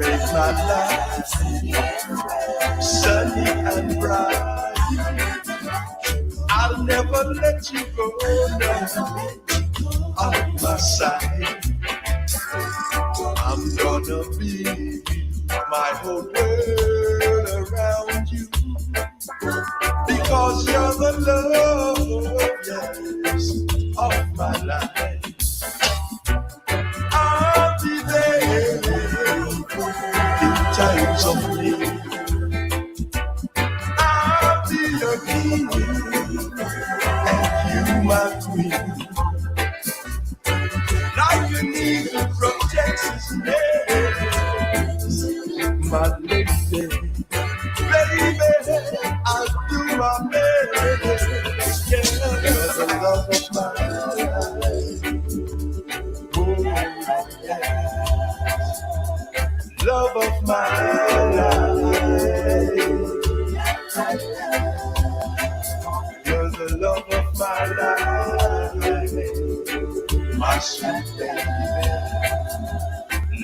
make my life sunny and bright. I'll never let you go now on my side. I'm gonna be my whole world around you, because you're the love, yes, of my life. I'll be there in times of need. I'll be your king and you my queen. Like an eagle from Texas, my lady, baby, I'll do my best. Yeah, you're the love of my life. Oh, yeah. Love of my life. You're the love of my life. My sweet baby,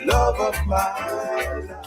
love of my life.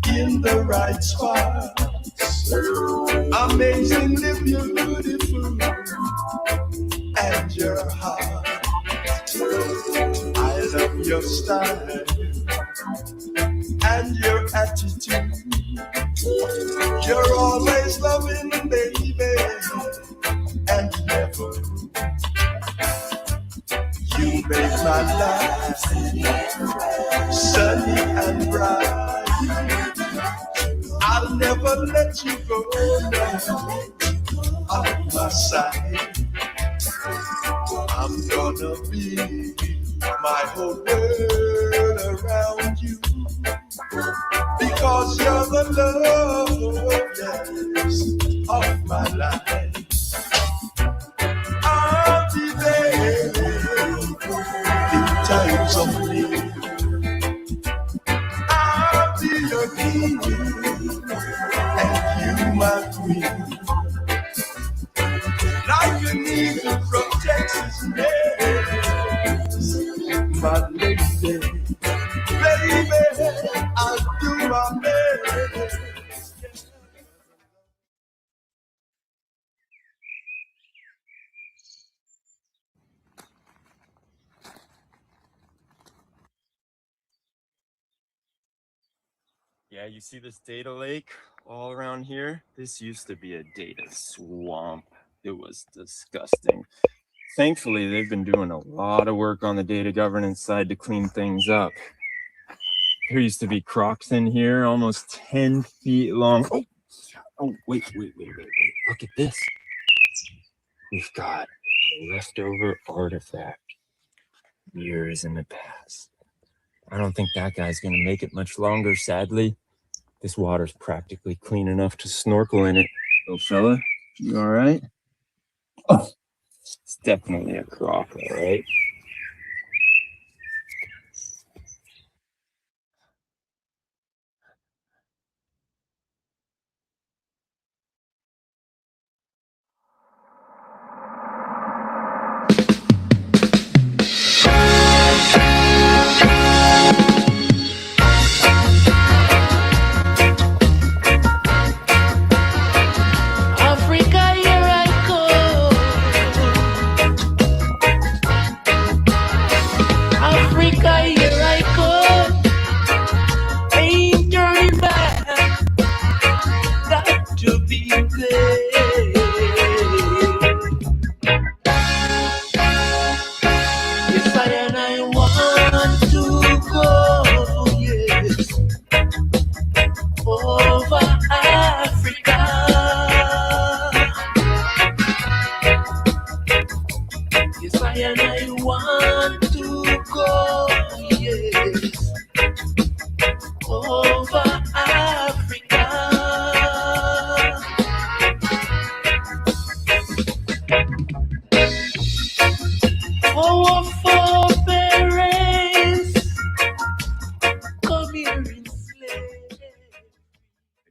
In the right spots, amazingly beautiful, and your heart. I love your style and your attitude. You're always loving, baby, and never. You make my life sunny and bright. I'll never let you go now on my side. I'm gonna be my whole world around you, because you're the love, yes, of my life. I'll be there in times of need. I'll be your king and you my queen. Like an eagle from Texas, my lady, baby, I'll do my best. Yeah, you see this data lake all around here? This used to be a data swamp. It was disgusting. Thankfully, they've been doing a lot of work on the data governance side to clean things up. There used to be crocs in here, almost 10 feet long. Oh, wait. Look at this. We've got a leftover artifact years in the past. I don't think that guy's going to make it much longer, sadly. This water's practically clean enough to snorkel in it. Little fella, you all right? Oh, it's definitely a croc, all right?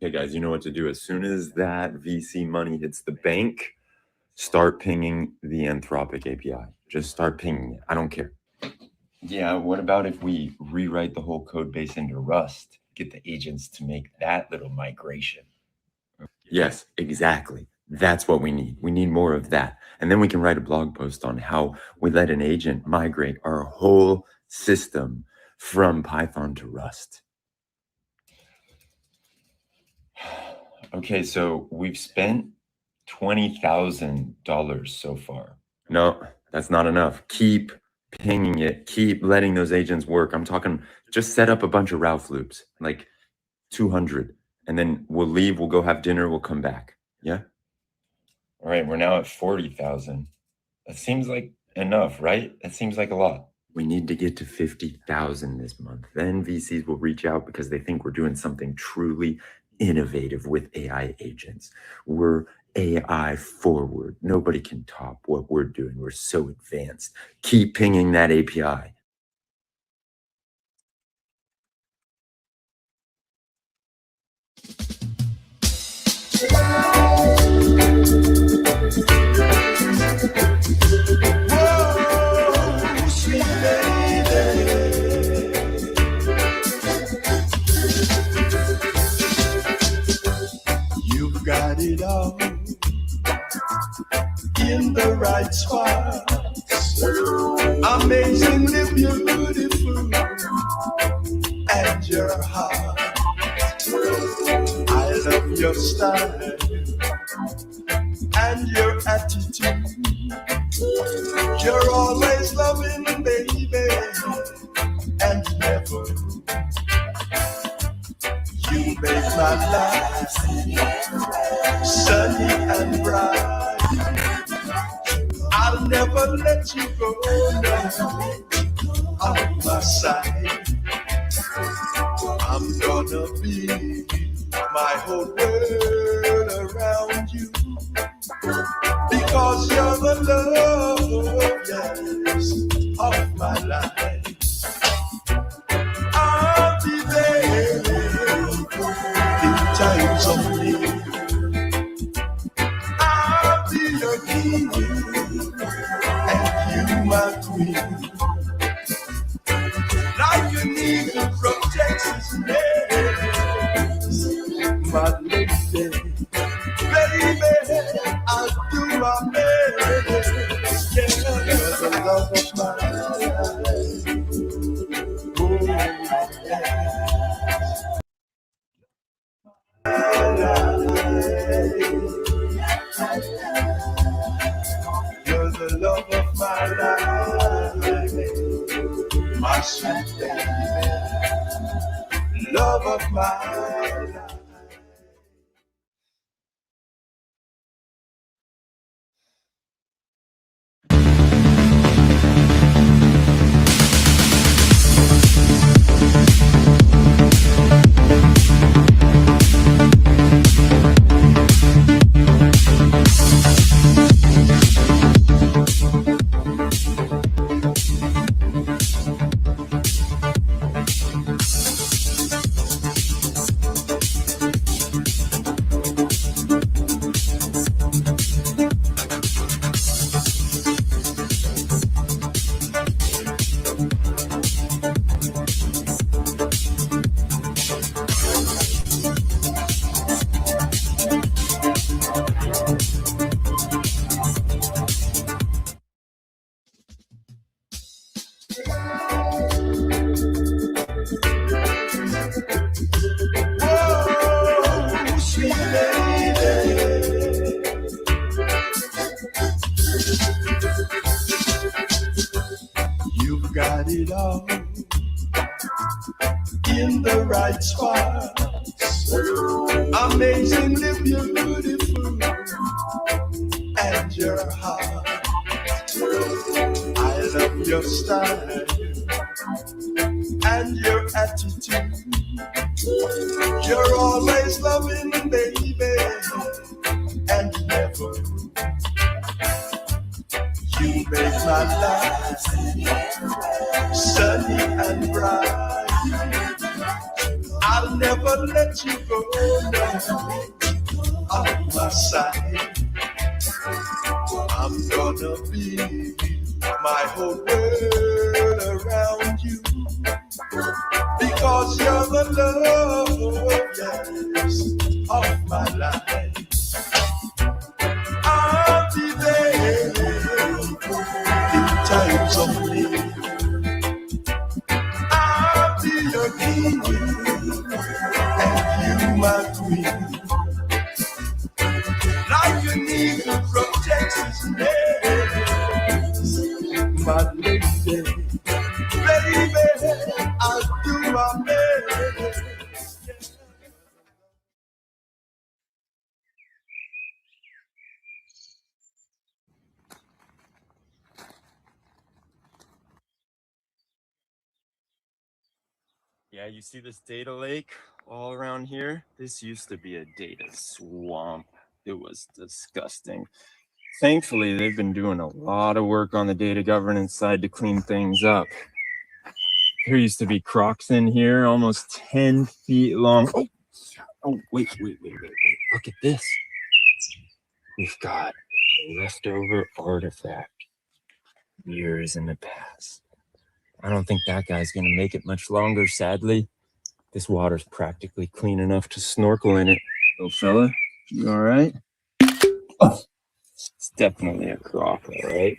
Okay, guys, you know what to do. As soon as that VC money hits the bank, start pinging the Anthropic API. Just start pinging it. I don't care. Yeah, what about if we rewrite the whole code base into Rust? Get the agents to make that little migration. Yes, exactly. That's what we need. We need more of that. And then we can write a blog post on how we let an agent migrate our whole system from Python to Rust. Okay, so we've spent $20,000 so far. No, that's not enough. Keep pinging it. Keep letting those agents work. I'm talking just set up a bunch of Ralph loops, like 200. And then we'll leave, we'll go have dinner, we'll come back. Yeah? All right, we're now at 40,000. That seems like enough, right? That seems like a lot. We need to get to 50,000 this month. Then VCs will reach out because they think we're doing something truly innovative with AI agents. We're AI forward. Nobody can top what we're doing. We're so advanced. Keep pinging that API. Whoa, sweet lady, you've got it all in the right spots. Amazingly beautiful, and your heart. I love your style and your attitude. You're always loving, baby, and never. You make my life sunny and bright. I'll never let you go, no, out of my sight. I'm gonna be my whole world around you, because you're the love, yes, of my life. I'll be there in times of need. I'll be your king and you my queen. Like an eagle protects his nest, my lady, baby, I'll do my best. Yeah, you're the love of my life. Oh, yeah. You're the love of my life, my sweet baby, love of my life. Whoa, sweet lady, you've got it all in the right spots. Amazingly beautiful, and your heart. I love your style and your attitude. You're always loving, baby, and never. You make my life sunny and bright. I'll never let you go, on my side. I'm gonna be my whole world around you because you're the love, yes, of my life. I'll be there in times of need. I'll be your king and you my queen. Like an eagle protects his nest, my lady, baby, I'll do my best. Yeah, you see this data lake all around here? This used to be a data swamp. It was disgusting. Thankfully, they've been doing a lot of work on the data governance side to clean things up. There used to be crocs in here, almost 10 feet long. Wait. Look at this. We've got a leftover artifact years in the past. I don't think that guy's going to make it much longer, sadly. This water's practically clean enough to snorkel in it. Oh, fella, you all right? Oh, it's definitely a croc, all right?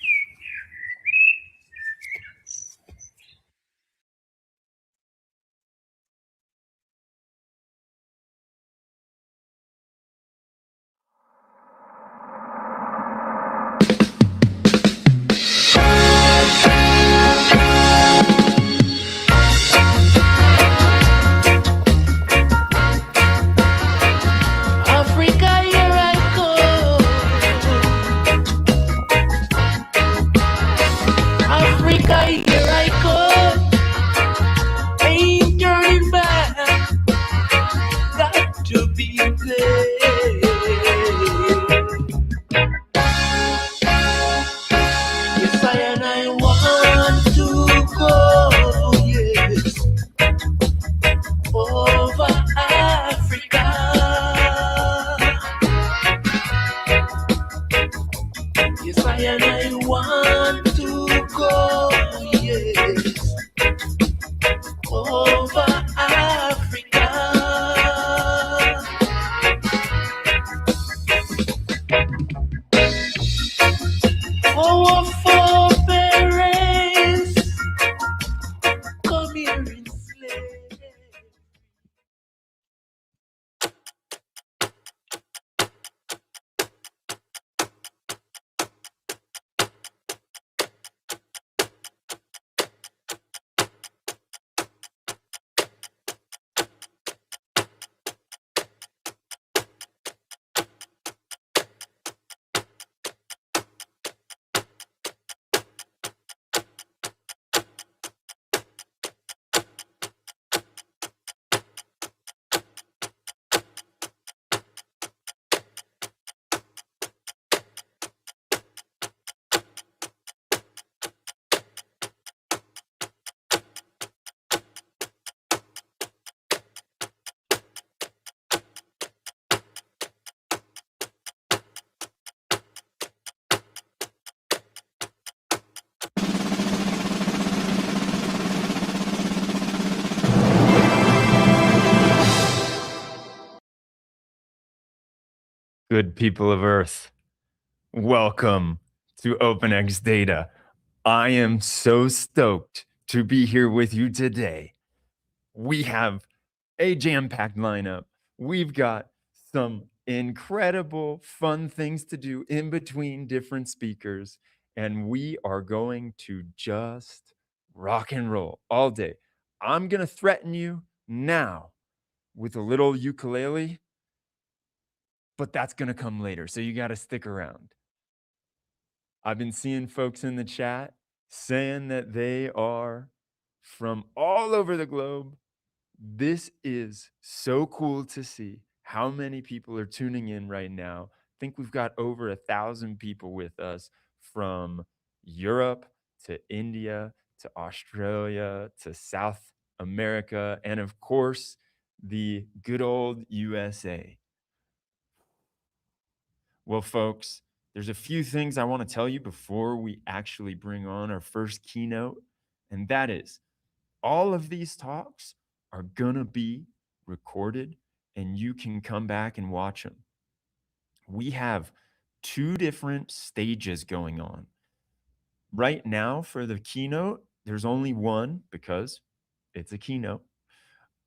Good people of Earth, welcome to OpenXData. I am so stoked to be here with you today. We have a jam-packed lineup. We've got some incredible fun things to do in between different speakers, and we are going to just rock and roll all day. I'm going to threaten you now with a little ukulele, but that's going to come later, so you got to stick around. I've been seeing folks in the chat saying that they are from all over the globe. This is so cool to see how many people are tuning in right now. I think we've got over 1,000 people with us from Europe to India to Australia to South America. And of course, the good old USA. Well, folks, there's a few things I want to tell you before we actually bring on our first keynote. And that is all of these talks are going to be recorded and you can come back and watch them. We have two different stages going on. Right now, for the keynote, there's only one because it's a keynote.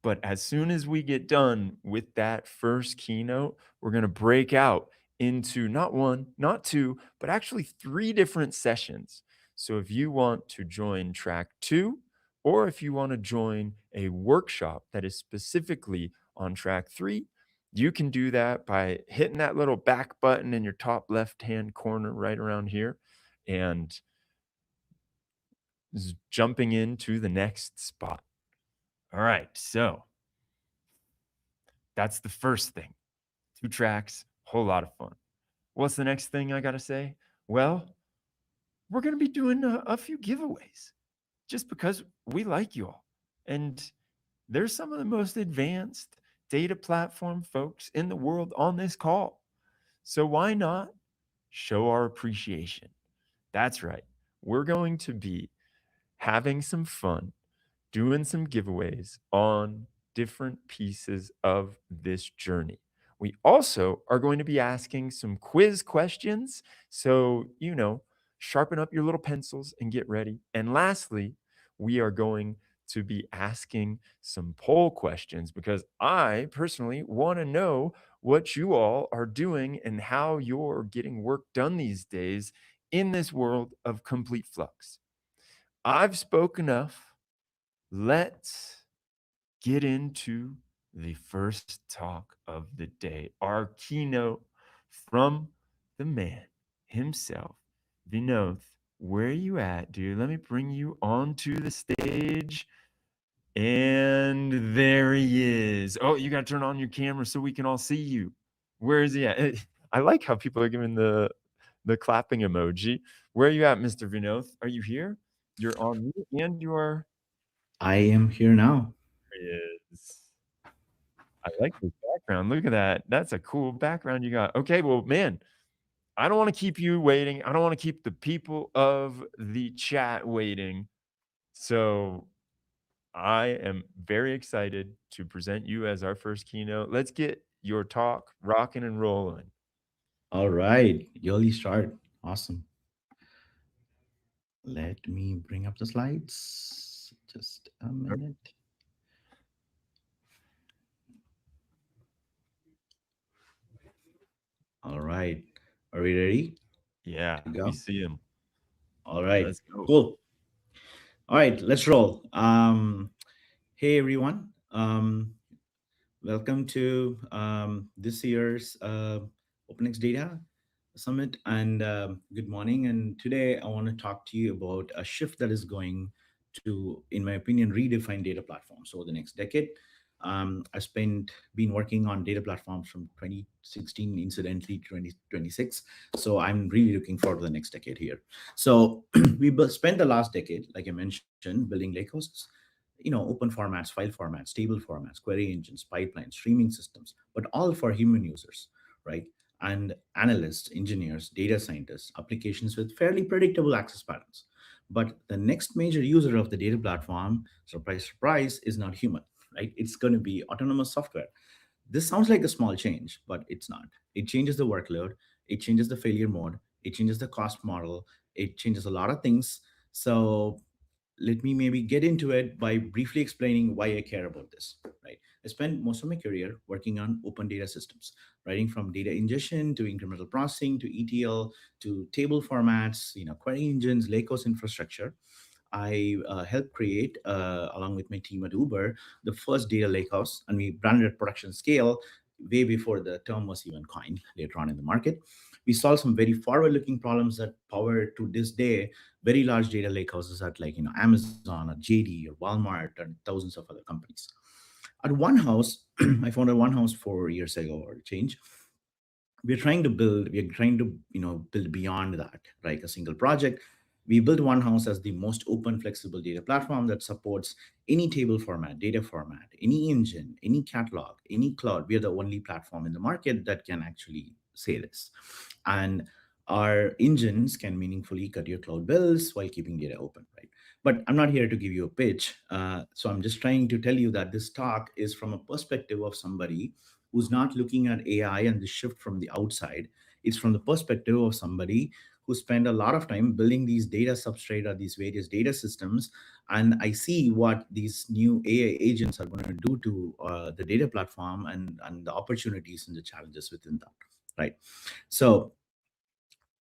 But as soon as we get done with that first keynote, we're going to break out into not one, not two, but actually three different sessions. So if you want to join track 2, or if you want to join a workshop that is specifically on track 3, you can do that by hitting that little back button in your top left-hand corner right around here and jumping into the next spot. All right, so that's the first thing. 2 tracks, whole lot of fun. What's the next thing I got to say? Well, we're going to be doing a few giveaways just because we like you all. And there's some of the most advanced data platform folks in the world on this call. So why not show our appreciation? That's right. We're going to be having some fun, doing some giveaways on different pieces of this journey. We also are going to be asking some quiz questions. So, sharpen up your little pencils and get ready. And lastly, we are going to be asking some poll questions because I personally want to know what you all are doing and how you're getting work done these days in this world of complete flux. I've spoken enough. Let's get into the first talk of the day, our keynote from the man himself, Vinod. Where are you at, dude? Let me bring you onto the stage. And there he is. Oh, you got to turn on your camera so we can all see you. Where is he at? I like how people are giving the clapping emoji. Where are you at, Mr. Vinod? Are you here? You're on mute and you are. I am here now. There he is. I like this background. Look at that. That's a cool background you got. Okay, well, man, I don't want to keep you waiting. I don't want to keep the people of the chat waiting. So I am very excited to present you as our first keynote. Let's get your talk rocking and rolling. All right, early start. Awesome. Let me bring up the slides. Just a minute. All right. Are we ready? Yeah, Go. we see him. All right. Let's go. Cool. All right, let's roll. Hey everyone. Welcome to this year's OpenXData Summit, and good morning. And today I want to talk to you about a shift that is going to, in my opinion, redefine data platforms over the next decade. I've been working on data platforms from 2016, incidentally, to 2026. So I'm really looking forward to the next decade here. So we spent the last decade, like I mentioned, building lakehosts, open formats, file formats, table formats, query engines, pipelines, streaming systems, but all for human users, right? And analysts, engineers, data scientists, applications with fairly predictable access patterns. But the next major user of the data platform, surprise, surprise, is not human, right? It's going to be autonomous software. This sounds like a small change, but it's not. It changes the workload, it changes the failure mode, it changes the cost model, it changes a lot of things. So let me maybe get into it by briefly explaining why I care about this, right? I spent most of my career working on open data systems, writing from data ingestion to incremental processing to ETL to table formats, query engines, lakehouse infrastructure. I helped create, along with my team at Uber, the first data lakehouse, and we branded it production scale way before the term was even coined later on in the market. We solved some very forward-looking problems that power to this day very large data lakehouses at Amazon or JD or Walmart and thousands of other companies. At Onehouse, I founded Onehouse 4 years ago or change. We're trying to build beyond that, right? A single project We built Onehouse as the most open, flexible data platform that supports any table format, data format, any engine, any catalog, any cloud. We are the only platform in the market that can actually say this. And our engines can meaningfully cut your cloud bills while keeping data open, right? But I'm not here to give you a pitch. So I'm just trying to tell you that this talk is from a perspective of somebody who's not looking at AI and the shift from the outside. It's from the perspective of somebody who spend a lot of time building these data substrate or these various data systems. And I see what these new AI agents are going to do to the data platform and the opportunities and the challenges within that, right? So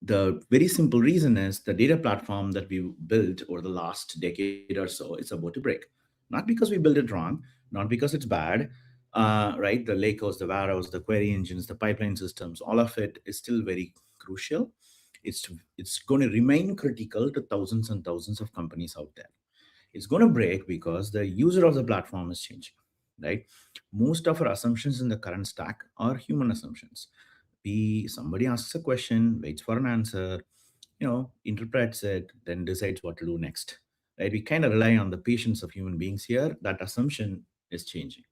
the very simple reason is the data platform that we built over the last decade or so is about to break. Not because we built it wrong, not because it's bad, right? The lakehouse, the warehouse, the query engines, the pipeline systems, all of it is still very crucial. It's going to remain critical to thousands and thousands of companies out there. It's going to break because the user of the platform is changing, right? Most of our assumptions in the current stack are human assumptions. Somebody asks a question, waits for an answer, interprets it, then decides what to do next, right? We kind of rely on the patience of human beings here. That assumption is changing.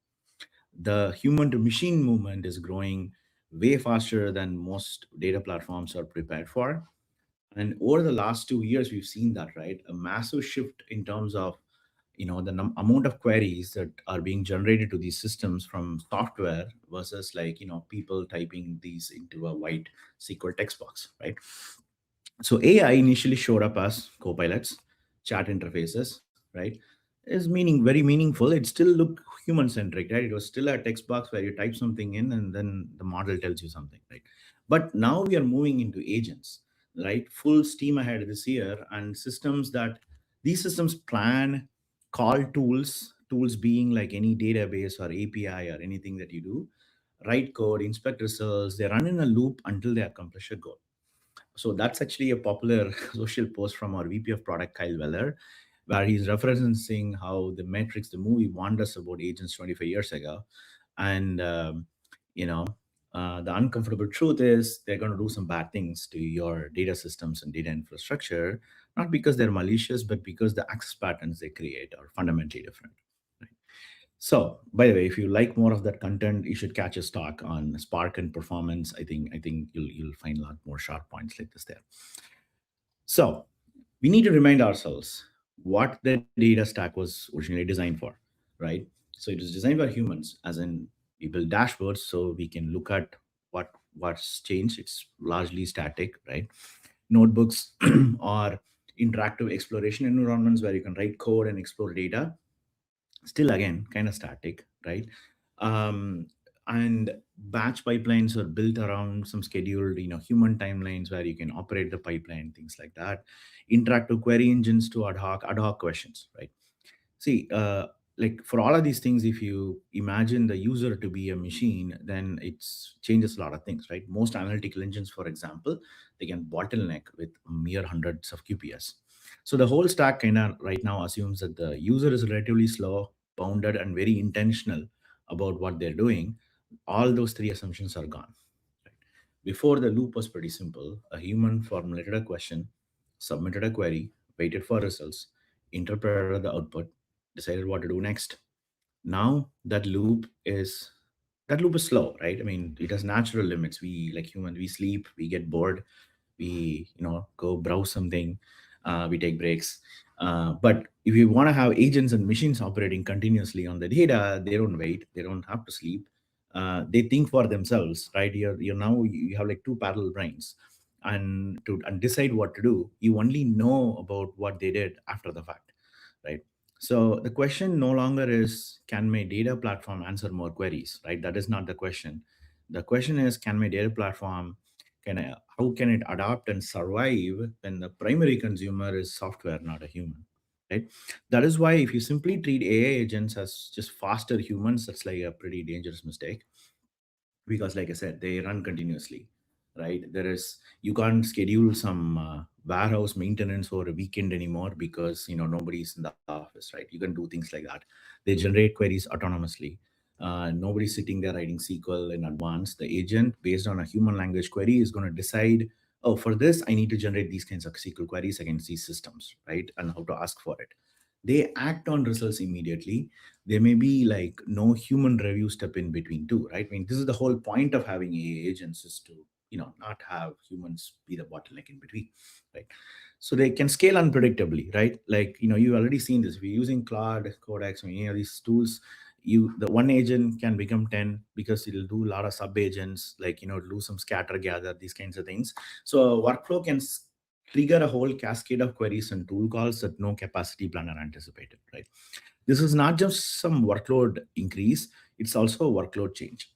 The human to machine movement is growing way faster than most data platforms are prepared for. And over the last 2 years, we've seen that, right? A massive shift in terms of the amount of queries that are being generated to these systems from software versus people typing these into a white SQL text box, right? So AI initially showed up as copilots, chat interfaces, right? Is very meaningful. It still looked human centric, right? It was still a text box where you type something in and then the model tells you something, right? But now we are moving into agents, right? Full steam ahead this year, and these systems plan, call tools being like any database or API or anything that you do, write code, inspect results. They run in a loop until they accomplish a goal. So that's actually a popular social post from our VP of product, Kyle Weller, where he's referencing how the Matrix, the movie, warned us about agents 25 years ago. And, the uncomfortable truth is they're going to do some bad things to your data systems and data infrastructure, not because they're malicious, but because the access patterns they create are fundamentally different. Right? So, by the way, if you like more of that content, you should catch a talk on Spark and performance. I think you'll find a lot more sharp points like this there. So, we need to remind ourselves what the data stack was originally designed for, right? So it was designed for humans, as in we build dashboards so we can look at what's changed. It's largely static, right? Notebooks or interactive exploration environments where you can write code and explore data, still again kind of static, right? um, and batch pipelines are built around some scheduled human timelines where you can operate the pipeline, things like that. Interactive query engines to ad hoc questions, right? See, like for all of these things, if you imagine the user to be a machine, then it changes a lot of things, right? Most analytical engines, for example, they can bottleneck with mere hundreds of QPS. So the whole stack kind of right now assumes that the user is relatively slow, bounded, and very intentional about what they're doing. All those three assumptions are gone. Right? Before, the loop was pretty simple. A human formulated a question, submitted a query, waited for results, interpreted the output, decided what to do next. Now that loop is slow, right? I mean, it has natural limits. We, like humans, we sleep, we get bored, we go browse something, we take breaks. But if you want to have agents and machines operating continuously on the data, they don't wait, they don't have to sleep. They think for themselves, right? You're now you have like two parallel brains, and decide what to do. You only know about what they did after the fact, right? So the question no longer is, can my data platform answer more queries, right? That is not the question. The question is, can my data platform, how can it adapt and survive when the primary consumer is software, not a human, right? That is why if you simply treat AI agents as just faster humans, that's like a pretty dangerous mistake, because like I said, they run continuously, right? You can't schedule some warehouse maintenance over a weekend anymore because nobody's in the office, right? You can do things like that. They generate queries autonomously. Nobody's sitting there writing SQL in advance. The agent, based on a human language query, is going to decide oh, for this, I need to generate these kinds of SQL queries against these systems, right? And how to ask for it. They act on results immediately. There may be like no human review step in between too, right? I mean, this is the whole point of having AI agents is to, not have humans be the bottleneck in between, right? So they can scale unpredictably, right? Like, you already seen this. If you're using Claude, Codex, or any of these tools, the one agent can become 10 because it'll do a lot of sub agents, like, do some scatter gather, these kinds of things. So a workflow can trigger a whole cascade of queries and tool calls that no capacity planner anticipated, right? This is not just some workload increase, it's also a workload change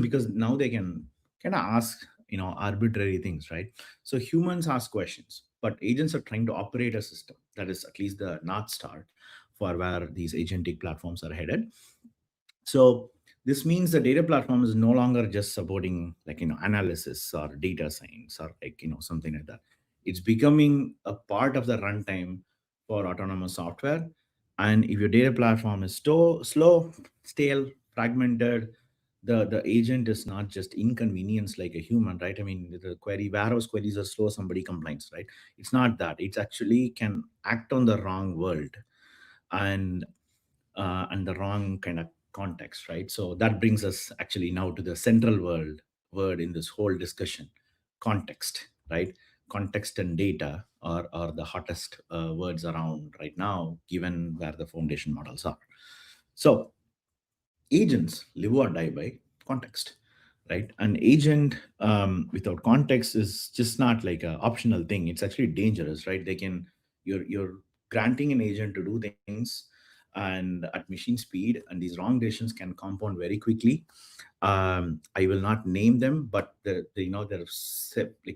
because now they can kind of ask, arbitrary things, right? So humans ask questions, but agents are trying to operate a system. That is at least the North Star for where these agentic platforms are headed. So this means the data platform is no longer just supporting like, analysis or data science or like, something like that. It's becoming a part of the runtime for autonomous software. And if your data platform is slow, stale, fragmented, the agent is not just inconvenience like a human, right? I mean, the warehouse queries are slow, somebody complains, right? It's not that. It's actually can act on the wrong world. And the wrong kind of context, right? So that brings us actually now to the central word in this whole discussion, context, right? Context and data are the hottest words around right now, given where the foundation models are. So agents live or die by context, right? An agent without context is just not like an optional thing. It's actually dangerous, right? You're granting an agent to do things and at machine speed, and these wrong decisions can compound very quickly. I will not name them, but like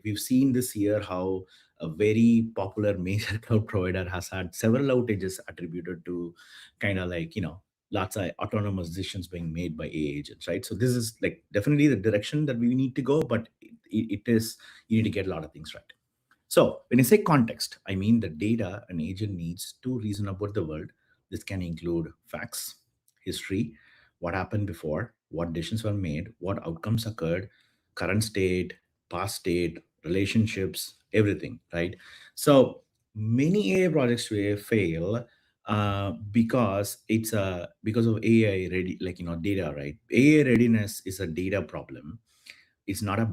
we've seen this year how a very popular major cloud provider has had several outages attributed to kind of like, lots of autonomous decisions being made by AI agents, right? So this is like definitely the direction that we need to go, but it is, you need to get a lot of things right. So when I say context, I mean the data an agent needs to reason about the world. This can include facts, history, what happened before, what decisions were made, what outcomes occurred, current state, past state, relationships, everything, right? So many AI projects today fail because of AI ready, like, data, right? AI readiness is a data problem. It's not a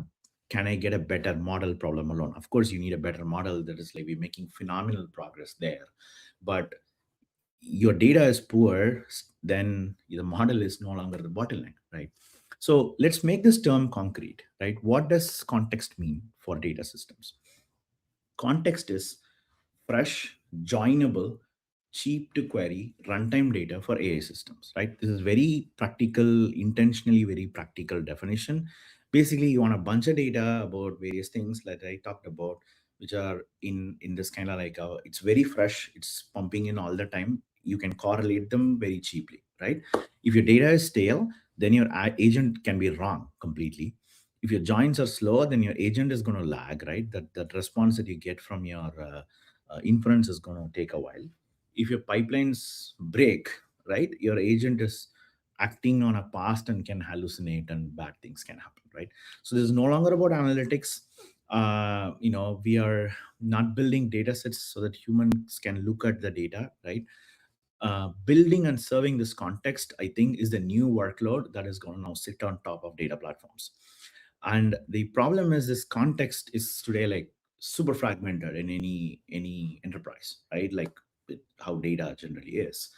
can I get a better model problem alone. Of course, you need a better model. That is like we're making phenomenal progress there. But your data is poor, then the model is no longer the bottleneck, right? So let's make this term concrete, right? What does context mean for data systems? Context is fresh, joinable, cheap to query runtime data for AI systems, right? This is very practical, intentionally very practical definition. Basically, you want a bunch of data about various things that I talked about, which are in this kind of like it's very fresh, it's pumping in all the time. You can correlate them very cheaply, right? If your data is stale, then your agent can be wrong completely. If your joins are slow, then your agent is going to lag, right? That response that you get from your inference is going to take a while. If your pipelines break, right, your agent is acting on a past and can hallucinate and bad things can happen, right? So this is no longer about analytics. We are not building data sets so that humans can look at the data, right? Building and serving this context, I think, is the new workload that is going to now sit on top of data platforms. And the problem is this context is today like super fragmented in any enterprise, right? Like how data generally is.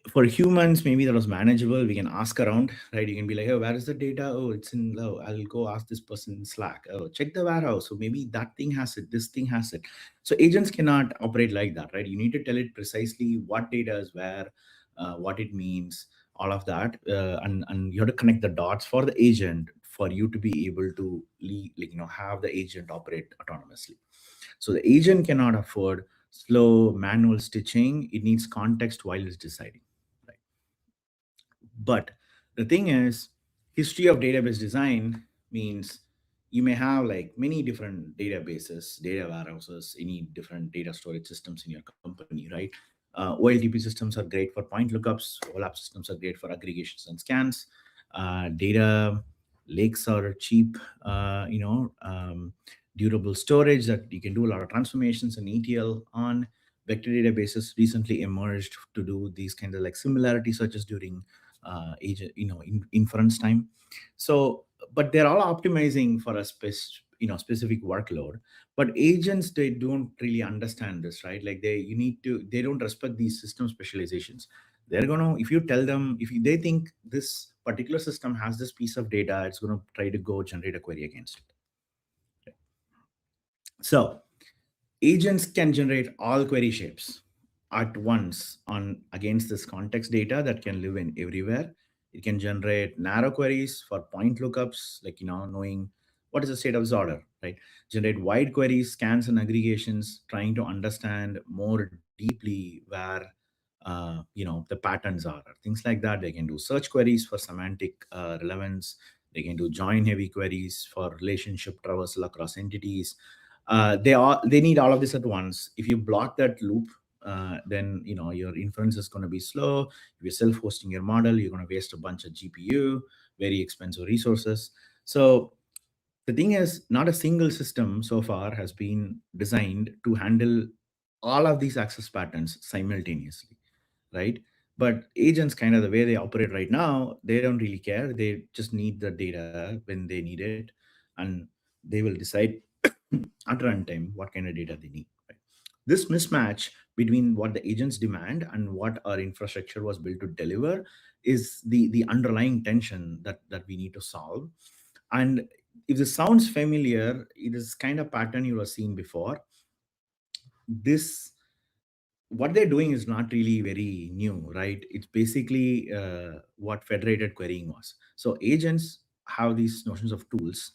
For humans, maybe that was manageable. We can ask around, right? You can be like, oh, where is the data? Oh, it's in low. I'll go ask this person in Slack. Oh, check the warehouse. So maybe that thing has it, this thing has it. So agents cannot operate like that, right? You need to tell it precisely what data is where, what it means, all of that. And you have to connect the dots for the agent for you to be able to have the agent operate autonomously. So the agent cannot afford slow manual stitching. It needs context while it's deciding. Right? But the thing is, history of database design means you may have like many different databases, data warehouses, any different data storage systems in your company, right? OLTP systems are great for point lookups. OLAP systems are great for aggregations and scans. Data Lakes are cheap, durable storage that you can do a lot of transformations and ETL on. Vector databases recently emerged to do these kind of like similarity searches during inference time. So, but they're all optimizing for a specific workload. But agents, they don't really understand this, right? Like they don't respect these system specializations. They're gonna, if you tell them, they think this particular system has this piece of data, it's gonna try to go generate a query against it. So agents can generate all query shapes at once on against this context data that can live in everywhere. It can generate narrow queries for point lookups, like knowing what is the state of this order, right? Generate wide queries, scans and aggregations, trying to understand more deeply where the patterns are, things like that. They can do search queries for semantic relevance. They can do join heavy queries for relationship traversal across entities. They need all of this at once. If you block that loop, then your inference is going to be slow. If you're self-hosting your model, you're going to waste a bunch of GPU, very expensive resources. So the thing is, not a single system so far has been designed to handle all of these access patterns simultaneously, right? But agents, kind of the way they operate right now, they don't really care. They just need the data when they need it, and they will decide at runtime what kind of data they need. Right? This mismatch between what the agents demand and what our infrastructure was built to deliver is the underlying tension that we need to solve. And if this sounds familiar, it is kind of pattern you have seen before. This, what they're doing is not really very new, right? It's basically what federated querying was. So agents have these notions of tools,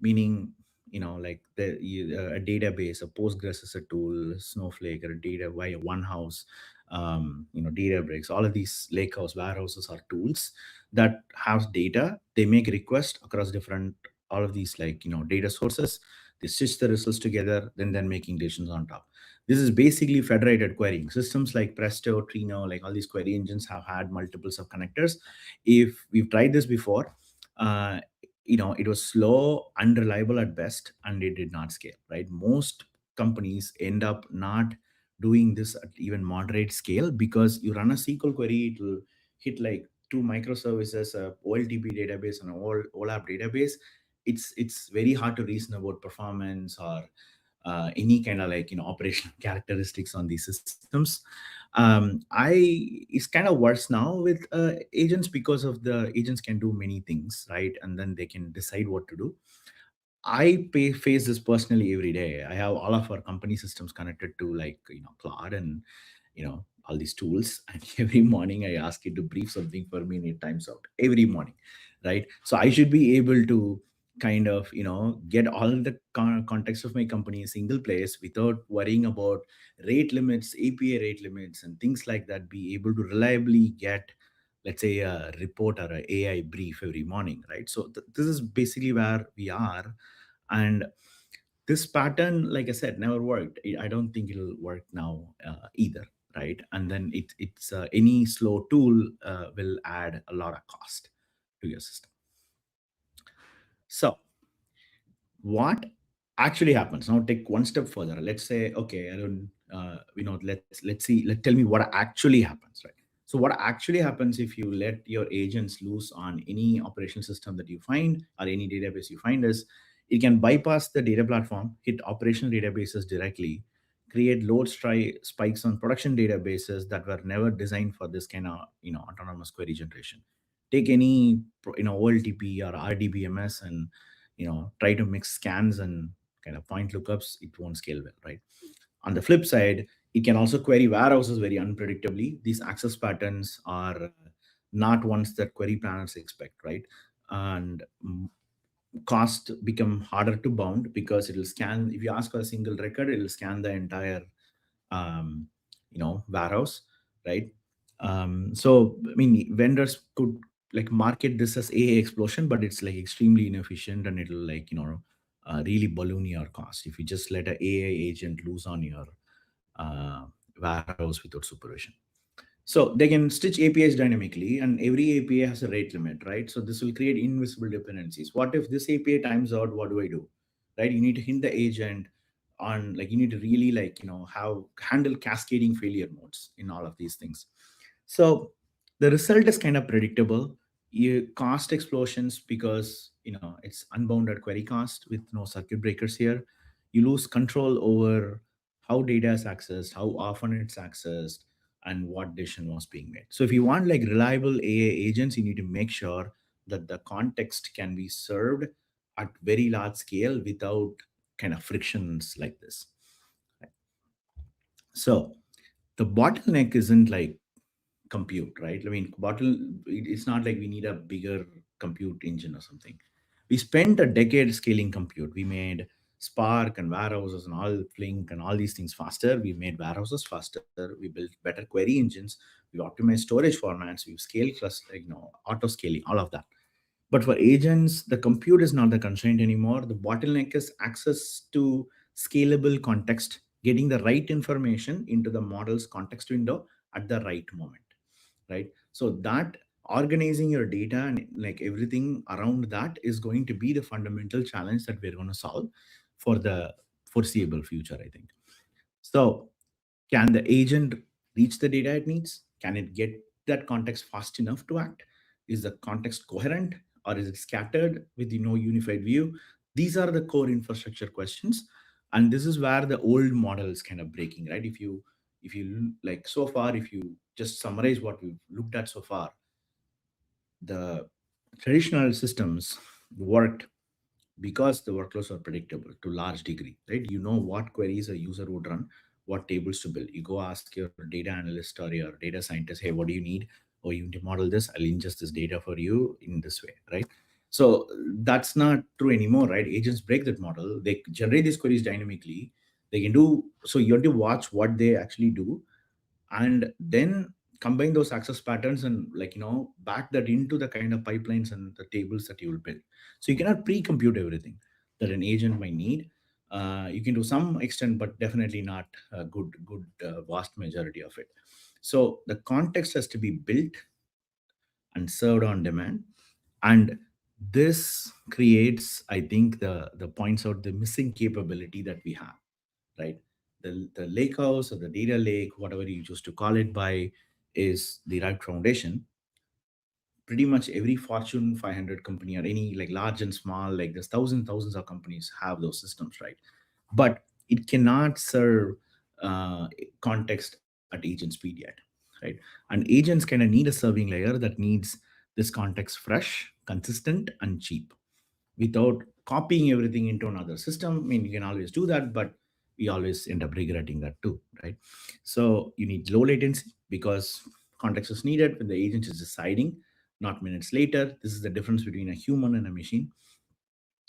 meaning like a database, a Postgres is a tool, Snowflake, or a data via Onehouse, Databricks. All of these lakehouse warehouses are tools that have data. They make requests across different, all of these data sources. They stitch the results together, then making decisions on top. This is basically federated querying. Systems like Presto, Trino, like all these query engines have had multiples of connectors. If we've tried this before, it was slow, unreliable at best, and it did not scale, right? Most companies end up not doing this at even moderate scale, because you run a SQL query, it will hit like two microservices, a OLTP database and a OLAP database. It's very hard to reason about performance or any kind of operational characteristics on these systems. It's kind of worse now with agents, because of the agents can do many things, right? And then they can decide what to do. Face this personally every day. I have all of our company systems connected to Cloud and all these tools, and every morning I ask it to brief something for me and it times out every morning, right? So I should be able to kind of get all the context of my company in a single place without worrying about rate limits, API rate limits and things like that. Be able to reliably get, let's say, a report or an AI brief every morning, right? So this is basically where we are. And this pattern, like I said, never worked. I don't think it'll work now either, right? And then it's any slow tool will add a lot of cost to your system. So what actually happens now? Take one step further. Let's say, okay, I don't let's see, tell me what actually happens, right? So what actually happens if you let your agents loose on any operational system that you find or any database you find is, it can bypass the data platform, hit operational databases directly, create spikes on production databases that were never designed for this kind of autonomous query generation. Take any OLTP or RDBMS and try to mix scans and kind of point lookups, it won't scale well, right? On the flip side, it can also query warehouses very unpredictably. These access patterns are not ones that query planners expect, right? And cost become harder to bound, because it'll scan, if you ask for a single record, it'll scan the entire warehouse, right? So I mean, vendors could market this as AI explosion, but it's extremely inefficient, and it'll really balloon your cost if you just let an AI agent loose on your warehouse without supervision. So they can stitch APIs dynamically, and every API has a rate limit, right? So this will create invisible dependencies. What if this API times out? What do I do? Right? You need to hint the agent on, like, you need to really, like, how handle cascading failure modes in all of these things. So the result is kind of predictable. You cost explosions because it's unbounded query cost with no circuit breakers here. You lose control over how data is accessed, how often it's accessed, and what decision was being made. So if you want like reliable AI agents, you need to make sure that the context can be served at very large scale without kind of frictions like this. So the bottleneck isn't like compute, right? I mean, it's not like we need a bigger compute engine or something. We spent a decade scaling compute. We made Spark and warehouses and all Flink and all these things faster. We made warehouses faster. We built better query engines. We optimized storage formats. We've scaled cluster, auto scaling, all of that. But for agents, the compute is not the constraint anymore. The bottleneck is access to scalable context, getting the right information into the model's context window at the right moment, right? So that organizing your data and like everything around that is going to be the fundamental challenge that we're going to solve for the foreseeable future, I think. So can the agent reach the data it needs? Can it get that context fast enough to act? Is the context coherent, or is it scattered with no unified view? These are the core infrastructure questions. And this is where the old model is kind of breaking, right? If you like so far, if you just summarize what we've looked at so far, the traditional systems worked because the workloads are predictable to large degree, right? You know what queries a user would run, what tables to build. You go ask your data analyst or your data scientist, hey, what do you need? Oh, you need to model this. I'll ingest this data for you in this way, right? So that's not true anymore, right? Agents break that model. They generate these queries dynamically. They can do so. You have to watch what they actually do, and then combine those access patterns and back that into the kind of pipelines and the tables that you will build. So you cannot pre-compute everything that an agent might need. You can do some extent, but definitely not a good vast majority of it. So the context has to be built and served on demand, and this creates, I think, the points out the missing capability that we have, right? The lake house or the data lake, whatever you choose to call it by, is the right foundation. Pretty much every Fortune 500 company or any like large and small, like there's thousands of companies have those systems, right? But it cannot serve context at agent speed yet, right? And agents kind of need a serving layer that needs this context fresh, consistent, and cheap without copying everything into another system. I mean, you can always do that, but we always end up regretting that too, right? So you need low latency because context is needed when the agent is deciding, not minutes later. This is the difference between a human and a machine.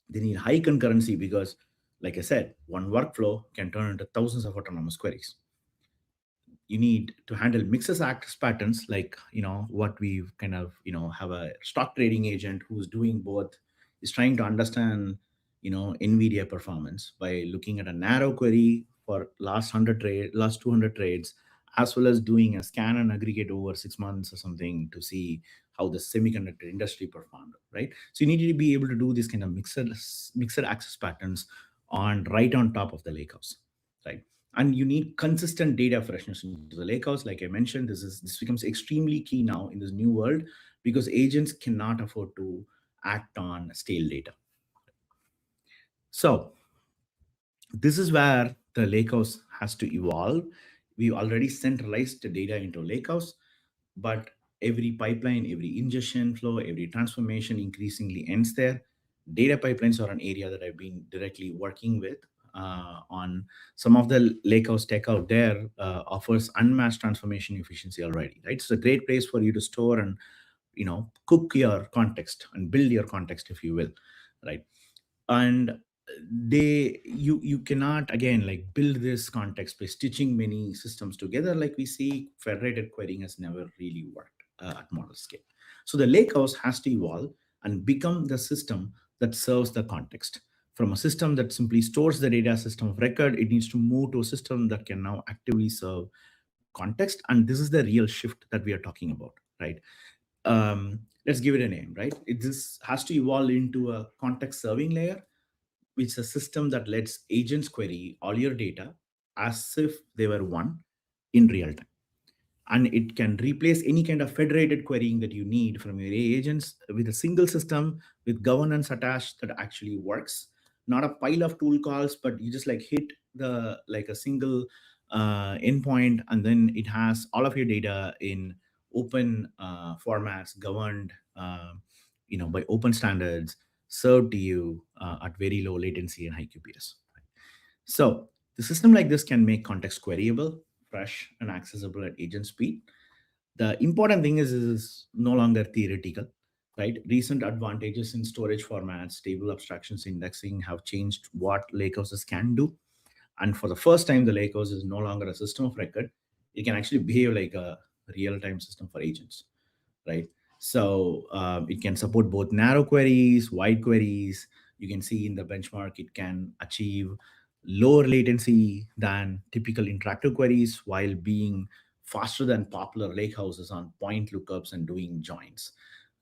They need high concurrency because, like I said, one workflow can turn into thousands of autonomous queries. You need to handle mixes access patterns, like what we've kind of have a stock trading agent who's doing both, is trying to understand Nvidia performance by looking at a narrow query for last 200 trades, as well as doing a scan and aggregate over 6 months or something to see how the semiconductor industry performed, right? So you need to be able to do this kind of mixed access patterns right on top of the lakehouse, right? And you need consistent data freshness into the lakehouse. Like I mentioned, this becomes extremely key now in this new world because agents cannot afford to act on stale data. So this is where the lakehouse has to evolve. We already centralized the data into lakehouse, but every pipeline, every ingestion flow, every transformation increasingly ends there. Data pipelines are an area that I've been directly working with on. Some of the lakehouse tech out there offers unmatched transformation efficiency already, right? It's a great place for you to store and cook your context and build your context, if you will, right? And you cannot again like build this context by stitching many systems together. Like we see, federated querying has never really worked at model scale. So the lakehouse has to evolve and become the system that serves the context. From a system that simply stores the data, system of record, it needs to move to a system that can now actively serve context, and this is the real shift that we are talking about, right? Let's give it a name, right? This has to evolve into a context serving layer, which is a system that lets agents query all your data as if they were one in real time. And it can replace any kind of federated querying that you need from your AI agents with a single system with governance attached that actually works. Not a pile of tool calls, but you just like hit the like a single endpoint, and then it has all of your data in open formats, governed, by open standards, served to you at very low latency and high QPS. So the system like this can make context queryable, fresh, and accessible at agent speed. The important thing is no longer theoretical, right? Recent advantages in storage formats, table abstractions, indexing have changed what lakehouses can do. And for the first time, the lakehouse is no longer a system of record. It can actually behave like a real-time system for agents, right? So it can support both narrow queries, wide queries. You can see in the benchmark, it can achieve lower latency than typical interactive queries while being faster than popular lakehouses on point lookups and doing joins,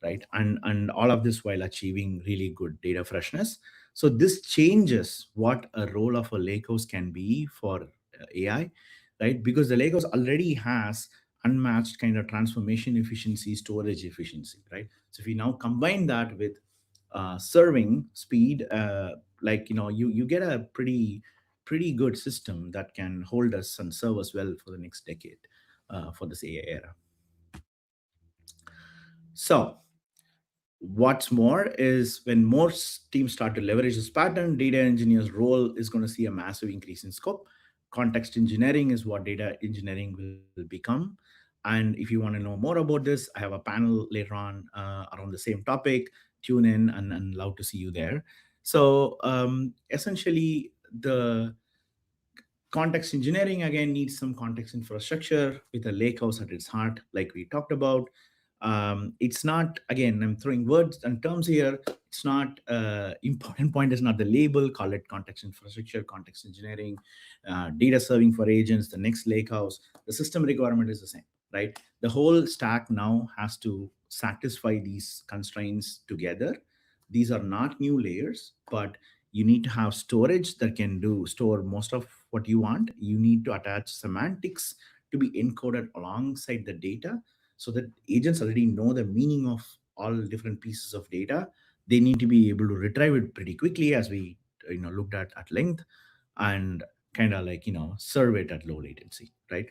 right? And all of this while achieving really good data freshness. So this changes what a role of a lakehouse can be for AI, right? Because the lakehouse already has unmatched kind of transformation efficiency, storage efficiency, right? So if you now combine that with serving speed, you get a pretty good system that can hold us and serve us well for the next decade for this AI era. So what's more is when more teams start to leverage this pattern, data engineers' role is going to see a massive increase in scope. Context engineering is what data engineering will become. And if you want to know more about this, I have a panel later on around the same topic. Tune in and love to see you there. So essentially, the context engineering again needs some context infrastructure with a lakehouse at its heart, like we talked about. It's not, again, I'm throwing words and terms here. It's not important point is not the label. Call it context infrastructure, context engineering, data serving for agents, the next lakehouse. The system requirement is the same, right? The whole stack now has to satisfy these constraints together. These are not new layers, but you need to have storage that can store most of what you want. You need to attach semantics to be encoded alongside the data so that agents already know the meaning of all different pieces of data. They need to be able to retrieve it pretty quickly, as we looked at length, and kind of serve it at low latency, right?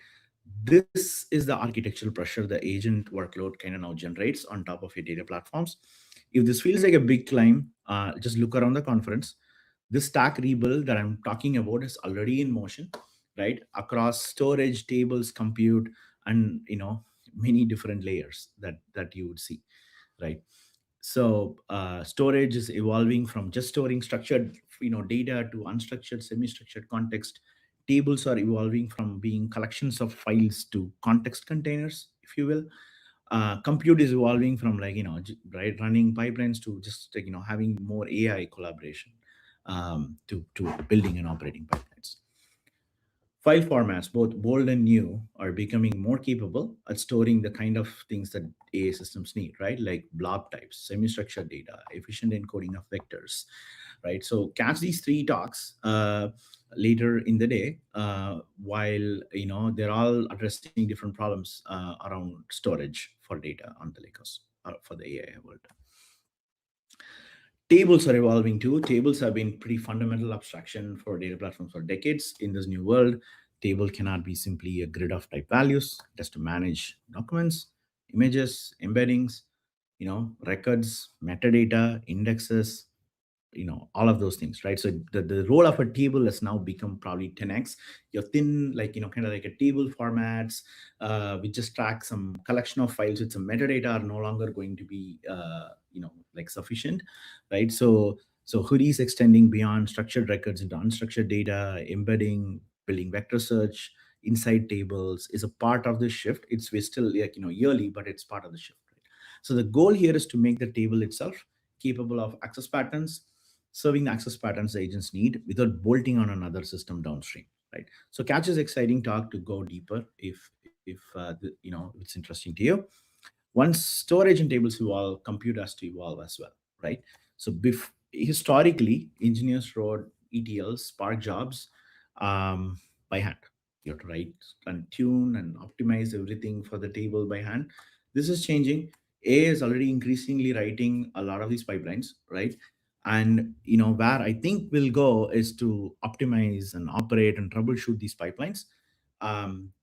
This is the architectural pressure the agent workload kind of now generates on top of your data platforms. If this feels like a big climb, just look around the conference. This stack rebuild that I'm talking about is already in motion, right? Across storage, tables, compute, and many different layers that you would see, right? So storage is evolving from just storing structured data to unstructured, semi-structured context. Tables are evolving from being collections of files to context containers, if you will. Compute is evolving from right, running pipelines to just having more AI collaboration, to building and operating pipelines. File formats, both bold and new, are becoming more capable at storing the kind of things that AI systems need, right? Like blob types, semi-structured data, efficient encoding of vectors, right? So catch these three talks later in the day, while they're all addressing different problems around storage for data on the lakehouse for the AI world. Tables are evolving too. Tables have been pretty fundamental abstraction for data platforms for decades. In this new world, table cannot be simply a grid of type values. It has to manage documents, images, embeddings, records, metadata, indexes, all of those things, right? So the role of a table has now become probably 10x. Your thin, kind of like a table formats, we just track some collection of files with some metadata are no longer going to be sufficient, right? So hoodies extending beyond structured records into unstructured data, embedding, building vector search inside tables is a part of the shift. We're still yearly, but it's part of the shift, right? So the goal here is to make the table itself capable of access patterns, serving the access patterns the agents need without bolting on another system downstream, right? So catch is exciting talk to go deeper if if it's interesting to you. Once storage and tables evolve, compute has to evolve as well, right? So historically, engineers wrote ETLs, Spark jobs, um, by hand. You have to write and tune and optimize everything for the table by hand. This is changing. AI is already increasingly writing a lot of these pipelines, right? And where I think we'll go is to optimize and operate and troubleshoot these pipelines.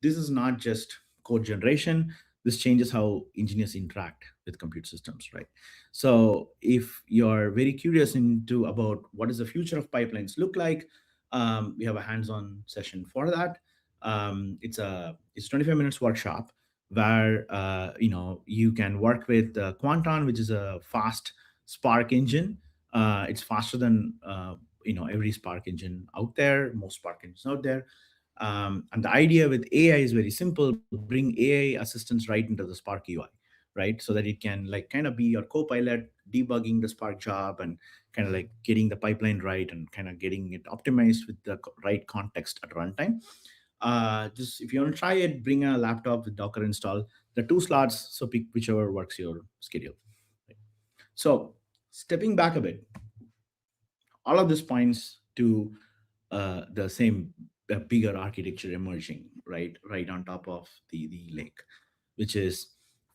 This is not just code generation. This changes how engineers interact with compute systems, right? So if you're very curious into about what does the future of pipelines look like, we have a hands-on session for that. It's 25 minutes workshop where you can work with Quanton, which is a fast Spark engine. It's faster than every Spark engine out there, most Spark engines out there. And the idea with AI is very simple: bring AI assistants right into the Spark UI, right? So that it can like kind of be your co-pilot, debugging the Spark job and kind of like getting the pipeline right and kind of getting it optimized with the right context at runtime. Just if you want to try it, bring a laptop with Docker install. The 2 slots, so pick whichever works your schedule. Right? So stepping back a bit, all of this points to the same bigger architecture emerging right on top of the lake, which is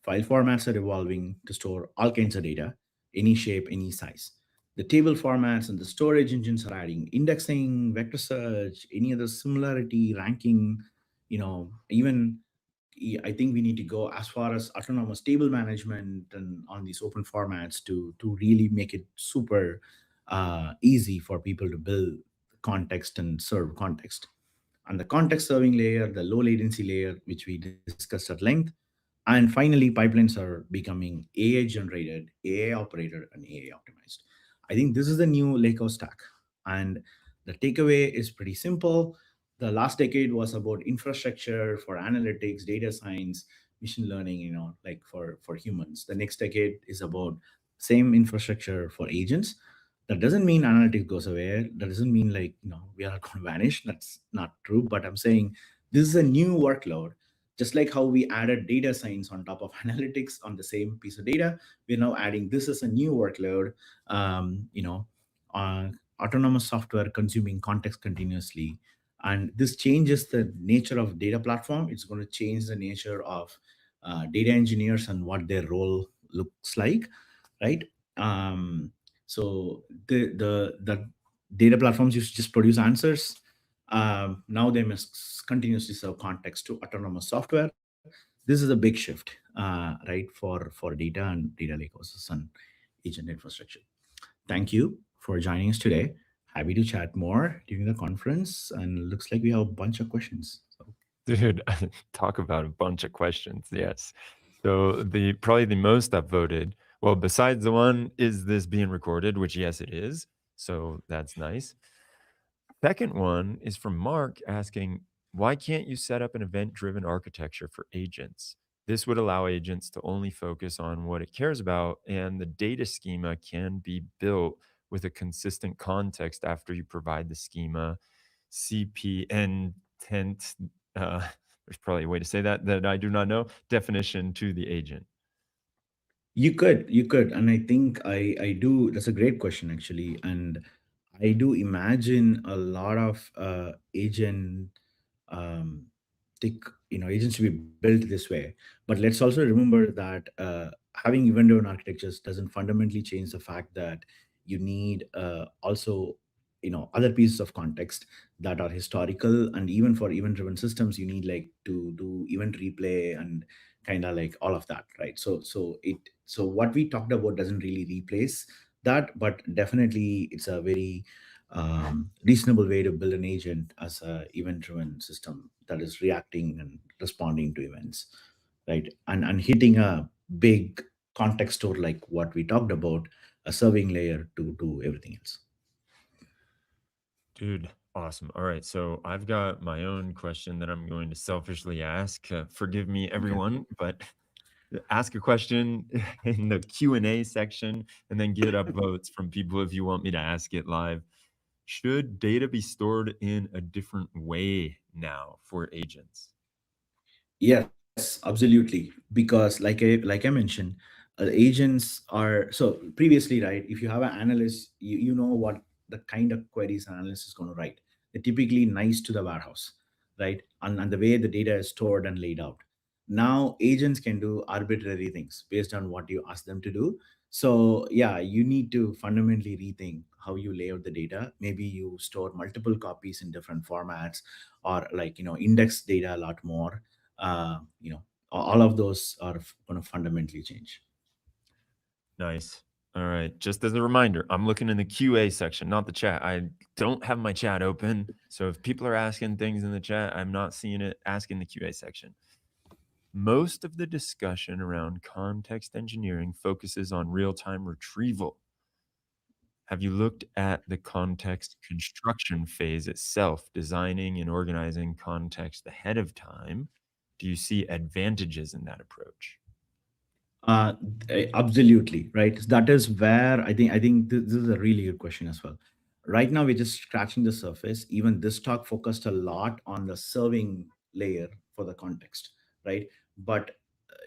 file formats are evolving to store all kinds of data, any shape, any size. The table formats and the storage engines are adding indexing, vector search, any other similarity, ranking, even I think we need to go as far as autonomous table management and on these open formats to really make it super easy for people to build context and serve context. And the context serving layer, the low latency layer, which we discussed at length. And finally, pipelines are becoming AI generated, AI operated, and AI optimized. I think this is the new Lakehouse stack. And the takeaway is pretty simple. The last decade was about infrastructure for analytics, data science, machine learning, like for humans. The next decade is about same infrastructure for agents. That doesn't mean analytics goes away. That doesn't mean like we are going to vanish. That's not true. But I'm saying this is a new workload. Just like how we added data science on top of analytics on the same piece of data, we're now adding this as a new workload. Um, you know, Autonomous software consuming context continuously, and this changes the nature of data platform. It's going to change the nature of data engineers and what their role looks like, right? Um, so the data platforms used to just produce answers. Now they must continuously serve context to autonomous software. This is a big shift, right, for data and data lakehouses and agent infrastructure. Thank you for joining us today. Happy to chat more during the conference, and looks like we have a bunch of questions. So Dude, talk about a bunch of questions. Yes. So probably the most upvoted, well, besides the one, is this being recorded, which yes, it is. So that's nice. Second one is from Mark asking, why can't you set up an event-driven architecture for agents? This would allow agents to only focus on what it cares about, and the data schema can be built with a consistent context after you provide the schema, CPN tent, there's probably a way to say that I do not know, definition to the agent. you could, and I think I do. That's a great question actually, and I do imagine a lot of agent um, take agents to be built this way. But let's also remember that having event-driven architectures doesn't fundamentally change the fact that you need also other pieces of context that are historical. And even for event-driven systems, you need like to do event replay and kind of like all of that, right? So what we talked about doesn't really replace that, but definitely it's a very reasonable way to build an agent as a event-driven system that is reacting and responding to events, right? And hitting a big context store like what we talked about, a serving layer to do everything else. Dude, awesome. All right. So I've got my own question that I'm going to selfishly ask. Forgive me, everyone, but ask a question in the Q&A section and then get up votes from people if you want me to ask it live. Should data be stored in a different way now for agents? Yes, Yes, absolutely. Because like I mentioned, agents are so previously, right? If you have an analyst, you know what the kind of queries an analyst is going to write. They're typically nice to the warehouse, right? And the way the data is stored and laid out. Now agents can do arbitrary things based on what you ask them to do. So yeah, you need to fundamentally rethink how you lay out the data. Maybe you store multiple copies in different formats, or like index data a lot more. All of those are going to fundamentally change. Nice. All right. Just as a reminder, I'm looking in the QA section, not the chat. I don't have my chat open. So if people are asking things in the chat, I'm not seeing it. Ask in the QA section. Most of the discussion around context engineering focuses on real time retrieval. Have you looked at the context construction phase itself, designing and organizing context ahead of time? Do you see advantages in that approach? Uh, Absolutely, right. That is where I think this is a really good question as well. Right now, we're just scratching the surface. Even this talk focused a lot on the serving layer for the context, right? But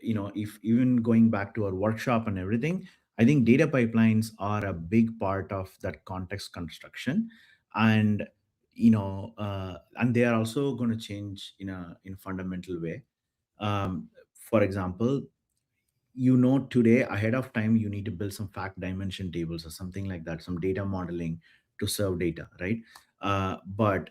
if even going back to our workshop and everything, I think data pipelines are a big part of that context construction, and and they are also going to change in a fundamental way. For example, today ahead of time you need to build some fact dimension tables or something like that, some data modeling to serve data, right? But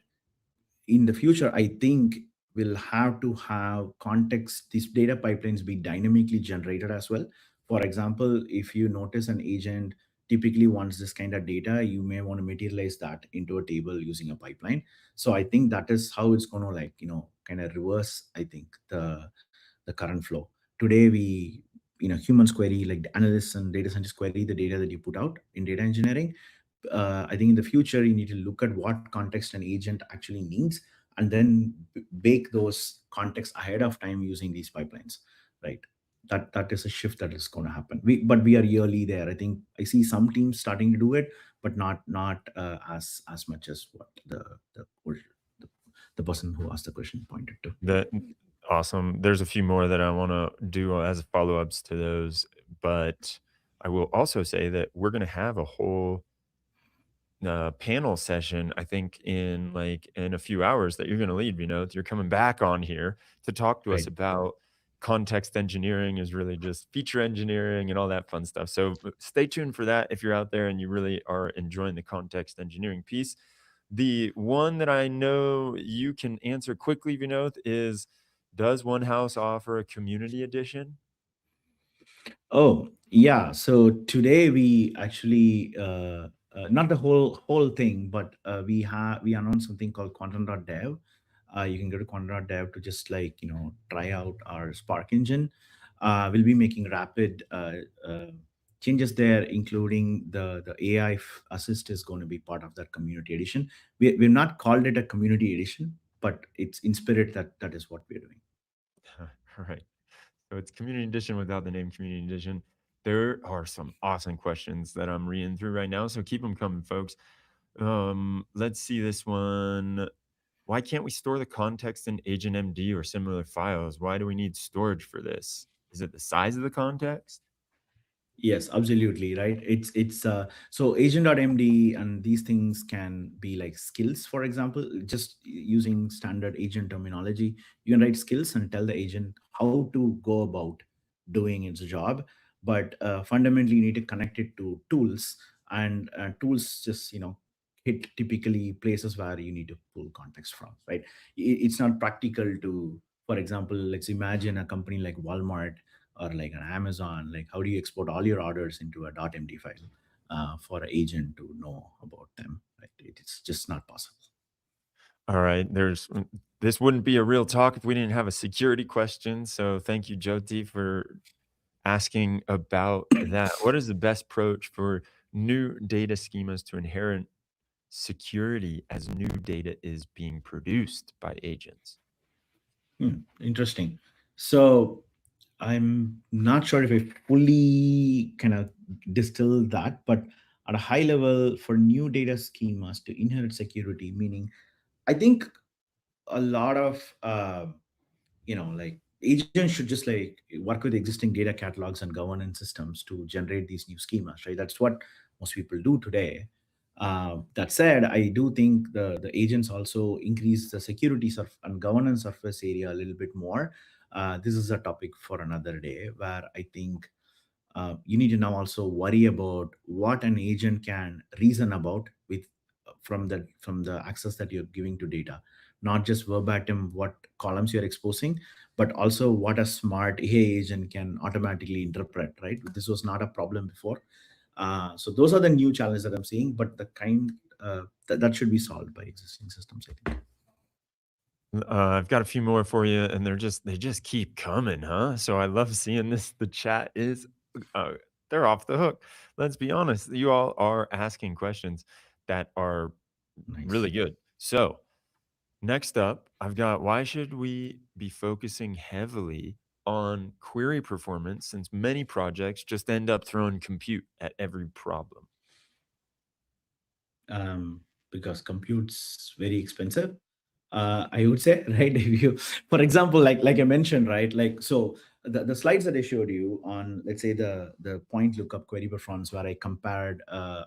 in the future, I think we'll have to have context, these data pipelines be dynamically generated as well. For example, if you notice an agent typically wants this kind of data, you may want to materialize that into a table using a pipeline. So I think that is how it's going to, like, kind of reverse, I think, the current flow. Today we, humans query, like the analysts and data scientists query the data that you put out in data engineering. I think in the future you need to look at what context an agent actually needs, and then bake those contexts ahead of time using these pipelines, right? That is a shift that is going to happen. We are yearly there. I think I see some teams starting to do it, but not as much as what the, the person who asked the question pointed to. That awesome. There's a few more that I want to do as follow-ups to those, but I will also say that we're going to have a whole panel session, I think, in a few hours that you're going to lead. You're coming back on here to talk to us Right. about context engineering is really just feature engineering and all that fun stuff. So stay tuned for that if you're out there and you really are enjoying the context engineering piece. The one that I know you can answer quickly, Vinod, is, does Onehouse offer a community edition? Oh, yeah. So today we actually, not the whole thing, but we announced something called quantum.dev. You can go to quantum.dev to just, like, try out our Spark engine. We'll be making rapid changes there, including the AI assist is going to be part of that community edition. We've not called it a community edition, but it's in spirit that is what we're doing. All right. So it's community edition without the name community edition. There are some awesome questions that I'm reading through right now, so keep them coming, folks. Let's see this one. Why can't we store the context in AgentMD or similar files? Why do we need storage for this? Is it the size of the context? Yes, absolutely, right. It's so agent.md and these things can be like skills. For example, just using standard agent terminology, you can write skills and tell the agent how to go about doing its job. But fundamentally, you need to connect it to tools, and tools just hit typically places where you need to pull context from, right? It's not practical to, for example, let's imagine a company like Walmart or like an Amazon. Like, how do you export all your orders into a .md file for an agent to know about them? Right? It's just not possible. All right. This wouldn't be a real talk if we didn't have a security question. So thank you, Jyoti, for asking about that. What is the best approach for new data schemas to inherit security as new data is being produced by agents? Interesting. So I'm not sure if I fully kind of distill that, but at a high level, for new data schemas to inherit security, meaning I think a lot of like agents should just like work with existing data catalogs and governance systems to generate these new schemas, right? That's what most people do today. That said, I do think the agents also increase the security and governance surface area a little bit more. This is a topic for another day, where I think you need to now also worry about what an agent can reason about with from the access that you're giving to data, not just verbatim what columns you're exposing, but also what a smart AI agent can automatically interpret, right? This was not a problem before. So those are the new challenges that I'm seeing, but the kind that should be solved by existing systems, I think. I've got a few more for you, and they just keep coming, huh? So I love seeing this. The chat is uh, they're off the hook. Let's be honest. You all are asking questions that are Nice. really good. So next up, I've got why should we be focusing heavily on query performance since many projects just end up throwing compute at every problem? Because compute's very expensive. I would say, right? If you, for example, like I mentioned, right? Like so, the slides that I showed you on, let's say the point lookup query performance, where I compared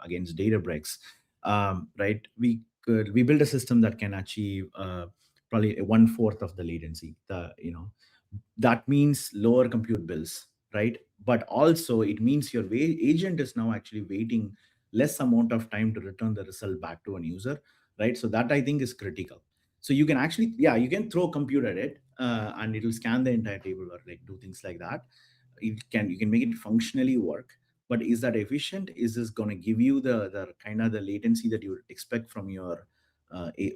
against Databricks, right? We build a system that can achieve probably 1/4 of the latency. That means lower compute bills, right? But also it means your agent is now actually waiting less amount of time to return the result back to an user, right? So that I think is critical. So you can actually, yeah, you can throw compute at it, and it will scan the entire table or like do things like that. You can make it functionally work, but is that efficient? Is this going to give you the kind of the latency that you would expect from your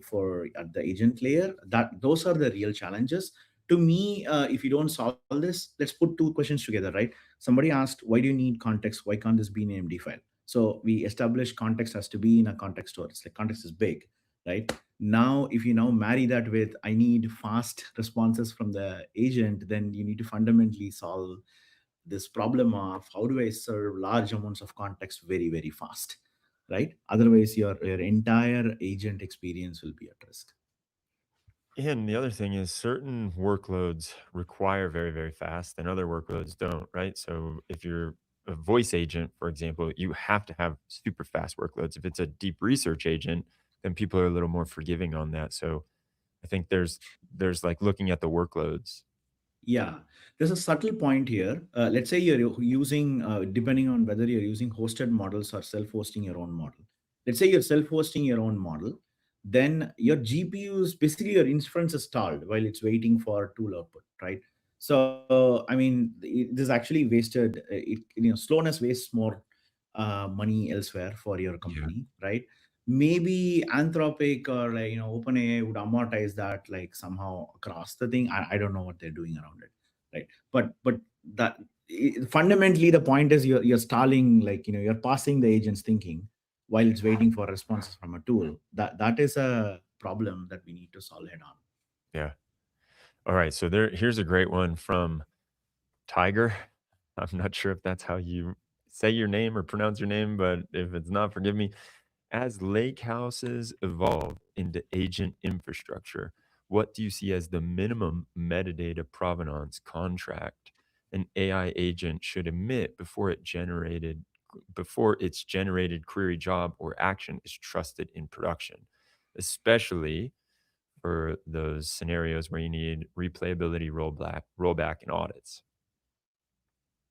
for at the agent layer? That those are the real challenges to me. If you don't solve this, let's put two questions together, right? Somebody asked, why do you need context? Why can't this be an MD file? So we established context has to be in a context store. It's like context is big, right? Now, if you now marry that with I need fast responses from the agent, then you need to fundamentally solve this problem of how do I serve large amounts of context very, very fast, right? Otherwise, your entire agent experience will be at risk. And the other thing is certain workloads require very, very fast and other workloads don't, right? So if you're a voice agent, for example, you have to have super fast workloads. If it's a deep research agent, then people are a little more forgiving on that. So I think there's like looking at the workloads. Yeah, there's a subtle point here. Let's say you're using, depending on whether you're using hosted models or self-hosting your own model. Let's say you're self-hosting your own model, then your GPU is basically your inference is stalled while it's waiting for tool output, right? So, I mean, this actually wasted. Slowness wastes more money elsewhere for your Yeah. company, right? Maybe Anthropic or like OpenAI would amortize that like somehow across the thing. I don't know what they're doing around it, right? But that fundamentally the point is you're stalling, like you're passing the agent's thinking while it's waiting for responses from a tool. That is a problem that we need to solve head on. Yeah. All right. So here's a great one from Tiger. I'm not sure if that's how you say your name or pronounce your name, but if it's not, forgive me. As lake houses evolve into agent infrastructure, what do you see as the minimum metadata provenance contract an AI agent should emit before its generated query job or action is trusted in production, especially for those scenarios where you need replayability, rollback, and audits?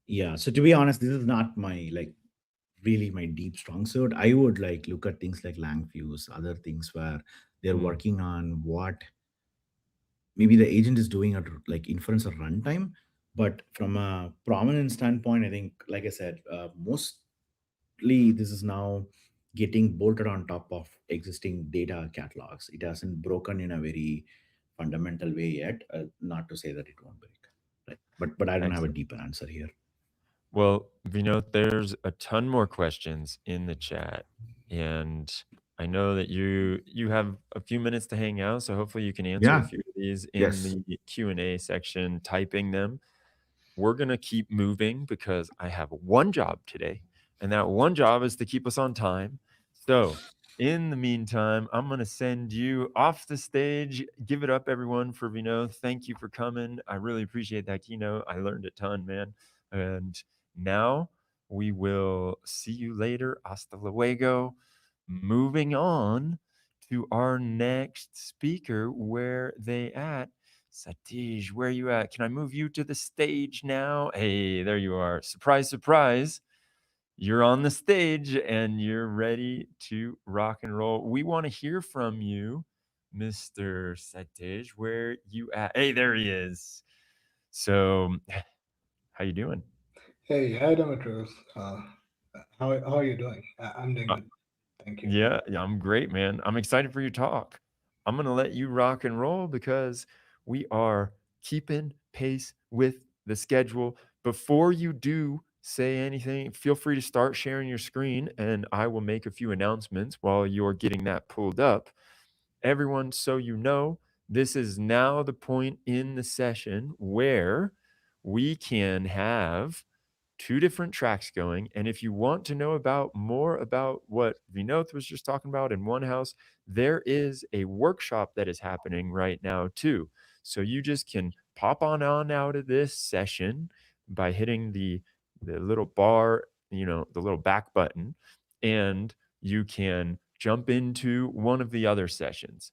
Yeah. So to be honest, this is not my like really my deep strong suit. I would like look at things like LangFuse, other things where they're Mm, working on what maybe the agent is doing at like inference or runtime. But from a prominent standpoint, I think, like I said, mostly this is now getting bolted on top of existing data catalogs. It hasn't broken in a very fundamental way yet. Not to say that it won't break, right? But I don't have a excellent. deeper answer here. Well, Vinod, there's a ton more questions in the chat, and I know that you have a few minutes to hang out, so hopefully you can answer a Yeah. few of these in Yes. the Q&A section, typing them. We're going to keep moving because I have one job today, and that one job is to keep us on time. So In the meantime, I'm going to send you off the stage. Give it up, everyone, for Vinod. Thank you for coming. I really appreciate that keynote. I learned a ton, man. And now we will see you later. Hasta luego. Moving on to our next speaker. Where they at? Satish, where you at? Can I move you to the stage now? Hey, there you are. Surprise, surprise. You're on the stage and you're ready to rock and roll. We want to hear from you, Mr. Satish. Where you at? Hey, there he is. So, how you doing? Hey, hi Demetrius. How are you doing? I'm doing Uh, good. Thank you. yeah, I'm great, man. I'm excited for your talk. I'm going to let you rock and roll because we are keeping pace with the schedule. Before you do say anything, feel free to start sharing your screen and I will make a few announcements while you're getting that pulled up. Everyone, so you know, this is now the point in the session where we can have two different tracks going. And if you want to know about more about what Vinod was just talking about in Onehouse, there is a workshop that is happening right now too. So you just can pop on out of this session by hitting the little bar, the little back button, and you can jump into one of the other sessions.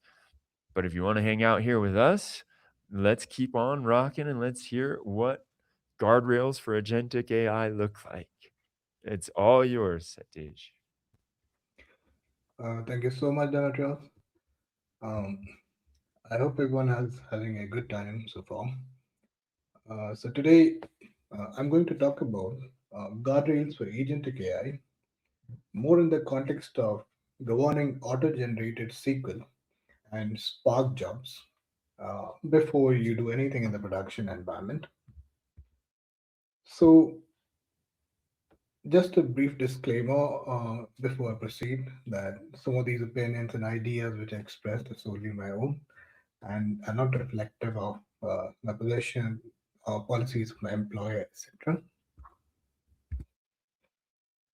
But if you want to hang out here with us, let's keep on rocking and let's hear what guardrails for agentic AI look like. It's all yours, Satish. Thank you so much, Demetrius. Um, I hope everyone is having a good time so far. So today, I'm going to talk about guardrails for agentic AI, more in the context of governing auto-generated SQL and Spark jobs before you do anything in the production environment. So just a brief disclaimer before I proceed that some of these opinions and ideas which I expressed are solely my own and are not reflective of my position or policies of my employer, etc.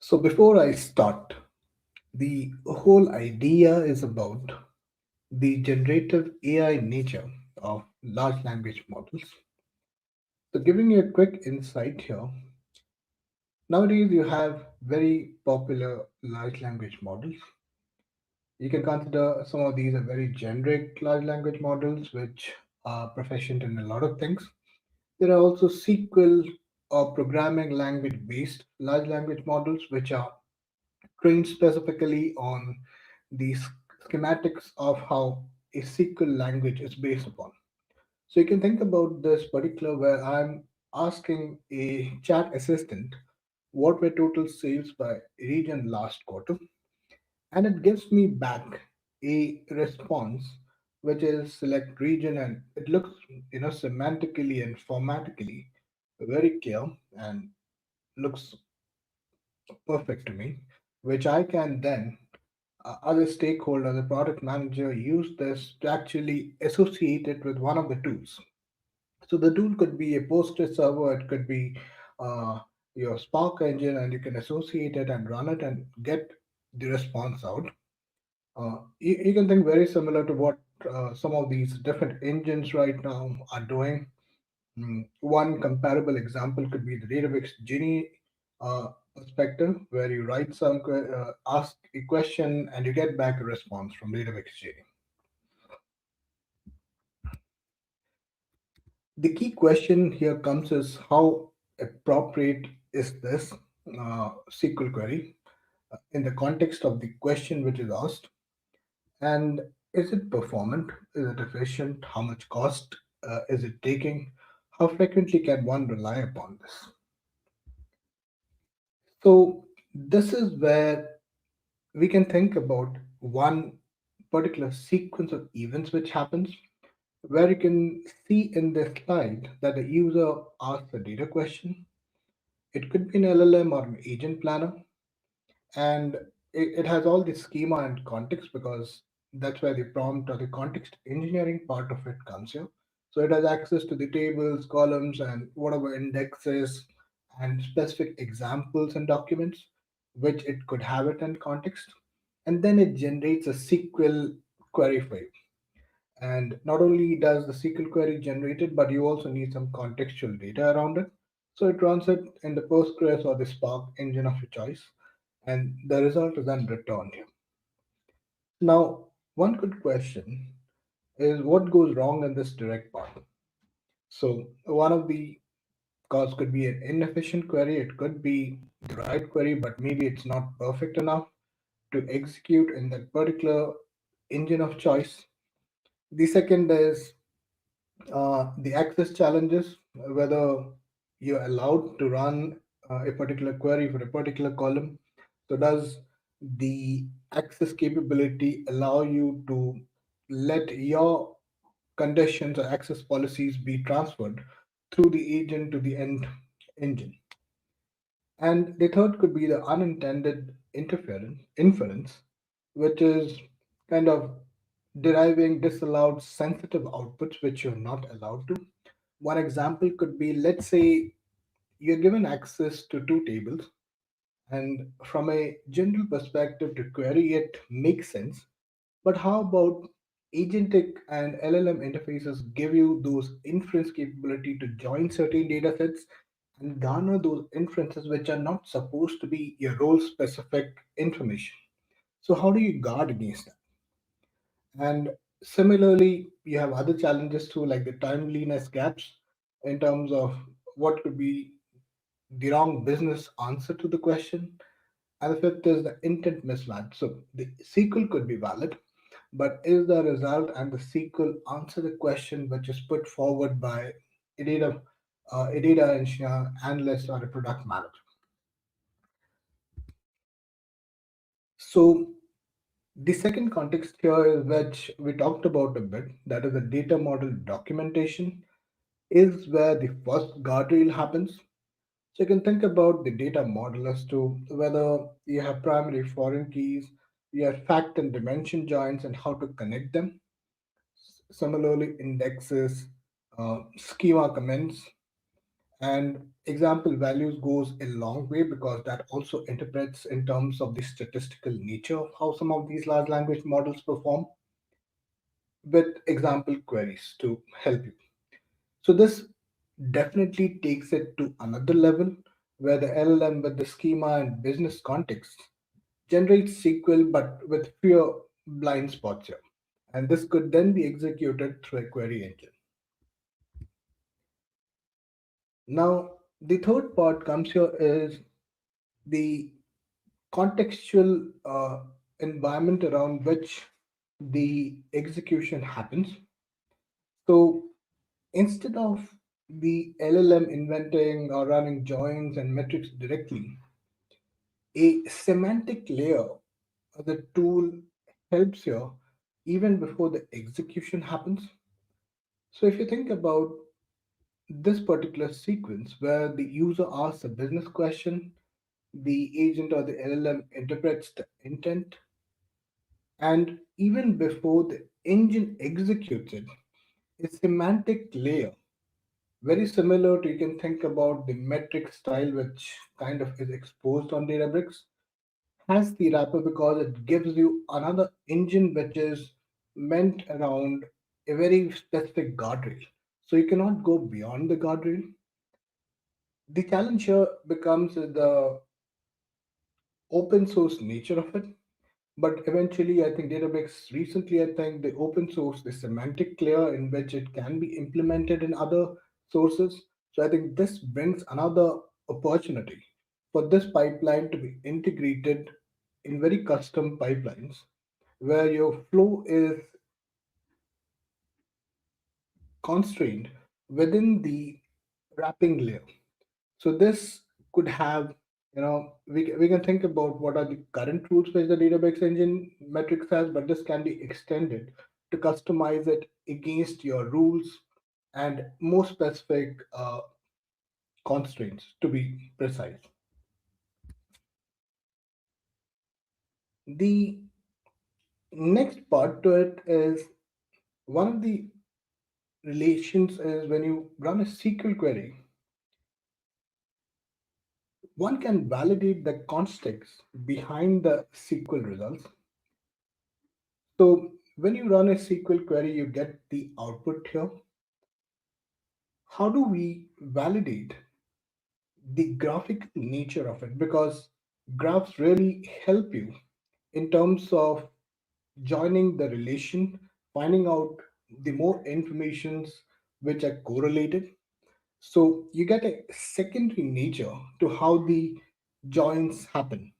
So before I start, the whole idea is about the generative AI nature of large language models. So giving you a quick insight here, nowadays you have very popular large language models. You can consider some of these are very generic large language models, which are proficient in a lot of things. There are also SQL or programming language based large language models, which are trained specifically on the schematics of how a SQL language is based upon. So you can think about this particular where I'm asking a chat assistant what were total sales by region last quarter, and it gives me back a response which is select region, and it looks semantically and formatically very clear and looks perfect to me, which I can then other stakeholder, the product manager, use this to actually associate it with one of the tools. So the tool could be a Postgres server, it could be uh, your Spark engine, and you can associate it and run it and get the response out. You can think very similar to what some of these different engines right now are doing. One comparable example could be the database Genie perspective, where you write ask a question and you get back a response from database Genie. The key question here comes is how appropriate is this SQL query in the context of the question which is asked, and is it performant? Is it efficient? How much cost is it taking? How frequently can one rely upon this? So this is where we can think about one particular sequence of events which happens, where you can see in this slide that the user asks a data question. It could be an LLM or an agent planner, and it has all the schema and context because that's where the prompt or the context engineering part of it comes here. So it has access to the tables, columns, and whatever indexes and specific examples and documents which it could have it in context. and then it generates a SQL query for you. And not only does the SQL query generate it, but you also need some contextual data around it. So it runs it in the Postgres or the Spark engine of your choice, and the result is then returned here. Now, one good question is what goes wrong in this direct part? So one of the cause could be an inefficient query, it could be the right query, but maybe it's not perfect enough to execute in that particular engine of choice. The second is the access challenges, whether you're allowed to run a particular query for a particular column. So, does the access capability allow you to let your conditions or access policies be transferred through the agent to the end engine? And the third could be the unintended inference, which is kind of deriving disallowed sensitive outputs which you're not allowed to. One example could be, let's say you're given access to two tables, and from a general perspective to query it makes sense. But how about agentic and LLM interfaces give you those inference capability to join certain data sets and garner those inferences which are not supposed to be your role specific information? So how do you guard against that? And similarly, you have other challenges too, like the timeliness gaps in terms of what could be the wrong business answer to the question. And the fifth is the intent mismatch. So the SQL could be valid, but is the result and the SQL answer the question which is put forward by a data engineer, analyst, or a product manager? So the second context here is which we talked about a bit, that is the data model documentation is where the first guardrail happens. So you can think about the data model as to whether you have primary foreign keys, you have fact and dimension joins and how to connect them. Similarly, indexes, schema comments, and example values goes a long way because that also interprets in terms of the statistical nature of how some of these large language models perform with example queries to help you. So this definitely takes it to another level where the LLM with the schema and business context generates SQL but with fewer blind spots here. And this could then be executed through a query engine. Now, the third part comes here is the contextual environment around which the execution happens. So instead of the LLM inventing or running joins and metrics directly, a semantic layer of the tool helps here even before the execution happens. So if you think about this particular sequence where the user asks a business question, the agent or the LLM interprets the intent, and even before the engine executes it, a semantic layer, very similar to, you can think about the metric style, which kind of is exposed on Databricks, has the wrapper because it gives you another engine which is meant around a very specific guardrail. So you cannot go beyond the guardrail. The challenge here becomes the open source nature of it. But eventually, I think Databricks recently, I think they open source the semantic layer in which it can be implemented in other sources. So I think this brings another opportunity for this pipeline to be integrated in very custom pipelines where your flow is constrained within the wrapping layer. So this could have, we can think about what are the current rules which the database engine metrics has, but this can be extended to customize it against your rules and more specific constraints to be precise. The next part to it is one of the relations is when you run a SQL query, one can validate the context behind the SQL results. So when you run a SQL query, you get the output here. How do we validate the graphical nature of it? Because graphs really help you in terms of joining the relation, finding out the more informations which are correlated. So you get a secondary nature to how the joins happen.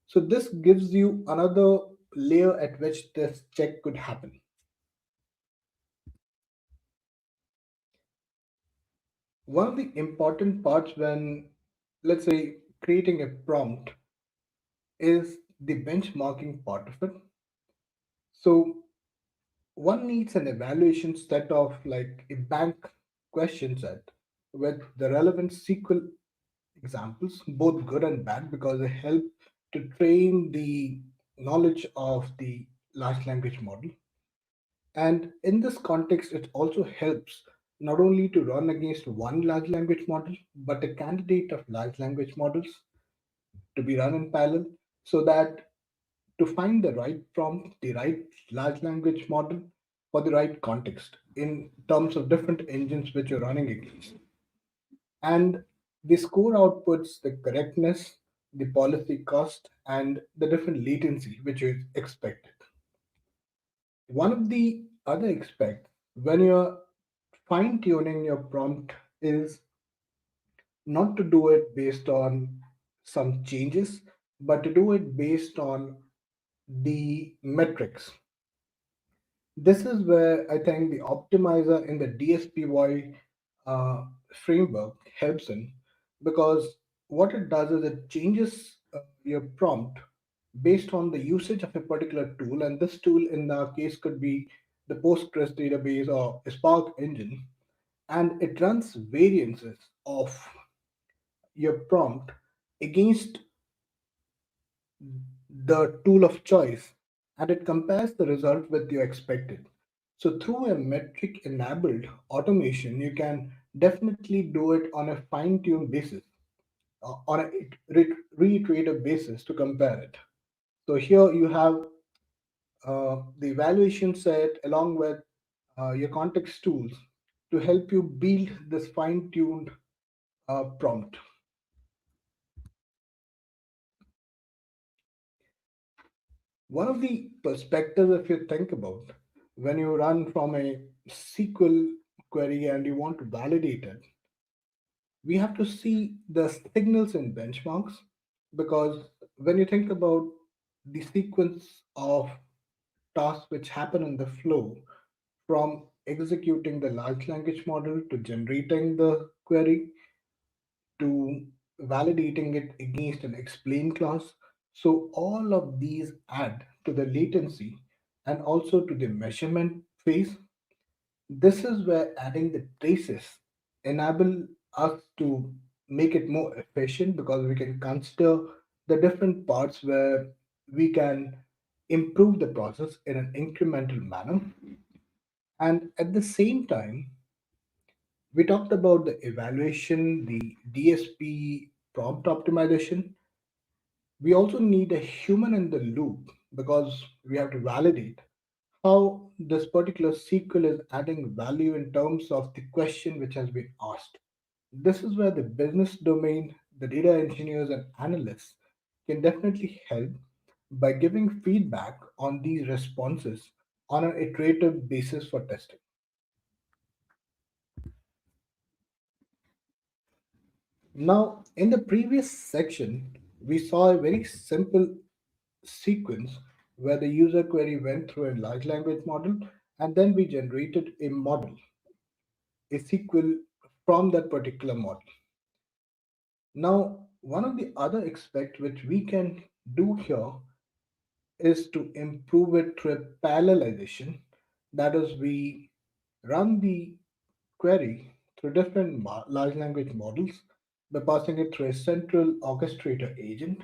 So this gives you another layer at which this check could happen. One of the important parts when, let's say, creating a prompt is the benchmarking part of it. So one needs an evaluation set of like a bank question set with the relevant SQL examples, both good and bad, because they help to train the knowledge of the large language model. And in this context, it also helps not only to run against one large language model, but a candidate of large language models to be run in parallel, so that to find the right prompt, the right large language model for the right context in terms of different engines which you're running against. And the score outputs the correctness, the policy cost, and the different latency which is expected. One of the other aspects when you're fine tuning your prompt is not to do it based on some changes, but to do it based on the metrics. This is where I think the optimizer in the DSPY framework helps in, because what it does is it changes your prompt based on the usage of a particular tool, and this tool in our case could be the Postgres database or a Spark engine, and it runs variances of your prompt against the tool of choice, and it compares the result with your expected. So through a metric enabled automation, you can definitely do it on a fine tuned basis, on a reiterative basis to compare it. So here you have the evaluation set along with your context tools to help you build this fine tuned prompt. One of the perspectives, if you think about, when you run from a SQL query and you want to validate it, we have to see the signals in benchmarks, because when you think about the sequence of tasks which happen in the flow from executing the large language model to generating the query to validating it against an explain class. So all of these add to the latency and also to the measurement phase. This is where adding the traces enable us to make it more efficient, because we can consider the different parts where we can improve the process in an incremental manner. And at the same time, we talked about the evaluation, the DSP prompt optimization. We also need a human in the loop, because we have to validate how this particular SQL is adding value in terms of the question which has been asked. This is where the business domain, the data engineers, and analysts can definitely help by giving feedback on these responses on an iterative basis for testing. Now, in the previous section, we saw a very simple sequence where the user query went through a large language model, and then we generated a model, a SQL from that particular model. Now, one of the other aspects which we can do here is to improve it through a parallelization. That is, we run the query through different large language models by passing it through a central orchestrator agent,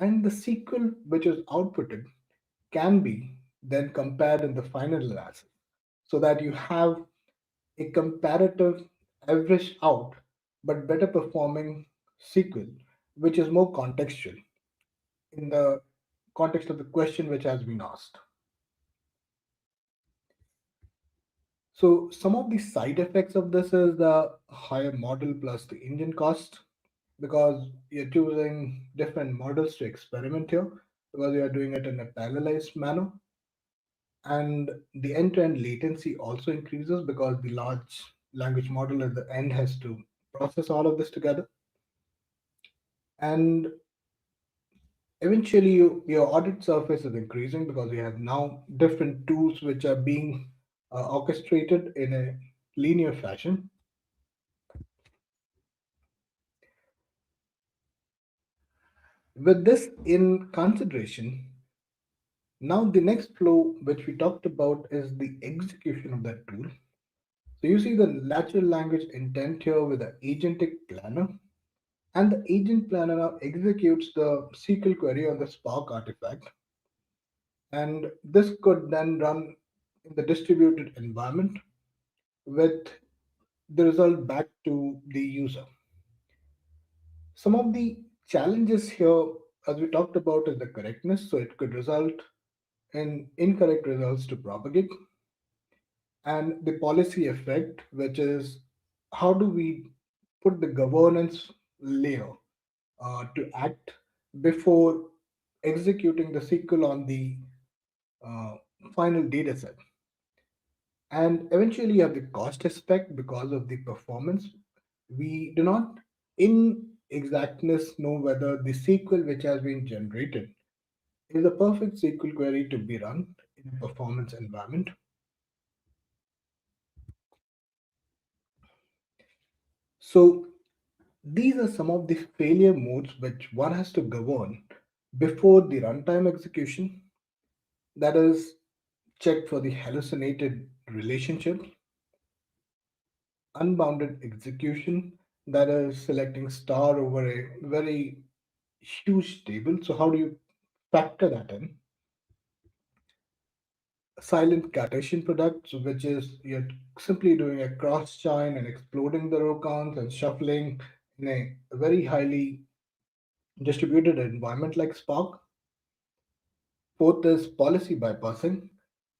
and the SQL which is outputted can be then compared in the final analysis, so that you have a comparative average out but better performing SQL which is more contextual in the context of the question which has been asked. So some of the side effects of this is the higher model plus the engine cost, because you're choosing different models to experiment here, because you are doing it in a parallelized manner. And the end-to-end latency also increases because the large language model at the end has to process all of this together. And eventually your audit surface is increasing because you have now different tools which are being orchestrated in a linear fashion. With this in consideration, now the next flow which we talked about is the execution of that tool. So you see the natural language intent here with the agentic planner, and the agent planner now executes the SQL query on the Spark artifact, and this could then run in the distributed environment with the result back to the user. Some of the challenges here, as we talked about, is the correctness. So it could result in incorrect results to propagate, and the policy effect, which is how do we put the governance layer to act before executing the SQL on the uh, final data set. And eventually, you have the cost aspect because of the performance. We do not, in exactness, know whether the SQL which has been generated is a perfect SQL query to be run in a performance environment. So, these are some of the failure modes which one has to govern before the runtime execution. That is, check for the hallucinated relationships, unbounded execution, that is selecting star over a very huge table. So how do you factor that in? Silent Cartesian products, which is you're simply doing a cross join and exploding the row counts and shuffling in a very highly distributed environment like Spark. Fourth is policy bypassing,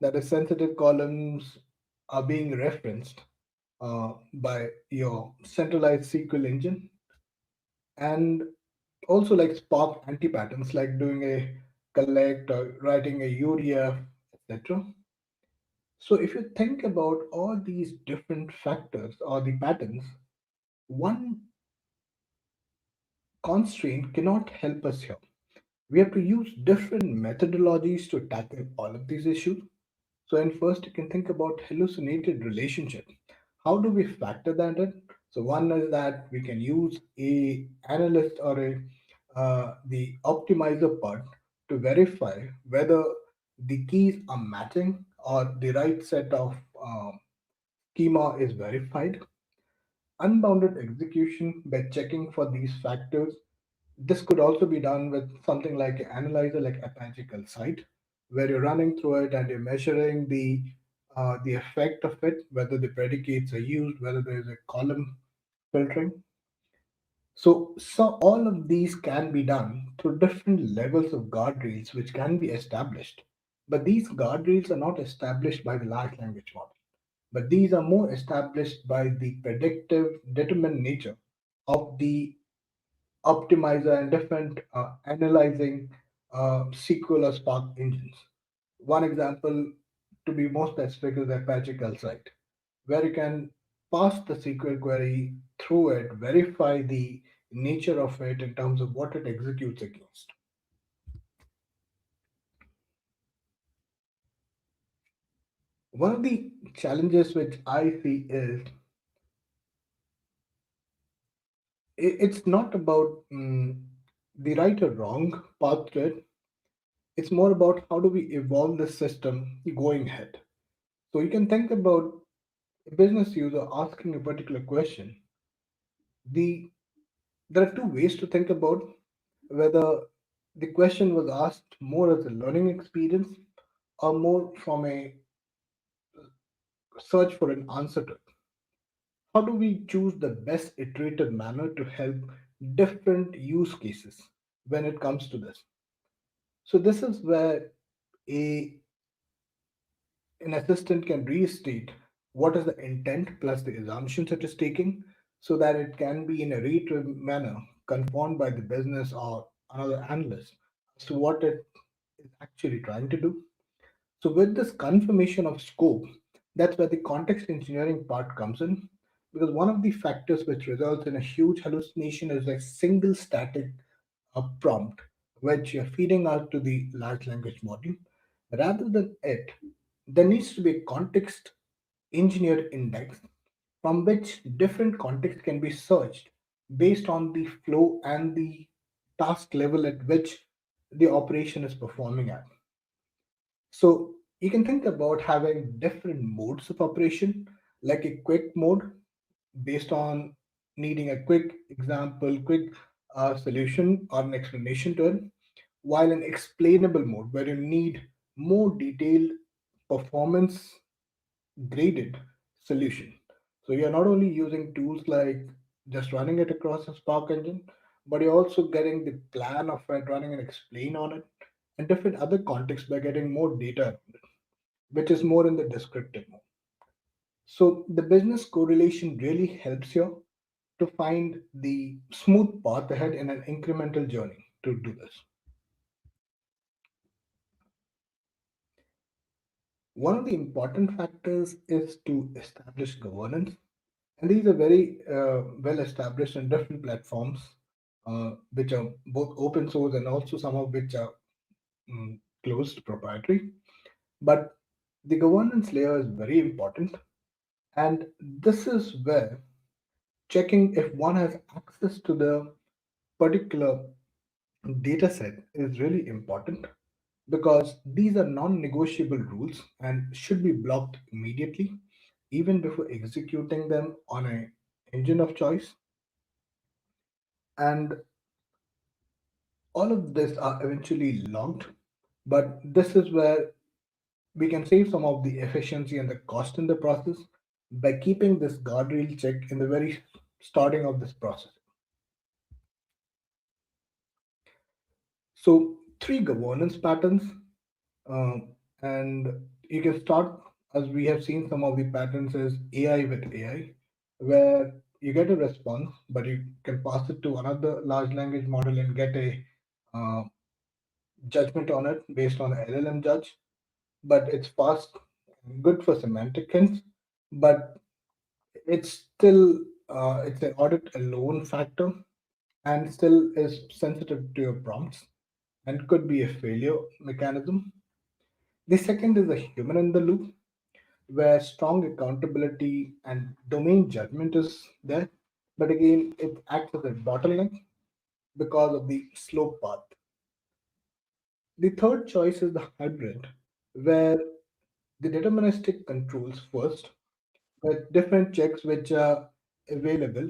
that is sensitive columns are being referenced by your centralized SQL engine, and also like Spark anti-patterns, like doing a collect or writing a UDF, etc. So if you think about all these different factors or the patterns, one constraint cannot help us here. We have to use different methodologies to tackle all of these issues. So, in first, you can think about hallucinated relationship. How do we factor that in? So, one is that we can use a analyst or a the optimizer part to verify whether the keys are matching or the right set of schema is verified. Unbounded execution by checking for these factors. This could also be done with something like an analyzer like Apache Site, where you're running through it and you're measuring the effect of it, whether the predicates are used, whether there is a column filtering. So all of these can be done through different levels of guardrails which can be established. But these guardrails are not established by the large language model, but these are more established by the predictive determined nature of the optimizer and different analyzing SQL or Spark engines. One example, to be more specific, is Apache Site, where you can pass the SQL query through it, verify the nature of it in terms of what it executes against. One of the challenges which I see is it's not about the right or wrong path to it. It's more about how do we evolve the system going ahead. So you can think about a business user asking a particular question. The There are two ways to think about whether the question was asked more as a learning experience or more from a search for an answer to it. How do we choose the best iterative manner to help different use cases when it comes to this? So this is where a an assistant can restate what is the intent plus the assumptions it is taking, so that it can be in a reiterative manner confirmed by the business or another analyst as to what it is actually trying to do. So with this confirmation of scope, that's where the context engineering part comes in, because one of the factors which results in a huge hallucination is a single static prompt which you're feeding out to the large language model. Rather than it, there needs to be a context engineered index from which different contexts can be searched based on the flow and the task level at which the operation is performing at. So you can think about having different modes of operation, like a quick mode based on needing a quick example, quick solution or an explanation to it, while an explainable mode where you need more detailed performance graded solution. So you're not only using tools like just running it across a Spark engine, but you're also getting the plan of it, running and explain on it, and different other contexts by getting more data, which is more in the descriptive mode. So the business correlation really helps you to find the smooth path ahead in an incremental journey to do this. One of the important factors is to establish governance, and these are very well established in different platforms, which are both open source and also some of which are closed proprietary. But the governance layer is very important, and this is where checking if one has access to the particular data set is really important, because these are non-negotiable rules and should be blocked immediately even before executing them on an engine of choice. And all of this are eventually logged, but this is where we can save some of the efficiency and the cost in the process by keeping this guardrail check in the very starting of this process. So three governance patterns, um, and you can start, as we have seen some of the patterns, is AI with AI, where you get a response, but you can pass it to another large language model and get a uh, judgment on it based on a LLM judge. But it's fast, good for semantic hints, but it's still it's an audit alone factor and still is sensitive to your prompts and could be a failure mechanism. The second is a human in the loop, where strong accountability and domain judgment is there, but again, it acts as a bottleneck because of the slow path. The third choice is the hybrid, where the deterministic controls first, with different checks which are available,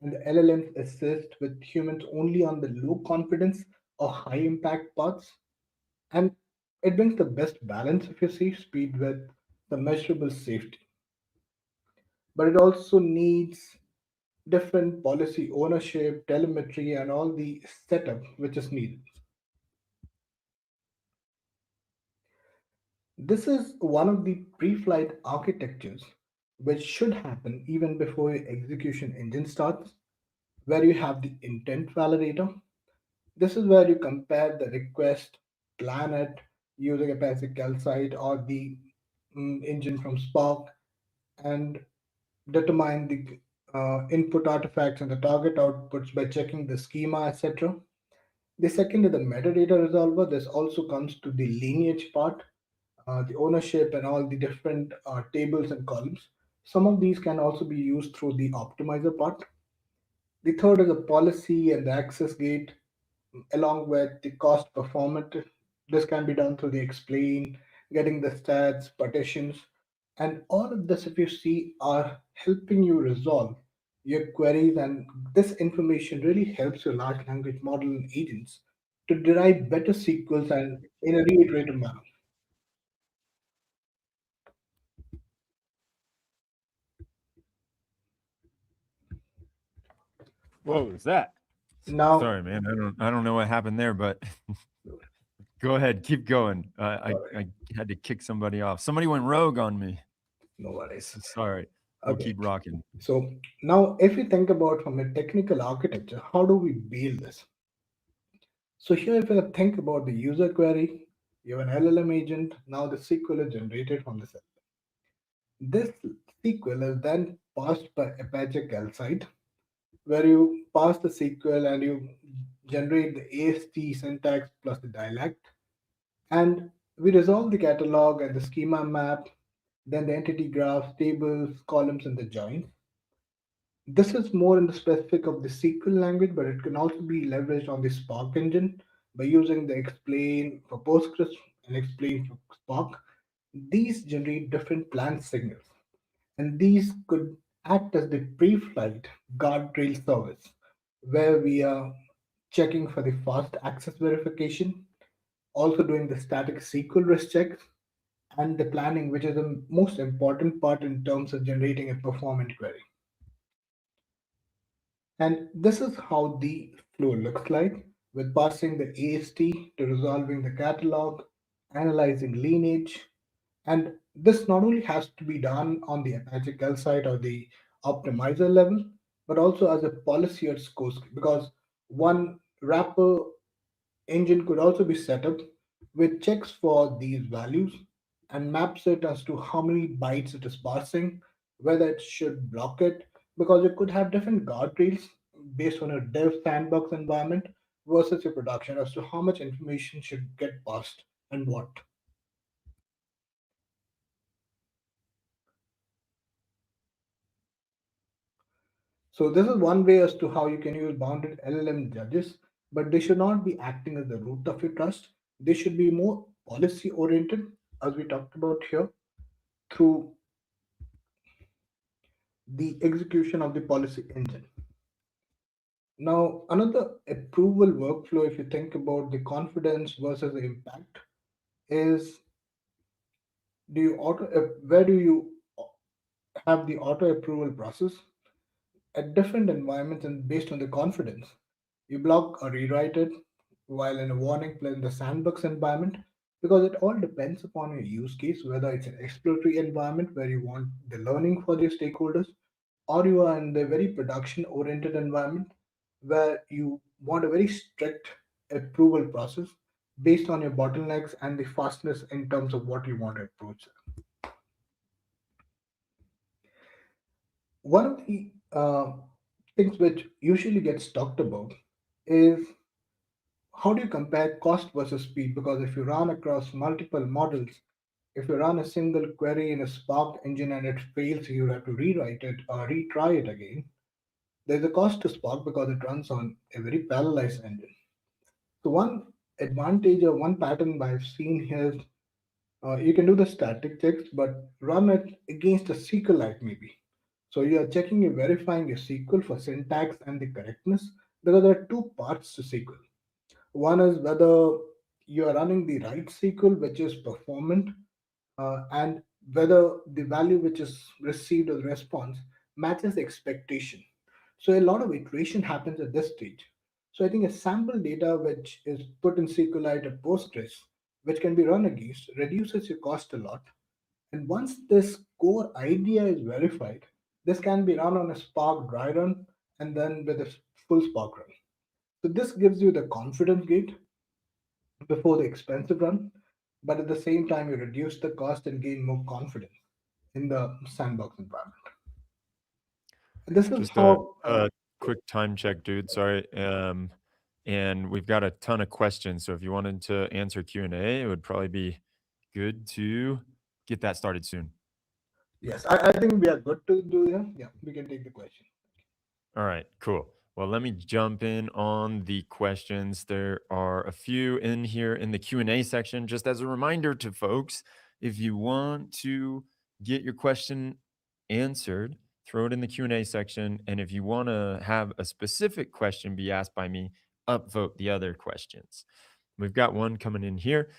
and the LLMs assist with humans only on the low confidence or high impact paths. And it brings the best balance, if you see, speed with the measurable safety. But it also needs different policy ownership, telemetry, and all the setup which is needed. This is one of the pre-flight architectures which should happen even before your execution engine starts, where you have the intent validator. This is where you compare the request, plan it using a basic calcite or the engine from Spark, and determine the input artifacts and the target outputs by checking the schema, etc. The second is the metadata resolver. This also comes to the lineage part, the ownership and all the different tables and columns. Some of these can also be used through the optimizer part. The third is the policy and the access gate, along with the cost performance. This can be done through the explain, getting the stats, partitions, and all of this, if you see, are helping you resolve your queries. And this information really helps your large language model and agents to derive better sequels and in a reiterative manner. What was that? Now, Sorry, man. I don't know what happened there, but go ahead, keep going. I had to kick somebody off. Somebody went rogue on me. No worries. Sorry. We'll Okay. keep rocking. So now, if you think about from a technical architecture, how do we build this? So here, if you think about the user query, you have an LLM agent. Now the SQL is generated from this. This SQL is then passed by Apache Calcite, where you pass the SQL and you generate the AST syntax plus the dialect, and we resolve the catalog and the schema map, then the entity graphs, tables, columns, and the joins. This is more in the specific of the SQL language, but it can also be leveraged on the Spark engine by using the explain for Postgres and explain for Spark. These generate different plant signals, and these could act as the pre-flight guardrail service, where we are checking for the fast access verification, also doing the static SQL risk checks, and the planning, which is the most important part in terms of generating a performant query. And this is how the flow looks like, with parsing the AST to resolving the catalog, analyzing lineage. And this not only has to be done on the Apache Calcite or the optimizer level, but also as a policy or scores, because one wrapper engine could also be set up which checks for these values and maps it as to how many bytes it is parsing, whether it should block it, because it could have different guardrails based on a dev sandbox environment versus your production as to how much information should get passed and what. So this is one way as to how you can use bounded LLM judges, but they should not be acting as the root of your trust. They should be more policy oriented, as we talked about here, through the execution of the policy engine. Now, another approval workflow, if you think about the confidence versus the impact, is do you where do you have the auto approval process at different environments and based on the confidence? You block or rewrite it while in a warning play in the sandbox environment, because it all depends upon your use case, whether it's an exploratory environment where you want the learning for your stakeholders, or you are in the very production oriented environment where you want a very strict approval process based on your bottlenecks and the fastness in terms of what you want to approach. One of the things which usually gets talked about is how do you compare cost versus speed? Because if you run across multiple models, if you run a single query in a Spark engine and it fails, you have to rewrite it or retry it again. There's a cost to Spark because it runs on a very parallelized engine. So one advantage or one pattern I've seen here is you can do the static checks, but run it against a SQLite maybe. So you are checking, you're verifying your SQL for syntax and the correctness, because there are two parts to SQL. One is whether you are running the right SQL, which is performant, and whether the value which is received as response matches the expectation. So a lot of iteration happens at this stage. So I think a sample data which is put in SQLite or Postgres, which can be run against, reduces your cost a lot. And once this core idea is verified, this can be run on a Spark dry run and then with a full Spark run. So this gives you the confidence gate before the expensive run, but at the same time, you reduce the cost and gain more confidence in the sandbox environment. And this is Just how. a quick time check, dude. Sorry. And we've got a ton of questions. So if you wanted to answer Q&A, it would probably be good to get that started soon. Yes, I think we are good to do that. Yeah, we can take the question. All right, cool. Well, let me jump in on the questions. There are a few in here in the Q&A section. Just as a reminder to folks, if you want to get your question answered, throw it in the Q&A section. And if you want to have a specific question be asked by me, upvote the other questions. We've got one coming in here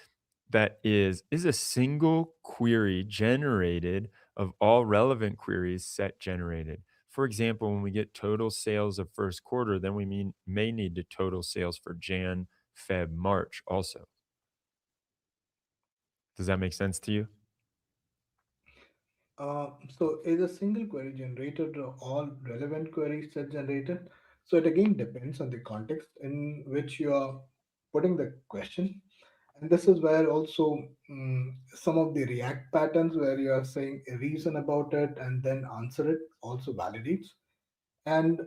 that is a single query generated of all relevant queries set generated? For example, when we get total sales of first quarter, then we may need to total sales for Jan, Feb, March also. Does that make sense to you? So is a single query generated or all relevant query set generated? So it again depends on the context in which you are putting the question. And this is where also some of the React patterns where you are saying a reason about it and then answer it also validates. And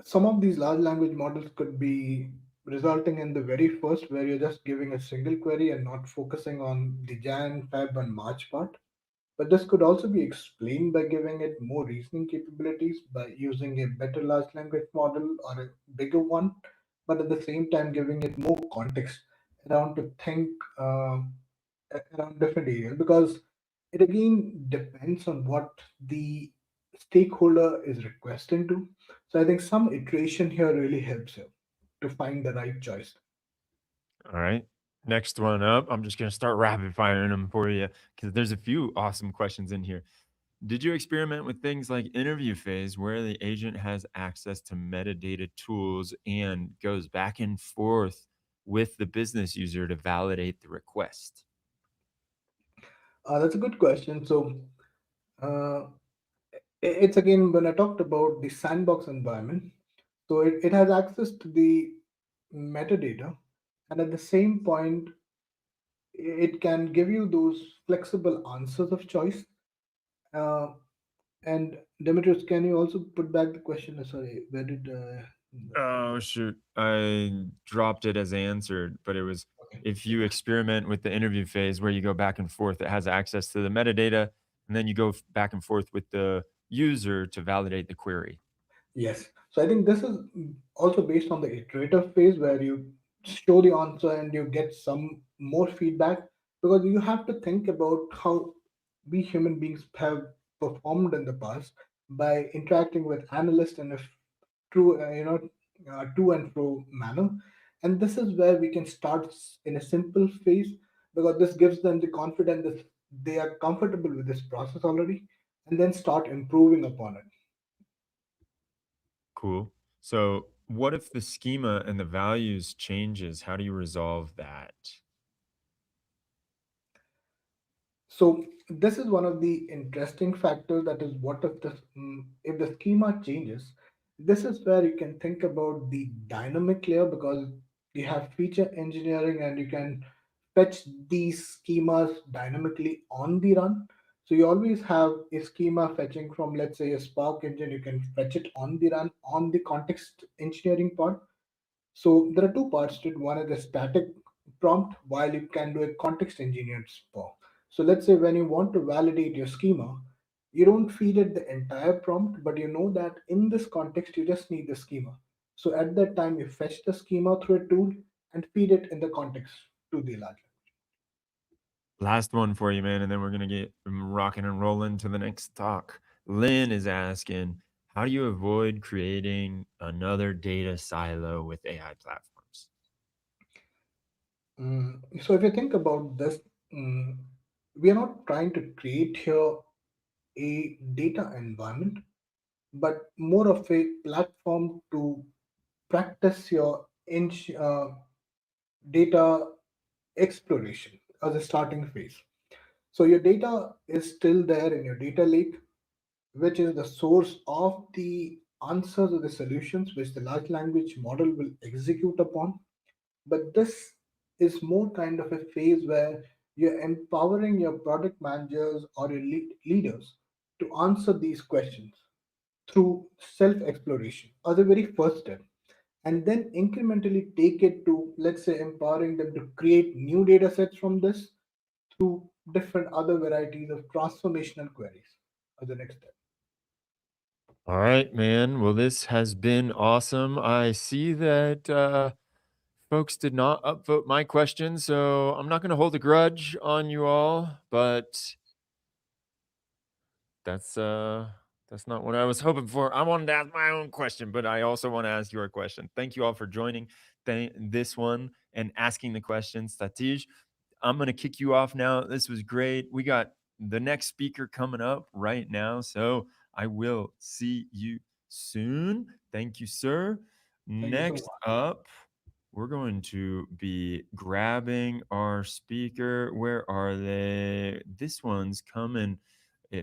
some of these large language models could be resulting in the very first where you're just giving a single query and not focusing on the Jan, Feb, and March part. But this could also be explained by giving it more reasoning capabilities by using a better large language model or a bigger one, but at the same time giving it more context around to think around different areas because it again depends on what the stakeholder is requesting to. So I think some iteration here really helps you to find the right choice. All right. Next one up. I'm just going to start rapid firing them for you because there's a few awesome questions in here. Did you experiment with things like interview phase where the agent has access to metadata tools and goes back and forth with the business user to validate the request? That's a good question. So uh, it's again when I talked about the sandbox environment. So it has access to the metadata, and at the same point, it can give you those flexible answers of choice. Uh, and Demetrius, can you also put back the question? Sorry, where did? Oh, shoot. I dropped it as answered, but it was Okay. if you experiment with the interview phase where you go back and forth, it has access to the metadata, and then you go back and forth with the user to validate the query. Yes. So I think this is also based on the iterative phase where you show the answer and you get some more feedback because you have to think about how we human beings have performed in the past by interacting with analysts in a true, to and fro manner. And this is where we can start in a simple phase because this gives them the confidence that they are comfortable with this process already and then start improving upon it. Cool. So, what if the schema and the values changes? How do you resolve that? So this is one of the interesting factors. That is, what if the schema changes? This is where you can think about the dynamic layer because you have feature engineering and you can fetch these schemas dynamically on the run. So you always have a schema fetching from, let's say, a Spark engine. You can fetch it on the run on the context engineering part. So there are two parts to it. One is the static prompt, while you can do a context engineered prompt. So let's say when you want to validate your schema, you don't feed it the entire prompt, but you know that in this context, you just need the schema. So at that time, you fetch the schema through a tool and feed it in the context to the large. Last one for you, man, and then we're gonna get rocking and rolling to the next talk. Lynn is asking, how do you avoid creating another data silo with AI platforms? So if you think about this, mm, we are not trying to create here a data environment, but more of a platform to practice your data exploration as a starting phase. So your data is still there in your data lake, which is the source of the answers or the solutions which the large language model will execute upon. But this is more kind of a phase where you're empowering your product managers or your leaders to answer these questions through self exploration as the very first step, and then incrementally take it to, let's say, empowering them to create new data sets from this through different other varieties of transformational queries as the next step. All right, man. Well, this has been awesome. I see that folks did not upvote my question, so I'm not going to hold a grudge on you all, but that's uh that's not what I was hoping for. I wanted to ask my own question, but I also want to ask your question. Thank you all for joining this one and asking the question. Satij, I'm going to kick you off now. This was great. We got the next speaker coming up right now, so I will see you soon. Thank you, sir. Thank you so Next much. up, we're going to be grabbing our speaker. Where are they? This one's coming.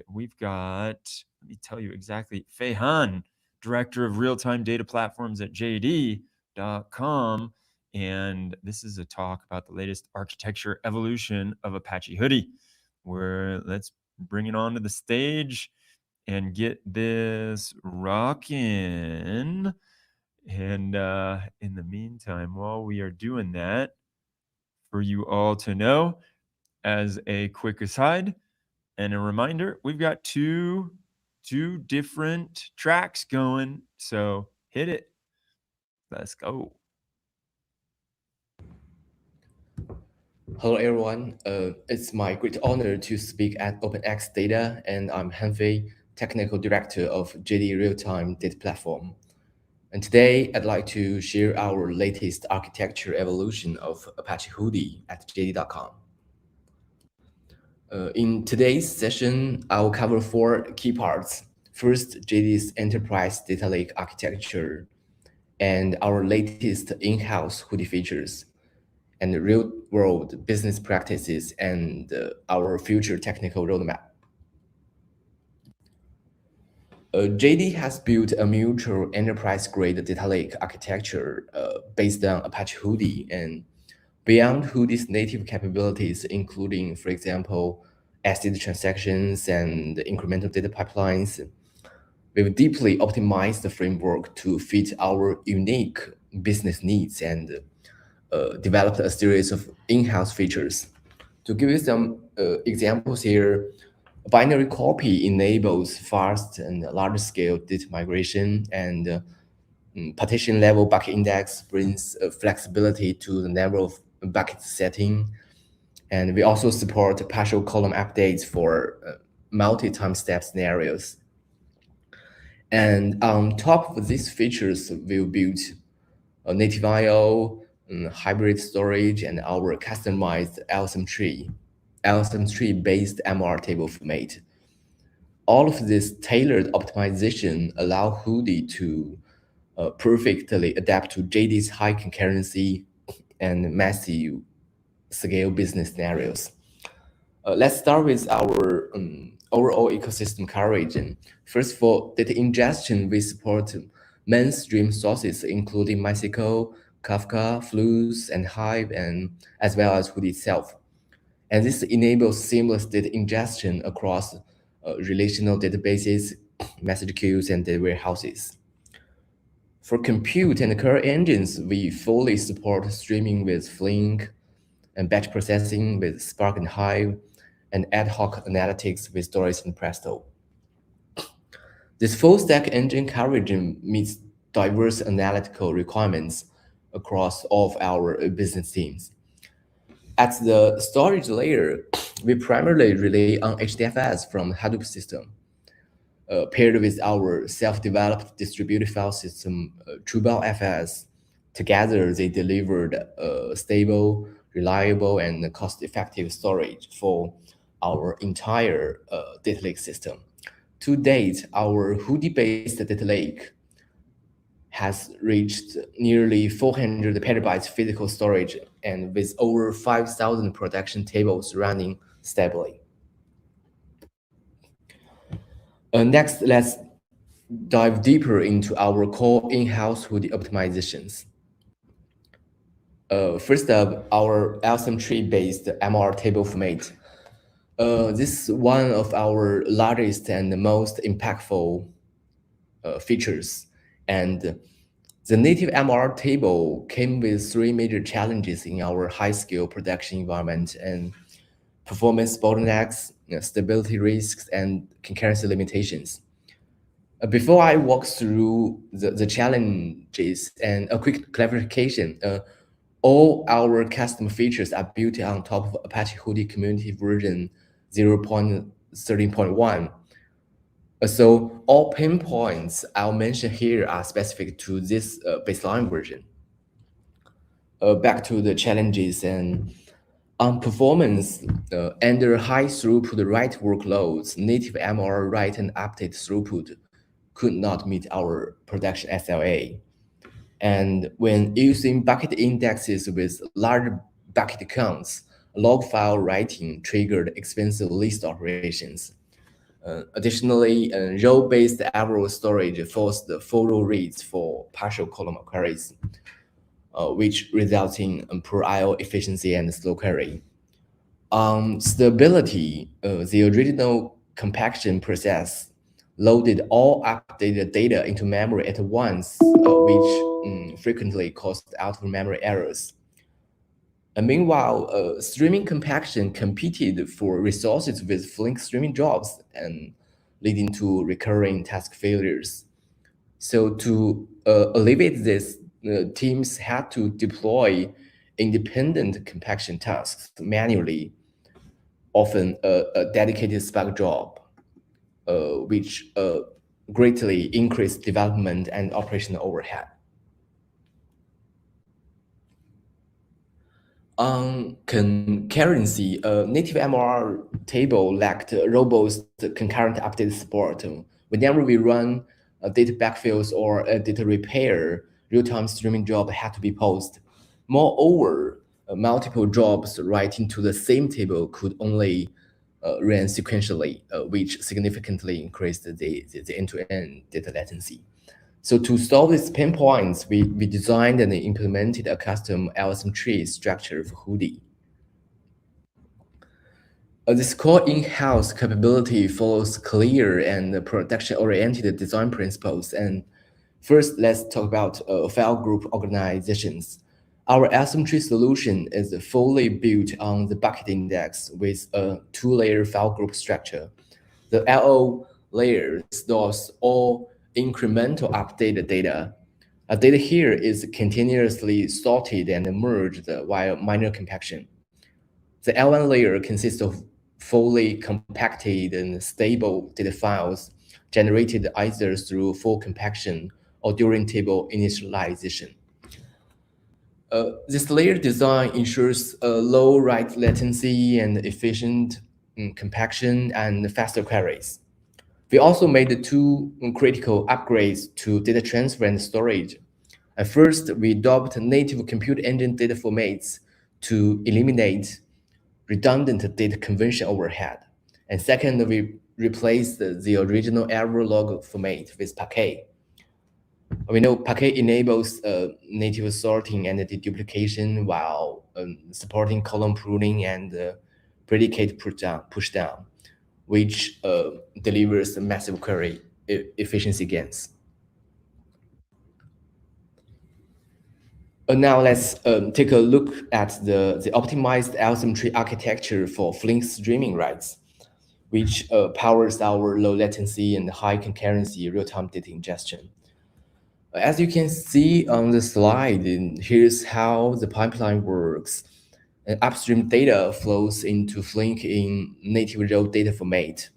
we've got, let me tell you exactly, Fei Han, Director of Real-Time Data Platforms at JD.com. And this is a talk about the latest architecture evolution of Apache Hoodie, where let's bring it onto the stage and get this rocking. And in the meantime, while we are doing that, for you all to know, as a quick aside and a reminder, we've got two different tracks going. So hit it. Let's go. Hello, everyone. It's my great honor to speak at OpenXData, and I'm Hanfei, Technical Director of JD Real-Time Data Platform. And today, I'd like to share our latest architecture evolution of Apache Hoodie at JD.com. In today's session, I'll cover 4 key parts. First, JD's enterprise data lake architecture and our latest in-house Hoodie features, and real-world business practices, and our future technical roadmap. JD has built a mutual enterprise-grade data lake architecture based on Apache Hoodie, and beyond Hoodie's native capabilities, including, for example, ACID transactions and incremental data pipelines, we've deeply optimized the framework to fit our unique business needs and developed a series of in-house features. To give you some examples here, binary copy enables fast and large-scale data migration, and partition level bucket index brings flexibility to the number of bucket setting. And we also support partial column updates for multi-time step scenarios. And on top of these features, we've built a native I/O, hybrid storage, and our customized LSM tree-based MR table format. All of this tailored optimization allow Hoodie to perfectly adapt to JD's high concurrency and massive scale business scenarios. Let's start with our overall ecosystem coverage. And first, for data ingestion, we support mainstream sources, including MySQL, Kafka, Flux, and Hive, and as well as Hoodie itself. And this enables seamless data ingestion across relational databases, message queues, and data warehouses. For compute and query engines, we fully support streaming with Flink, and batch processing with Spark and Hive, and ad hoc analytics with Doris and Presto. This full-stack engine coverage meets diverse analytical requirements across all of our business teams. At the storage layer, we primarily rely on HDFS from Hadoop system. Paired with our self-developed distributed file system, TrueBell-FS, together they delivered stable, reliable, and cost-effective storage for our entire data lake system. To date, our Hoodie-based data lake has reached nearly 400 petabytes physical storage, and with over 5,000 production tables running stably. Next, let's dive deeper into our core in-house Hoodie optimizations. First up, our LSM tree-based MR table format. This is one of our largest and most impactful features. And the native MR table came with 3 major challenges in our high-scale production environment: and performance bottlenecks, stability risks, and concurrency limitations. Before I walk through the challenges, and a quick clarification, all our custom features are built on top of Apache Hoodie community version 0.13.1. So all pain points I'll mention here are specific to this baseline version. Back to the challenges, and on performance, under high throughput write workloads, native MR write and update throughput could not meet our production SLA. And when using bucket indexes with large bucket counts, log file writing triggered expensive list operations. Additionally, row-based arrow storage forced the full row reads for partial column queries, which results in poor I/O efficiency and slow query. Stability, the original compaction process loaded all updated data into memory at once, which frequently caused out-of-memory errors. And meanwhile, streaming compaction competed for resources with Flink streaming jobs and leading to recurring task failures. So to alleviate this, teams had to deploy independent compaction tasks manually, often a dedicated Spark job, which greatly increased development and operational overhead. On concurrency, a native MR table lacked robust concurrent update support. Whenever we run a data backfills or a data repair, real-time streaming job had to be paused. Moreover, multiple jobs writing to the same table could only run sequentially, which significantly increased the end-to-end data latency. So to solve these pain points, we designed and implemented a custom LSM tree structure for Hoodie. This core in-house capability follows clear and production-oriented design principles. And first, let's talk about file group organizations. Our LSM tree solution is fully built on the bucket index with a two-layer file group structure. The LO layer stores all incremental updated data. Data here is continuously sorted and merged via minor compaction. The L1 layer consists of fully compacted and stable data files generated either through full compaction or during table initialization. This layer design ensures low write latency and efficient compaction and faster queries. We also made two critical upgrades to data transfer and storage. At first, we adopted native compute engine data formats to eliminate redundant data convention overhead. And second, we replaced the original error log format with Parquet. We know Parquet enables native sorting and deduplication while supporting column pruning and predicate pushdown, which delivers massive query efficiency gains. Now let's take a look at the optimized LSM tree architecture for Flink streaming rights, which powers our low latency and high concurrency real-time data ingestion. As you can see on the slide, here's how the pipeline works. Upstream data flows into Flink in native raw data format.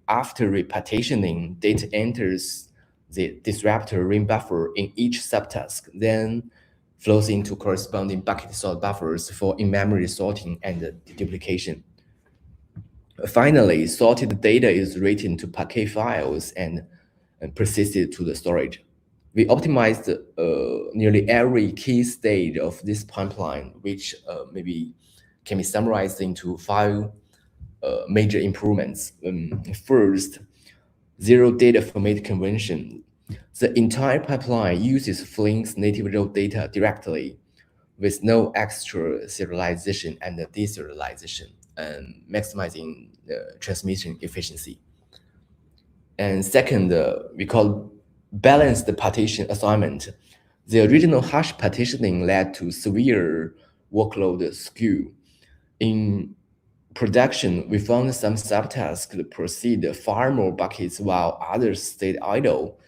After repartitioning, data enters the disruptor ring buffer in each subtask, then flows into corresponding bucket sort buffers for in-memory sorting and deduplication. Finally, sorted data is written to Parquet files and persisted to the storage. We optimized nearly every key stage of this pipeline, which maybe can be summarized into 5 major improvements. First, zero data format convention. The entire pipeline uses Flink's native raw data directly with no extra serialization and deserialization, maximizing transmission efficiency. And second, we call balanced partition assignment. The original hash partitioning led to severe workload skew. In production, we found some subtasks proceed far more buckets while others stayed idle.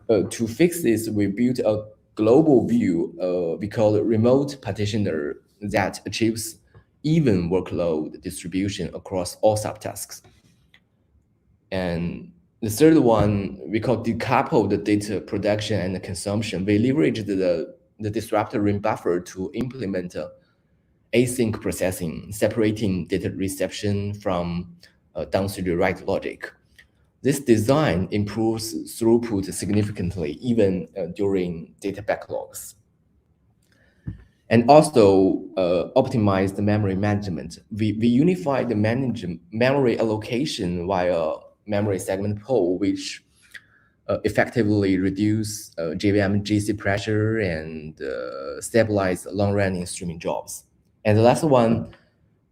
To fix this, we built a global view we call remote partitioner that achieves even workload distribution across all subtasks. And the third one, we call decoupled data production and consumption. We leveraged the disruptor ring buffer to implement async processing, separating data reception from downstream write logic. This design improves throughput significantly, even during data backlogs. And also optimize the memory management. We unified the memory allocation via memory segment pool, which effectively reduce JVM GC pressure and stabilize long-running streaming jobs. And the last one,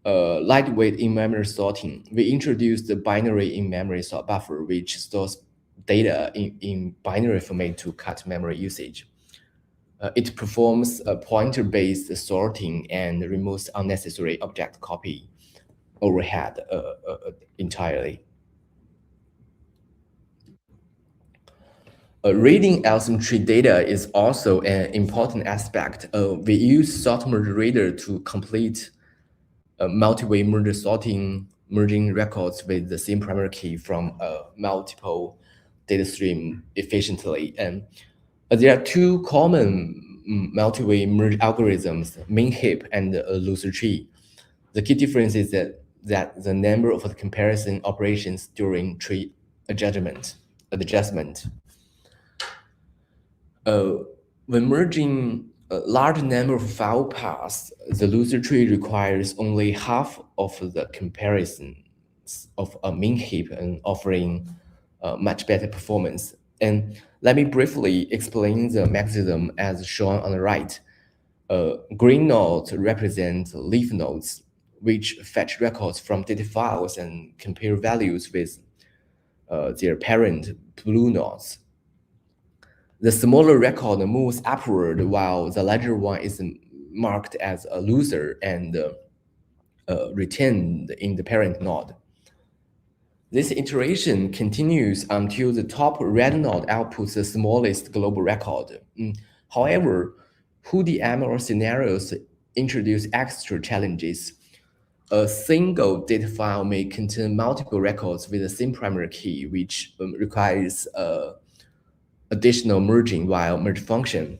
lightweight in-memory sorting. We introduced the binary in-memory sort buffer, which stores data in binary format to cut memory usage. It performs a pointer-based sorting and removes unnecessary object copy overhead entirely. Reading LSM tree data is also an important aspect. We use sort merge reader to complete multi-way merge sorting, merging records with the same primary key from multiple data stream efficiently. And there are two common multi-way merge algorithms, min heap and loser tree. The key difference is that the number of the comparison operations during tree adjustment. When merging a large number of file paths, the loser tree requires only half of the comparisons of a min heap and offering much better performance. And let me briefly explain the mechanism as shown on the right. Green nodes represent leaf nodes, which fetch records from data files and compare values with their parent blue nodes. The smaller record moves upward while the larger one is marked as a loser and retained in the parent node. This iteration continues until the top red node outputs the smallest global record. However, hoodie ML scenarios introduce extra challenges. A single data file may contain multiple records with the same primary key, which requires additional merging while merge function.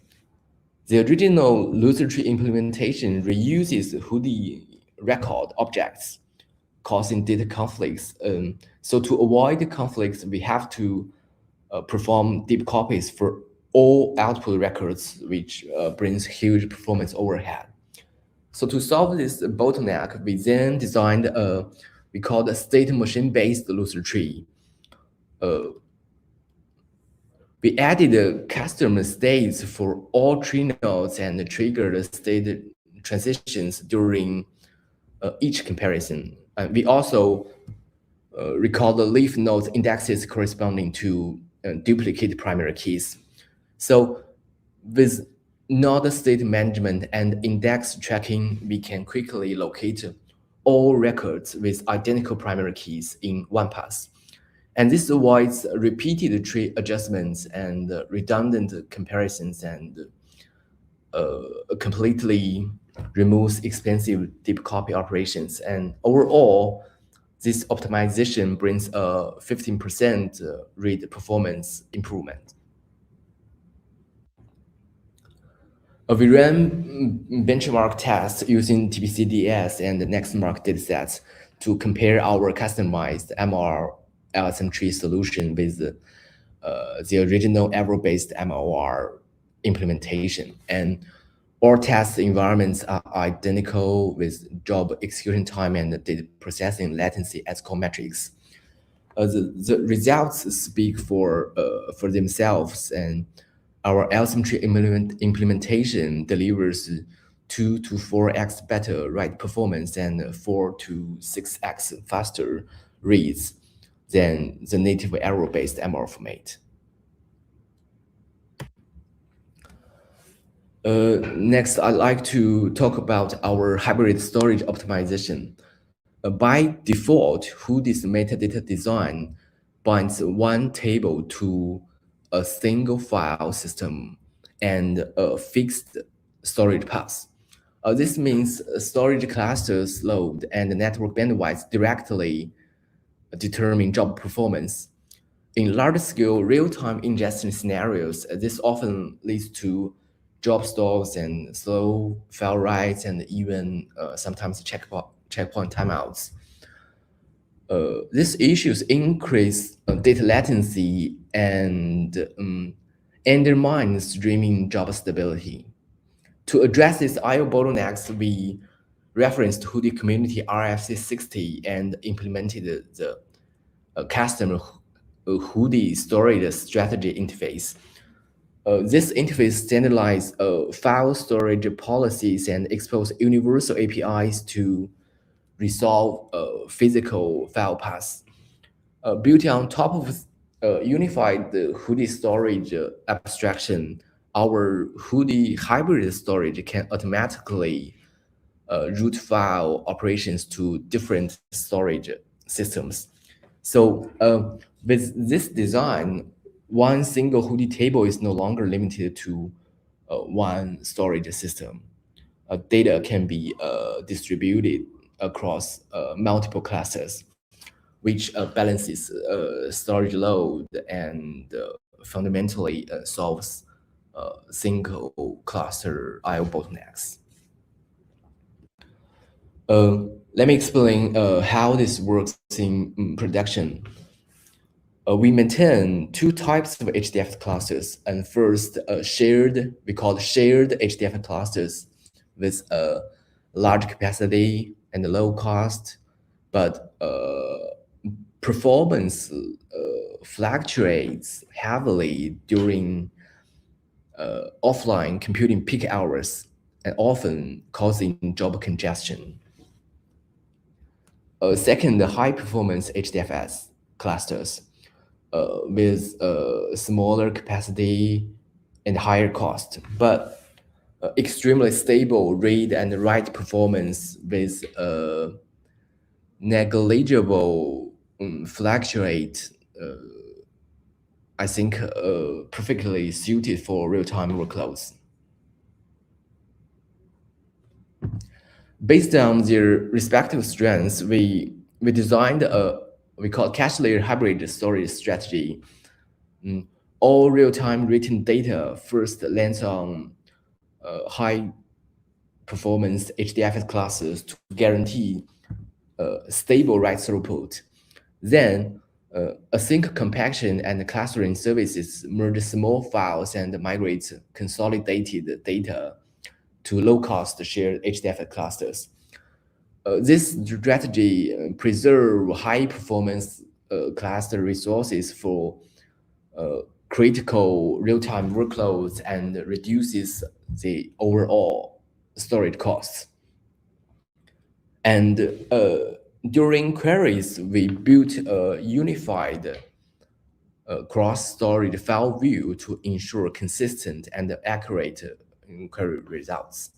The original loser tree implementation reuses hoodie record objects, causing data conflicts. So to avoid the conflicts, we have to perform deep copies for all output records, which brings huge performance overhead. So to solve this bottleneck, we then designed we call the state machine-based loser tree. We added custom states for all tree nodes and triggered state transitions during each comparison. We also record the leaf nodes indexes corresponding to duplicate primary keys. So with node state management and index tracking, we can quickly locate all records with identical primary keys in one pass. And this avoids repeated tree adjustments and redundant comparisons and completely removes expensive deep copy operations. And overall, this optimization brings a 15% read performance improvement. We ran benchmark tests using TBCDS and Nextmark datasets to compare our customized MR LSM tree solution with the original Avro-based MLR implementation. And all test environments are identical with job execution time and data processing latency as core metrics. The results speak for themselves, and our LSM tree implementation delivers 2 to 4x better write performance and 4 to 6x faster reads than the native Avro-based ML format. Next, I'd like to talk about our hybrid storage optimization. By default, Hoodie's metadata design binds one table to a single file system and a fixed storage path. This means storage clusters load and network bandwidth directly determine job performance. In large-scale real-time ingestion scenarios, this often leads to job stalls and slow file writes and even sometimes checkpoint timeouts. These issues increase data latency and undermine streaming job stability. To address these I/O bottlenecks, we referenced Hoodie Community RFC 60 and implemented the custom Hoodie storage strategy interface. This interface standardizes file storage policies and exposes universal APIs to resolve physical file paths. Built on top of unified Hoodie storage abstraction, our Hoodie hybrid storage can automatically route file operations to different storage systems. So with this design, one single Hoodie table is no longer limited to one storage system. Data can be distributed across multiple clusters, which balances storage load and fundamentally solves single cluster I/O bottlenecks. Let me explain how this works in production. We maintain two types of HDF clusters, and first, we call shared HDF clusters with a large capacity and low cost, but performance fluctuates heavily during offline computing peak hours and often causing job congestion. Second, the high-performance HDFS clusters with smaller capacity and higher cost, but extremely stable read and write performance with negligible fluctuate. I think perfectly suited for real-time workloads. Based on their respective strengths, we designed a we call cache layer hybrid storage strategy. All real-time written data first lands on high performance HDFS classes to guarantee stable write throughput. Then async compaction and clustering services merge small files and migrate consolidated data to low-cost shared HDFS clusters. This strategy preserves high-performance cluster resources for critical real-time workloads and reduces the overall storage costs. And during queries, we built a unified cross-storage file view to ensure consistent and accurate query results.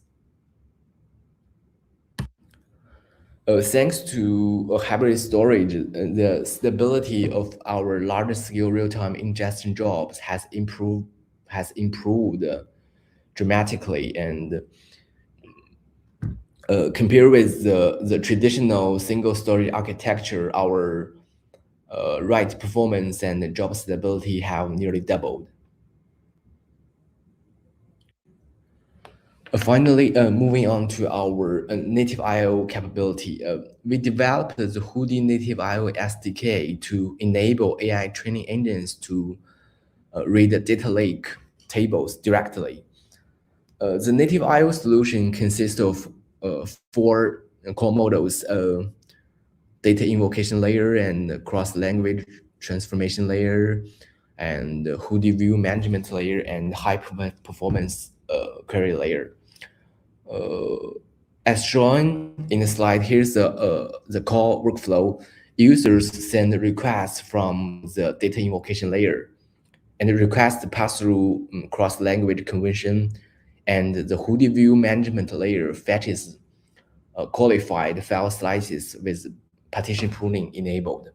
Thanks to hybrid storage, the stability of our large-scale real-time ingestion jobs has improved dramatically, and compared with the traditional single storage architecture, our write performance and job stability have nearly doubled. Finally, moving on to our native I/O capability, we developed the Hoodie native I/O SDK to enable AI training engines to read the data lake tables directly. The native I/O solution consists of 4 core models: data invocation layer and cross-language transformation layer, and Hoodie view management layer, and high performance query layer. As shown in the slide, here's the core workflow. Users send requests from the data invocation layer, and the request pass through cross-language convention, and the Hoodie view management layer fetches qualified file slices with partition pruning enabled.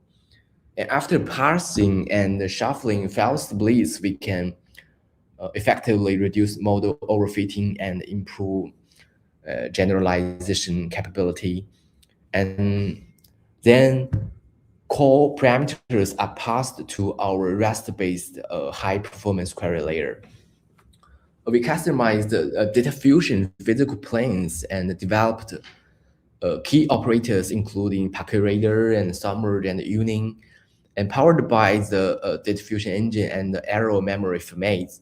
And after parsing and shuffling file splits, we can effectively reduce model overfitting and improve generalization capability. And then core parameters are passed to our REST-based high-performance query layer. We customized data fusion physical planes and developed key operators, including packerator and submerge and union, and powered by the data fusion engine and the arrow memory formats.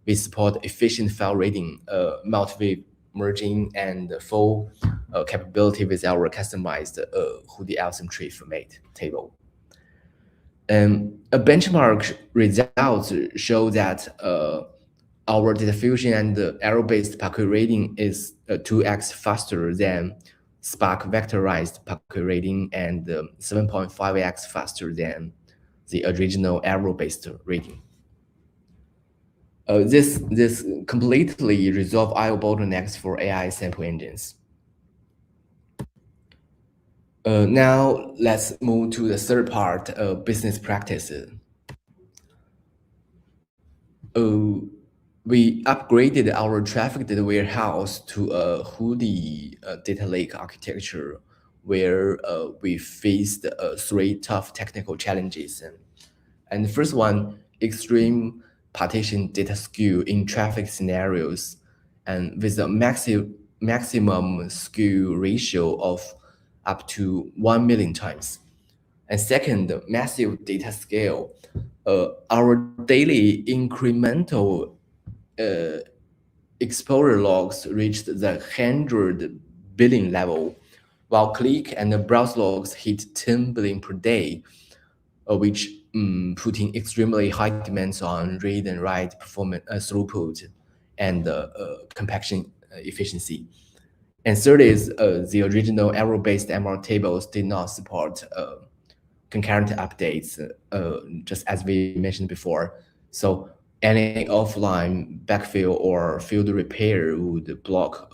We support efficient file reading, multi merging, and full capability with our customized Hoodie algorithm tree format table. A benchmark results show that our data fusion and arrow-based packet rating is 2x faster than Spark vectorized packet rating and 7.5x faster than the original arrow-based rating. This completely resolve I/O bottlenecks for AI sample engines. Now let's move to the third part of business practices. We upgraded our traffic data warehouse to a Hoodie data lake architecture where we faced 3 tough technical challenges. And the first one, extreme partition data skew in traffic scenarios, and with a maximum skew ratio of up to 1 million times. And second, massive data scale. Our daily incremental exposure logs reached the 100 billion level, while click and browse logs hit 10 billion per day, which putting extremely high demands on read and write performance, throughput, and compaction efficiency. And third is the original arrow-based MR tables did not support concurrent updates, just as we mentioned before. So any offline backfill or field repair would block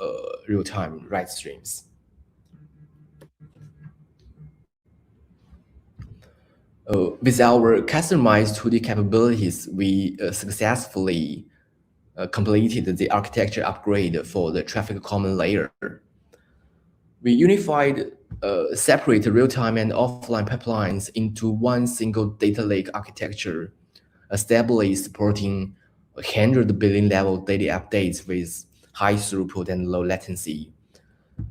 real-time write streams. With our customized 2D capabilities, we successfully completed the architecture upgrade for the traffic common layer. We unified separate real-time and offline pipelines into one single data lake architecture, stably supporting 100 billion level daily updates with high throughput and low latency.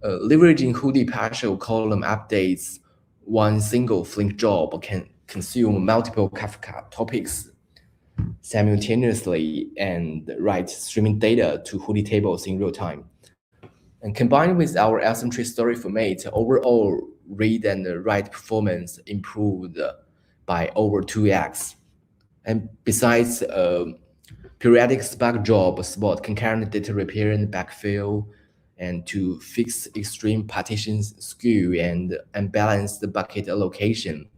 Leveraging Hoodie partial column updates, one single Flink job can consume multiple Kafka topics simultaneously and write streaming data to Hoodie tables in real time. And combined with our asymmetry story format, overall read and write performance improved by over 2x. And besides, periodic Spark job support concurrent data repair and backfill, and to fix extreme partitions skew and unbalance the bucket allocation.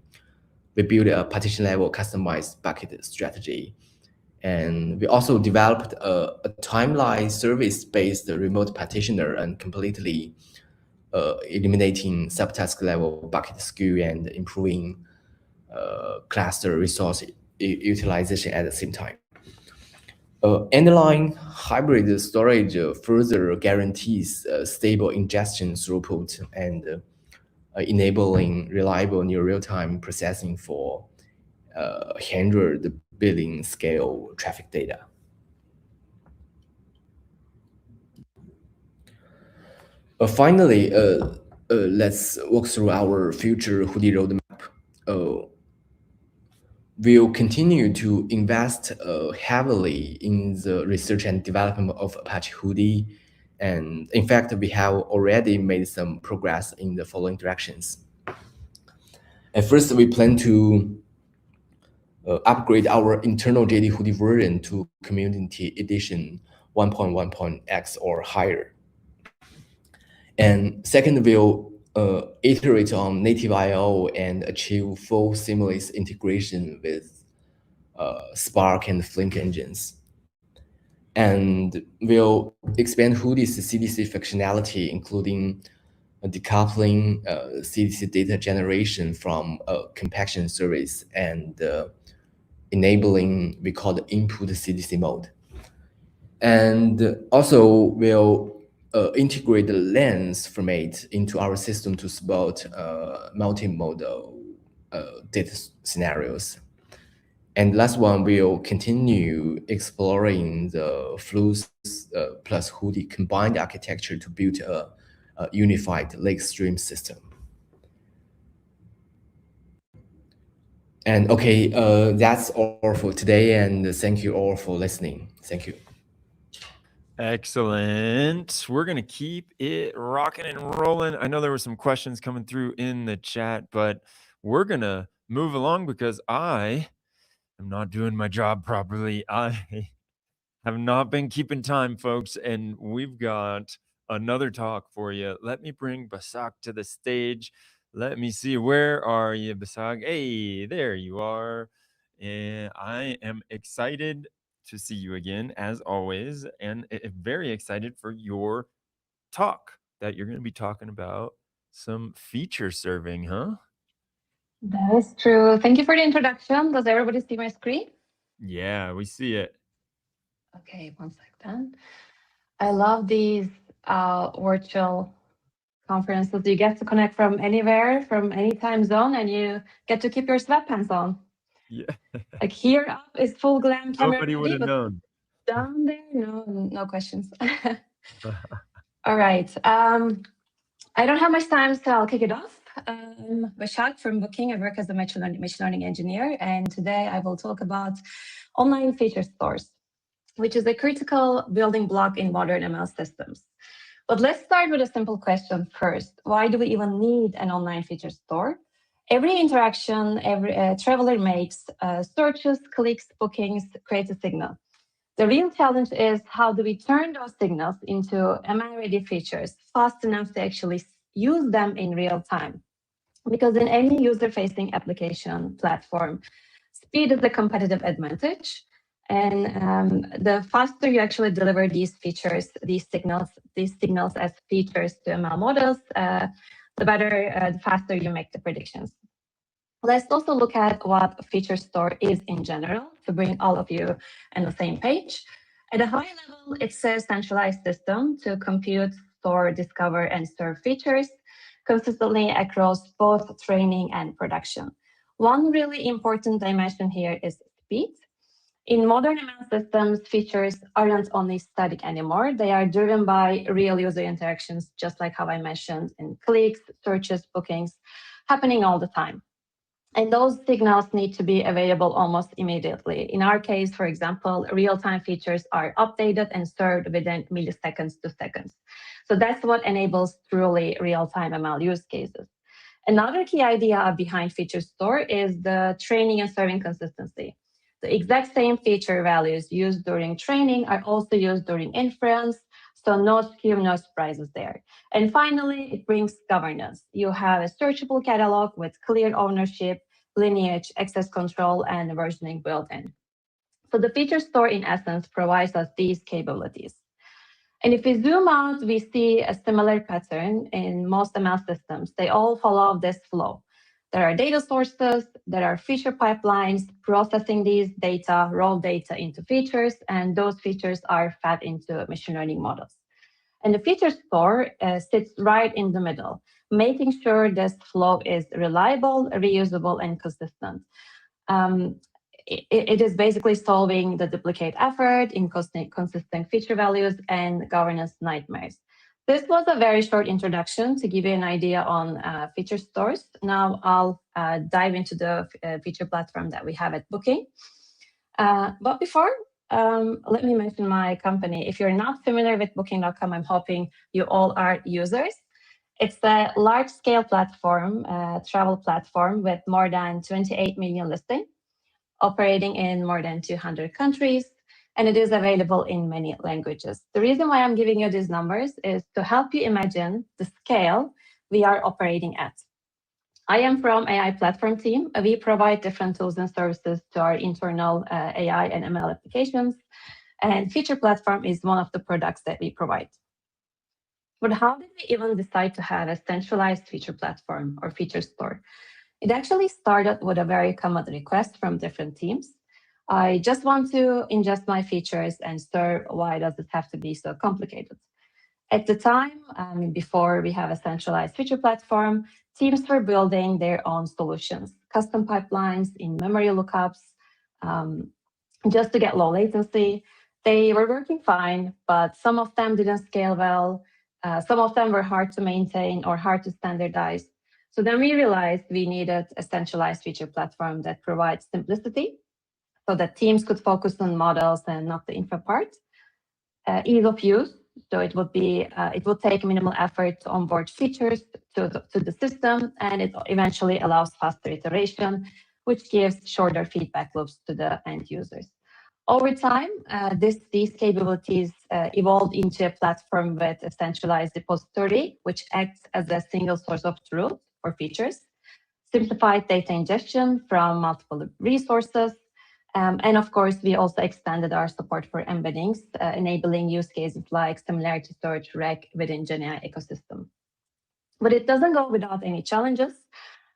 We built a partition level customized bucket strategy. And we also developed a timeline service-based remote partitioner and completely eliminating subtask level bucket skew and improving cluster resource utilization at the same time. Underlying hybrid storage further guarantees stable ingestion throughput and enabling reliable near real-time processing for 100 billion scale traffic data. Finally, let's walk through our future Hoodie roadmap. We'll continue to invest heavily in the research and development of Apache Hoodie. And in fact, we have already made some progress in the following directions. At first, we plan to upgrade our internal JD Hoodie version to Community Edition 1.1.x or higher. And second, we'll iterate on native I/O and achieve full seamless integration with Spark and Flink engines. And we'll expand Hoodie's CDC functionality, including decoupling CDC data generation from a compaction service and enabling, we call the input CDC mode. And also we'll integrate the lens format into our system to support multimodal data scenarios. And last one, we'll continue exploring the Fluence plus Hoodie combined architecture to build a unified lake stream system. And okay, that's all for today, and thank you all for listening. Thank you. Excellent. We're going to keep it rocking and rolling. I know there were some questions coming through in the chat, but we're going to move along because I am not doing my job properly. I have not been keeping time, folks, and we've got another talk for you. Let me bring Basak to the stage. Let me see, where are you, Basak? Hey, there you are. And I am excited to see you again, as always, and very excited for your talk that you're going to be talking about some feature serving, huh? That is true. Thank you for the introduction. Does everybody see my screen? Yeah, we see it. Okay, one second. I love these virtual conferences. You get to connect from anywhere, from any time zone, and you get to keep your sweatpants on. Yeah. Like here up is full glam camera. Nobody would have known. Down there, no questions. All right. I don't have much time, so I'll kick it off. I'm Bashak from Booking. I work as a machine learning engineer, and today I will talk about online feature stores, which is a critical building block in modern ML systems. But let's start with a simple question first. Why do we even need an online feature store? Every interaction every traveler makes, searches, clicks, bookings, creates a signal. The real challenge is how do we turn those signals into ML-ready features fast enough to actually use them in real time? Because in any user-facing application platform, speed is a competitive advantage. And the faster you actually deliver these features, these signals as features to ML models, the better, the faster you make the predictions. Let's also look at what a feature store is in general to bring all of you on the same page. At a high level, it's a centralized system to compute, store, discover, and serve features consistently across both training and production. One really important dimension here is speed. In modern ML systems, features aren't only static anymore. They are driven by real user interactions, just like how I mentioned in clicks, searches, bookings, happening all the time. And those signals need to be available almost immediately. In our case, for example, real-time features are updated and served within milliseconds to seconds. So that's what enables truly real-time ML use cases. Another key idea behind feature store is the training and serving consistency. The exact same feature values used during training are also used during inference, so no skew, no surprises there. And finally, it brings governance. You have a searchable catalog with clear ownership, lineage, access control, and versioning built in. So the feature store, in essence, provides us these capabilities. And if we zoom out, we see a similar pattern in most ML systems. They all follow this flow. There are data sources, there are feature pipelines processing these data, raw data into features, and those features are fed into machine learning models. And the feature store sits right in the middle, making sure this flow is reliable, reusable, and consistent. It is basically solving the duplicate effort, inconsistent feature values, and governance nightmares. This was a very short introduction to give you an idea on feature stores. Now I'll dive into the feature platform that we have at Booking. But before, let me mention my company. If you're not familiar with Booking.com, I'm hoping you all are users. It's a large-scale platform, travel platform with more than 28 million listings, operating in more than 200 countries, and it is available in many languages. The reason why I'm giving you these numbers is to help you imagine the scale we are operating at. I am from AI platform team. We provide different tools and services to our internal AI and ML applications, and feature platform is one of the products that we provide. But how did we even decide to have a centralized feature platform or feature store? It actually started with a very common request from different teams. I just want to ingest my features and serve. Why does it have to be so complicated? At the time, before we have a centralized feature platform, teams were building their own solutions, custom pipelines, in-memory lookups, just to get low latency. They were working fine, but some of them didn't scale well. Some of them were hard to maintain or hard to standardize. So then we realized we needed a centralized feature platform that provides simplicity so that teams could focus on models and not the infra part, ease of use So it would take minimal effort to onboard features to the system, and it eventually allows faster iteration, which gives shorter feedback loops to the end users. Over time, these capabilities evolved into a platform with a centralized repository, which acts as a single source of truth for features, simplified data ingestion from multiple resources, and of course, we also extended our support for embeddings, enabling use cases like similarity search, reg within GenAI ecosystem. But it doesn't go without any challenges.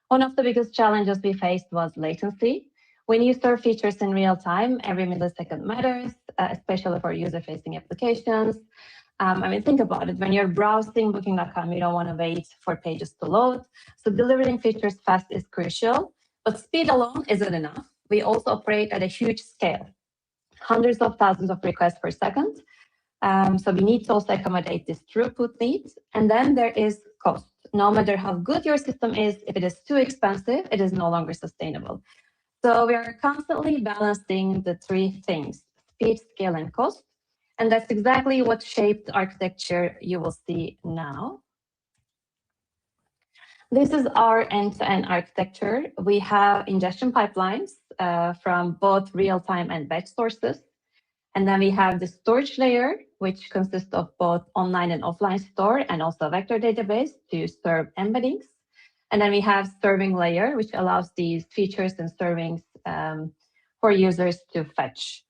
One of the biggest challenges we faced was latency. When you serve features in real time, every millisecond matters, especially for user-facing applications. I mean, think about it. When you're browsing Booking.com, you don't want to wait for pages to load. So delivering features fast is crucial, but speed alone isn't enough. We also operate at a huge scale, hundreds of thousands of requests per second. So we need to also accommodate this throughput needs. And then there is cost. No matter how good your system is, if it is too expensive, it is no longer sustainable. So we are constantly balancing the three things: speed, scale, and cost. And that's exactly what shaped the architecture you will see now. This is our end-to-end architecture. We have ingestion pipelines from both real-time and batch sources. And then we have the storage layer, which consists of both online and offline store and also a vector database to serve embeddings. And then we have serving layer, which allows these features and servings for users to fetch.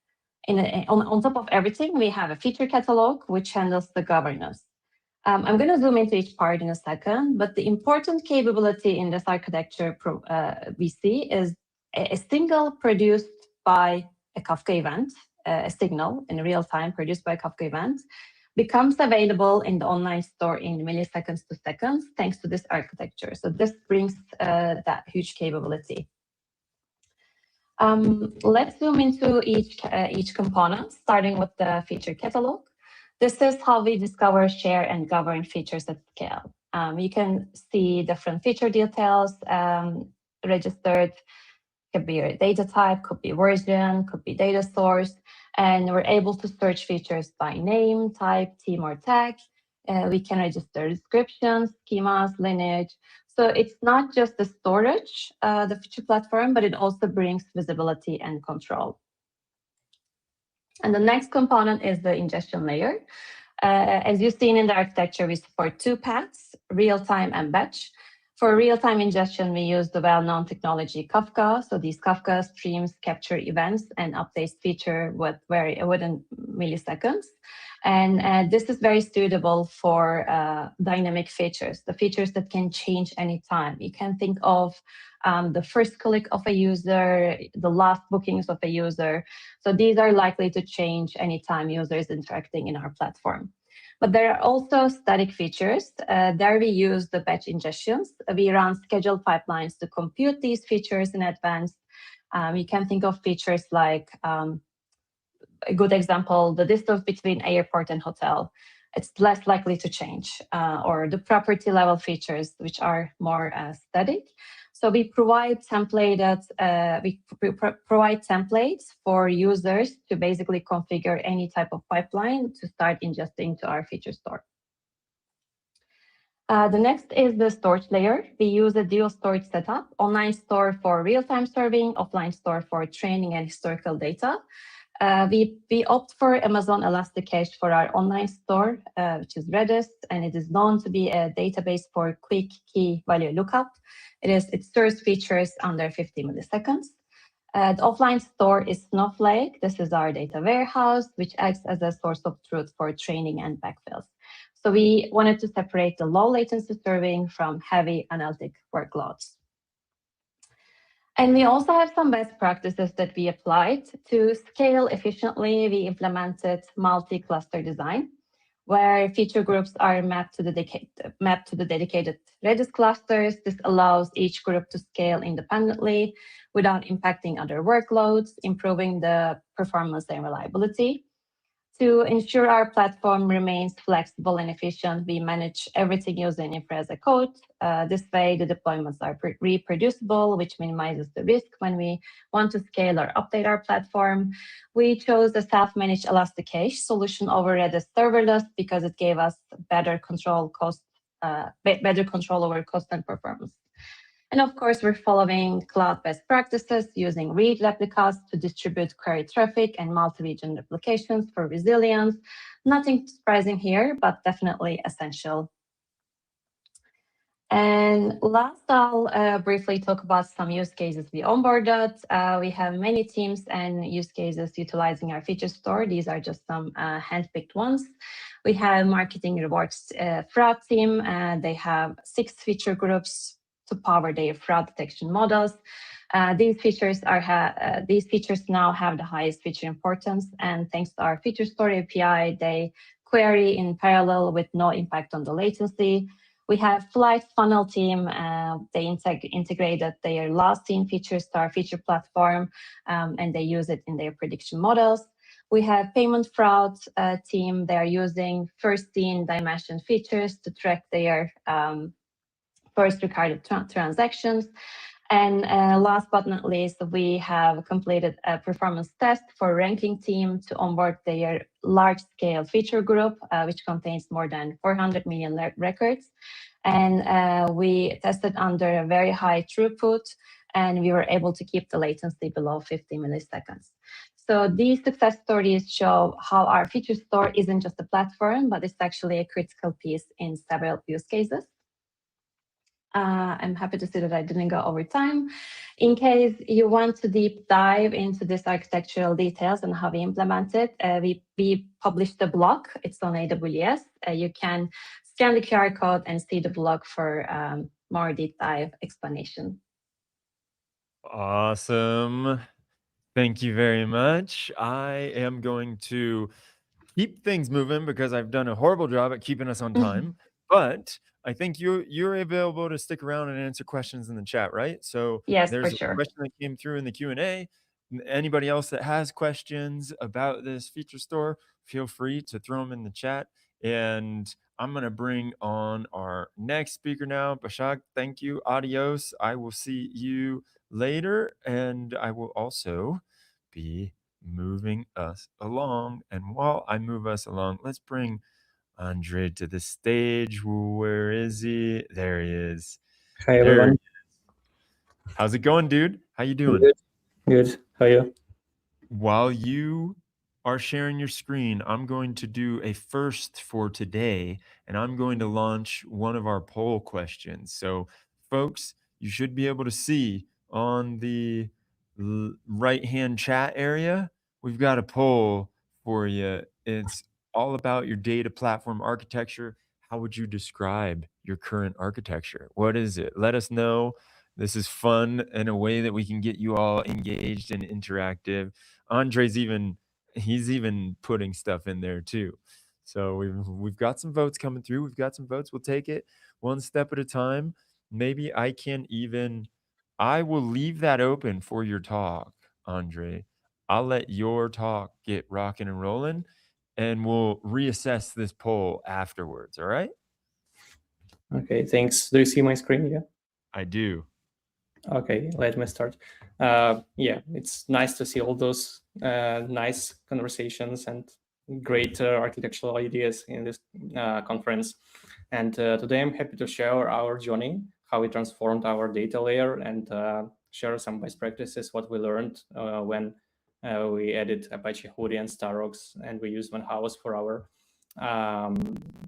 On top of everything, we have a feature catalog, which handles the governance. I'm going to zoom into each part in a second, but the important capability in this architecture we see is a signal produced by a Kafka event, a signal in real time produced by a Kafka event, becomes available in the online store in milliseconds to seconds, thanks to this architecture. So this brings that huge capability. Let's zoom into each component, starting with the feature catalog. This is how we discover, share, and govern features at scale. You can see different feature details registered. Could be your data type, could be version, could be data source. And we're able to search features by name, type, theme, or tag. We can register descriptions, schemas, lineage. So it's not just the storage, the feature platform, but it also brings visibility and control. And the next component is the ingestion layer. As you've seen in the architecture, we support two paths, real-time and batch. For real-time ingestion, we use the well-known technology Kafka. So these Kafka streams capture events and updates feature within milliseconds. And this is very suitable for dynamic features, the features that can change anytime. You can think of the first click of a user, the last bookings of a user. So these are likely to change anytime user is interacting in our platform. But there are also static features. There we use the batch ingestions. We run scheduled pipelines to compute these features in advance. You can think of features like, a good example, the distance between airport and hotel. It's less likely to change, or the property level features, which are more static. So we provide templates for users to basically configure any type of pipeline to start ingesting to our feature store. The next is the storage layer. We use a dual storage setup, online store for real-time serving, offline store for training and historical data. We opt for Amazon Elasticache for our online store, which is Redis, and it is known to be a database for quick key value lookup. It serves features under 50 milliseconds. The offline store is Snowflake. This is our data warehouse, which acts as a source of truth for training and backfills. So we wanted to separate the low latency serving from heavy analytic workloads. And we also have some best practices that we applied to scale efficiently. We implemented multi-cluster design, where feature groups are mapped to the dedicated Redis clusters. This allows each group to scale independently without impacting other workloads, improving the performance and reliability. To ensure our platform remains flexible and efficient, we manage everything using Infra as a code. This way, the deployments are reproducible, which minimizes the risk when we want to scale or update our platform. We chose a self-managed Elastic Cache solution over Redis serverless because it gave us better control over cost and performance. And of course, we're following cloud best practices using read replicas to distribute query traffic and multi-region replications for resilience. Nothing surprising here, but definitely essential. And last, I'll briefly talk about some use cases we onboarded. We have many teams and use cases utilizing our feature store. These are just some handpicked ones. We have marketing rewards fraud team. They have 6 feature groups to power their fraud detection models. These features now have the highest feature importance, and thanks to our feature store API, they query in parallel with no impact on the latency. We have Flight Funnel team. They integrated their last seen features to our feature platform, and they use it in their prediction models. We have Payment Fraud team. They are using first seen dimension features to track their first recorded transactions. And last but not least, we have completed a performance test for ranking team to onboard their large-scale feature group, which contains more than 400 million records. And we tested under a very high throughput, and we were able to keep the latency below 50 milliseconds. So these success stories show how our feature store isn't just a platform, but it's actually a critical piece in several use cases. I'm happy to see that I didn't go over time. In case you want to deep dive into this architectural details and how we implement it, we published a blog. It's on AWS. You can scan the QR code and see the blog for more deep dive explanation. Awesome. Thank you very much. I am going to keep things moving because I've done a horrible job at keeping us on time, but I think you're available to stick around and answer questions in the chat, right? So yes, there's for sure. a question that came through in the Q&A. Anybody else that has questions about this feature store, feel free to throw them in the chat. And I'm going to bring on our next speaker now. Bashak, thank you. Adios. I will see you later. And I will also be moving us along. And while I move us along, let's bring Andre to the stage. Where is he? There he is. Hi, There everyone. he is. How's it going, dude? How you doing? Good. Good. How are you? While you are sharing your screen, I'm going to do a first for today, and I'm going to launch one of our poll questions. So, folks, you should be able to see on the right-hand chat area, we've got a poll for you. It's all about your data platform architecture. How would you describe your current architecture? What is it? Let us know. This is fun in a way that we can get you all engaged and interactive. Andre's he's even putting stuff in there too. So we've got some votes coming through. We've got some votes. We'll take it one step at a time. Maybe I will leave that open for your talk, Andre. I'll let your talk get rocking and rolling, and we'll reassess this poll afterwards. All right? Okay, thanks. Do you see my screen? Yeah. I do. Okay, let me start. Yeah, it's nice to see all those nice conversations and great architectural ideas in this conference. And today I'm happy to share our journey, how we transformed our data layer, and share some best practices, what we learned when we added Apache Hudi and Starox, and we used Onehouse for our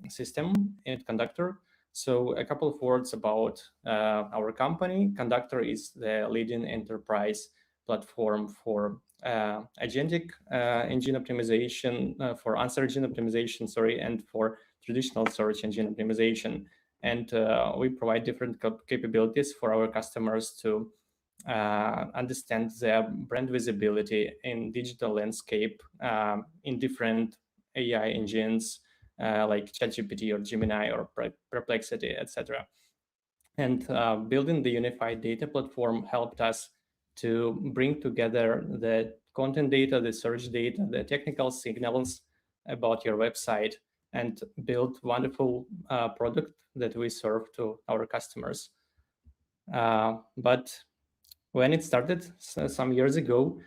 system in Conductor. So a couple of words about our company. Conductor is the leading enterprise platform for agentic engine optimization, for answer engine optimization, and for traditional search engine optimization. And we provide different capabilities for our customers to understand their brand visibility in digital landscape in different AI engines, like ChatGPT or Gemini or Perplexity, etc. And building the unified data platform helped us to bring together the content data, the search data, the technical signals, about your website and build wonderful product that we serve to our customers. But when it started some years ago,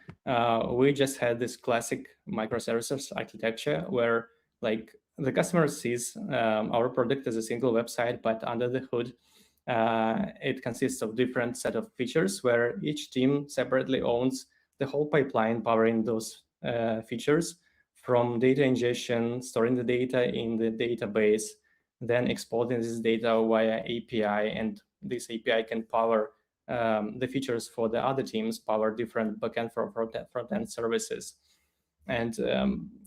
we just had this classic microservices architecture where like the customer sees our product as a single website, but under the hood, it consists of different set of features where each team separately owns the whole pipeline powering those features, from data ingestion, storing the data in the database, then exporting this data via API, and this API can power the features for the other teams, power different backend front-end services. And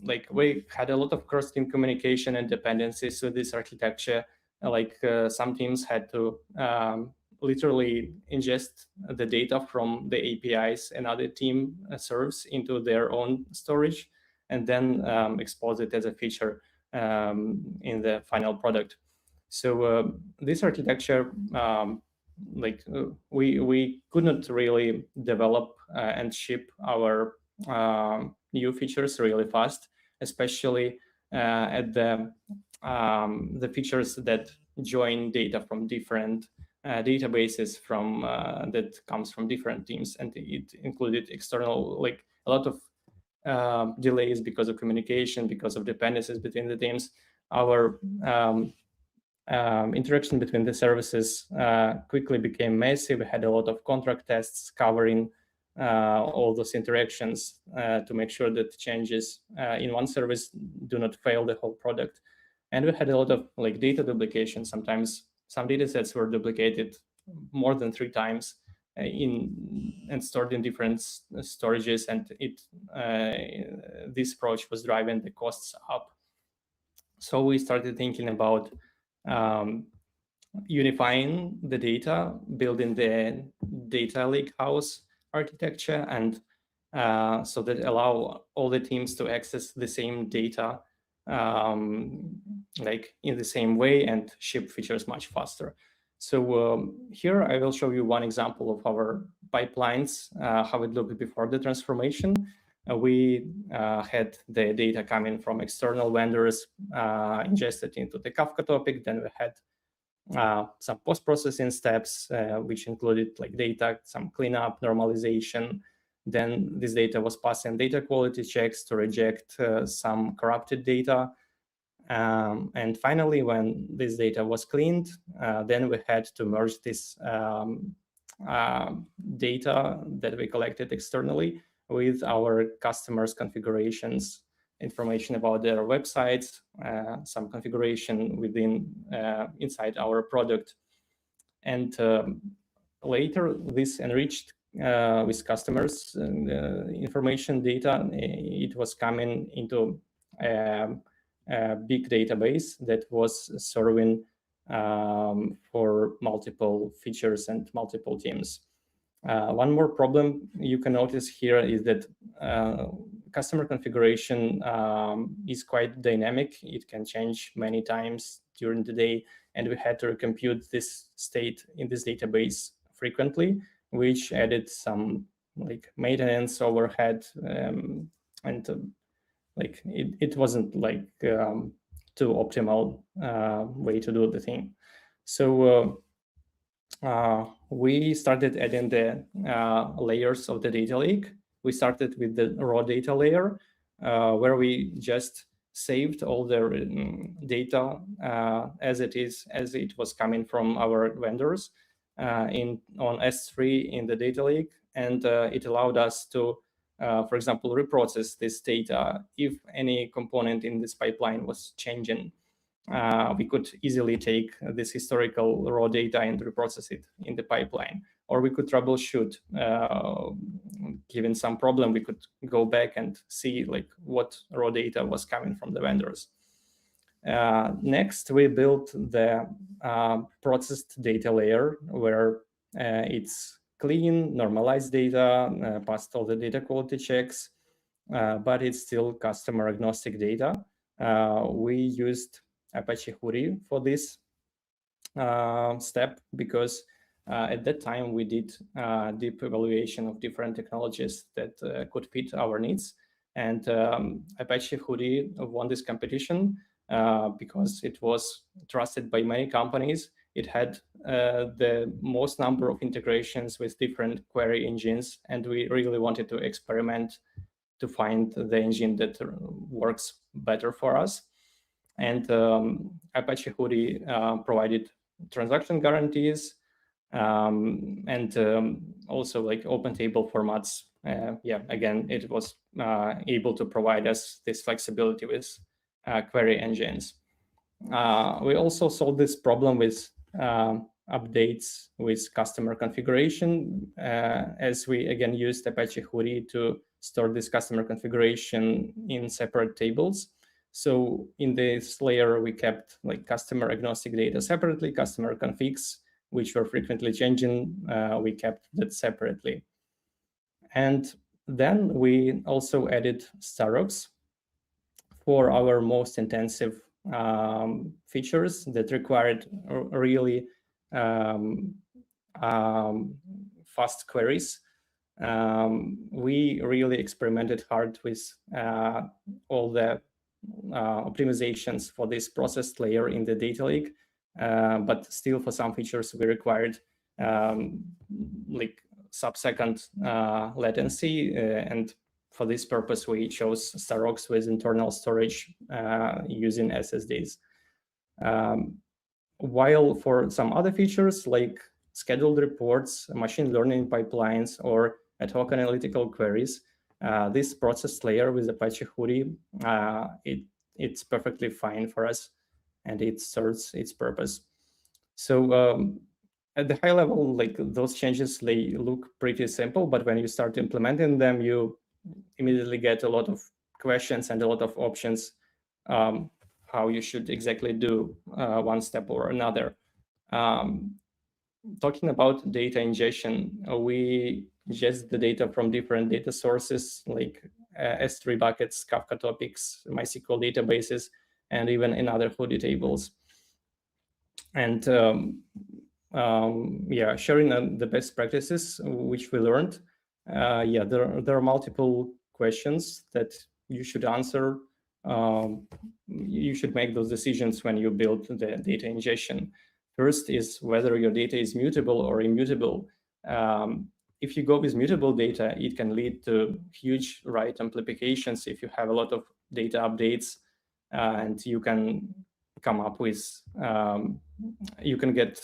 like we had a lot of cross-team communication and dependencies with this architecture. Like some teams had to literally ingest the data from the APIs another team serves into their own storage, and then expose it as a feature in the final product. So this architecture, we could not really develop and ship our new features really fast, especially at the features that join data from different databases from that comes from different teams, and it included external, like a lot of delays because of communication, because of dependencies between the teams. Our interaction between the services quickly became messy. We had a lot of contract tests covering all those interactions to make sure that changes in one service do not fail the whole product. And we had a lot of like data duplication. Sometimes some data sets were duplicated more than 3 times and stored in different storages, and this approach was driving the costs up. So we started thinking about unifying the data, building the data lakehouse architecture, and so that allow all the teams to access the same data like in the same way and ship features much faster. So here I will show you one example of our pipelines, how it looked before the transformation. We had the data coming from external vendors, ingested into the Kafka topic. Then we had some post-processing steps, which included like data, some cleanup, normalization. Then this data was passing data quality checks to reject some corrupted data. And finally, when this data was cleaned, then we had to merge this data that we collected externally with our customers' configurations, information about their websites, some configuration within inside our product. And later, this enriched with customers information data, it was coming into a big database that was serving for multiple features and multiple teams. One more problem you can notice here is that customer configuration is quite dynamic. It can change many times during the day, and we had to recompute this state in this database frequently, which added some like maintenance overhead, and like it wasn't like too optimal way to do the thing. So we started adding the layers of the data lake. We started with the raw data layer, where we just saved all the data as it was coming from our vendors on S3 in the data lake, and it allowed us to, for example, reprocess this data if any component in this pipeline was changing. We could easily take this historical raw data and reprocess it in the pipeline, or we could troubleshoot. Given some problem, we could go back and see like what raw data was coming from the vendors. Next, we built the processed data layer, where it's clean, normalized data, passed all the data quality checks, but it's still customer agnostic data. We used Apache Huri for this step because at that time we did deep evaluation of different technologies that could fit our needs, And Apache Hudi won this competition because it was trusted by many companies. It had the most number of integrations with different query engines, and we really wanted to experiment to find the engine that works better for us. And Apache Hudi provided transaction guarantees and also like open table formats. Yeah, again, it was able to provide us this flexibility with query engines. We also solved this problem with updates with customer configuration, as we again used Apache Hudi to store this customer configuration in separate tables. So in this layer, we kept like customer agnostic data separately, customer configs, which were frequently changing, we kept that separately. And then we also added Starox for our most intensive features that required really fast queries. We really experimented hard with all the optimizations for this processed layer in the data lake, but still for some features we required like sub-second latency, and for this purpose we chose Starox with internal storage using SSDs. While for some other features like scheduled reports, machine learning pipelines, or ad hoc analytical queries, this process layer with Apache Hudi, it's perfectly fine for us, and it serves its purpose. So at the high level, like those changes, they look pretty simple, but when you start implementing them, you immediately get a lot of questions and a lot of options how you should exactly do one step or another. Talking about data ingestion, we ingest the data from different data sources like S3 buckets, Kafka topics, MySQL databases, and even in other Hudi tables. And yeah, sharing the best practices which we learned. Yeah, there are multiple questions that you should answer. You should make those decisions when you build the data ingestion. First is whether your data is mutable or immutable. If you go with mutable data, it can lead to huge write amplifications if you have a lot of data updates, and you can come up with, you can get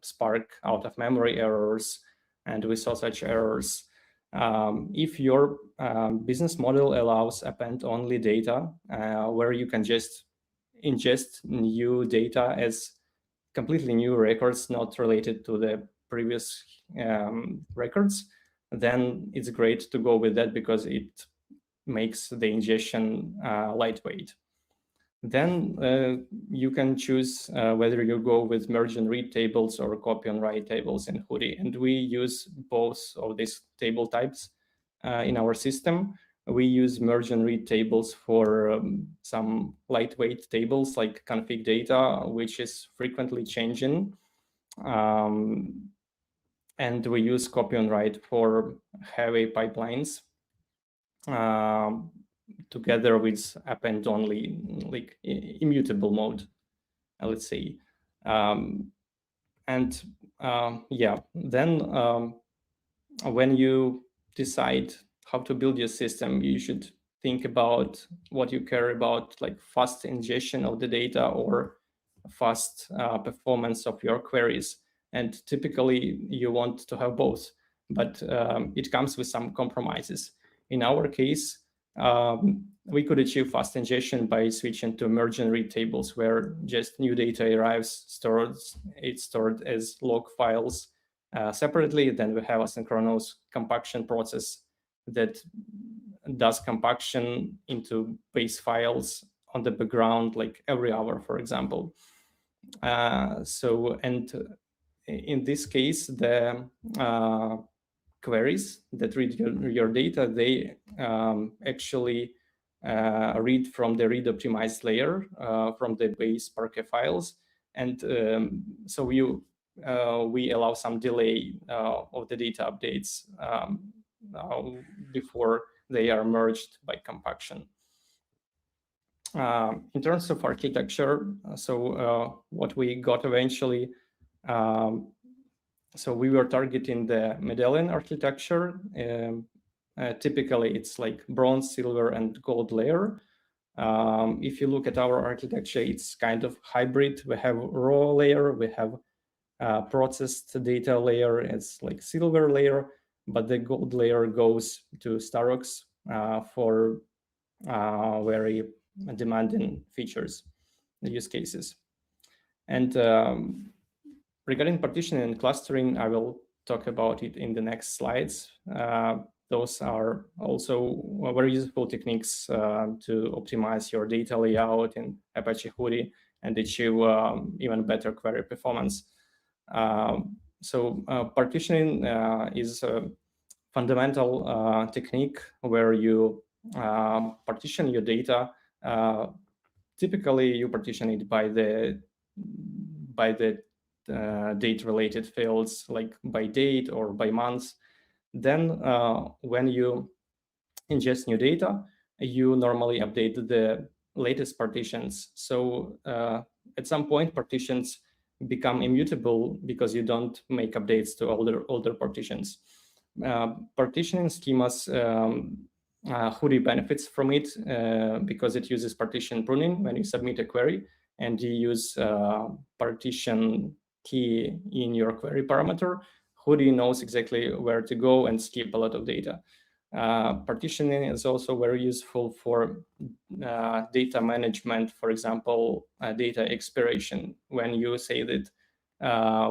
Spark out of memory errors, and we saw such errors. If your business model allows append-only data, where you can just ingest new data as completely new records not related to the previous records, then it's great to go with that because it makes the ingestion lightweight. Then you can choose whether you go with merge and read tables or copy and write tables in Hudi. And we use both of these table types in our system. We use merge and read tables for some lightweight tables like config data, which is frequently changing. And we use copy and write for heavy pipelines. Together with append only, like immutable mode, let's say. Yeah, then when you decide how to build your system, you should think about what you care about, like fast ingestion of the data or fast performance of your queries. And typically you want to have both, but it comes with some compromises. In our case, we could achieve fast ingestion by switching to merge and read tables, where just new data arrives, it's stored as log files separately. Then we have a synchronous compaction process that does compaction into base files on the background, like every hour, for example. And in this case, the queries that read your data, they actually read from the read optimized layer from the base Parquet files. And so we allow some delay of the data updates before they are merged by compaction. In terms of architecture, so what we got eventually, so we were targeting the medallion architecture. Typically, it's like bronze, silver, and gold layer. If you look at our architecture, it's kind of hybrid. We have raw layer, we have processed data layer, it's like silver layer, but the gold layer goes to Starox for very demanding features, use cases. And regarding partitioning and clustering, I will talk about it in the next slides. Those are also very useful techniques to optimize your data layout in Apache Hudi and achieve even better query performance. So partitioning is a fundamental technique where you partition your data. Typically, you partition it by the date-related fields, like by date or by month. Then when you ingest new data, you normally update the latest partitions. So at some point, partitions become immutable because you don't make updates to older partitions. Partitioning schemas, Hudi benefits from it because it uses partition pruning when you submit a query and you use partition key in your query parameter. Hudi knows exactly where to go and skip a lot of data. Partitioning is also very useful for data management, for example, data expiration. When you say that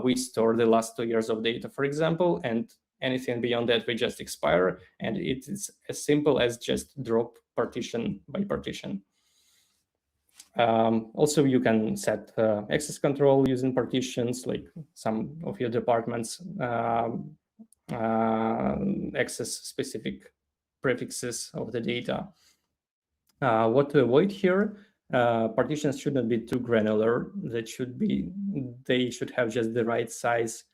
we store the last 2 years of data, for example, and anything beyond that we just expire, and it is as simple as just drop partition by partition. Also, you can set access control using partitions, like some of your departments access specific prefixes of the data. What to avoid here, partitions should not be too granular. They should have just the right size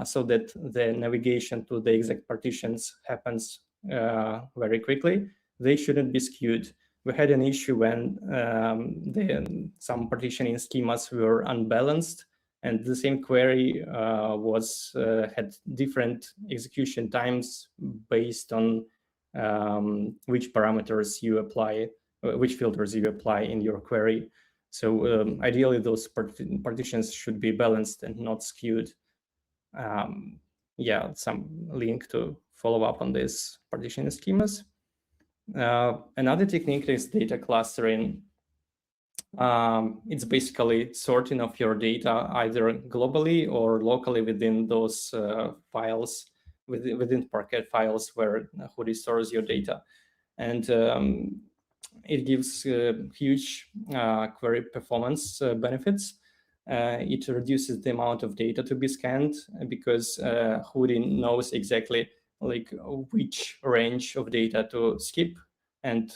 so that the navigation to the exact partitions happens very quickly. They shouldn't be skewed. We had an issue when some partitioning schemas were unbalanced, and the same query had different execution times based on which parameters you apply, which filters you apply in your query. So ideally, those partitions should be balanced and not skewed. Yeah, some link to follow up on this partitioning schemas. Another technique is data clustering. It's basically sorting of your data either globally or locally within those files, within Parquet files where Hudi stores your data. And it gives huge query performance benefits. It reduces the amount of data to be scanned because Hudi knows exactly like which range of data to skip and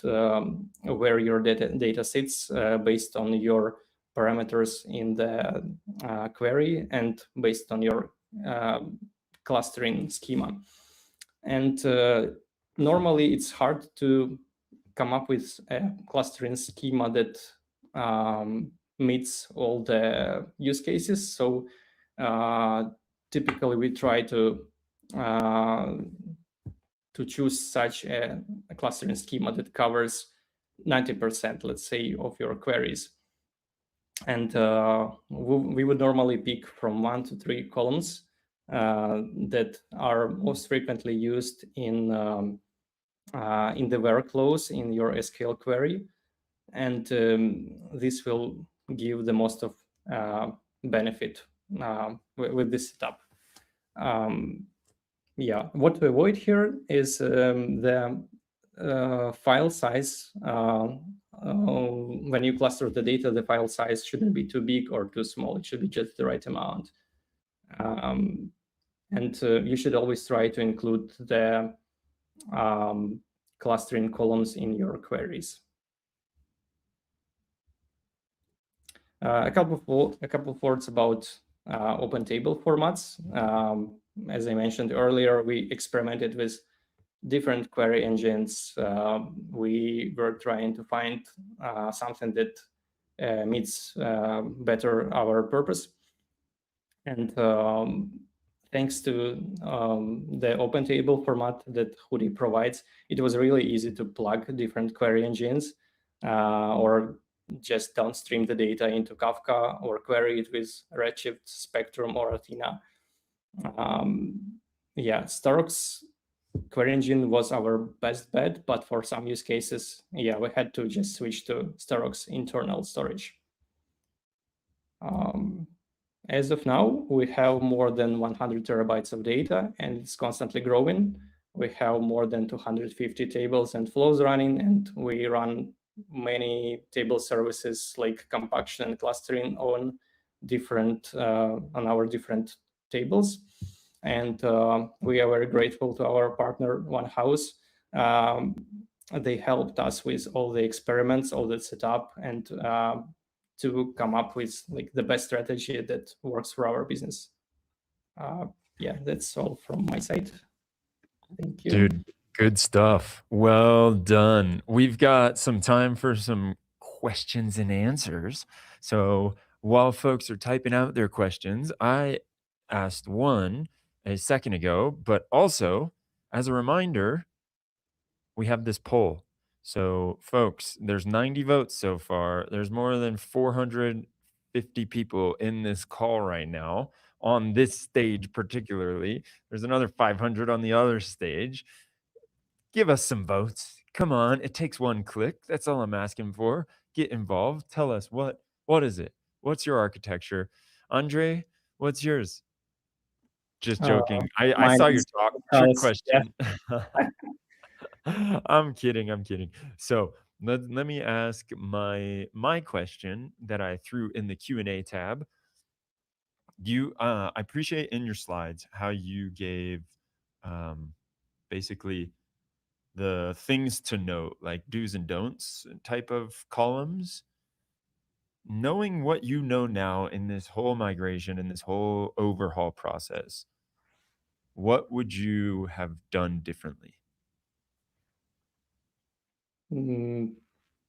where your data sits based on your parameters in the query and based on your clustering schema. And normally it's hard to come up with a clustering schema that meets all the use cases. So typically we try to choose such a clustering schema that covers 90%, let's say, of your queries. And we would normally pick from 1 to 3 columns that are most frequently used in the workflows in your SQL query. And this will give the most of benefit with this setup. Yeah, what to avoid here is the file size. When you cluster the data, the file size shouldn't be too big or too small. It should be just the right amount. And you should always try to include the clustering columns in your queries. A couple of words about open table formats. As I mentioned earlier, we experimented with different query engines. We were trying to find something that meets better our purpose. And thanks to the open table format that Hudi provides, it was really easy to plug different query engines or just downstream the data into Kafka or query it with Redshift, Spectrum, or Athena. Yeah, Stark's query engine was our best bet, but for some use cases, yeah, we had to just switch to Stark's internal storage. As of now, we have more than 100 terabytes of data, and it's constantly growing. We have more than 250 tables and flows running, and we run many table services like compaction and clustering on our different tables. And we are very grateful to our partner Onehouse. They helped us with all the experiments, all the setup, and to come up with like the best strategy that works for our business. Yeah, that's all from my side. Thank you. Dude, good stuff. Well done. We've got some time for some questions and answers. So while folks are typing out their questions, I asked one a second ago, but also as a reminder, we have this poll. So folks, there's 90 votes so far. There's more than 450 people in this call right now on this stage particularly. There's another 500 on the other stage. Give us some votes. Come on, it takes one click. That's all I'm asking for. Get involved. Tell us what is it? What's your architecture? Andre, what's yours? Just joking. I saw your talk. Trick question. Yeah. I'm kidding. So let me ask my question that I threw in the Q&A tab. I appreciate in your slides how you gave basically the things to note, like do's and don'ts type of columns. Knowing what you know now in this whole migration, in this whole overhaul process, what would you have done differently?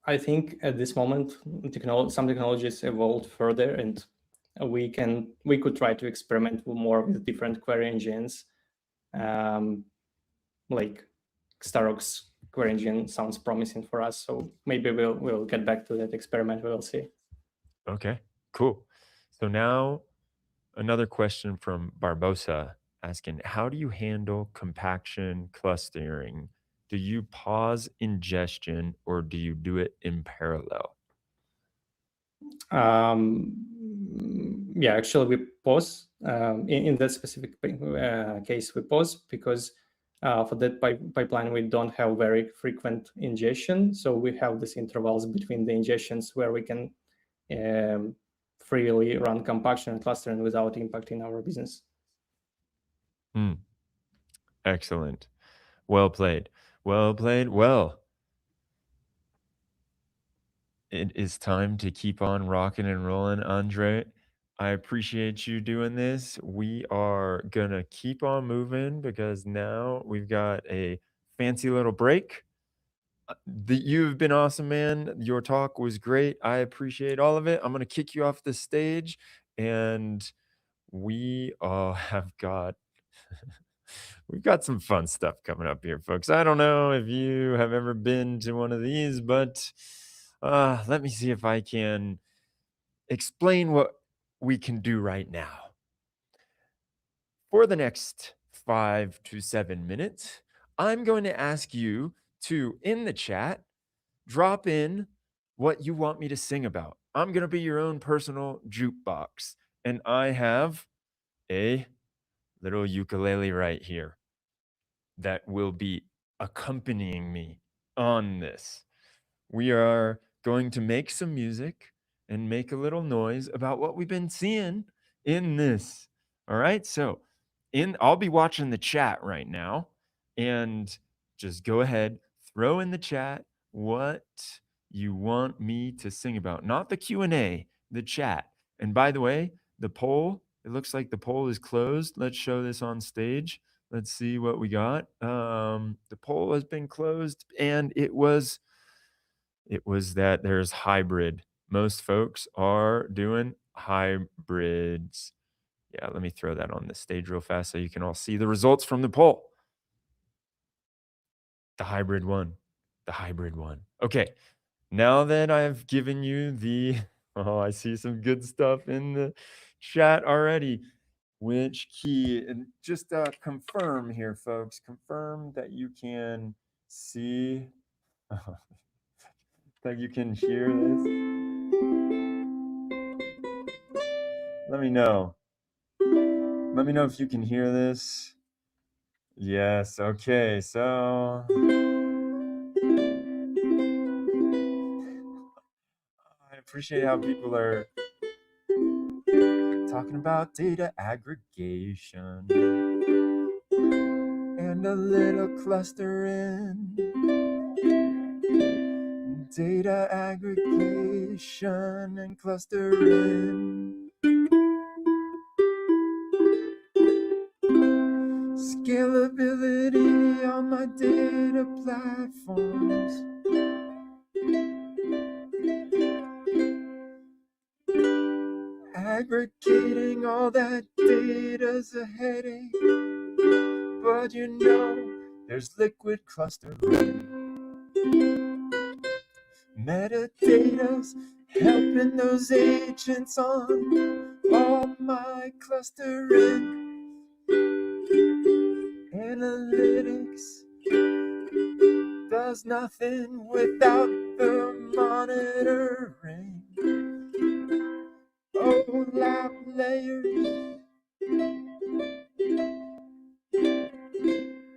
I think at this moment, some technologies evolved further, and we could try to experiment more with different query engines. Like Stark's query engine sounds promising for us, so maybe we'll get back to that experiment. We'll see. Okay, cool. So now another question from Barbosa asking, how do you handle compaction clustering? Do you pause ingestion or do you do it in parallel? Yeah, actually we pause. In that specific case, we pause because for that pipeline, we don't have very frequent ingestion. So we have these intervals between the ingestions where we can freely run compaction and clustering without impacting our business. Excellent. Well played. Well, it is time to keep on rocking and rolling, Andre. I appreciate you doing this. We are going to keep on moving because now we've got a fancy little break. You've been awesome, man. Your talk was great. I appreciate all of it. I'm going to kick you off the stage, and we have got we've got some fun stuff coming up here, folks. I don't know if you have ever been to one of these, but let me see if I can explain what we can do right now. For the next 5 to 7 minutes, I'm going to ask you to, in the chat, drop in what you want me to sing about. I'm going to be your own personal jukebox, and I have a little ukulele right here that will be accompanying me on this. We are going to make some music and make a little noise about what we've been seeing in this. All right, so I'll be watching the chat right now, and just go ahead, throw in the chat what you want me to sing about. Not the Q&A, the chat. And by the way, the poll, it looks like the poll is closed. Let's show this on stage. Let's see what we got. The poll has been closed, and it was that there's hybrid. Most folks are doing hybrids. Yeah, let me throw that on the stage real fast so you can all see the results from the poll. The hybrid one. The hybrid one. Okay, now that I've given you the, oh, I see some good stuff in the chat already. Which key, and just confirm here, folks, confirm that you can see, that you can hear this. Let me know. Let me know if you can hear this. Yes, okay, so I appreciate how people are talking about data aggregation and a little clustering. Data aggregation and clustering. Scalability on my data platforms. Aggregating all that data's a headache, but you know there's liquid clustering. Metadata's helping those agents on all my clustering. Analytics does nothing without the monitoring. OLAP layers,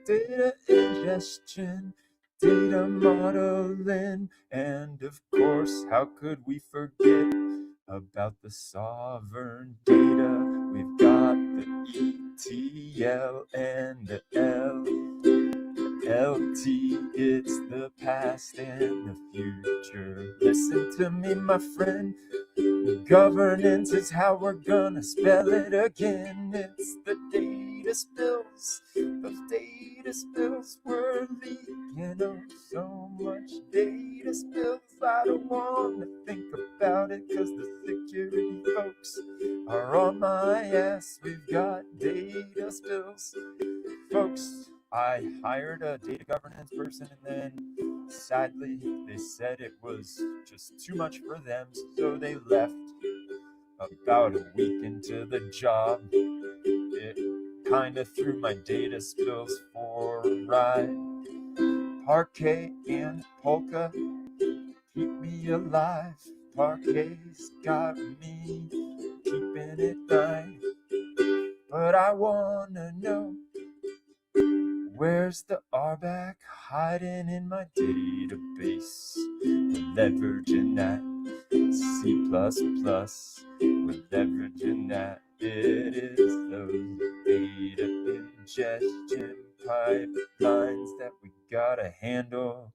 data ingestion, data modeling, and of course, how could we forget about the sovereign data? We've got the ETL and the LT. It's the past and the future. Listen to me, my friend. Governance is how we're gonna spell it again. It's the data spills. Those data spills were leaking. Oh, so much data spills. I don't want to think about it because the security folks are on my ass. We've got data spills. Folks, I hired a data governance person, and then sadly they said it was just too much for them, so they left. About a week into the job, it kind of threw my data spills for a ride. Parquet and Polka keep me alive. Parquet's got me keeping it right. But I wanna know, where's the RBAC hiding in my database? Leveraging that C++, we're leveraging that. It is those data ingestion pipelines that we gotta handle,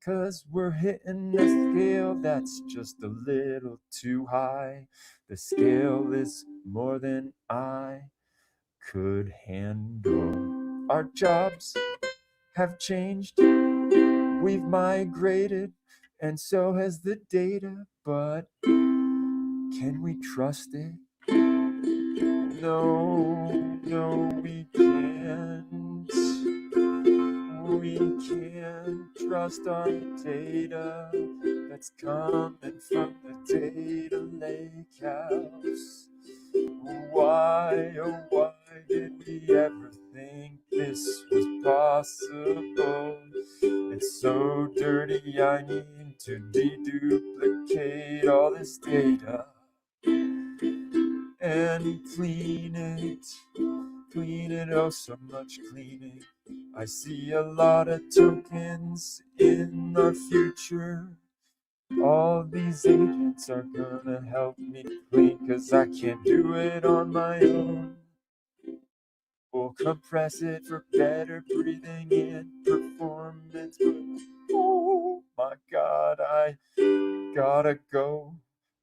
'cause we're hitting a scale that's just a little too high. The scale is more than I could handle. Our jobs have changed, we've migrated, and so has the data, but can we trust it? No, we can't. We can't trust our data that's coming from the data lake house. Why, oh why did we ever think this was possible? It's so dirty, I need to deduplicate all this data and clean it, oh so much cleaning. I see a lot of tokens in our future. All these agents are gonna help me clean, 'cause I can't do it on my own. We'll compress it for better breathing and performance, but oh my God, I gotta go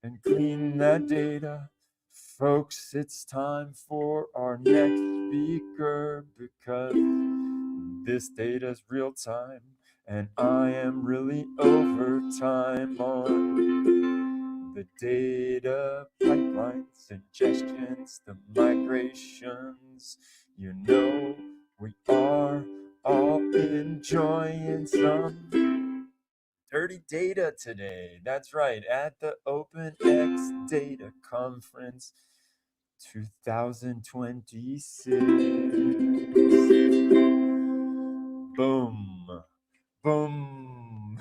and clean that data. Folks, it's time for our next speaker, because This data's real time, and I am really over time on the data pipeline suggestions, the migrations. You know, we are all enjoying some dirty data today. That's right, at the OpenXData Conference 2026. Boom. Boom.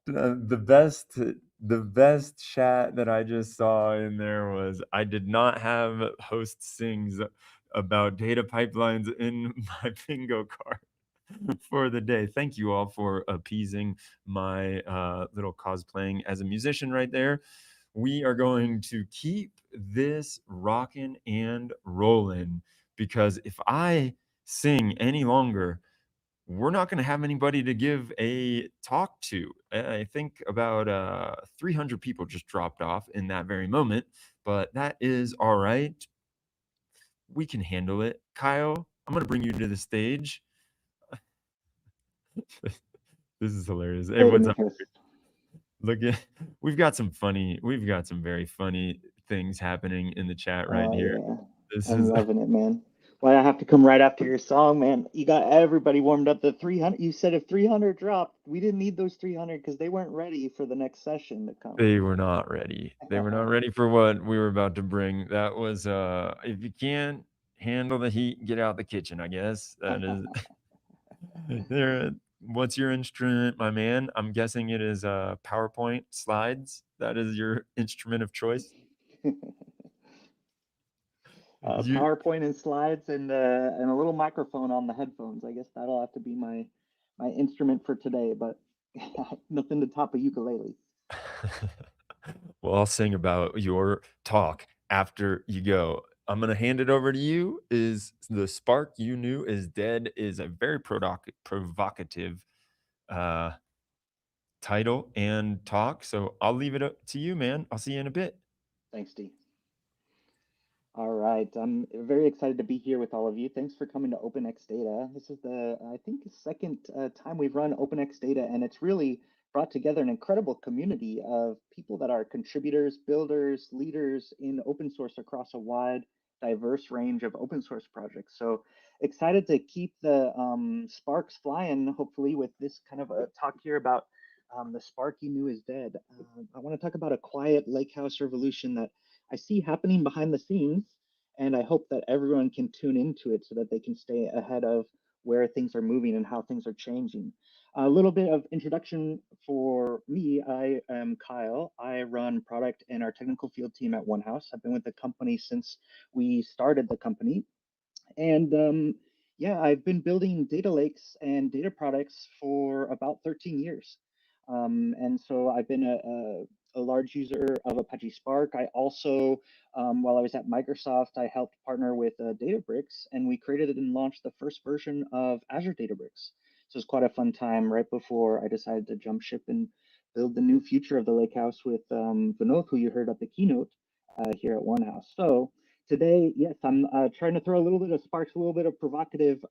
The best chat that I just saw in there was, I did not have host sings about data pipelines in my bingo card for the day. Thank you all for appeasing my little cosplaying as a musician right there. We are going to keep this rocking and rolling, because if I sing any longer, we're not going to have anybody to give a talk to. I think about 300 people just dropped off in that very moment, but that is all right. We can handle it. Kyle, I'm going to bring you to the stage. This is hilarious. Hey, what's up? Look at, we've got some very funny things happening in the chat right here. Yeah. This I'm is loving it, man. Why I have to come right after your song, man. You got everybody warmed up. The 300, you said if 300 dropped, we didn't need those 300 because they weren't ready for the next session to come. They were not ready. They were not ready for what we were about to bring. That was if you can't handle the heat, get out the kitchen, I guess. That is there. What's your instrument, my man? I'm guessing it is PowerPoint slides. That is your instrument of choice. PowerPoint and slides and a little microphone on the headphones. I guess that'll have to be my instrument for today, but nothing to top a ukulele. Well, I'll sing about your talk after you go. I'm going to hand it over to you. Is the spark you knew is dead is a very provocative title and talk. So I'll leave it up to you, man. I'll see you in a bit. Thanks, D. All right, I'm very excited to be here with all of you. Thanks for coming to OpenXData. This is the, I think, second time we've run OpenXData, and it's really brought together an incredible community of people that are contributors, builders, leaders in open source across a wide, diverse range of open source projects. So excited to keep the sparks flying, hopefully, with this kind of a talk here about the spark you knew is dead. I want to talk about a quiet lakehouse revolution that I see happening behind the scenes, and I hope that everyone can tune into it so that they can stay ahead of where things are moving and how things are changing. A little bit of introduction for me. I am Kyle. I run product and our technical field team at Onehouse. I've been with the company since we started the company. And yeah, I've been building data lakes and data products for about 13 years. And so I've been a large user of Apache Spark. I also, while I was at Microsoft, I helped partner with Databricks, and we created and launched the first version of Azure Databricks. So it's quite a fun time right before I decided to jump ship and build the new future of the Lakehouse with Vinod, who you heard at the keynote here at Onehouse. So today, yes, I'm trying to throw a little bit of sparks, a little bit of provocative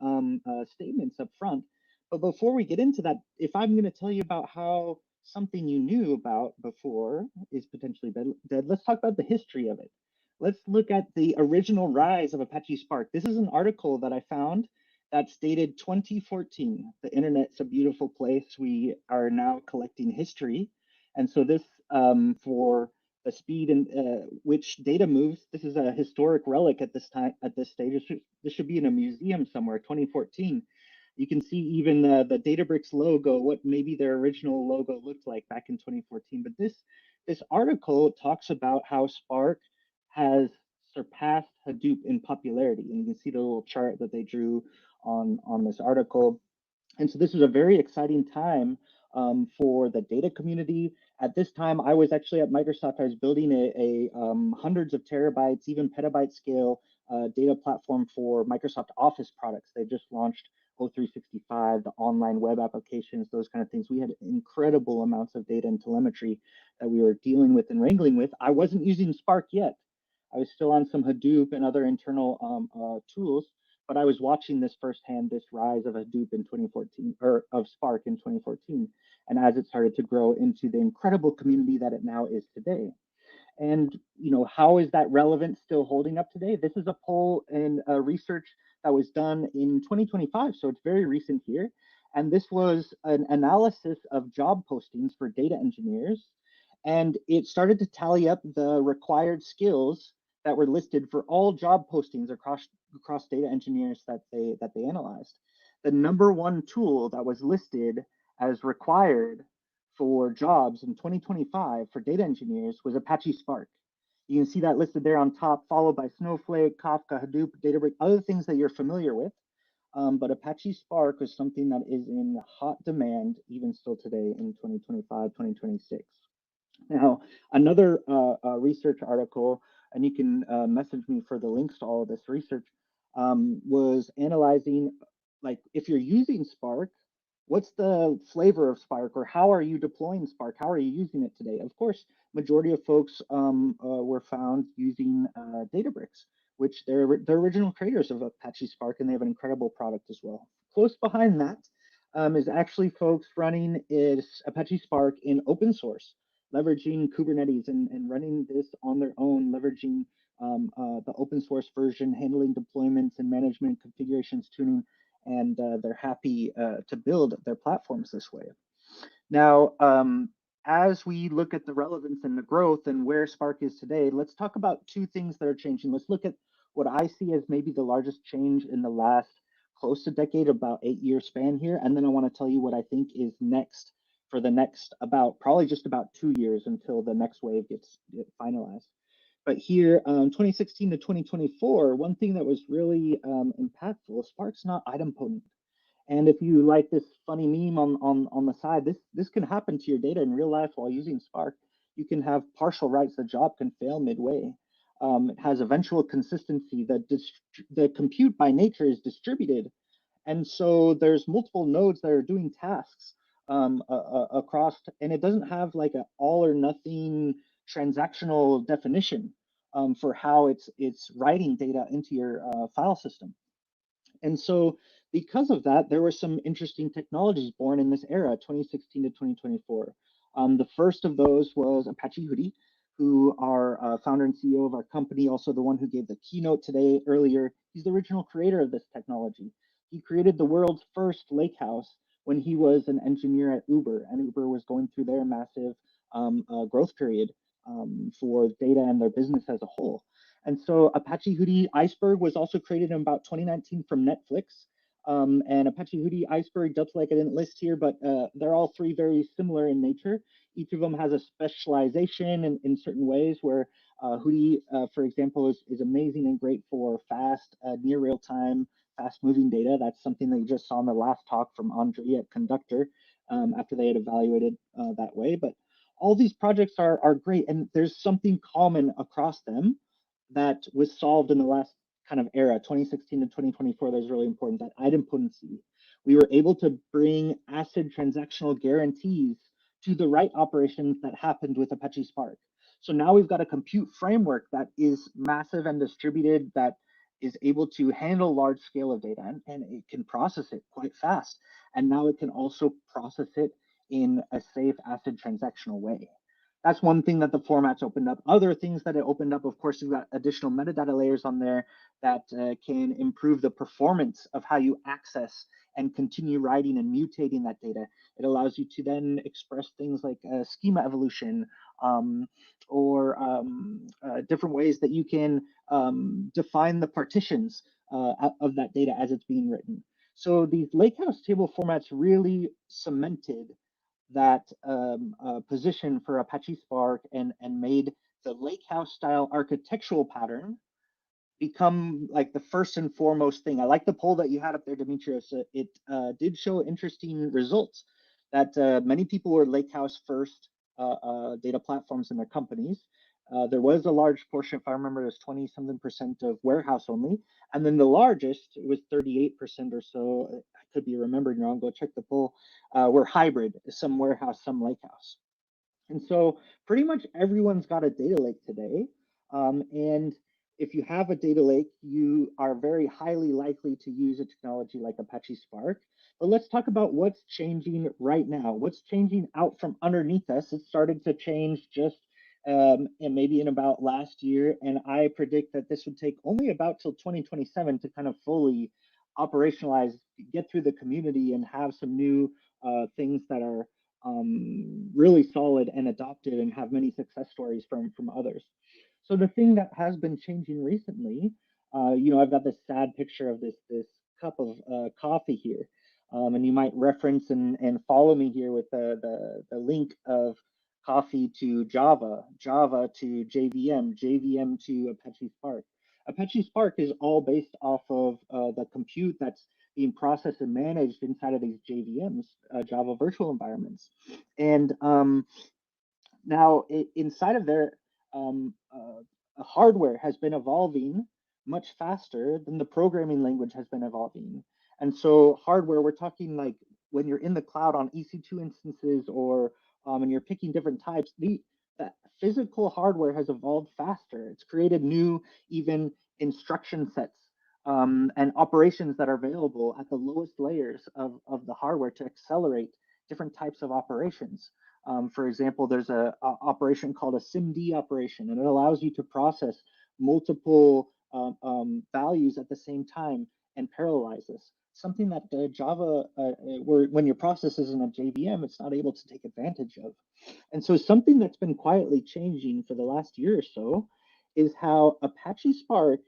statements up front. But before we get into that, if I'm going to tell you about how something you knew about before is potentially dead, let's talk about the history of it. Let's look at the original rise of Apache Spark. This is an article that I found that's dated 2014. The internet's a beautiful place. We are now collecting history. And so this, for the speed in which data moves, this is a historic relic at this time, at this stage. This should be in a museum somewhere, 2014. You can see even the Databricks logo, what maybe their original logo looked like back in 2014. But this article talks about how Spark has surpassed Hadoop in popularity. And you can see the little chart that they drew on this article. And so this is a very exciting time for the data community. At this time, I was actually at Microsoft. I was building a hundreds of terabytes, even petabyte scale data platform for Microsoft Office products. They just launched O365, the online web applications, those kind of things. We had incredible amounts of data and telemetry that we were dealing with and wrangling with. I wasn't using Spark yet. I was still on some Hadoop and other internal tools. but I was watching this firsthand, this rise of Hadoop in 2014, or of Spark in 2014, and as it started to grow into the incredible community that it now is today. And how is that relevant still holding up today? This is a poll and research that was done in 2025, so it's very recent here. And this was an analysis of job postings for data engineers, and it started to tally up the required skills that were listed for all job postings across data engineers that they analyzed. The number one tool that was listed as required for jobs in 2025 for data engineers was Apache Spark. You can see that listed there on top, followed by Snowflake, Kafka, Hadoop, Databricks, other things that you're familiar with. But Apache Spark is something that is in hot demand even still today in 2025, 2026. Now, another research article, and you can message me for the links to all of this research, was analyzing, like, if you're using Spark, what's the flavor of Spark, or how are you deploying Spark? How are you using it today? Of course, majority of folks were found using Databricks, which they're original creators of Apache Spark, and they have an incredible product as well. Close behind that is actually folks running Apache Spark in open source, leveraging Kubernetes and running this on their own, leveraging the open source version, handling deployments and management, configurations, tuning, and they're happy to build their platforms this way. Now, as we look at the relevance and the growth and where Spark is today, let's talk about two things that are changing. Let's look at what I see as maybe the largest change in the last close to decade, about 8-year span here. And then I want to tell you what I think is next for the next probably just about 2 years until the next wave gets finalized. But here, 2016 to 2024, one thing that was really impactful, Spark's not idempotent. And if you like this funny meme on the side, this can happen to your data in real life while using Spark. You can have partial writes, the job can fail midway. It has eventual consistency. The compute by nature is distributed. And so there's multiple nodes that are doing tasks across, and it doesn't have like an all or nothing transactional definition for how it's writing data into your file system. And so because of that, there were some interesting technologies born in this era, 2016 to 2024. The first of those was Apache Hudi, who are founder and CEO of our company, also the one who gave the keynote today earlier. He's the original creator of this technology. He created the world's first lakehouse when he was an engineer at Uber, and Uber was going through their massive growth period for data and their business as a whole. And so Apache Hudi Iceberg was also created in about 2019 from Netflix. And Apache Hudi, Iceberg, Delta Lake I didn't list here, but they're all three very similar in nature. Each of them has a specialization in certain ways, where Hudi, for example, is amazing and great for fast, near real-time, fast-moving data. That's something that you just saw in the last talk from Andre at Conductor after they had evaluated that way. But all these projects are great, and there's something common across them that was solved in the last kind of era, 2016 to 2024, that was really important, that idempotency. We were able to bring ACID transactional guarantees to the write operations that happened with Apache Spark. So now we've got a compute framework that is massive and distributed, that is able to handle large scale of data, and it can process it quite fast. And now it can also process it in a safe ACID transactional way. That's one thing that the formats opened up. Other things that it opened up, of course, you've got additional metadata layers on there that can improve the performance of how you access and continue writing and mutating that data. It allows you to then express things like schema evolution or different ways that you can define the partitions of that data as it's being written. So these lakehouse table formats really cemented that position for Apache Spark and made the lakehouse style architectural pattern become like the first and foremost thing. I like the poll that you had up there, Demetrios. It did show interesting results that many people were lakehouse first data platforms in their companies. There was a large portion, if I remember, it was 20-something% of warehouse only. And then the largest, it was 38% or so, I could be remembering wrong, go check the poll, were hybrid, some warehouse, some lakehouse. And so pretty much everyone's got a data lake today. And if you have a data lake, you are very highly likely to use a technology like Apache Spark. But let's talk about what's changing right now. What's changing out from underneath us? It started to change just and maybe in about last year. And I predict that this would take only about till 2027 to kind of fully operationalize, get through the community and have some new things that are really solid and adopted and have many success stories from others. So the thing that has been changing recently, I've got this sad picture of this cup of coffee here, and you might reference and follow me here with the link of coffee to Java, Java to JVM, JVM to Apache Spark. Apache Spark is all based off of the compute that's being processed and managed inside of these JVMs, Java virtual environments. And now, inside of their hardware has been evolving much faster than the programming language has been evolving. And so hardware, we're talking like when you're in the cloud on EC2 instances or and you're picking different types, the physical hardware has evolved faster. It's created new even instruction sets and operations that are available at the lowest layers of the hardware to accelerate different types of operations. For example, there's a operation called a SIMD operation, and it allows you to process multiple values at the same time and parallelize this. Something that Java, when your process is in a JVM, it's not able to take advantage of. And so something that's been quietly changing for the last year or so is how Apache Spark,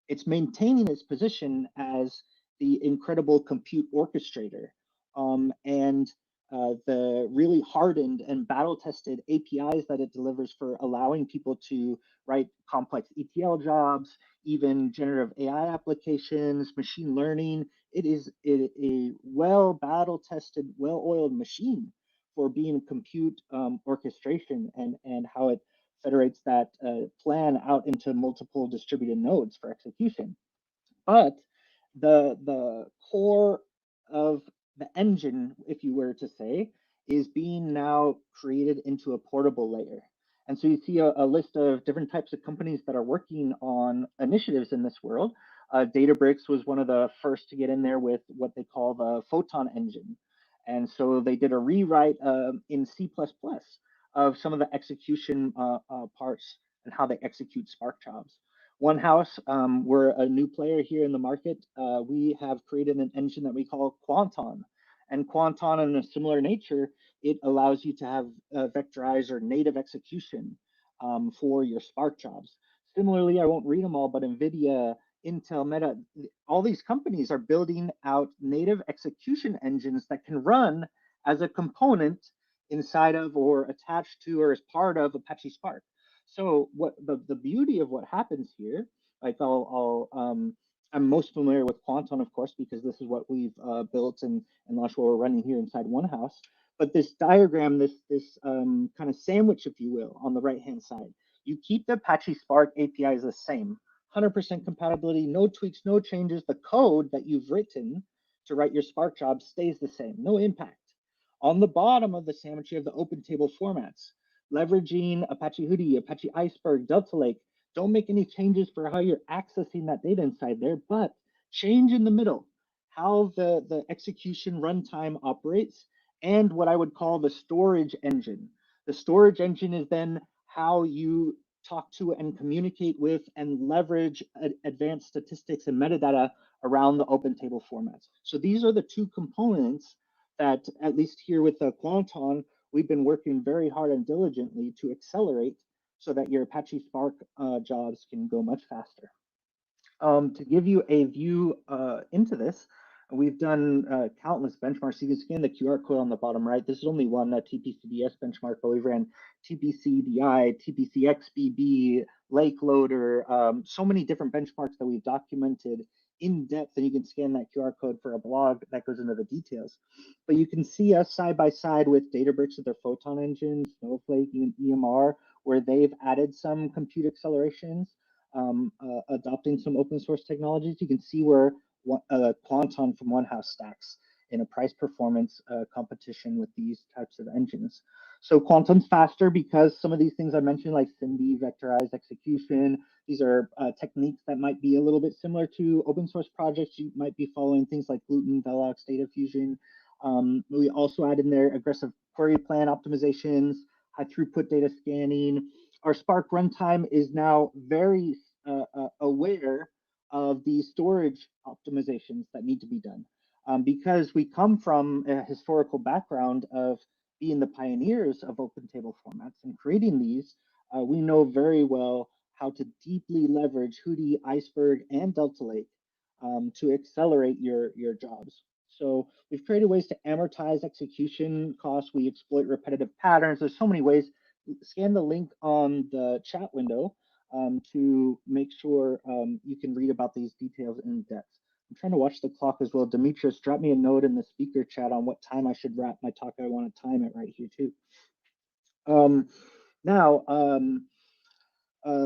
it's maintaining its position as the incredible compute orchestrator. And the really hardened and battle-tested APIs that it delivers for allowing people to write complex ETL jobs, even generative AI applications, machine learning. It is a well battle-tested, well-oiled machine for being compute orchestration and how it federates that plan out into multiple distributed nodes for execution. But the core of the engine, if you were to say, is being now created into a portable layer. And so you see a list of different types of companies that are working on initiatives in this world. Databricks was one of the first to get in there with what they call the Photon engine. And so they did a rewrite in C++ of some of the execution parts and how they execute Spark jobs. Onehouse, we're a new player here in the market. We have created an engine that we call Quanton. And Quanton, in a similar nature, it allows you to have vectorized or native execution for your Spark jobs. Similarly, I won't read them all, but NVIDIA, Intel, Meta, all these companies are building out native execution engines that can run as a component inside of or attached to or as part of Apache Spark. So what the beauty of what happens here, like I'm most familiar with Quantum, of course, because this is what we've built and launched what we're running here inside Onehouse. But this diagram, this kind of sandwich, if you will, on the right-hand side, you keep the Apache Spark APIs the same, 100% compatibility, no tweaks, no changes. The code that you've written to write your Spark job stays the same, no impact. On the bottom of the sandwich, you have the open table formats, leveraging Apache Hudi, Apache Iceberg, Delta Lake. Don't make any changes for how you're accessing that data inside there, but change in the middle, how the execution runtime operates, and what I would call the storage engine. The storage engine is then how you talk to and communicate with and leverage advanced statistics and metadata around the open table formats. So these are the two components that, at least here with the Quanton, we've been working very hard and diligently to accelerate so that your Apache Spark jobs can go much faster. To give you a view into this, we've done countless benchmarks. You can scan the QR code on the bottom right. This is only one TPCDS benchmark, but we've ran TPCDI, TPCXBB, Lake Loader, so many different benchmarks that we've documented in depth, and you can scan that QR code for a blog that goes into the details. But you can see us side by side with Databricks with their Photon engine, Snowflake, even EMR, where they've added some compute accelerations, adopting some open source technologies. You can see where Quanton from Onehouse stacks in a price performance competition with these types of engines. So Quantum's faster because some of these things I mentioned, like SIMD, vectorized execution, these are techniques that might be a little bit similar to open source projects. You might be following things like Gluten, Velox, Data Fusion. We also add in there aggressive query plan optimizations, high throughput data scanning. Our Spark runtime is now very aware of the storage optimizations that need to be done. Because we come from a historical background of being the pioneers of open table formats and creating these, we know very well how to deeply leverage Hudi, Iceberg, and Delta Lake to accelerate your jobs. So we've created ways to amortize execution costs. We exploit repetitive patterns. There's so many ways. Scan the link on the chat window to make sure you can read about these details in depth. I'm trying to watch the clock as well. Demetrius, drop me a note in the speaker chat on what time I should wrap my talk. I want to time it right here too.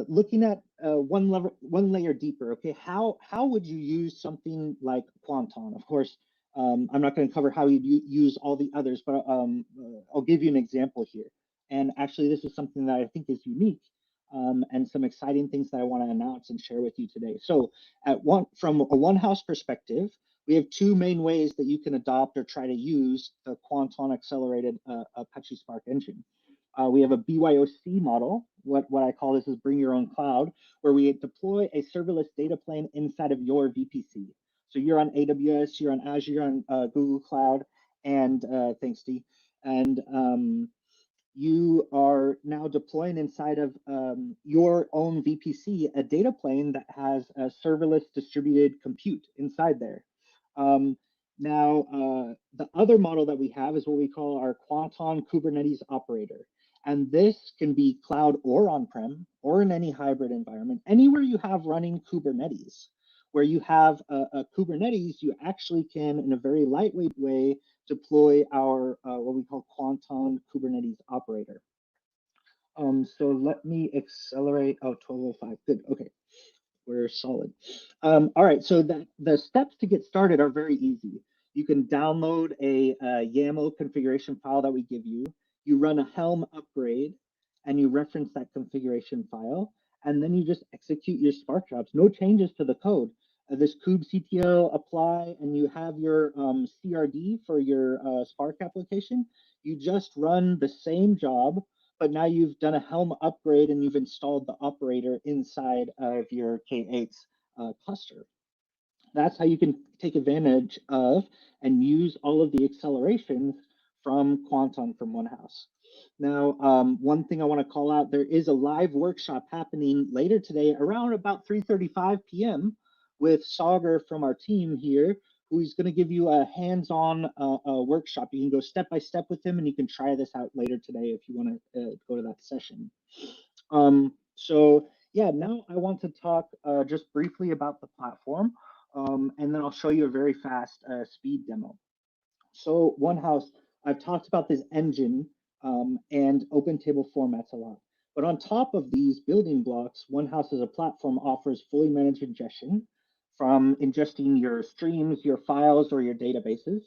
Looking at one layer deeper, okay, how would you use something like Quanton? Of course, I'm not going to cover how you use all the others, but I'll give you an example here. And actually, this is something that I think is unique and some exciting things that I want to announce and share with you today. So from a Onehouse perspective, we have two main ways that you can adopt or try to use the Quanton accelerated Apache Spark engine. We have a BYOC model. What I call this is bring your own cloud, where we deploy a serverless data plane inside of your VPC. So you're on AWS, you're on Azure, you're on Google Cloud, and thanks, Steve. And you are now deploying inside of your own VPC a data plane that has a serverless distributed compute inside there. The other model that we have is what we call our Quanton Kubernetes operator. And this can be cloud or on-prem or in any hybrid environment. Anywhere you have running Kubernetes, where you have a Kubernetes, you actually can, in a very lightweight way, deploy our what we call Quanton Kubernetes operator. So let me accelerate. Oh, 12:05. Good. Okay. We're solid. All right, so the steps to get started are very easy. You can download a YAML configuration file that we give you. You run a Helm upgrade, and you reference that configuration file, and then you just execute your Spark jobs. No changes to the code. This kubectl apply, and you have your CRD for your Spark application. You just run the same job, but now you've done a Helm upgrade and you've installed the operator inside of your K8 cluster. That's how you can take advantage of and use all of the accelerations from Quanton from Onehouse. Now, one thing I want to call out, there is a live workshop happening later today around about 3:35 p.m. with Sagar from our team here, who's going to give you a hands-on workshop. You can go step by step with him, and you can try this out later today if you want to go to that session. So yeah, now I want to talk just briefly about the platform, and then I'll show you a very fast speed demo. So Onehouse, I've talked about this engine and open table formats a lot. But on top of these building blocks, Onehouse as a platform offers fully managed ingestion, from ingesting your streams, your files, or your databases.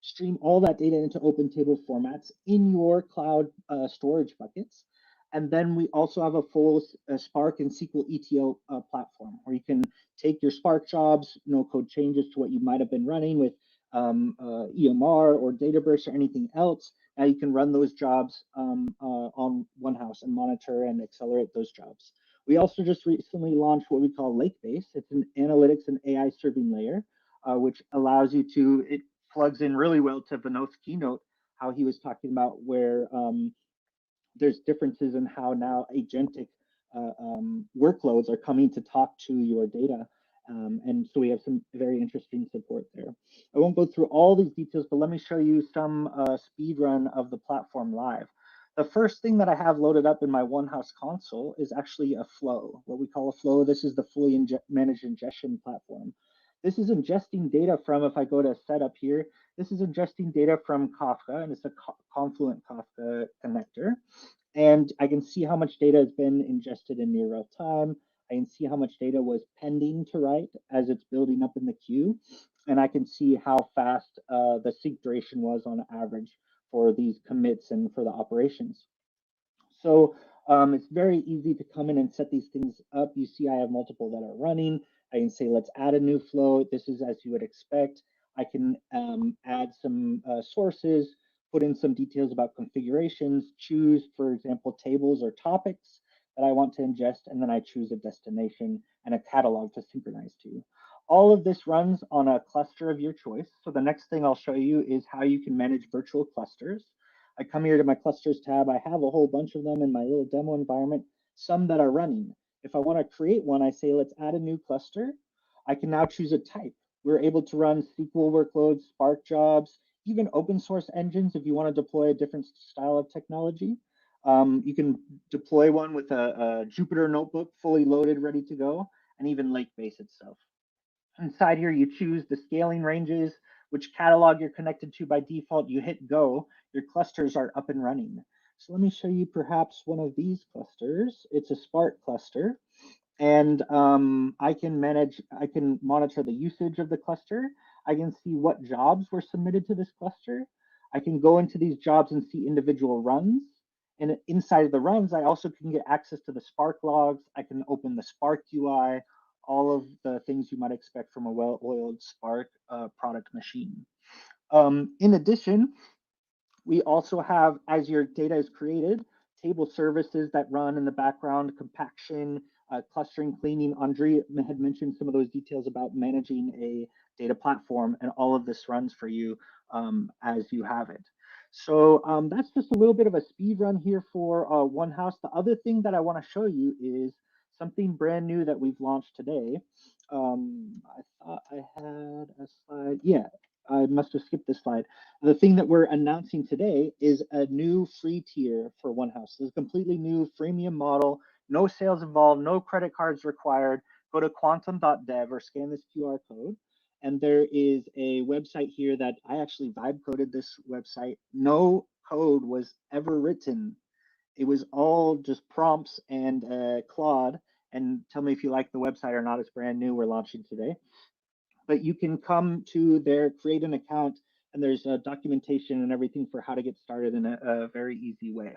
Stream all that data into open table formats in your cloud storage buckets. And then we also have a full Spark and SQL ETL platform, where you can take your Spark jobs, no code changes to what you might have been running with EMR or Databricks or anything else. Now you can run those jobs on Onehouse and monitor and accelerate those jobs. We also just recently launched what we call Lakebase. It's an analytics and AI serving layer, which allows you to, it plugs in really well to Vinod's keynote, how he was talking about where there's differences in how now agentic workloads are coming to talk to your data. And so we have some very interesting support there. I won't go through all these details, but let me show you some speed run of the platform live. The first thing that I have loaded up in my Onehouse console is actually a flow, what we call a flow. This is the fully managed ingestion platform. This is ingesting data from, if I go to setup here, this is ingesting data from Kafka, and it's a Confluent Kafka connector. And I can see how much data has been ingested in near real time. I can see how much data was pending to write as it's building up in the queue. and I can see how fast the sync duration was on average for these commits and for the operations. So it's very easy to come in and set these things up. You see I have multiple that are running. I can say, let's add a new flow. This is as you would expect. I can add some sources, put in some details about configurations, choose, for example, tables or topics that I want to ingest, and then I choose a destination and a catalog to synchronize to. All of this runs on a cluster of your choice. So the next thing I'll show you is how you can manage virtual clusters. I come here to my clusters tab. I have a whole bunch of them in my little demo environment, some that are running. If I want to create one, I say, let's add a new cluster. I can now choose a type. We're able to run SQL workloads, Spark jobs, even open source engines if you want to deploy a different style of technology. You can deploy one with a Jupyter notebook fully loaded, ready to go, and even Lakebase itself. Inside here, you choose the scaling ranges, which catalog you're connected to by default. You hit go, your clusters are up and running. So let me show you perhaps one of these clusters. It's a Spark cluster. And I can monitor the usage of the cluster. I can see what jobs were submitted to this cluster. I can go into these jobs and see individual runs. And inside of the runs, I also can get access to the Spark logs. I can open the Spark UI, all of the things you might expect from a well-oiled Spark product machine. In addition, we also have, as your data is created, table services that run in the background, compaction, clustering, cleaning. Andre had mentioned some of those details about managing a data platform, and all of this runs for you as you have it. So that's just a little bit of a speed run here for Onehouse. The other thing that I want to show you is something brand new that we've launched today. I thought I had a slide. Yeah, I must have skipped this slide. The thing that we're announcing today is a new free tier for Onehouse. This is a completely new freemium model, no sales involved, no credit cards required. Go to quantum.dev or scan this QR code. And there is a website here that I actually vibe coded this website. No code was ever written. It was all just prompts and Claude. And tell me if you like the website or not. It's brand new. We're launching today. But you can come to there, create an account, and there's documentation and everything for how to get started in a very easy way.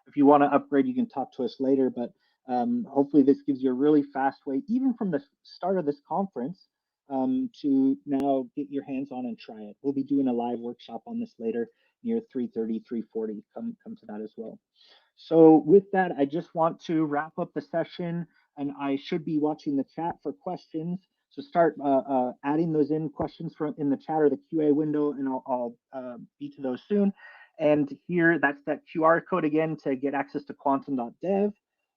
If you want to upgrade, you can talk to us later, but hopefully this gives you a really fast way, even from the start of this conference, to now get your hands on and try it. We'll be doing a live workshop on this later near 3:30, 3:40. Come to that as well. So with that, I just want to wrap up the session, and I should be watching the chat for questions. So start adding those questions in the chat or the QA window, and I'll be to those soon. And here, that's that QR code again to get access to quantum.dev.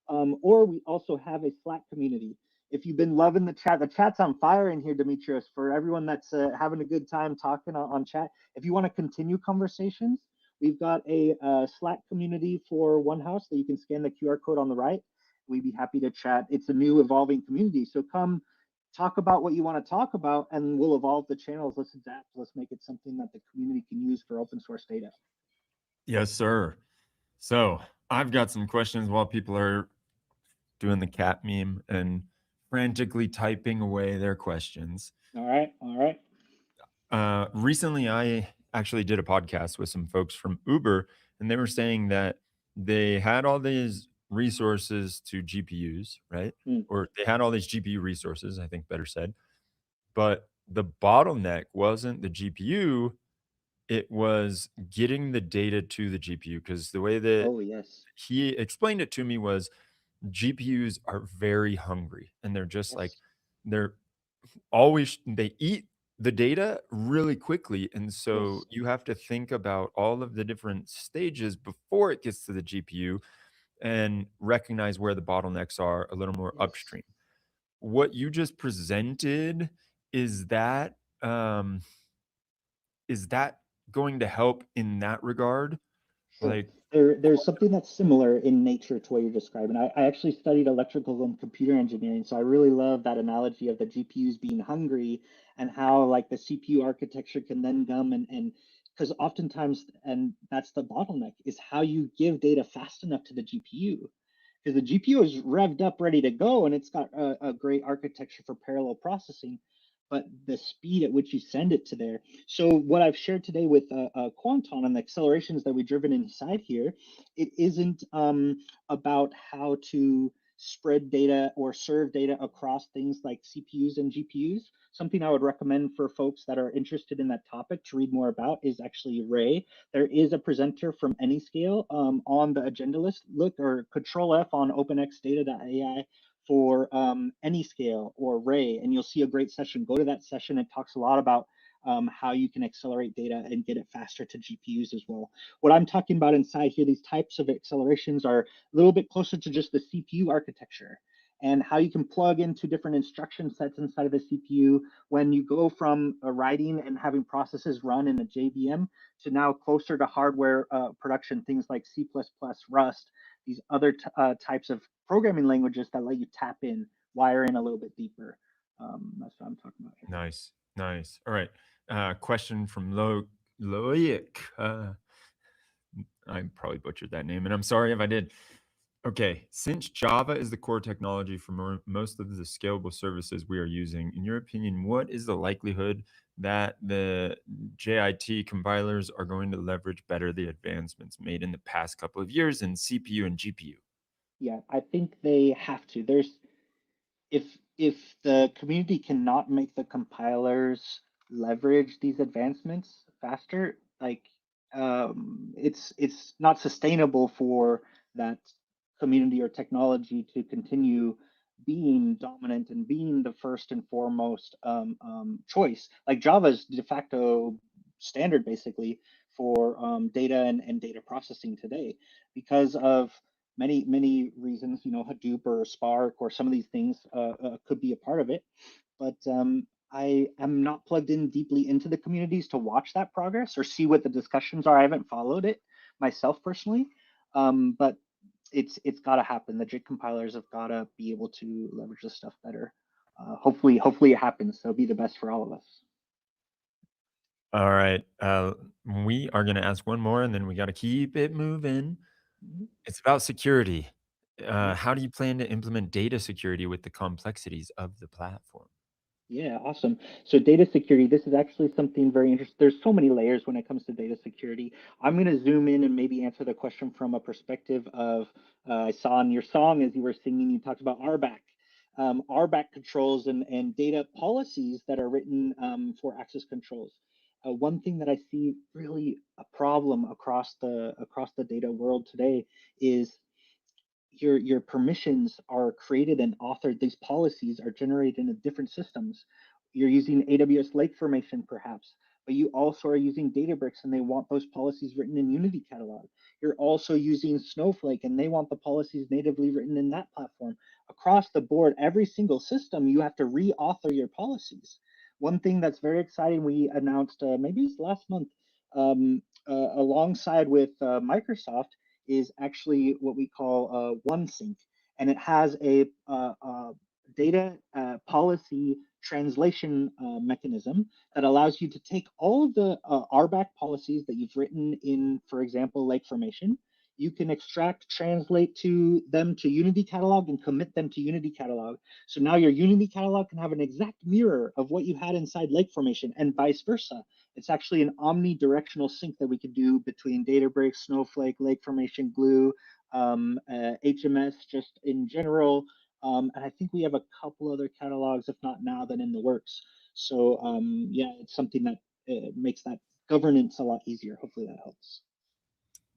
Or we also have a Slack community. If you've been loving the chat's on fire in here, Demetrius, for everyone that's having a good time talking on chat. If you want to continue conversations, we've got a Slack community for Onehouse that you can scan the QR code on the right. We'd be happy to chat. It's a new evolving community. So come talk about what you want to talk about, and we'll evolve the channels. Let's adapt. Let's make it something that the community can use for open source data. Yes, sir. So I've got some questions while people are doing the cat meme and frantically typing away their questions. All right. Recently, I actually did a podcast with some folks from Uber, and they were saying that they had all these resources to GPUs, right? Or they had all these GPU resources, I think better said. But the bottleneck wasn't the GPU, it was getting the data to the GPU, because the way that he explained it to me was GPUs are very hungry, and they're just like, they're always, they eat the data really quickly. And so you have to think about all of the different stages before it gets to the GPU and recognize where the bottlenecks are a little more upstream. What you just presented, is that going to help in that regard? Sure. Like, there's something that's similar in nature to what you're describing. I actually studied electrical and computer engineering, so I really love that analogy of the GPUs being hungry and how like the CPU architecture can then come and because oftentimes, and that's the bottleneck, is how you give data fast enough to the GPU. Because the GPU is revved up, ready to go, and it's got a great architecture for parallel processing. but the speed at which you send it to there. So what I've shared today with Quanton and the accelerations that we've driven inside here, it isn't about how to spread data or serve data across things like CPUs and GPUs. Something I would recommend for folks that are interested in that topic to read more about is actually Ray. There is a presenter from Anyscale on the agenda list. Look, or Control F on openxdata.ai for Anyscale or Ray, and you'll see a great session. Go to that session. It talks a lot about how you can accelerate data and get it faster to GPUs as well. What I'm talking about inside here, these types of accelerations are a little bit closer to just the CPU architecture and how you can plug into different instruction sets inside of the CPU when you go from writing and having processes run in a JVM to now closer to hardware production, things like C++, Rust, these other types of programming languages that let you tap in, wire in a little bit deeper. That's what I'm talking about here. Nice, nice. All right. Question from Loic. I probably butchered that name, and I'm sorry if I did. Okay, since Java is the core technology for most of the scalable services we are using, in your opinion, what is the likelihood that the JIT compilers are going to leverage better the advancements made in the past couple of years in CPU and GPU? Yeah, I think they have to. If the community cannot make the compilers leverage these advancements faster, like it's not sustainable for that community or technology to continue being dominant and being the first and foremost choice. Like Java's de facto standard basically for data and data processing today because of many reasons. You know, Hadoop or Spark or some of these things could be a part of it, but I am not plugged in deeply into the communities to watch that progress or see what the discussions are. I haven't followed it myself personally, but it's got to happen. The JIT compilers have got to be able to leverage this stuff better. Hopefully it happens. So it'll be the best for all of us. All right. We are going to ask one more, and then we got to keep it moving. It's about security. How do you plan to implement data security with the complexities of the platform? Yeah, awesome. So data security, this is actually something very interesting. There's so many layers when it comes to data security. I'm going to zoom in and maybe answer the question from a perspective of, I saw in your song as you were singing, you talked about RBAC. RBAC controls and data policies that are written for access controls. One thing that I see really a problem across the data world today is your permissions are created and authored. These policies are generated in different systems. You're using AWS Lake Formation perhaps, but you also are using Databricks and they want those policies written in Unity Catalog. You're also using Snowflake and they want the policies natively written in that platform. Across the board, every single system, you have to re-author your policies. One thing that's very exciting, we announced maybe it's last month, alongside with Microsoft, is actually what we call OneSync, and it has a data policy translation mechanism that allows you to take all of the RBAC policies that you've written in, for example, Lake Formation. You can extract, translate to them to Unity Catalog and commit them to Unity Catalog. So now your Unity Catalog can have an exact mirror of what you had inside Lake Formation and vice versa. It's actually an omnidirectional sync that we could do between Databricks, Snowflake, Lake Formation, Glue, HMS, just in general. And I think we have a couple other catalogs, if not now, then in the works. So yeah, it's something that makes that governance a lot easier. Hopefully that helps.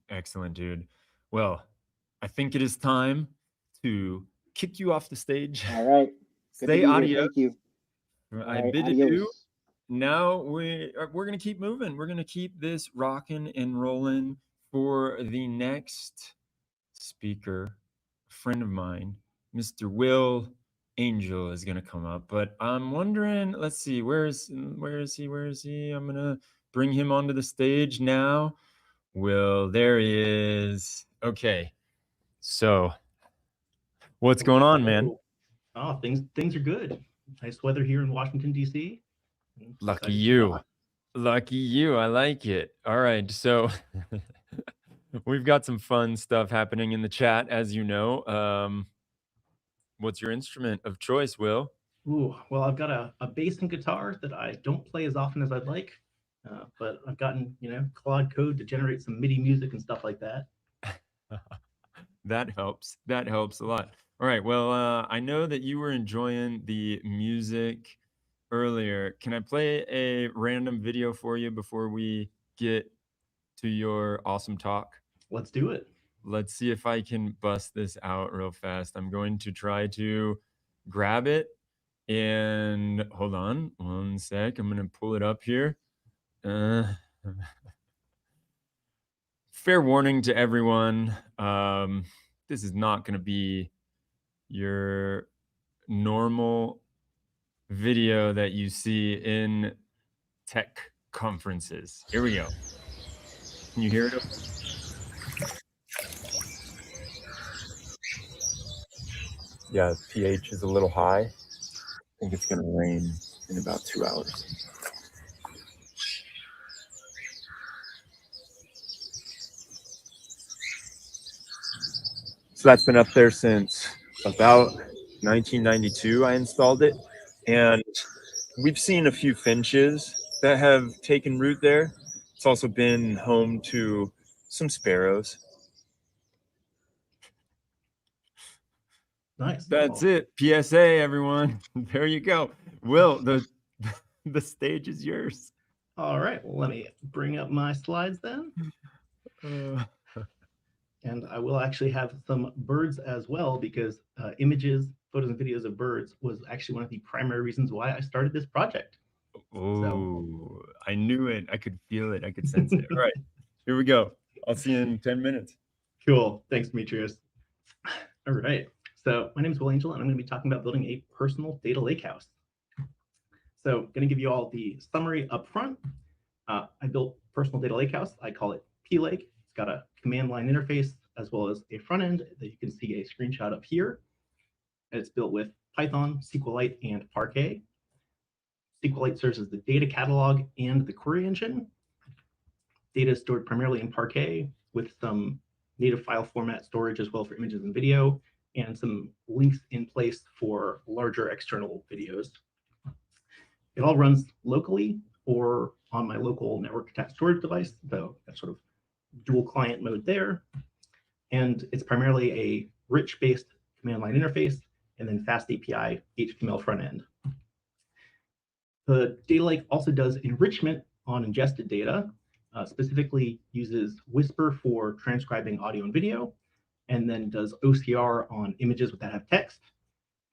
Excellent, dude. Well, I think it is time to kick you off the stage. All right. Good Say to be adios. here. Thank you. I right, bid adios. adieu. Now we're going to keep moving. We're going to keep this rocking and rolling for the next speaker, a friend of mine, Mr. Will Angel is going to come up. But I'm wondering, let's see, where is he? I'm going to bring him onto the stage now. Will, there he is. Okay. So what's going on, man? Oh, things are good. Nice weather here in Washington, D.C. Lucky you. Lucky you. I like it. All right. So we've got some fun stuff happening in the chat, as you know. What's your instrument of choice, Will? Ooh, well, I've got a bass and guitar that I don't play as often as I'd like, but I've gotten, Claude Code to generate some MIDI music and stuff like that. That helps. That helps a lot. All right. Well, I know that you were enjoying the music earlier. Can I play a random video for you before we get to your awesome talk? Let's do it. Let's see if I can bust this out real fast. I'm going to try to grab it and hold on one sec. I'm going to pull it up here. Fair warning to everyone. This is not going to be your normal video that you see in tech conferences. Here we go. Can you hear it? Yeah, pH is a little high. I think it's going to rain in about 2 hours. So that's been up there since about 1992. I installed it, and we've seen a few finches that have taken root there. It's also been home to some sparrows. Nice. That's it. PSA, everyone. There you go. Will, the stage is yours. All right. Well, let me bring up my slides then. And I will actually have some birds as well, because images, photos, and videos of birds was actually one of the primary reasons why I started this project. Oh, I knew it. I could feel it. I could sense it. All right, here we go. I'll see you in 10 minutes. Cool. Thanks, Demetrius. All right. So my name is Will Angel, and I'm going to be talking about building a personal data lakehouse. So I'm going to give you all the summary up front. I built personal data lakehouse. I call it P-Lake. It's got a command line interface as well as a front end that you can see a screenshot of here. And it's built with Python, SQLite, and Parquet. SQLite serves as the data catalog and the query engine. Data is stored primarily in Parquet with some native file format storage as well for images and video, and some links in place for larger external videos. It all runs locally or on my local network attached storage device, though that's sort of dual client mode there. And it's primarily a rich-based command line interface and then fast API HTML front end. The data lake also does enrichment on ingested data, specifically uses Whisper for transcribing audio and video, and then does OCR on images that have text,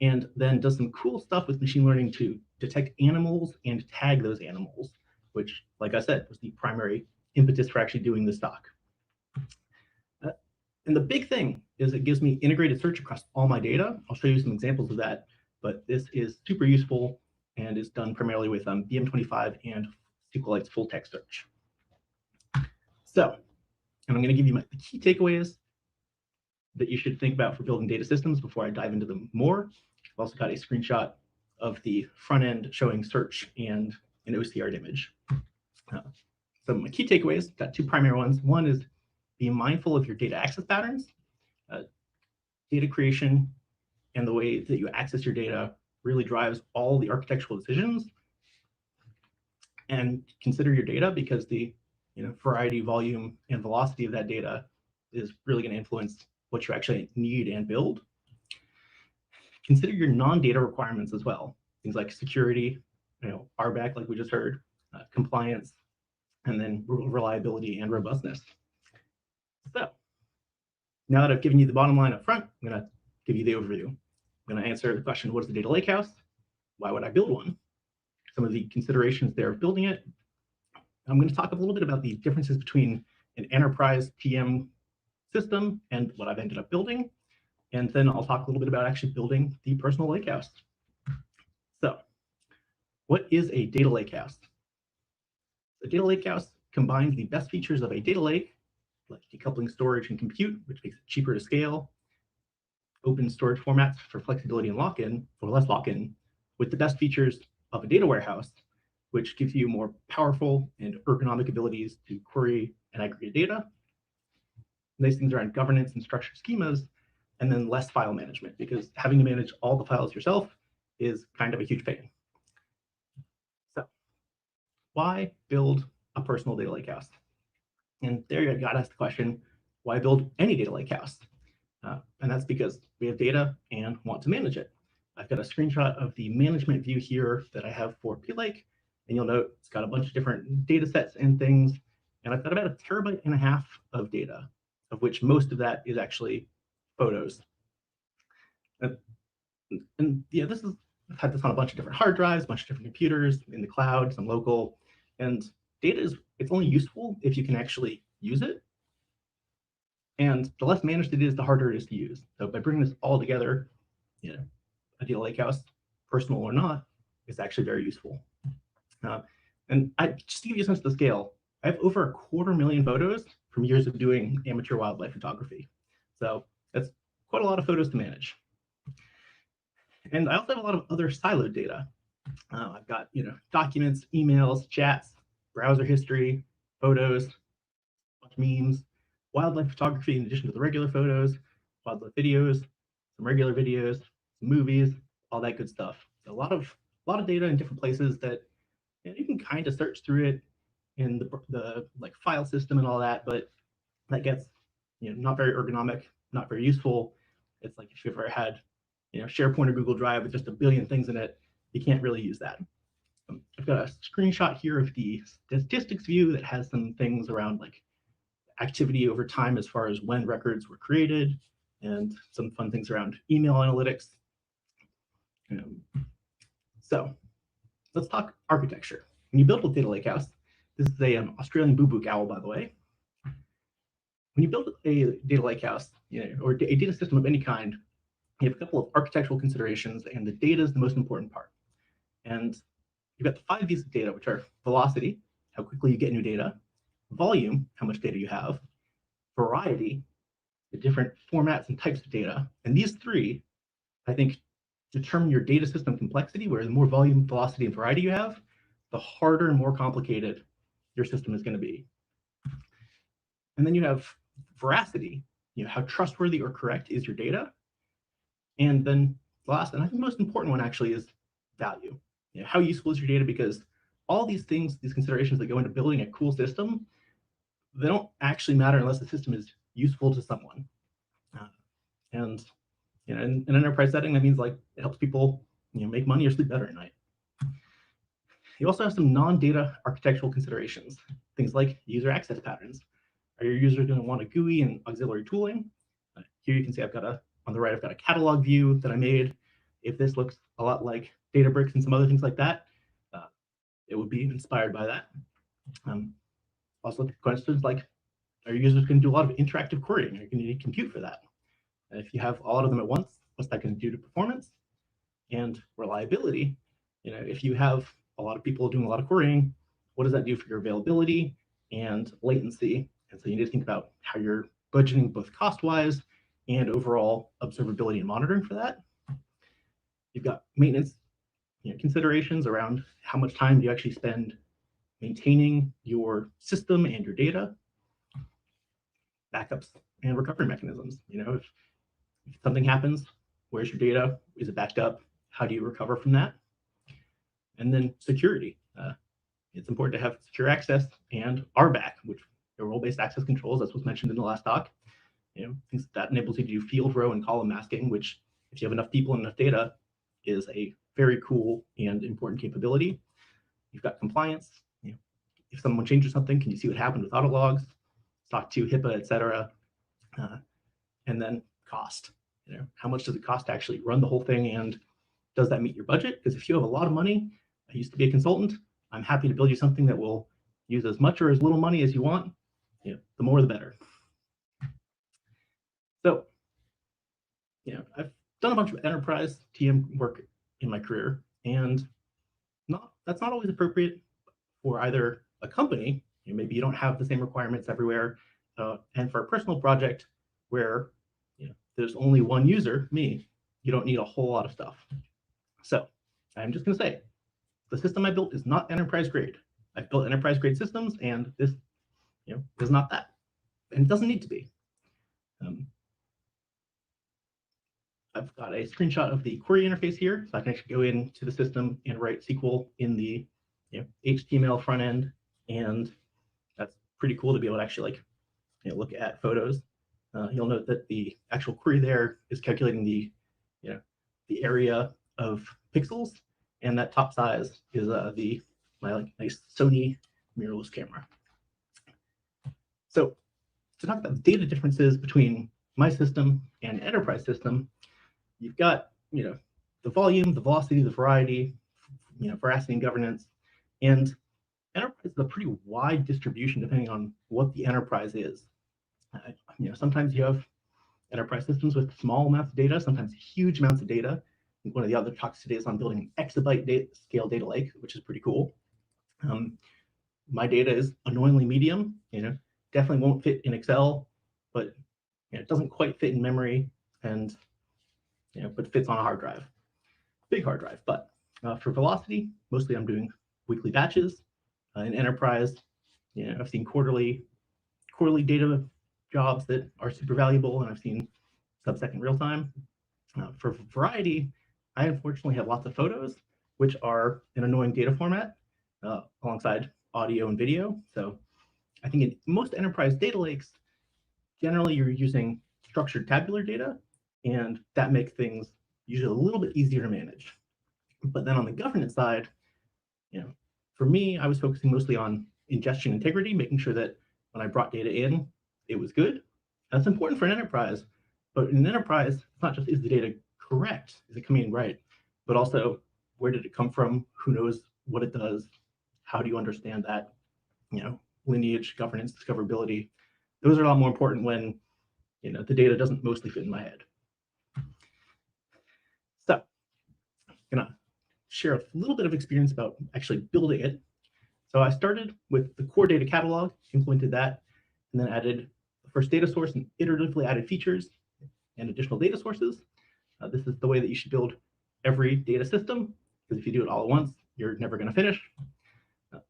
and then does some cool stuff with machine learning to detect animals and tag those animals, which, like I said, was the primary impetus for actually doing this talk. And the big thing is it gives me integrated search across all my data. I'll show you some examples of that, but this is super useful and is done primarily with BM25 and SQLite's full text search. So, and I'm going to give you the key takeaways that you should think about for building data systems before I dive into them more. I've also got a screenshot of the front end showing search and an OCR image. So my key takeaways, got two primary ones. One is be mindful of your data access patterns. Data creation and the way that you access your data really drives all the architectural decisions. And consider your data, because the variety, volume, and velocity of that data is really going to influence what you actually need and build. Consider your non-data requirements as well. Things like security, RBAC, like we just heard, compliance, and then reliability and robustness. So now that I've given you the bottom line up front, I'm going to give you the overview. I'm going to answer the question, what is the data lakehouse? Why would I build one? Some of the considerations there of building it. I'm going to talk a little bit about the differences between an enterprise TM system and what I've ended up building. And then I'll talk a little bit about actually building the personal lakehouse. So what is a data lakehouse? A data lakehouse combines the best features of a data lake, like decoupling storage and compute, which makes it cheaper to scale, open storage formats for flexibility and lock-in, or less lock-in, with the best features of a data warehouse, which gives you more powerful and ergonomic abilities to query and aggregate data. Nice things around governance and structured schemas, and then less file management, because having to manage all the files yourself is kind of a huge pain. So why build a personal data lakehouse? And there you got to ask the question, why build any data lakehouse? And that's because we have data and want to manage it. I've got a screenshot of the management view here that I have for P-Lake, and you'll note it's got a bunch of different data sets and things, and I've got about 1.5 terabytes of data, of which most of that is actually photos. And yeah, I've had this on a bunch of different hard drives, a bunch of different computers, in the cloud, some local, and data it's only useful if you can actually use it. And the less managed it is, the harder it is to use. So by bringing this all together, you know, a data lakehouse, personal or not, is actually very useful. And just to give you a sense of the scale, I have over 250,000 photos from years of doing amateur wildlife photography. So that's quite a lot of photos to manage. And I also have a lot of other siloed data. I've got documents, emails, chats, browser history, photos, memes, wildlife photography in addition to the regular photos, wildlife videos, some regular videos, some movies, all that good stuff. So a lot of data in different places that you can kind of search through it in the like file system and all that, but that gets not very ergonomic, not very useful. It's like if you've ever had SharePoint or Google Drive with just a billion things in it, you can't really use that. I've got a screenshot here of the statistics view that has some things around like activity over time as far as when records were created and some fun things around email analytics. So let's talk architecture. When you build a data lakehouse, this is an Australian boo-boo owl, by the way. When you build a data lakehouse, or a data system of any kind, you have a couple of architectural considerations, and the data is the most important part. And you've got the 5 V's of data, which are velocity, how quickly you get new data, volume, how much data you have, variety, the different formats and types of data. And these 3, I think, determine your data system complexity, where the more volume, velocity, and variety you have, the harder and more complicated your system is going to be. And then you have veracity, how trustworthy or correct is your data. And then the last, and I think most important one actually, is value. How useful is your data? Because all these things, these considerations that go into building a cool system, they don't actually matter unless the system is useful to someone. And in an enterprise setting, that means like it helps people make money or sleep better at night. You also have some non-data architectural considerations, things like user access patterns. Are your users going to want a GUI and auxiliary tooling? Here you can see on the right, I've got a catalog view that I made. If this looks a lot like Databricks and some other things like that, it would be inspired by that. Also look at questions like, are your users going to do a lot of interactive querying? Are you going to need compute for that? And if you have a lot of them at once, what's that going to do to performance and reliability? If you have a lot of people doing a lot of querying, what does that do for your availability and latency? And so you need to think about how you're budgeting both cost-wise and overall observability and monitoring for that. You've got maintenance considerations around how much time do you actually spend maintaining your system and your data. Backups and recovery mechanisms. If something happens, where's your data? Is it backed up? How do you recover from that? And then security. It's important to have secure access and RBAC, which are role-based access controls. That's what's mentioned in the last talk. Things that enables you to do field row and column masking, which, if you have enough people and enough data, is a very cool and important capability. You've got compliance. If someone changes something, can you see what happened with audit logs? SOC 2, HIPAA, et cetera. And then cost. How much does it cost to actually run the whole thing, and does that meet your budget? Because if you have a lot of money, I used to be a consultant, I'm happy to build you something that will use as much or as little money as you want. The more the better. So, I've done a bunch of enterprise TM work in my career, and that's not always appropriate for either a company. Maybe you don't have the same requirements everywhere, and for a personal project where there's only one user, me, you don't need a whole lot of stuff. So I'm just going to say, the system I built is not enterprise grade. I've built enterprise grade systems, and this is not that, and it doesn't need to be. I've got a screenshot of the query interface here, so I can actually go into the system and write SQL in the HTML front end, and that's pretty cool to be able to actually look at photos. You'll note that the actual query there is calculating the the area of pixels, and that top size is my nice Sony mirrorless camera. So to talk about the data differences between my system and enterprise system, you've got the volume, the velocity, the variety, veracity and governance, and enterprise is a pretty wide distribution depending on what the enterprise is. Sometimes you have enterprise systems with small amounts of data, sometimes huge amounts of data. I think one of the other talks today is on building an exabyte scale data lake, which is pretty cool. My data is annoyingly medium, definitely won't fit in Excel, but it doesn't quite fit in memory, and but fits on a hard drive, big hard drive. But for velocity, mostly I'm doing weekly batches. In enterprise, I've seen quarterly data jobs that are super valuable, and I've seen sub-second real time. For variety, I unfortunately have lots of photos, which are an annoying data format alongside audio and video. So I think in most enterprise data lakes, generally you're using structured tabular data, and that makes things usually a little bit easier to manage. But then on the governance side, for me, I was focusing mostly on ingestion integrity, making sure that when I brought data in, it was good. That's important for an enterprise, but in an enterprise, it's not just is the data correct, is it coming in right, but also where did it come from, who knows what it does, how do you understand that, lineage, governance, discoverability. Those are a lot more important when the data doesn't mostly fit in my head. So I'm gonna share a little bit of experience about actually building it. So I started with the core data catalog, implemented that, and then added the first data source and iteratively added features and additional data sources. This is the way that you should build every data system, because if you do it all at once, you're never going to finish.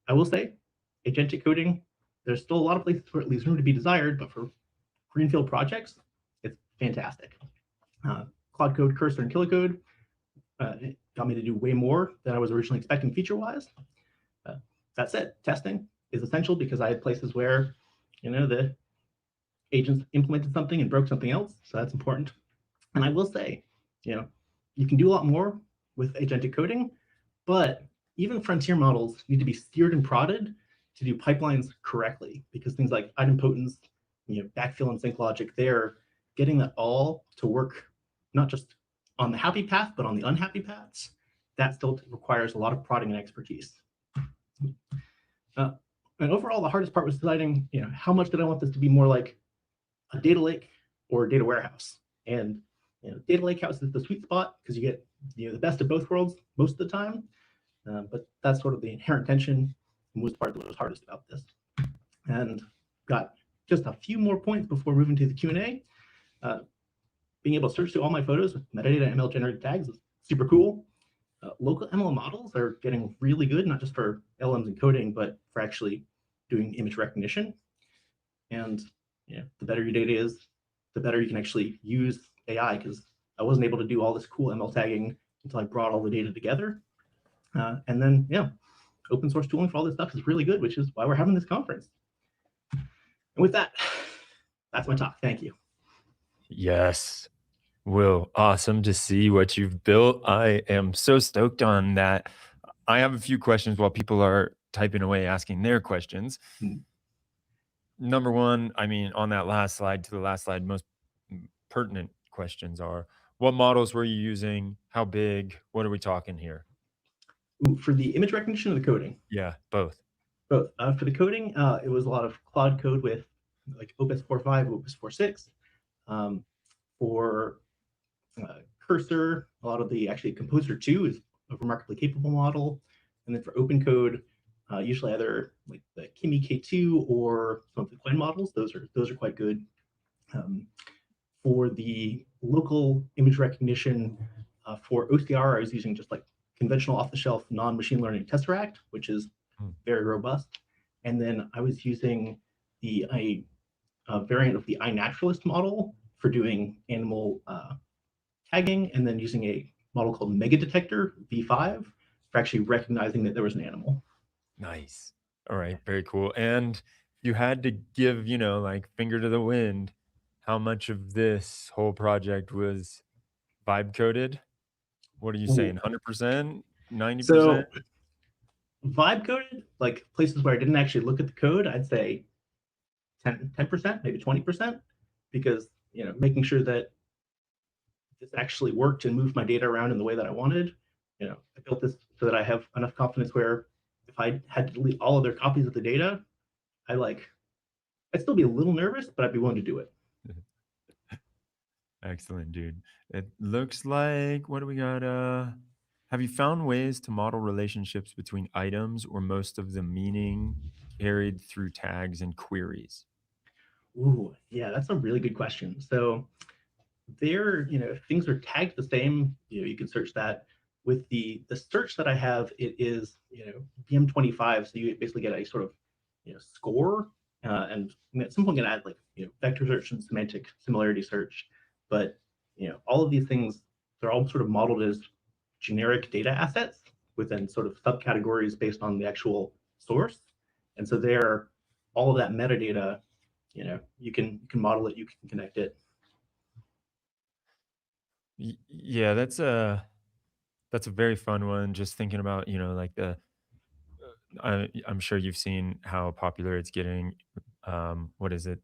I will say, agentic coding, there's still a lot of places where it leaves room to be desired, but for greenfield projects, it's fantastic. Cloud Code, Cursor, and Kilocode got me to do way more than I was originally expecting feature-wise. That said, testing is essential because I had places where, the agents implemented something and broke something else, so that's important. And I will say, you can do a lot more with agentic coding, but even frontier models need to be steered and prodded to do pipelines correctly, because things like idempotence, backfill and sync logic, they're getting that all to work not just on the happy path, but on the unhappy paths. That still requires a lot of prodding and expertise. And overall, the hardest part was deciding, how much did I want this to be more like a data lake or a data warehouse? And data lake house is the sweet spot because you get the best of both worlds most of the time. But that's sort of the inherent tension and was part of what was hardest about this. And got just a few more points before moving to the Q&A. Being able to search through all my photos with metadata ML generated tags is super cool. Local ML models are getting really good, not just for LMs and coding, but for actually doing image recognition. And the better your data is, the better you can actually use AI, because I wasn't able to do all this cool ML tagging until I brought all the data together. And then, open source tooling for all this stuff is really good, which is why we're having this conference. And with that, that's my talk. Thank you. Yes. Will, awesome to see what you've built. I am so stoked on that. I have a few questions while people are typing away, asking their questions. Number one, on that last slide to the last slide, most pertinent questions are, what models were you using? How big? What are we talking here? Ooh, for the image recognition or the coding? Yeah, both. Both. For the coding, it was a lot of Cloud Code with like Opus 4.5, Opus 4.6. For Cursor, a lot of the actually Composer 2 is a remarkably capable model. And then for open code, usually either like the Kimi K2 or some of the Quen models. Those are quite good. For the local image recognition, for OCR, I was using just like conventional off-the-shelf non-machine learning Tesseract, which is very robust. And then I was using the variant of the iNaturalist model for doing animal tagging, and then using a model called Mega Detector V5 for actually recognizing that there was an animal. Nice. All right, very cool. And you had to give, like finger to the wind, how much of this whole project was vibe coded? What are you saying? 100%? 90%? So vibe coded, like places where I didn't actually look at the code, I'd say 10%, maybe 20%, because making sure that this actually worked and moved my data around in the way that I wanted. I built this so that I have enough confidence where if I had to delete all of their copies of the data, I'd still be a little nervous, but I'd be willing to do it. Excellent, dude. It looks like, what do we got? Have you found ways to model relationships between items or most of the meaning carried through tags and queries? Ooh, yeah, that's a really good question. So if things are tagged the same, you can search that. With the search that I have, it is VM25, so you basically get a sort of score, and at some point you can add vector search and semantic similarity search. But all of these things, they're all sort of modeled as generic data assets within sort of subcategories based on the actual source, and so all of that metadata, you can model it, you can connect it. Yeah, that's a very fun one. Just thinking about, like I'm sure you've seen how popular it's getting. What is it?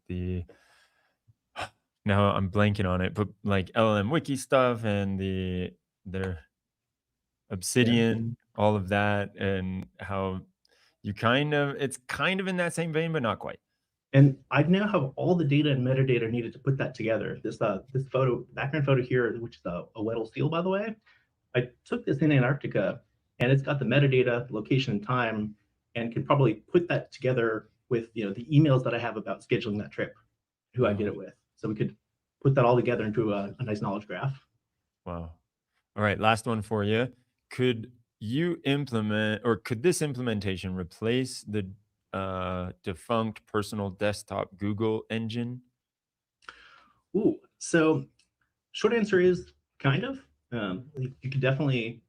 Now I'm blanking on it, but like LLM wiki stuff and their Obsidian, all of that, and how it's kind of in that same vein, but not quite. And I now have all the data and metadata needed to put that together. This background photo here, which is a Weddell seal, by the way, I took this in Antarctica, and it's got the metadata, location, and time, and can probably put that together with the emails that I have about scheduling that trip, who I did it with. So we could put that all together into a nice knowledge graph. Wow. All right, last one for you. Could you implement, or could this implementation replace the defunct personal desktop Google engine? Ooh, so short answer is kind of. You could definitely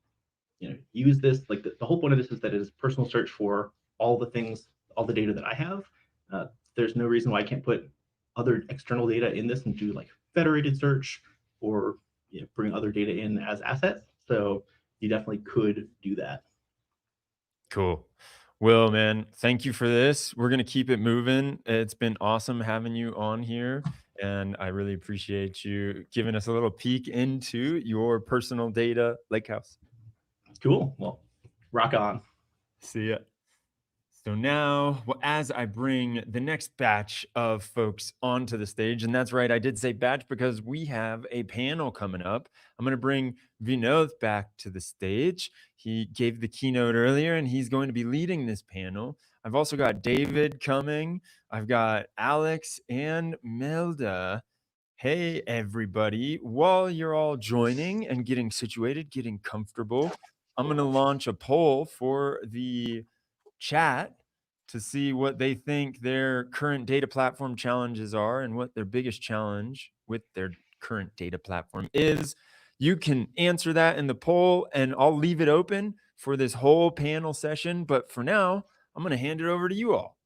use this. Like the whole point of this is that it is personal search for all the things, all the data that I have. There's no reason why I can't put other external data in this and do like federated search or bring other data in as assets. So you definitely could do that. Cool. Will, man, thank you for this. We're going to keep it moving. It's been awesome having you on here, and I really appreciate you giving us a little peek into your personal data lakehouse. Cool. Well, rock on. See ya. So now, as I bring the next batch of folks onto the stage, and that's right, I did say batch because we have a panel coming up. I'm going to bring Vinod back to the stage. He gave the keynote earlier, and he's going to be leading this panel. I've also got David coming. I've got Alex and Melda. Hey, everybody. While you're all joining and getting situated, getting comfortable, I'm going to launch a poll for the chat to see what they think their current data platform challenges are and what their biggest challenge with their current data platform is. You can answer that in the poll, and I'll leave it open for this whole panel session. But for now, I'm going to hand it over to you all.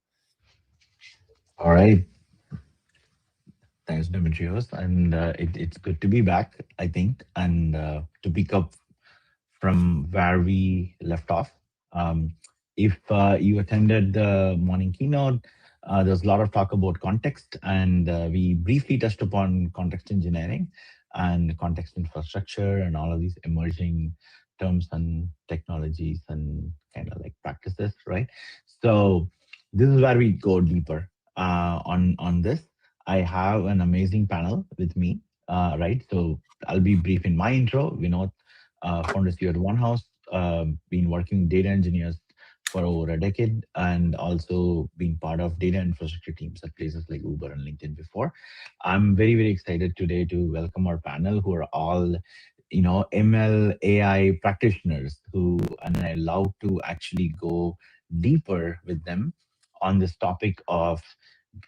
All right. Thanks, Demetrios. And it's good to be back, I think, and to pick up from where we left off. If you attended the morning keynote, there's a lot of talk about context, and we briefly touched upon context engineering and context infrastructure and all of these emerging terms and technologies and kind of like practices, right? So this is where we go deeper on this. I have an amazing panel with me, right? So I'll be brief in my intro. Founder CEO at Onehouse, been working with data engineers for over a decade, and also been part of data infrastructure teams at places like Uber and LinkedIn before. I'm very, very excited today to welcome our panel, who are all, ML AI practitioners and I love to actually go deeper with them on this topic of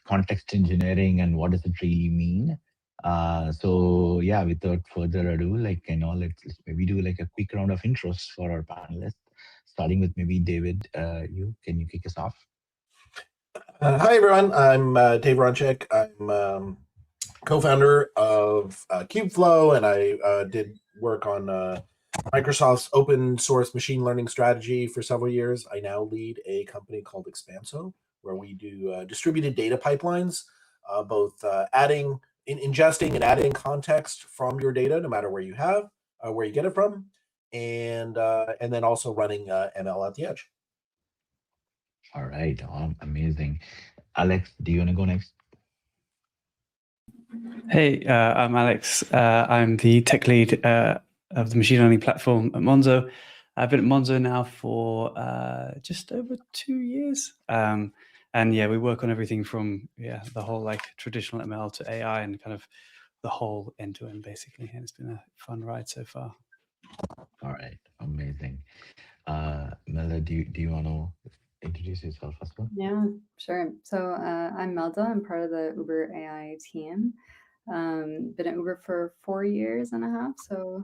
context engineering and what does it really mean. So yeah, without further ado, like let's maybe do like a quick round of intros for our panelists, starting with maybe David. Can you kick us off? Hi everyone, I'm Dave Ronchek. I'm co-founder of Kubeflow, and I did work on Microsoft's open source machine learning strategy for several years. I now lead a company called Expanso, where we do distributed data pipelines, both ingesting and adding context from your data, no matter where you get it from, and then also running ML at the edge. All right, amazing. Alex, do you want to go next? Hey, I'm Alex. I'm the tech lead of the machine learning platform at Monzo. I've been at Monzo now for just over 2 years. And yeah, we work on everything from the whole like traditional ML to AI and kind of the whole end-to-end basically. And it's been a fun ride so far. All right, amazing. Melda, do you want to introduce yourself as well? Yeah, sure. So I'm Melda. I'm part of the Uber AI team. Been at Uber for 4.5 years, so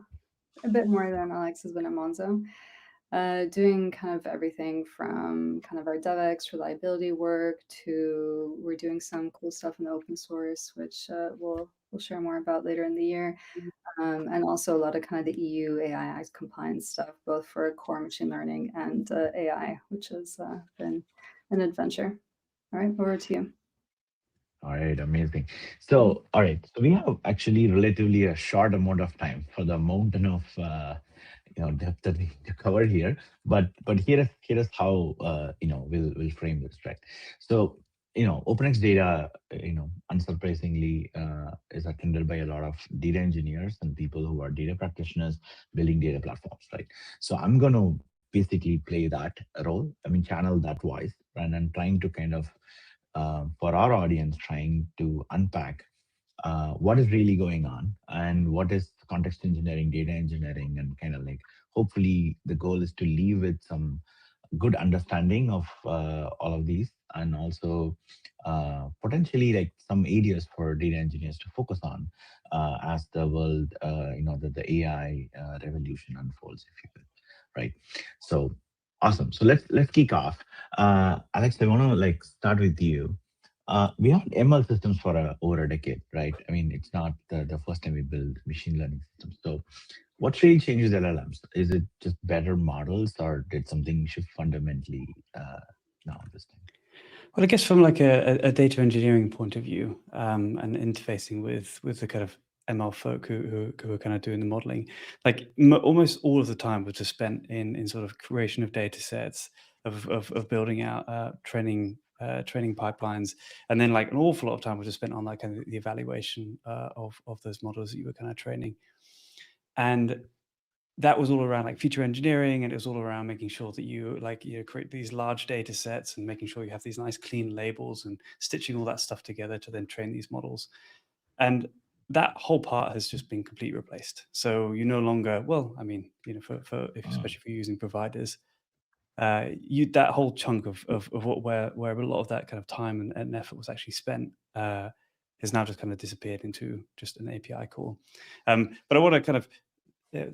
a bit more than Alex has been at Monzo. Doing kind of everything from kind of our DevX reliability work to we're doing some cool stuff in the open source, which we'll share more about later in the year. And also a lot of kind of the EU AI Act compliance stuff, both for core machine learning and AI, which has been an adventure. All right, over to you. All right, amazing. So, all right, so we have actually relatively a short amount of time for the mountain of depth that we need to cover here. But here is how we'll frame this, right? So OpenXData, unsurprisingly, is attended by a lot of data engineers and people who are data practitioners building data platforms, right? So I'm going to basically play that role. I mean, channel that voice, and I'm trying to kind of for our audience, trying to unpack what is really going on and what is context engineering, data engineering, and kind of like hopefully the goal is to leave with some good understanding of all of these, and also potentially like some areas for data engineers to focus on as the world, the AI revolution unfolds, if you will, right? So awesome. So let's kick off. Alex, I want to like start with you. We have ML systems for over a decade, right? I mean, it's not the first time we build machine learning systems. So what really changes LLMs? Is it just better models, or did something shift fundamentally now this time? Well, I guess from like a data engineering point of view, and interfacing with the kind of ML folk who are kind of doing the modeling, like almost all of the time was just spent in sort of creation of data sets, of building out training pipelines, and then like an awful lot of time was just spent on like kind of the evaluation of those models that you were kind of training. And that was all around like feature engineering, and it was all around making sure that you create these large data sets and making sure you have these nice clean labels and stitching all that stuff together to then train these models. And that whole part has just been completely replaced. So you no longer, well, I mean, especially if you're using providers, that whole chunk of where a lot of that kind of time and effort was actually spent has now just kind of disappeared into just an API call. But I want to kind of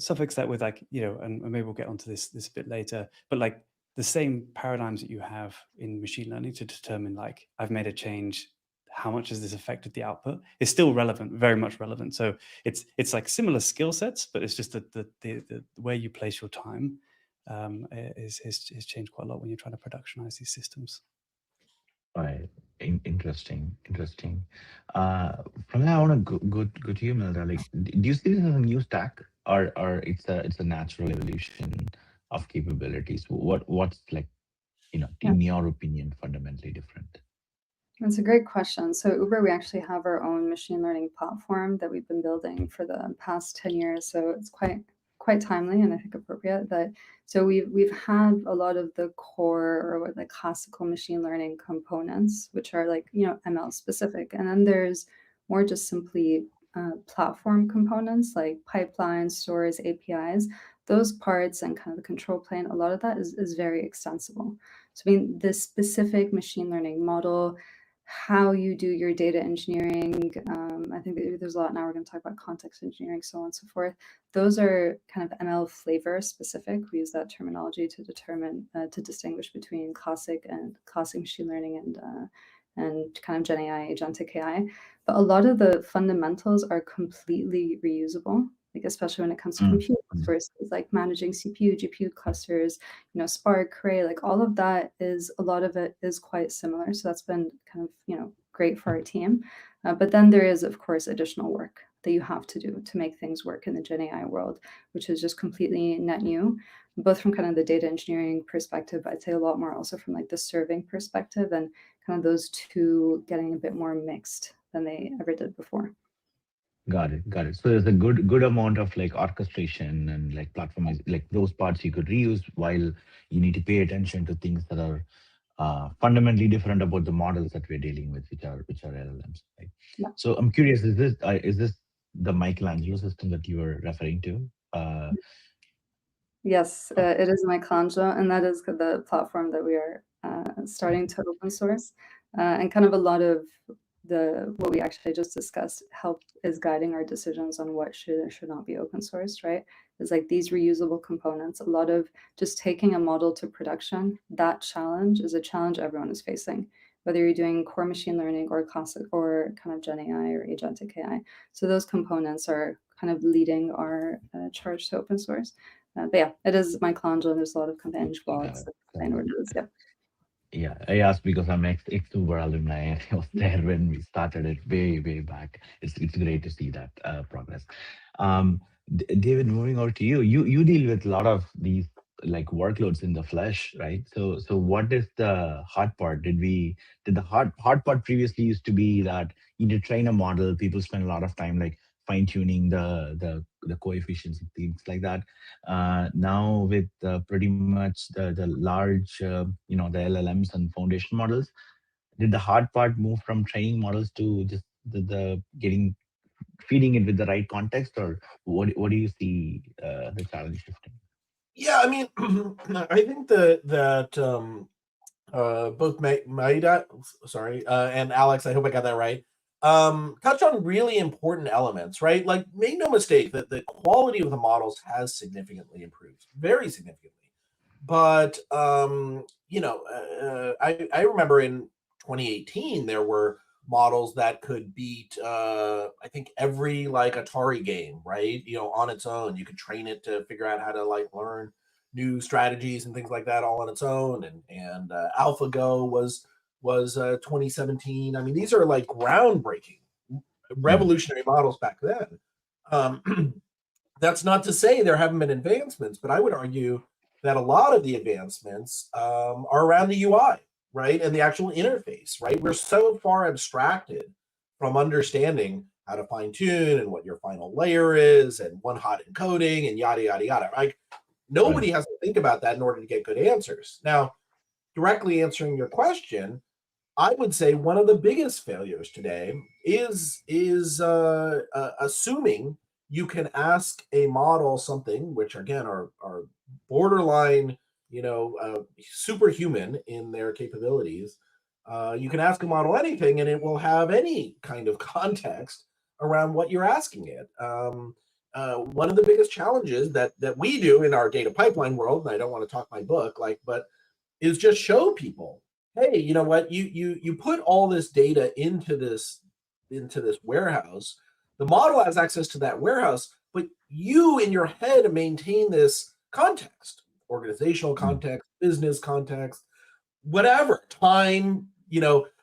suffix that with like, and maybe we'll get onto this a bit later, but like the same paradigms that you have in machine learning to determine like, I've made a change, how much has this affected the output, is still relevant, very much relevant. So it's like similar skill sets, but it's just that the where you place your time has changed quite a lot when you're trying to productionize these systems. Right. Interesting. From there, I want to go to you, Melda. Like, do you see this as a new stack, or it's a natural evolution of capabilities? What's like, in your opinion, fundamentally different? That's a great question. So Uber, we actually have our own machine learning platform that we've been building for the past 10 years. So it's quite timely and I think appropriate. So we've had a lot of the core or what like classical machine learning components, which are like ML specific, and then there's more just simply platform components like pipelines, stores, APIs. Those parts and kind of the control plane, a lot of that is very extensible. So I mean, the specific machine learning model, how you do your data engineering. I think that there's a lot now. We're going to talk about context engineering, so on and so forth. Those are kind of ML flavor specific. We use that terminology to determine, to distinguish between classic machine learning and kind of Gen AI, agentic AI. But a lot of the fundamentals are completely reusable, like especially when it comes to compute resources, like managing CPU, GPU clusters, Spark, Cray, like all of that a lot of it is quite similar. So that's been kind of, great for our team. But then there is, of course, additional work that you have to do to make things work in the Gen AI world, which is just completely net new, both from kind of the data engineering perspective, but I'd say a lot more also from like the serving perspective, and kind of those two getting a bit more mixed than they ever did before. Got it. Got it. So there's a good amount of like orchestration and like platform, like those parts you could reuse, while you need to pay attention to things that are fundamentally different about the models that we're dealing with, which are LLMs. Right? Yeah. So I'm curious, is this the Michelangelo system that you were referring to? Yes, it is Michelangelo, and that is the platform that we are starting to open source, and kind of a lot of what we actually just discussed is guiding our decisions on what should or should not be open sourced, right? It's like these reusable components, a lot of just taking a model to production. That challenge is a challenge everyone is facing, whether you're doing core machine learning or classic or kind of Gen AI or agentic AI. So those components are kind of leading our charge to open source. But yeah, it is Michelangelo, and there's a lot of companion blogs that explain what it is. Yeah. Yeah, I asked because I'm ex-Uber alumni, and I was there when we started it way back. It's great to see that progress. David, moving over to you. You deal with a lot of these like workloads in the flesh, right? So what is the hard part? Did the hard part previously used to be that you need to train a model, people spend a lot of time like fine-tuning the coefficients and things like that. Now with pretty much the large, the LLMs and foundation models, did the hard part move from training models to just the feeding it with the right context, or what do you see the challenge shifting? Yeah, I mean, I think that both Maida, and Alex, I hope I got that right, touch on really important elements, right? Like, make no mistake that the quality of the models has significantly improved, very significantly. But I remember in 2018 there were models that could beat I think every like Atari game, right? On its own. You could train it to figure out how to like learn new strategies and things like that all on its own. And AlphaGo was 2017. I mean, these are like groundbreaking, revolutionary models back then. That's not to say there haven't been advancements, but I would argue that a lot of the advancements are around the UI, right? And the actual interface, right? We're so far abstracted from understanding how to fine tune and what your final layer is and one-hot encoding and yada, yada, yada. Like, nobody has to think about that in order to get good answers. Now, directly answering your question, I would say one of the biggest failures today is assuming you can ask a model something, which again are borderline, superhuman in their capabilities. You can ask a model anything, and it will have any kind of context around what you're asking it. One of the biggest challenges that we do in our data pipeline world, and I don't want to talk my book, but is just show people, hey, you know what, you put all this data into this warehouse. The model has access to that warehouse, but you in your head maintain this context, organizational context, business context, whatever, time,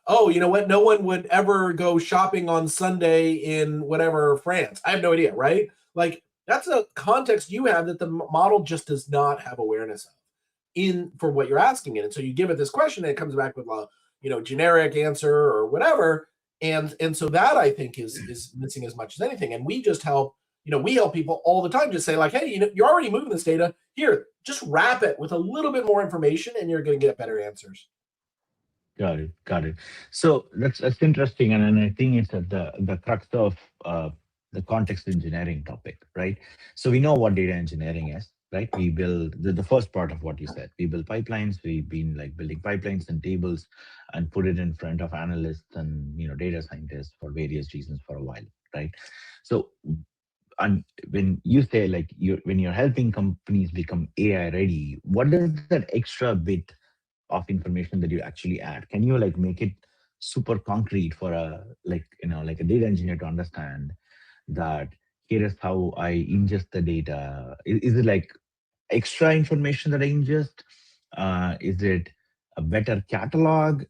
oh, you know what, no one would ever go shopping on Sunday in whatever France. I have no idea, right? Like, that's a context you have that the model just does not have awareness of for what you're asking it. And so you give it this question and it comes back with a generic answer or whatever. And so that, I think, is missing as much as anything. And we just help, we help people all the time, just say like, hey, you're already moving this data here, just wrap it with a little bit more information and you're going to get better answers. Got it. So that's interesting, and I think it's at the crux of the context engineering topic, right? So we know what data engineering is, right? We build the first part of what you said. We build pipelines. We've been like building pipelines and tables and put it in front of analysts and data scientists for various reasons for a while, right? So, and when you say like when you're helping companies become AI ready, what is that extra bit of information that you actually add? Can you like make it super concrete for a like a data engineer to understand that here is how I ingest the data? Is it like extra information that I ingest? Is it a better catalog?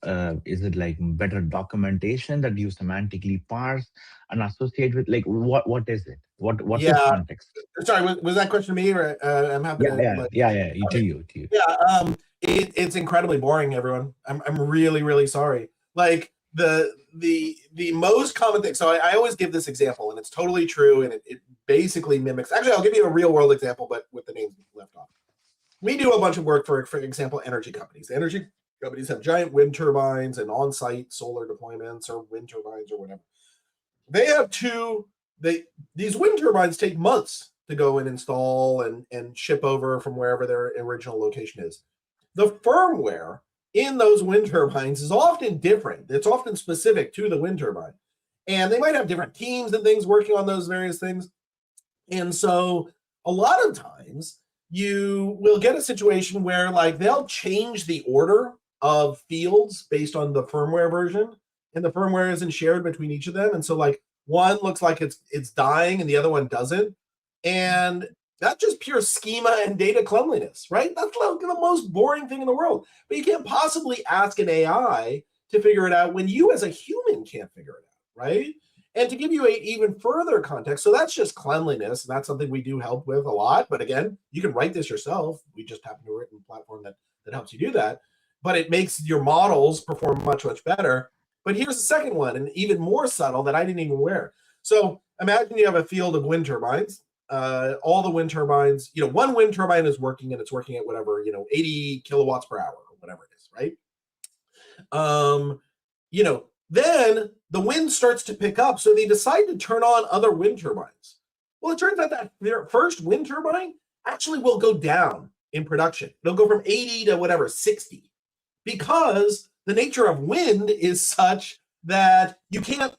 Is it like better documentation that you semantically parse and associate with? Like what is it? What's the Yeah. context? Sorry, was that question to me, or I'm happy to like. Yeah. To you. Yeah. It's incredibly boring, everyone. I'm really sorry. Like the most common thing. So I always give this example, and it's totally true, and it basically mimics. Actually, I'll give you a real world example, but with the names left off. We do a bunch of work for example, energy companies. The energy companies have giant wind turbines and on-site solar deployments, or wind turbines, or whatever. They have these wind turbines take months to go and install and ship over from wherever their original location is. The firmware in those wind turbines is often different. It's often specific to the wind turbine. And they might have different teams and things working on those various things. And so a lot of times you will get a situation where like they'll change the order of fields based on the firmware version, and the firmware isn't shared between each of them. And so like one looks like it's dying and the other one doesn't. And that's just pure schema and data cleanliness, right? That's like the most boring thing in the world. But you can't possibly ask an AI to figure it out when you as a human can't figure it out, right? And to give you even further context, so that's just cleanliness, and that's something we do help with a lot. But again, you can write this yourself. We just happen to write a platform that helps you do that. But it makes your models perform much better. But here's the second one, and even more subtle that I didn't even aware. So imagine you have a field of wind turbines. All the wind turbines, one wind turbine is working, and it's working at whatever, 80 kilowatts per hour or whatever it is, right? Then the wind starts to pick up, so they decide to turn on other wind turbines. Well, it turns out that their first wind turbine actually will go down in production. It'll go from 80 to whatever, 60, because the nature of wind is such that you can't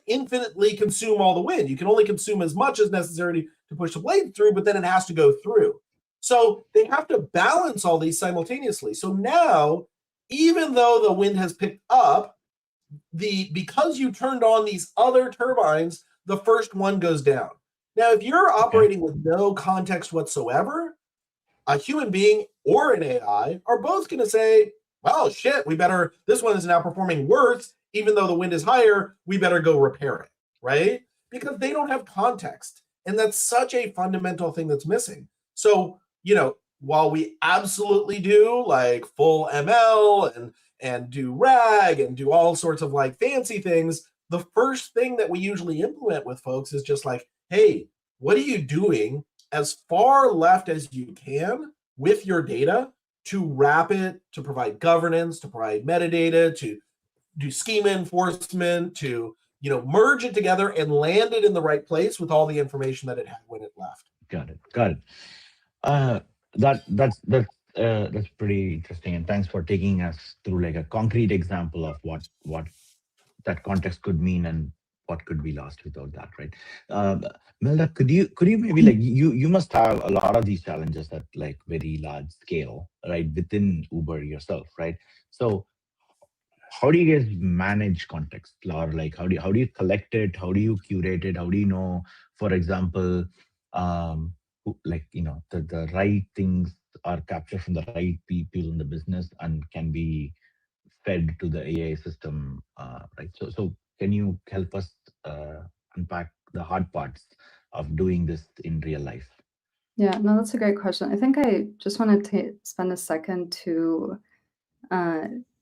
infinitely consume all the wind. You can only consume as much as necessary to push the blade through, but then it has to go through. So they have to balance all these simultaneously. So now, even though the wind has picked up, because you turned on these other turbines, the first one goes down. Now, if you're operating with no context whatsoever, a human being or an AI are both going to say, well, shit, this one is now performing worse, even though the wind is higher, we better go repair it, right? Because they don't have context. And that's such a fundamental thing that's missing. So, while we absolutely do like full ML and do RAG and do all sorts of like fancy things, the first thing that we usually implement with folks is just like, hey, what are you doing as far left as you can with your data to wrap it, to provide governance, to provide metadata, to do schema enforcement, to merge it together and land it in the right place with all the information that it had when it left. Got it. That's pretty interesting, and thanks for taking us through like a concrete example of what that context could mean and what could be lost without that, right? Melda, could you maybe like you must have a lot of these challenges at like very large scale, right, within Uber yourself, right? So how do you guys manage context, or like how do you collect it? How do you curate it? How do you know, for example, the right things are captured from the right people in the business and can be fed to the AI system, right? So can you help us unpack the hard parts of doing this in real life? Yeah, no, that's a great question. I think I just wanted to spend a second to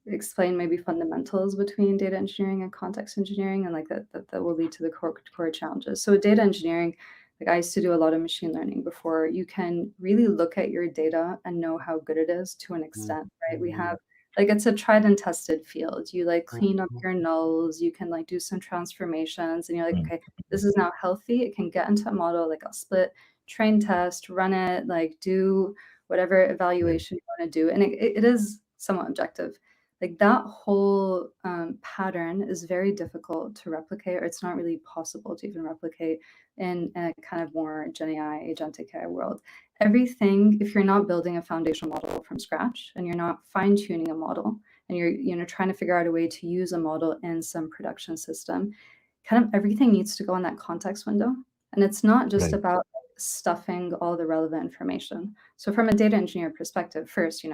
explain maybe fundamentals between data engineering and context engineering, and like that will lead to the core challenges. So with data engineering, like I used to do a lot of machine learning before. You can really look at your data and know how good it is to an extent, right? We have Like it's a tried and tested field. You like clean up your nulls, you can like do some transformations, and you're like, okay, this is now healthy. It can get into a model, like I'll split, train test, run it, like do whatever evaluation you want to do. And it is somewhat objective. Like that whole pattern is very difficult to replicate, or it's not really possible to even replicate in a kind of more Gen AI, agentic AI world. Everything, if you're not building a foundational model from scratch and you're not fine tuning a model and you're trying to figure out a way to use a model in some production system, kind of everything needs to go in that context window. And it's not just about stuffing all the relevant information. So from a data engineer perspective, first,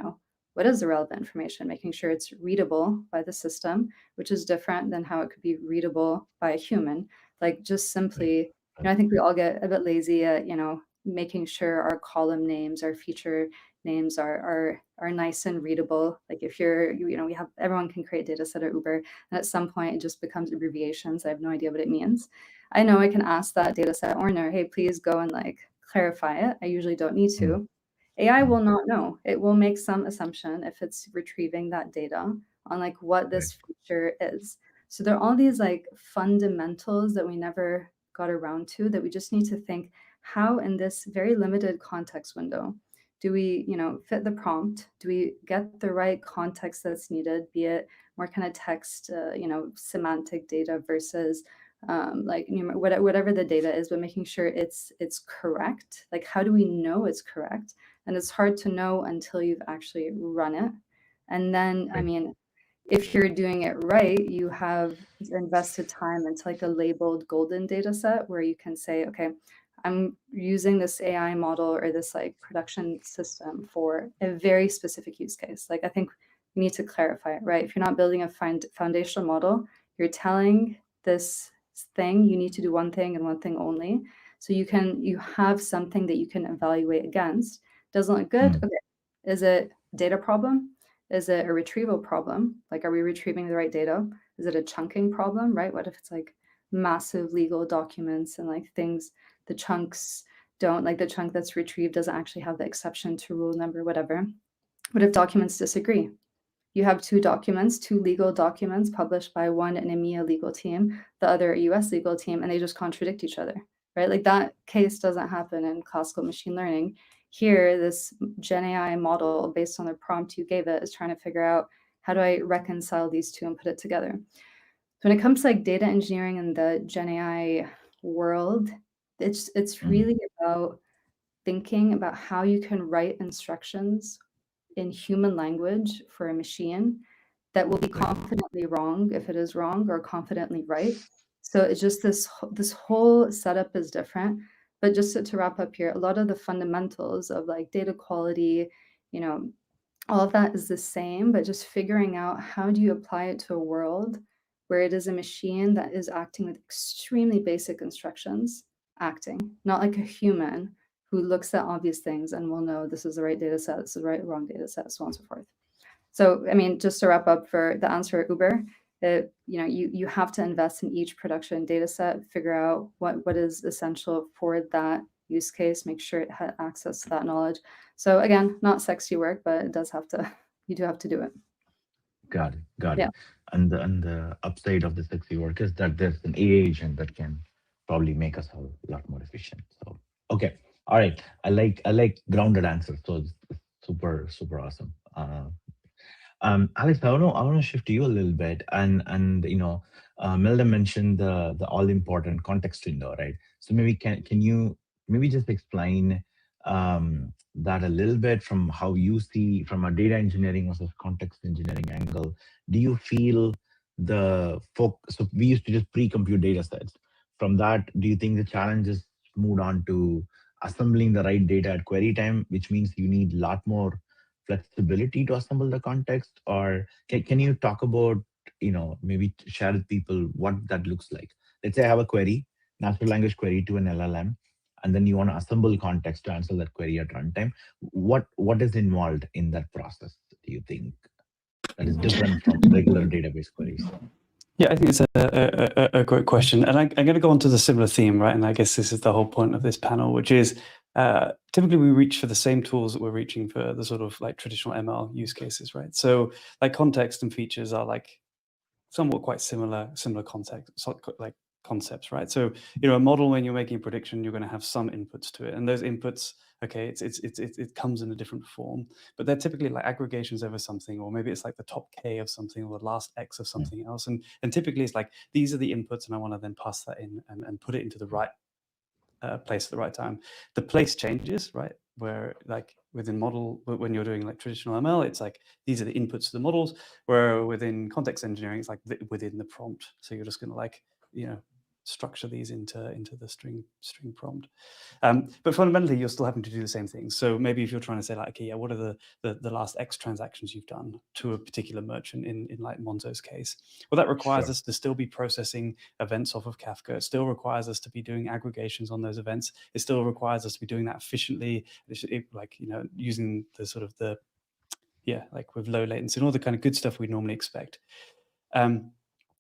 what is the relevant information? Making sure it's readable by the system, which is different than how it could be readable by a human. Like just simply, I think we all get a bit lazy at, making sure our column names, our feature names are nice and readable. Like if we have, everyone can create data set at Uber, and at some point it just becomes abbreviations. I have no idea what it means. I know I can ask that data set owner, hey, please go and like clarify it. I usually don't need to. AI will not know. It will make some assumption if it's retrieving that data on like what this feature is. So there are all these like fundamentals that we never got around to, that we just need to think, how in this very limited context window do we, fit the prompt? Do we get the right context that's needed, be it more kind of text, semantic data versus whatever the data is, but making sure it's correct. Like, how do we know it's correct? And it's hard to know until you've actually run it. And then, I mean, if you're doing it right, you have invested time into like a labeled golden data set where you can say, okay, I'm using this AI model or this like production system for a very specific use case. Like, I think we need to clarify it, right? If you're not building a foundational model, you're telling this thing you need to do one thing and one thing only. So you have something that you can evaluate against. Doesn't look good. Okay. Is it a data problem? Is it a retrieval problem? Like, are we retrieving the right data? Is it a chunking problem, right? What if it's like massive legal documents and like things, the chunks don't, like the chunk that's retrieved doesn't actually have the exception to rule number, whatever. What if documents disagree? You have two legal documents published by one an EMEA legal team, the other a US legal team, and they just contradict each other, right? Like that case doesn't happen in classical machine learning. Here, this Gen AI model, based on the prompt you gave it, is trying to figure out, how do I reconcile these two and put it together? So when it comes to like data engineering in the Gen AI world, it's really about thinking about how you can write instructions in human language for a machine that will be confidently wrong if it is wrong, or confidently right. So it's just this whole setup is different. But just to wrap up here, a lot of the fundamentals of like data quality, all of that is the same, but just figuring out how do you apply it to a world where it is a machine that is acting with extremely basic instructions, not like a human who looks at obvious things and will know this is the right data set, this is the right wrong data set, so on and so forth. So, I mean, just to wrap up for the answer at Uber, you have to invest in each production data set, figure out what is essential for that use case, make sure it has access to that knowledge. So again, not sexy work, but you do have to do it. Got it. And the upside of the sexy work is that there's an AI agent that can probably make us a lot more efficient. So, okay. All right. I like grounded answers. So it's super awesome. Alex, I want to shift to you a little bit, and Melda mentioned the all important context window, right? So maybe can you maybe just explain that a little bit from how you see from a data engineering versus context engineering angle? Do you feel so we used to just pre-compute data sets. From that, do you think the challenge is moved on to assembling the right data at query time, which means you need a lot more flexibility to assemble the context? Or can you talk about, maybe share with people what that looks like? Let's say I have a query, natural language query to an LLM, and then you want to assemble context to answer that query at runtime. What is involved in that process, do you think, that is different from regular database queries? Yeah, I think it's a great question. And I'm going to go on to the similar theme, right? And I guess this is the whole point of this panel, which is typically we reach for the same tools that we're reaching for the sort of like traditional ML use cases, right? So like context and features are like somewhat quite similar context, like concepts, right? So, you know, a model, when you're making a prediction, you're going to have some inputs to it, and those inputs, okay, it comes in a different form, but they're typically like aggregations over something, or maybe it's like the top K of something, or the last X of something else, and typically it's like these are the inputs, and I want to then pass that in and put it into the right place at the right time. The place changes, right? Where like within model, when you're doing like traditional ML, it's like these are the inputs to the models, where within context engineering, it's like within the prompt. So you're just going to like, you know, structure these into the string prompt. But fundamentally, you're still having to do the same thing. So maybe if you're trying to say like, okay, yeah, what are the last X transactions you've done to a particular merchant in like Monzo's case? Well, that requires us to still be processing events off of Kafka. It still requires us to be doing aggregations on those events. It still requires us to be doing that efficiently, like, you know, using the sort of the, yeah, like with low latency and all the kind of good stuff we normally expect.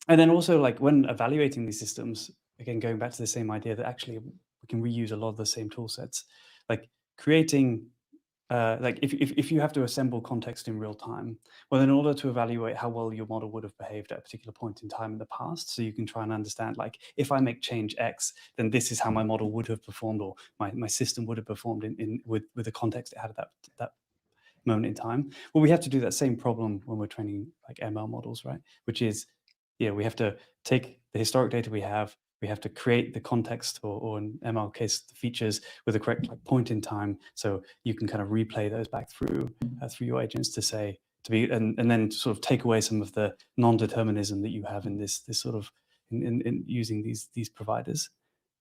And then also like when evaluating these systems, again, going back to the same idea that actually we can reuse a lot of the same tool sets, like creating, like if you have to assemble context in real time, well, in order to evaluate how well your model would have behaved at a particular point in time in the past, so you can try and understand, like, if I make change X, then this is how my model would have performed, or my system would have performed with the context it had at that moment in time. Well, we have to do that same problem when we're training like ML models, right? Which is, yeah, we have to take the historic data we have to create the context, or in ML case, the features with the correct like point in time, so you can kind of replay those back through your agents to say, to be, and then sort of take away some of the non-determinism that you have in this sort of in using these providers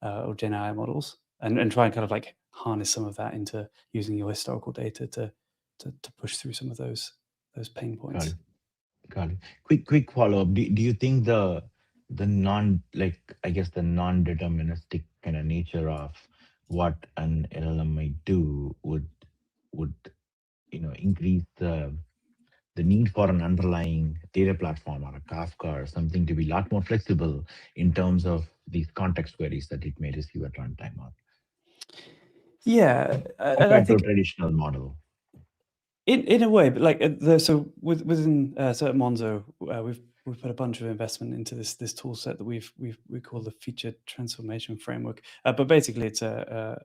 or Gen AI models, and try and kind of like harness some of that into using your historical data to push through some of those pain points. Got it. Quick follow-up. Do you think the non-deterministic kind of nature of what an LLM might do would increase the need for an underlying data platform or a Kafka or something to be a lot more flexible in terms of these context queries that it may receive at runtime? Yeah, compared to a traditional model. In a way, but like so within so at Monzo, we've put a bunch of investment into this tool set that we call the Feature Transformation Framework. But basically, it's the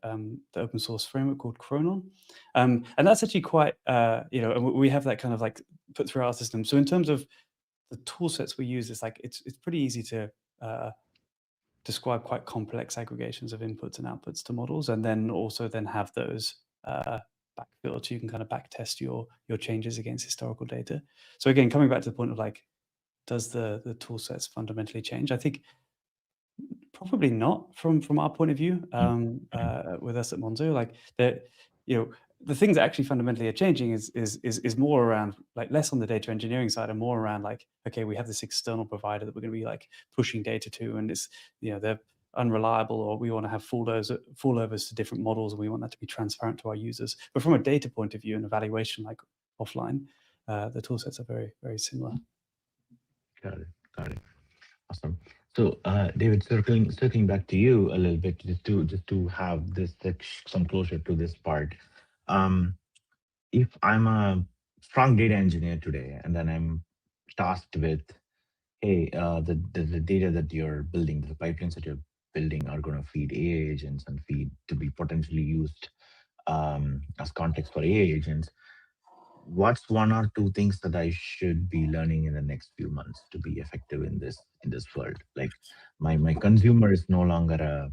open source framework called Chronon, and that's actually quite you know, and we have that kind of like put through our system. So in terms of the tool sets we use, it's like it's pretty easy to describe quite complex aggregations of inputs and outputs to models, and then also have those backfill, so you can kind of back test your changes against historical data. So again, coming back to the point of like, does the tool sets fundamentally change? I think probably not from our point of view with us at Monzo. Like you know, the things that actually fundamentally are changing is more around like less on the data engineering side and more around like, okay, we have this external provider that we're going to be like pushing data to, and it's, you know, they're unreliable, or we want to have failovers to different models, and we want that to be transparent to our users. But from a data point of view and evaluation, like offline, the tool sets are very, very similar. Got it. Awesome. So, David, circling back to you a little bit, just to have this some closure to this part. If I'm a strong data engineer today, and then I'm tasked with, hey, the data that you're building, the pipelines that you're building are going to feed AI agents and feed to be potentially used as context for AI agents. What's one or two things that I should be learning in the next few months to be effective in this world? Like my consumer is no longer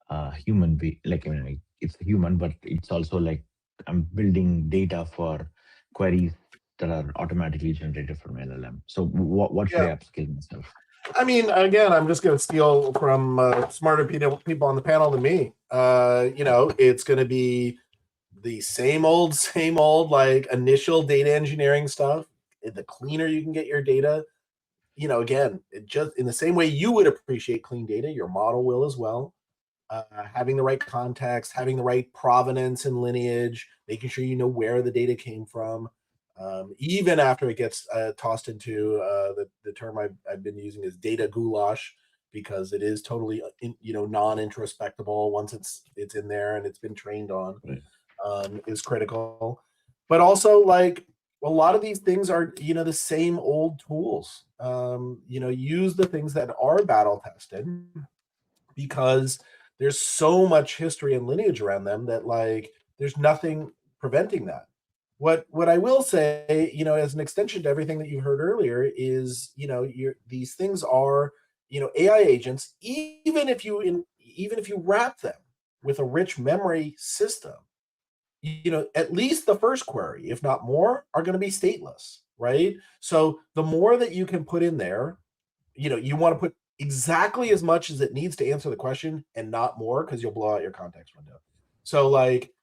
a human being. Like, I mean, it's a human, but it's also like I'm building data for queries that are automatically generated from LLM. So what should I upskill myself? I mean, again, I'm just going to steal from smarter people on the panel than me. You know, it's going to be the same old like initial data engineering stuff. The cleaner you can get your data, you know, again, it just in the same way you would appreciate clean data, your model will as well. Having the right context, having the right provenance and lineage, making sure you know where the data came from. Even after it gets tossed into the term I've been using is data goulash. because it is totally non-introspectable once it's in there and it's been trained on, is critical. But also, like, a lot of these things are the same old tools. Use the things that are battle tested, because there's so much history and lineage around them that, like, there's nothing preventing that. What I will say, as an extension to everything that you heard earlier, is these things are AI agents. Even if you wrap them with a rich memory system, at least the first query, if not more, are going to be stateless, right? So the more that you can put in there, you want to put exactly as much as it needs to answer the question and not more, because you'll blow out your context window. So, like,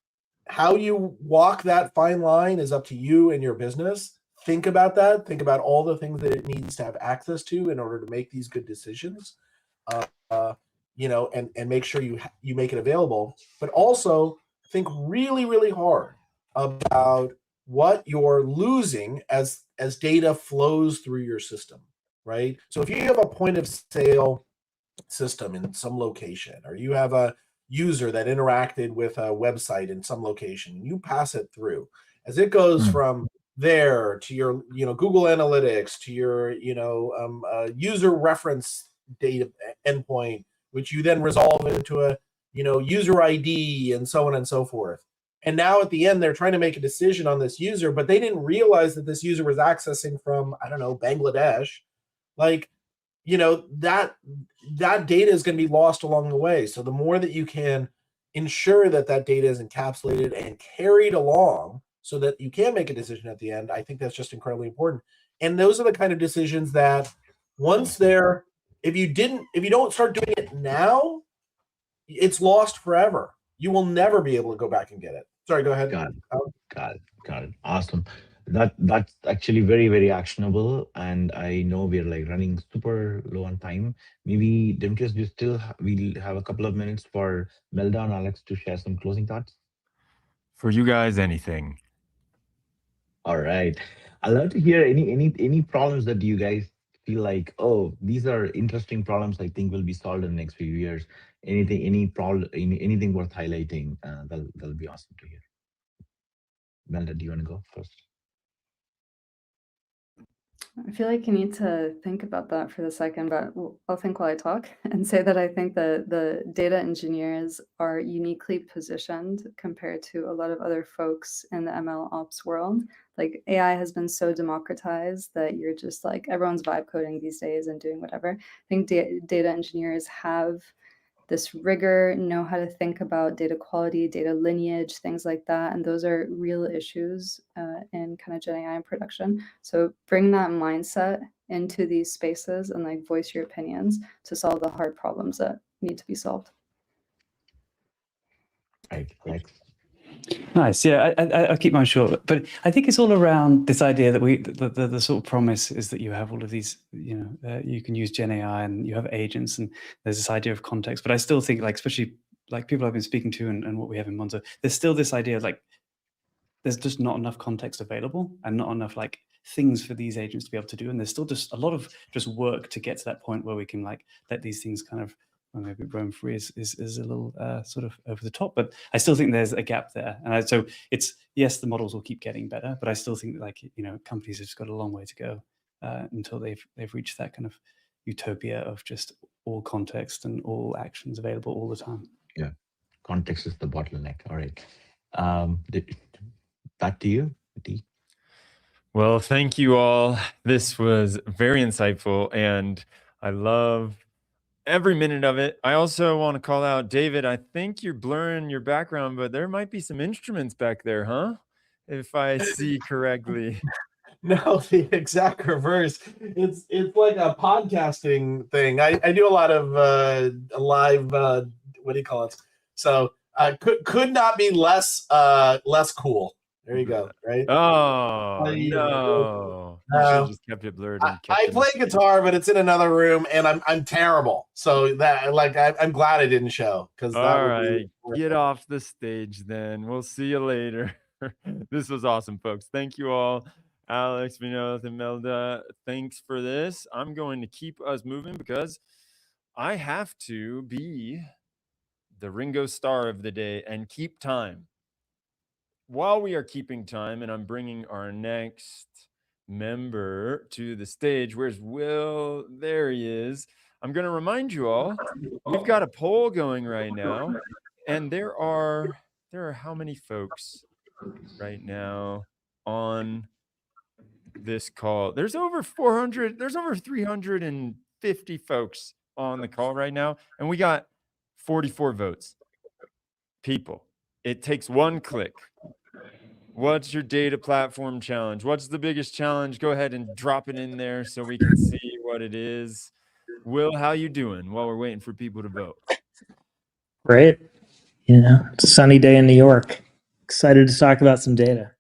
how you walk that fine line is up to you and your business. Think about that. Think about all the things that it needs to have access to in order to make these good decisions, and make sure you make it available. But also think really, really hard about what you're losing as data flows through your system, right? So if you have a point of sale system in some location, or you have a user that interacted with a website in some location, you pass it through. As it goes from there to your Google Analytics, to your user reference data endpoint, which you then resolve into a user ID, and so on and so forth. And now at the end, they're trying to make a decision on this user, but they didn't realize that this user was accessing from, I don't know, Bangladesh. Like, that data is going to be lost along the way. So the more that you can ensure that data is encapsulated and carried along so that you can make a decision at the end, I think that's just incredibly important. And those are the kind of decisions that if you don't start doing it now, it's lost forever. You will never be able to go back and get it. Sorry, go ahead. Got it. Awesome. That's actually very, very actionable. And I know we're like running super low on time. Maybe, Demetrius, we'll have a couple of minutes for Melda and Alex to share some closing thoughts. For you guys, anything. All right. I'd love to hear any problems that you guys feel like, oh, these are interesting problems I think will be solved in the next few years. Anything worth highlighting, that'll be awesome to hear. Melda, do you want to go first? I feel like you need to think about that for a second, but I'll think while I talk and say that I think that the data engineers are uniquely positioned compared to a lot of other folks in the ML ops world. Like, AI has been so democratized that you're just like, everyone's vibe coding these days and doing whatever. I think data engineers have this rigor, know how to think about data quality, data lineage, things like that. And those are real issues in kind of Gen AI and production. So bring that mindset into these spaces and like voice your opinions to solve the hard problems that need to be solved. Right, Alex. Nice. Yeah, I'll keep mine short. But I think it's all around this idea that the sort of promise is that you have all of these, you can use Gen AI and you have agents, and there's this idea of context. But I still think, like, especially like people I've been speaking to and what we have in Monzo, there's still this idea of like, there's just not enough context available and not enough like things for these agents to be able to do. And there's still just a lot of just work to get to that point where we can like let these things kind of, well, maybe roam free is a little sort of over the top, but I still think there's a gap there. And so it's, yes, the models will keep getting better, but I still think like, companies have just got a long way to go until they've reached that kind of utopia of just all context and all actions available all the time. Yeah, context is the bottleneck. All right. Back to you, D. Well, thank you all. This was very insightful, and I love every minute of it. I also want to call out David. I think you're blurring your background, but there might be some instruments back there, huh? If I see correctly. No, the exact reverse. It's like a podcasting thing. I do a lot of live. What do you call it? So could not be less cool. There you go. Right. Oh no! You should have just kept it blurred. And kept I play guitar, but it's in another room, and I'm terrible. So that I'm glad I didn't show, because all right, get off the stage then. We'll see you later. This was awesome, folks. Thank you all, Alex, Vinod, and Melda. Thanks for this. I'm going to keep us moving because I have to be the Ringo Starr of the day and keep time. While we are keeping time, and I'm bringing our next member to the stage. Where's Will? There he is. I'm going to remind you all, we've got a poll going right now, and there are how many folks right now on this call? There's over 400, there's over 350 folks on the call right now, and we got 44 votes. People, it takes one click. What's your data platform challenge? What's the biggest challenge? Go ahead and drop it in there so we can see what it is. Will, how you doing while we're waiting for people to vote? Great. You know, it's a sunny day in New York. Excited to talk about some data.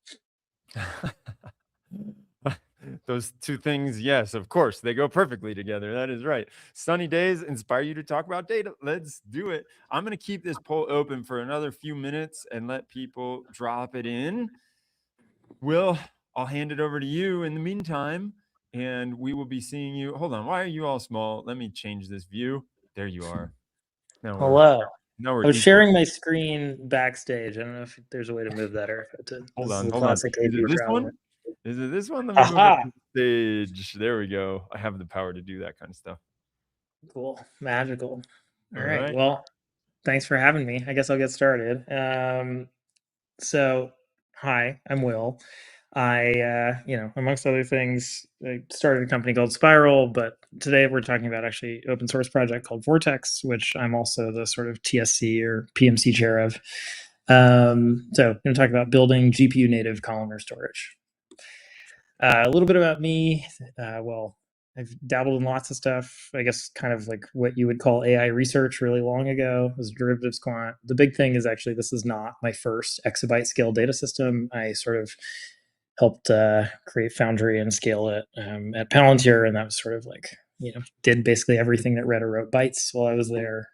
Those two things, yes, of course, they go perfectly together. That is right. Sunny days inspire you to talk about data. Let's do it. I'm going to keep this poll open for another few minutes and let people drop it in. Will, I'll hand it over to you in the meantime, and we will be seeing you. Hold on. Why are you all small? Let me change this view. There you are. Now Hello. Now we're I was equal. sharing my screen backstage. I don't know if there's a way to move that or if to. Hold This on. is a Hold on. classic Is it this one? with. Is it this one? Let me move it to the stage. There we go. I have the power to do that kind of stuff. Cool. Magical. All All right. right. Well, thanks for having me. I guess I'll get started. So, hi, I'm Will. I, amongst other things, I started a company called Spiral, but today we're talking about actually open source project called Vortex, which I'm also the sort of TSC or PMC chair of. So I'm going to talk about building GPU native columnar storage. A little bit about me. Well, I've dabbled in lots of stuff, I guess kind of like what you would call AI research really long ago. I was a derivatives quant. The big thing is actually this is not my first exabyte scale data system. I sort of helped create Foundry and scale it at Palantir, and that was sort of like, did basically everything that read or wrote bytes while I was there.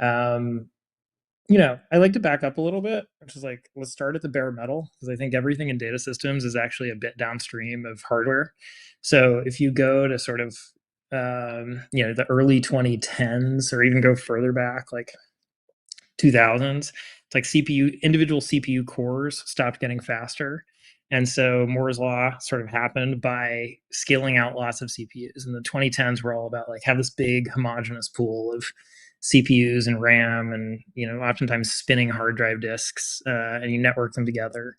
I like to back up a little bit, which is like, let's start at the bare metal, because I think everything in data systems is actually a bit downstream of hardware. So if you go to sort of, the early 2010s, or even go further back, like 2000s, it's like individual CPU cores stopped getting faster. And so Moore's law sort of happened by scaling out lots of CPUs. And the 2010s were all about like have this big homogeneous pool of CPUs and RAM, and oftentimes spinning hard drive disks, and you network them together.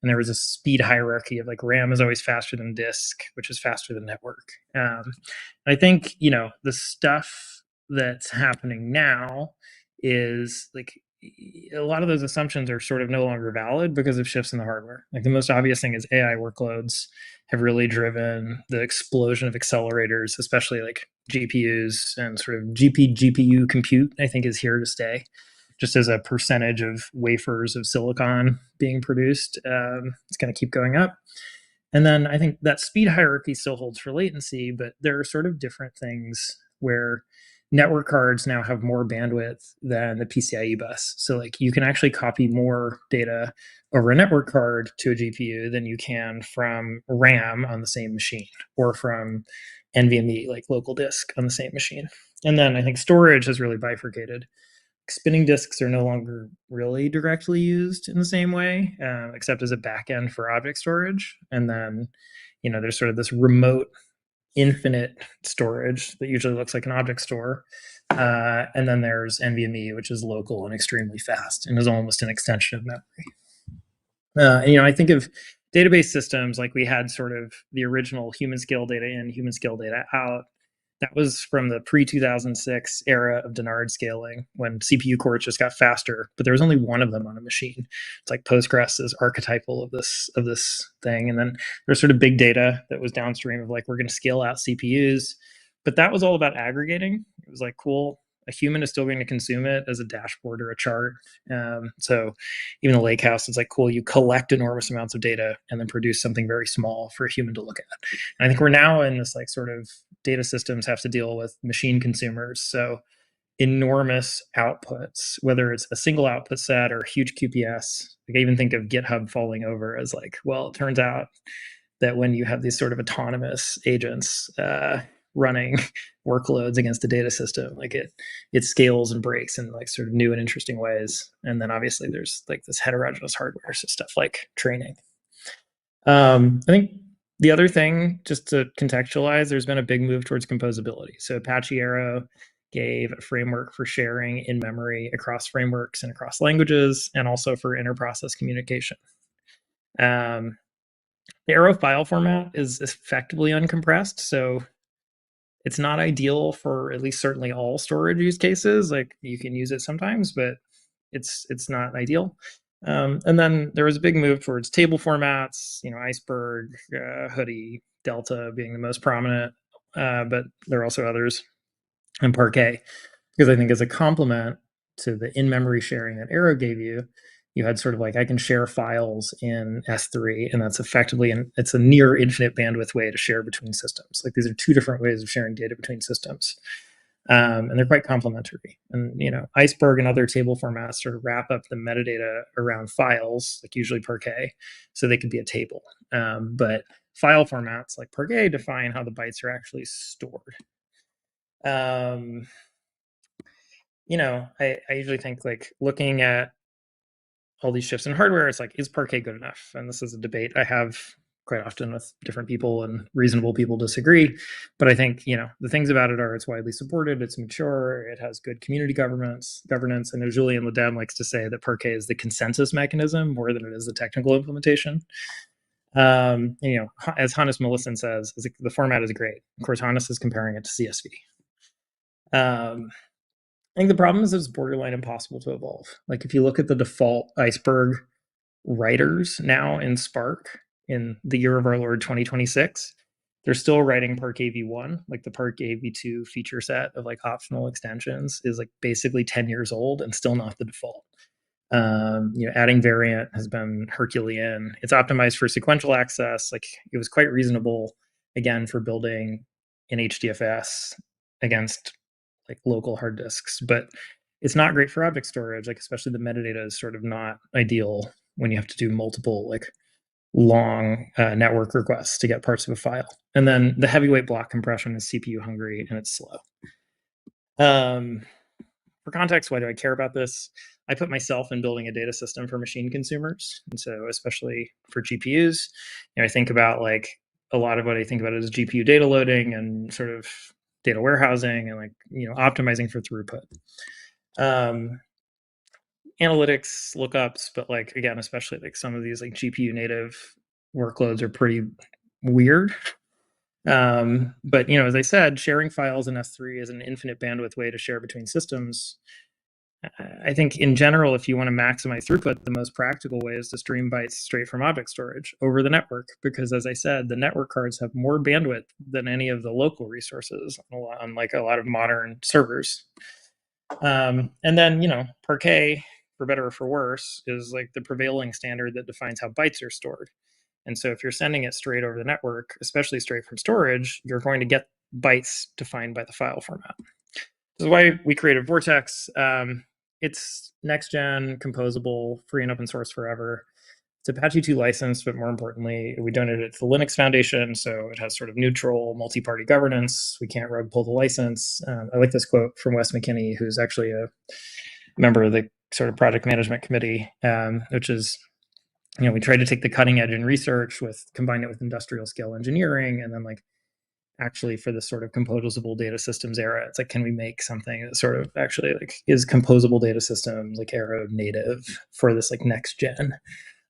And there was a speed hierarchy of like RAM is always faster than disk, which is faster than network. I think the stuff that's happening now is like a lot of those assumptions are sort of no longer valid because of shifts in the hardware. Like the most obvious thing is AI workloads have really driven the explosion of accelerators, especially like GPUs, and sort of GPU compute, I think, is here to stay. Just as a percentage of wafers of silicon being produced, it's going to keep going up. And then I think that speed hierarchy still holds for latency, but there are sort of different things where network cards now have more bandwidth than the PCIe bus. So like you can actually copy more data over a network card to a GPU than you can from RAM on the same machine, or from NVMe, like local disk, on the same machine. And then I think storage has really bifurcated. Spinning disks are no longer really directly used in the same way, except as a backend for object storage. And then, there's sort of this remote infinite storage that usually looks like an object store. And then there's NVMe, which is local and extremely fast and is almost an extension of memory. I think of database systems like we had sort of the original human scale data in, human scale data out. That was from the pre-2006 era of Dennard scaling, when CPU cores just got faster, but there was only one of them on a machine. It's like Postgres is archetypal of this thing. And then there's sort of big data that was downstream of like, we're going to scale out CPUs, but that was all about aggregating. It was like, cool, a human is still going to consume it as a dashboard or a chart. So even the Lakehouse, it's like, cool, you collect enormous amounts of data and then produce something very small for a human to look at. And I think we're now in this like sort of data systems have to deal with machine consumers. So enormous outputs, whether it's a single output set or huge QPS. Like I even think of GitHub falling over as like, well, it turns out that when you have these sort of autonomous agents, running workloads against a data system. Like it scales and breaks in like sort of new and interesting ways. And then obviously there's like this heterogeneous hardware, so stuff like training. I think the other thing, just to contextualize, there's been a big move towards composability. So Apache Arrow gave a framework for sharing in memory across frameworks and across languages, and also for inter-process communication. The Arrow file format is effectively uncompressed, so it's not ideal for at least certainly all storage use cases. Like you can use it sometimes, but it's not ideal. And then there was a big move towards table formats, Iceberg, Hoodie, Delta being the most prominent, but there are also others, and Parquet, because I think as a complement to the in-memory sharing that Arrow gave you, you had sort of like, I can share files in S3, and that's effectively, it's a near infinite bandwidth way to share between systems. Like these are two different ways of sharing data between systems. And they're quite complementary. And Iceberg and other table formats sort of wrap up the metadata around files, like usually Parquet, so they could be a table. But file formats like Parquet define how the bytes are actually stored. I usually think like looking at all these shifts in hardware, it's like, is Parquet good enough? And this is a debate I have quite often with different people, and reasonable people disagree. But I think, the things about it are it's widely supported, it's mature, it has good community governance. And as Julien Ledem likes to say, that Parquet is the consensus mechanism more than it is the technical implementation. As Hannes Melissen says, the format is great. Of course, Hannes is comparing it to CSV. I think the problem is it's borderline impossible to evolve. Like if you look at the default Iceberg writers now in Spark in the year of our Lord 2026, they're still writing Parquet v1. Like the Parquet v2 feature set of like optional extensions is like basically 10 years old and still not the default. Adding variant has been Herculean. It's optimized for sequential access. Like it was quite reasonable, again, for building an HDFS against like local hard disks, but it's not great for object storage. Like especially the metadata is sort of not ideal when you have to do multiple like long network requests to get parts of a file. And then the heavyweight block compression is CPU hungry and it's slow. For context, why do I care about this? I put myself in building a data system for machine consumers. And so especially for GPUs, I think about like a lot of what I think about is GPU data loading and sort of data warehousing and like, optimizing for throughput. Analytics, lookups, but like, again, especially like some of these like GPU native workloads are pretty weird. But as I said, sharing files in S3 is an infinite bandwidth way to share between systems. I think in general, if you want to maximize throughput, the most practical way is to stream bytes straight from object storage over the network, because as I said, the network cards have more bandwidth than any of the local resources on like a lot of modern servers. And then, Parquet, for better or for worse, is like the prevailing standard that defines how bytes are stored. And so if you're sending it straight over the network, especially straight from storage, you're going to get bytes defined by the file format. This is why we created Vortex. It's next-gen, composable, free and open source forever. It's Apache 2 licensed, but more importantly, we donated it to the Linux Foundation, so it has sort of neutral, multi-party governance. We can't rug pull the license. I like this quote from Wes McKinney, who's actually a member of the sort of project management committee, which is, we tried to take the cutting edge in research combine it with industrial scale engineering, and then like actually for this sort of composable data systems era, it's like, can we make something that sort of actually like is composable data systems, like Arrow native for this like next gen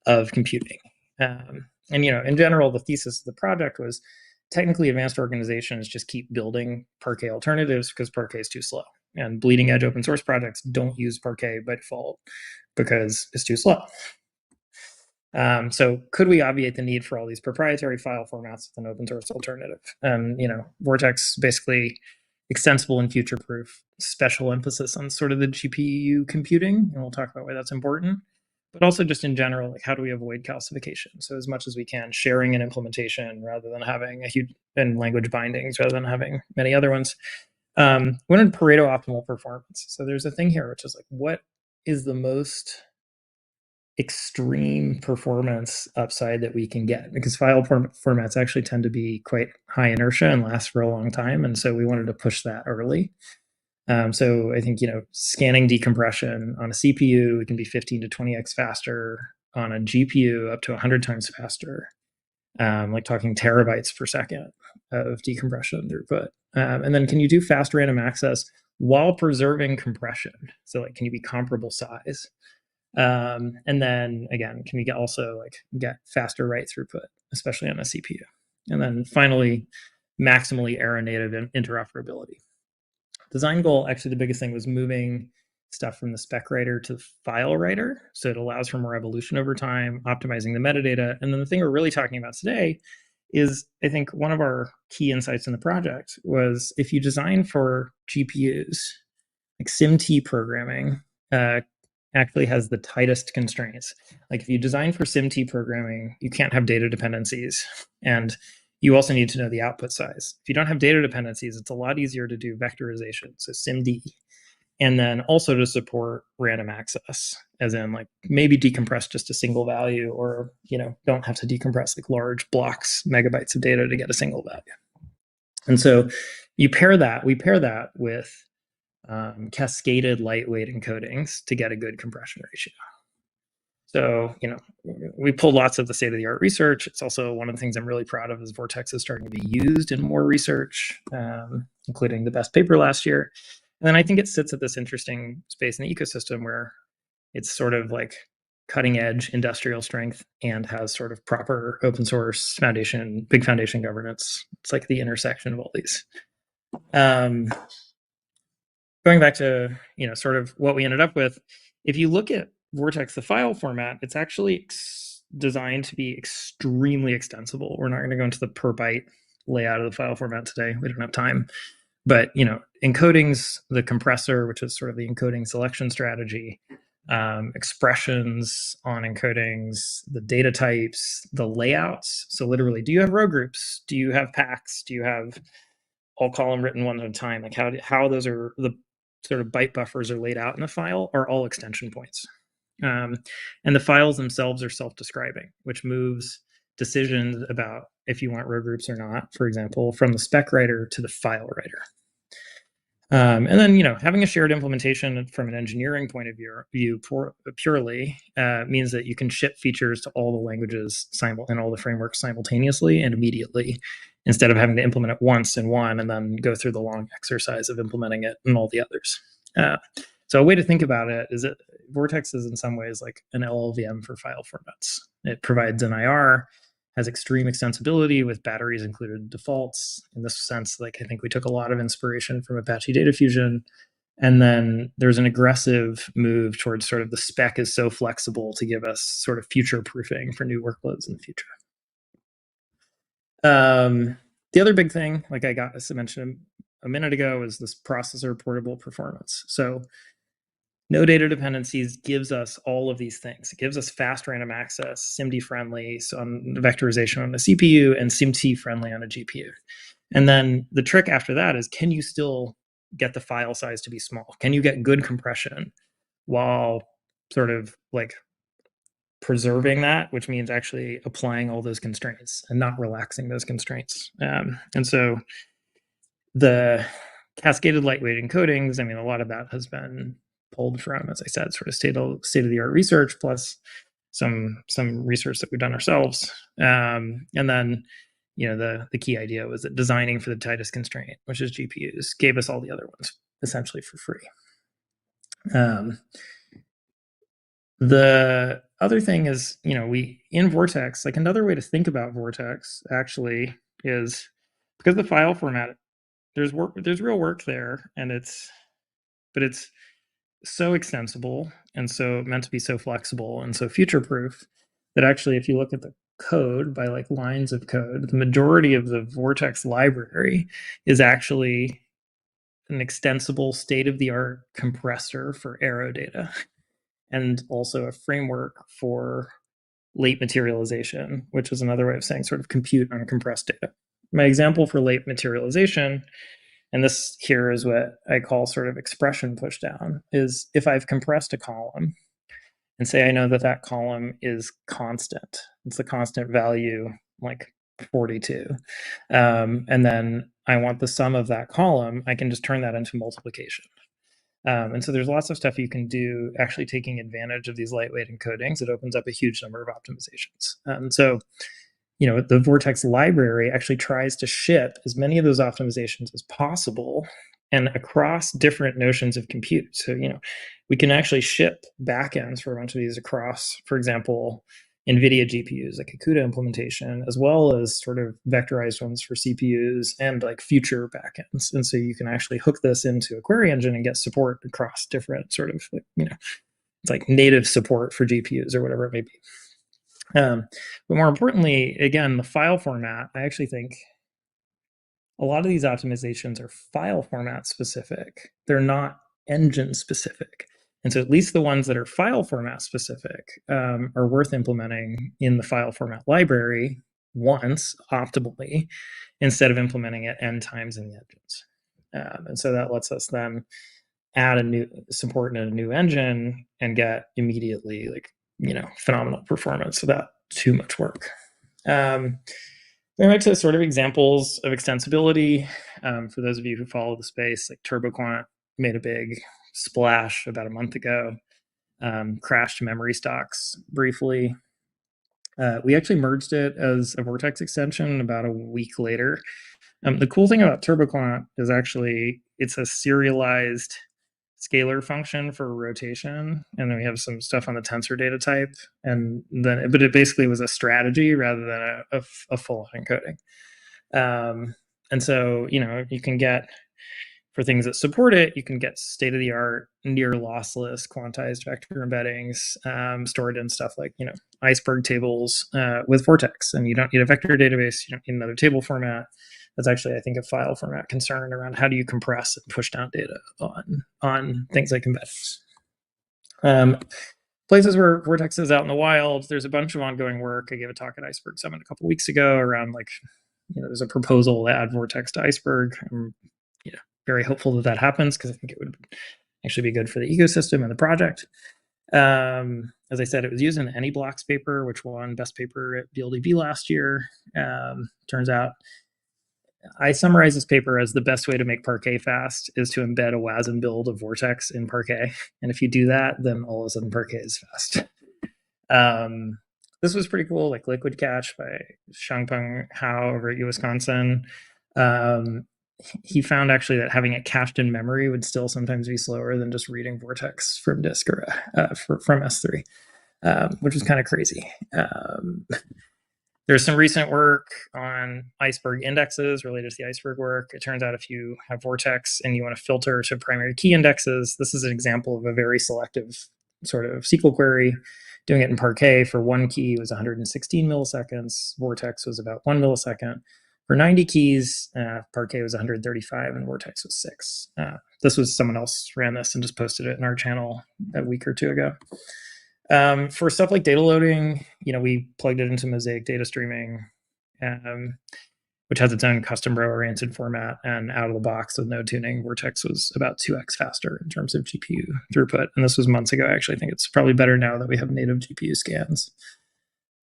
of computing. And in general, the thesis of the project was technically advanced organizations just keep building Parquet alternatives because Parquet is too slow, and bleeding edge open source projects don't use Parquet by default because it's too slow. So could we obviate the need for all these proprietary file formats with an open source alternative? Vortex basically extensible and future-proof, special emphasis on sort of the GPU computing, and we'll talk about why that's important, but also just in general, like how do we avoid calcification? So as much as we can, sharing an implementation rather than having a huge, and language bindings rather than having many other ones. We wanted Pareto optimal performance. So there's a thing here, which is like, what is the most extreme performance upside that we can get, because file formats actually tend to be quite high inertia and last for a long time. And so we wanted to push that early. So I think, scanning decompression on a CPU, it can be 15 to 20x faster, on a GPU up to 100 times faster, like talking terabytes per second of decompression throughput. And then can you do fast random access while preserving compression? So like, can you be comparable size? And then again, can we also get faster write throughput, especially on a CPU? And then finally, maximally error native interoperability. Design goal, actually the biggest thing was moving stuff from the spec writer to the file writer. So it allows for more evolution over time, optimizing the metadata. And then the thing we're really talking about today is, I think one of our key insights in the project was, if you design for GPUs, like SIMT programming actually has the tightest constraints. Like if you design for SIMT programming, you can't have data dependencies. And you also need to know the output size. If you don't have data dependencies, it's a lot easier to do vectorization, so SIMD, and then also to support random access, as in like maybe decompress just a single value, or don't have to decompress like large blocks, megabytes of data to get a single value. And so we pair that with cascaded lightweight encodings to get a good compression ratio. So, we pulled lots of the state-of-the-art research. It's also one of the things I'm really proud of is Vortex is starting to be used in more research, including the best paper last year. And then I think it sits at this interesting space in the ecosystem where it's sort of like cutting edge industrial strength and has sort of proper open source foundation, big foundation governance. It's like the intersection of all these. Going back to, sort of what we ended up with, if you look at Vortex, the file format, it's actually designed to be extremely extensible. We're not going to go into the per byte layout of the file format today. We don't have time. But, encodings, the compressor, which is sort of the encoding selection strategy, expressions on encodings, the data types, the layouts. So literally, do you have row groups? Do you have packs? Do you have all column written one at a time? Like how those are, the sort of byte buffers are laid out in the file are all extension points. And the files themselves are self-describing, which moves decisions about if you want row groups or not, for example, from the spec writer to the file writer. And then, having a shared implementation from an engineering point of view purely means that you can ship features to all the languages and all the frameworks simultaneously and immediately, instead of having to implement it once in one and then go through the long exercise of implementing it in all the others. So a way to think about it is that Vortex is in some ways like an LLVM for file formats. It provides an IR, has extreme extensibility with batteries included defaults. In this sense, I think we took a lot of inspiration from Apache Data Fusion. And then there's an aggressive move towards sort of the spec is so flexible to give us sort of future proofing for new workloads in the future. The other big thing, like I mentioned a minute ago, is this processor portable performance. So no data dependencies gives us all of these things. It gives us fast random access, SIMD friendly, so on vectorization on a CPU, and SIMT friendly on a GPU. And then the trick after that is, can you still get the file size to be small? Can you get good compression while sort of like preserving that, which means actually applying all those constraints and not relaxing those constraints? And so the cascaded lightweight encodings, a lot of that has been pulled from, as I said, sort of state-of-the-art research, plus some research that we've done ourselves. And then, the key idea was that designing for the tightest constraint, which is GPUs, gave us all the other ones essentially for free. The other thing is, in Vortex, like another way to think about Vortex actually is, because the file format, there's real work there, but it's so extensible and so meant to be so flexible and so future-proof that actually, if you look at the code by like lines of code, the majority of the Vortex library is actually an extensible state-of-the-art compressor for arrow data, and also a framework for late materialization, which is another way of saying sort of compute on compressed data. My example for late materialization, and this here is what I call sort of expression pushdown, is if I've compressed a column and say I know that that column is constant. It's a constant value, like 42. And then I want the sum of that column, I can just turn that into multiplication. And so there's lots of stuff you can do actually taking advantage of these lightweight encodings. It opens up a huge number of optimizations. So, you know, the Vortex library actually tries to ship as many of those optimizations as possible and across different notions of compute. So, you know, we can actually ship backends for a bunch of these across, for example, NVIDIA GPUs, like a CUDA implementation, as well as sort of vectorized ones for CPUs and like future backends. And so you can actually hook this into a query engine and get support across different sort of, like, you know, it's like native support for GPUs or whatever it may be. But more importantly, again, the file format, I actually think a lot of these optimizations are file format specific. They're not engine specific. And so at least the ones that are file format specific are worth implementing in the file format library once optimally, instead of implementing it n times in the engines. And so that lets us then add a new support in a new engine and get immediately, like, you know, phenomenal performance without too much work. Going back to sort of examples of extensibility, for those of you who follow the space, like TurboQuant made a big splash about a month ago, crashed memory stocks briefly. We actually merged it as a Vortex extension about a week later. The cool thing about TurboQuant is actually it's a serialized scalar function for rotation, and then we have some stuff on the tensor data type, and then but it basically was a strategy rather than a full encoding. And so, you know, you can get, for things that support it, you can get state-of-the-art, near lossless quantized vector embeddings stored in stuff like, you know, iceberg tables with Vortex, and you don't need a vector database, you don't need another table format. That's actually, I think, a file format concern around how do you compress and push down data on things like embeddings. Places where Vortex is out in the wild, there's a bunch of ongoing work. I gave a talk at Iceberg Summit a couple of weeks ago around, like, you know, there's a proposal to add Vortex to Iceberg. I'm, you know, very hopeful that that happens because I think it would actually be good for the ecosystem and the project. As I said, it was used in the AnyBlocks paper, which won best paper at DLDB last year. Turns out, I summarize this paper as the best way to make Parquet fast is to embed a WASM build of Vortex in Parquet. And if you do that, then all of a sudden Parquet is fast. This was pretty cool, like Liquid Cache by Shangpeng Hao over at Wisconsin. He found actually that having it cached in memory would still sometimes be slower than just reading Vortex from disk or from S3, which is kind of crazy. There's some recent work on Iceberg indexes related to the Iceberg work. It turns out if you have Vortex and you want to filter to primary key indexes, this is an example of a very selective sort of SQL query. Doing it in Parquet for one key was 116 milliseconds. Vortex was about 1 millisecond. For 90 keys, Parquet was 135 and Vortex was 6. This was someone else ran this and just posted it in our channel a week or two ago. For stuff like data loading, you know, we plugged it into Mosaic data streaming, which has its own custom row-oriented format, and out of the box with no tuning, Vortex was about 2x faster in terms of GPU throughput. And this was months ago. Actually, I think it's probably better now that we have native GPU scans.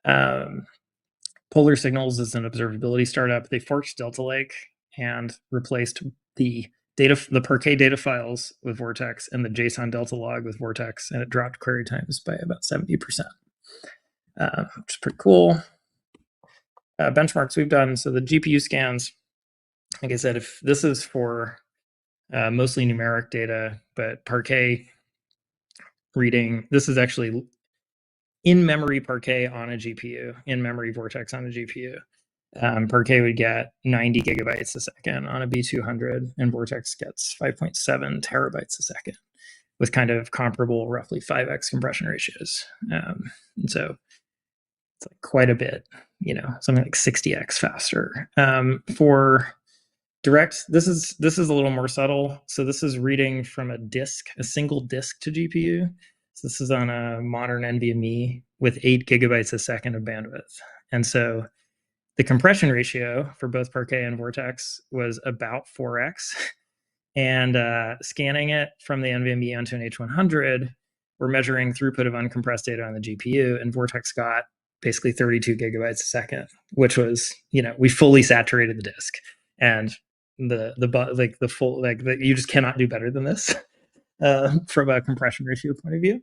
Polar Signals is an observability startup. They forked Delta Lake and replaced the Parquet data files with Vortex and the JSON Delta log with Vortex, and it dropped query times by about 70%, which is pretty cool. Benchmarks we've done, so the GPU scans, like I said, if this is for mostly numeric data, but Parquet reading, this is actually in-memory Parquet on a GPU, in-memory Vortex on a GPU. Parquet would get 90 gigabytes a second on a B200, and Vortex gets 5.7 terabytes a second with kind of comparable, roughly 5x compression ratios. And so it's like quite a bit, you know, something like 60x faster. For direct, this is a little more subtle. So this is reading from a disk, a single disk to GPU. So this is on a modern NVMe with 8 gigabytes a second of bandwidth. And so the compression ratio for both Parquet and Vortex was about 4x. And scanning it from the NVMe onto an H100 we're measuring throughput of uncompressed data on the GPU, and Vortex got basically 32 gigabytes a second, which was, we fully saturated the disk, and you just cannot do better than this from a compression ratio point of view.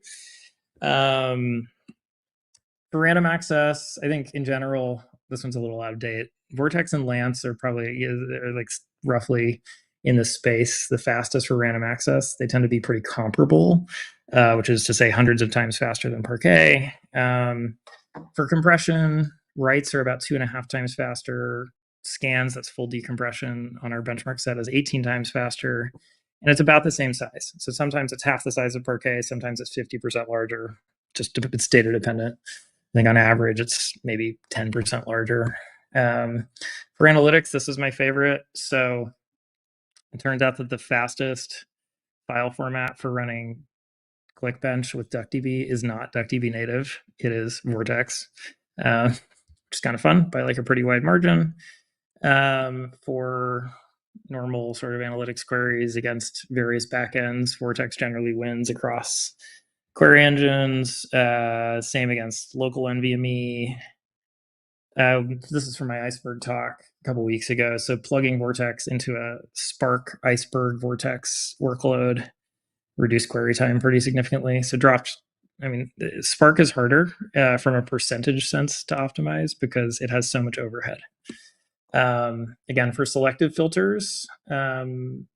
For random access, I think in general, this one's a little out of date. Vortex and Lance are probably like roughly in the space the fastest for random access. They tend to be pretty comparable, which is to say hundreds of times faster than Parquet. For compression, writes are about 2.5 times faster. Scans, that's full decompression on our benchmark set, is 18 times faster. And it's about the same size. So sometimes it's half the size of Parquet, sometimes it's 50% larger. It's data dependent. I think on average, it's maybe 10% larger. For analytics, this is my favorite. So it turns out that the fastest file format for running ClickBench with DuckDB is not DuckDB native. It is Vortex, which is kind of fun by like a pretty wide margin. For normal sort of analytics queries against various backends, Vortex generally wins across query engines. Same against local NVMe. This is from my Iceberg talk a couple weeks ago. So plugging Vortex into a Spark Iceberg Vortex workload reduced query time pretty significantly. So Spark is harder from a percentage sense to optimize because it has so much overhead. Again, for selective filters,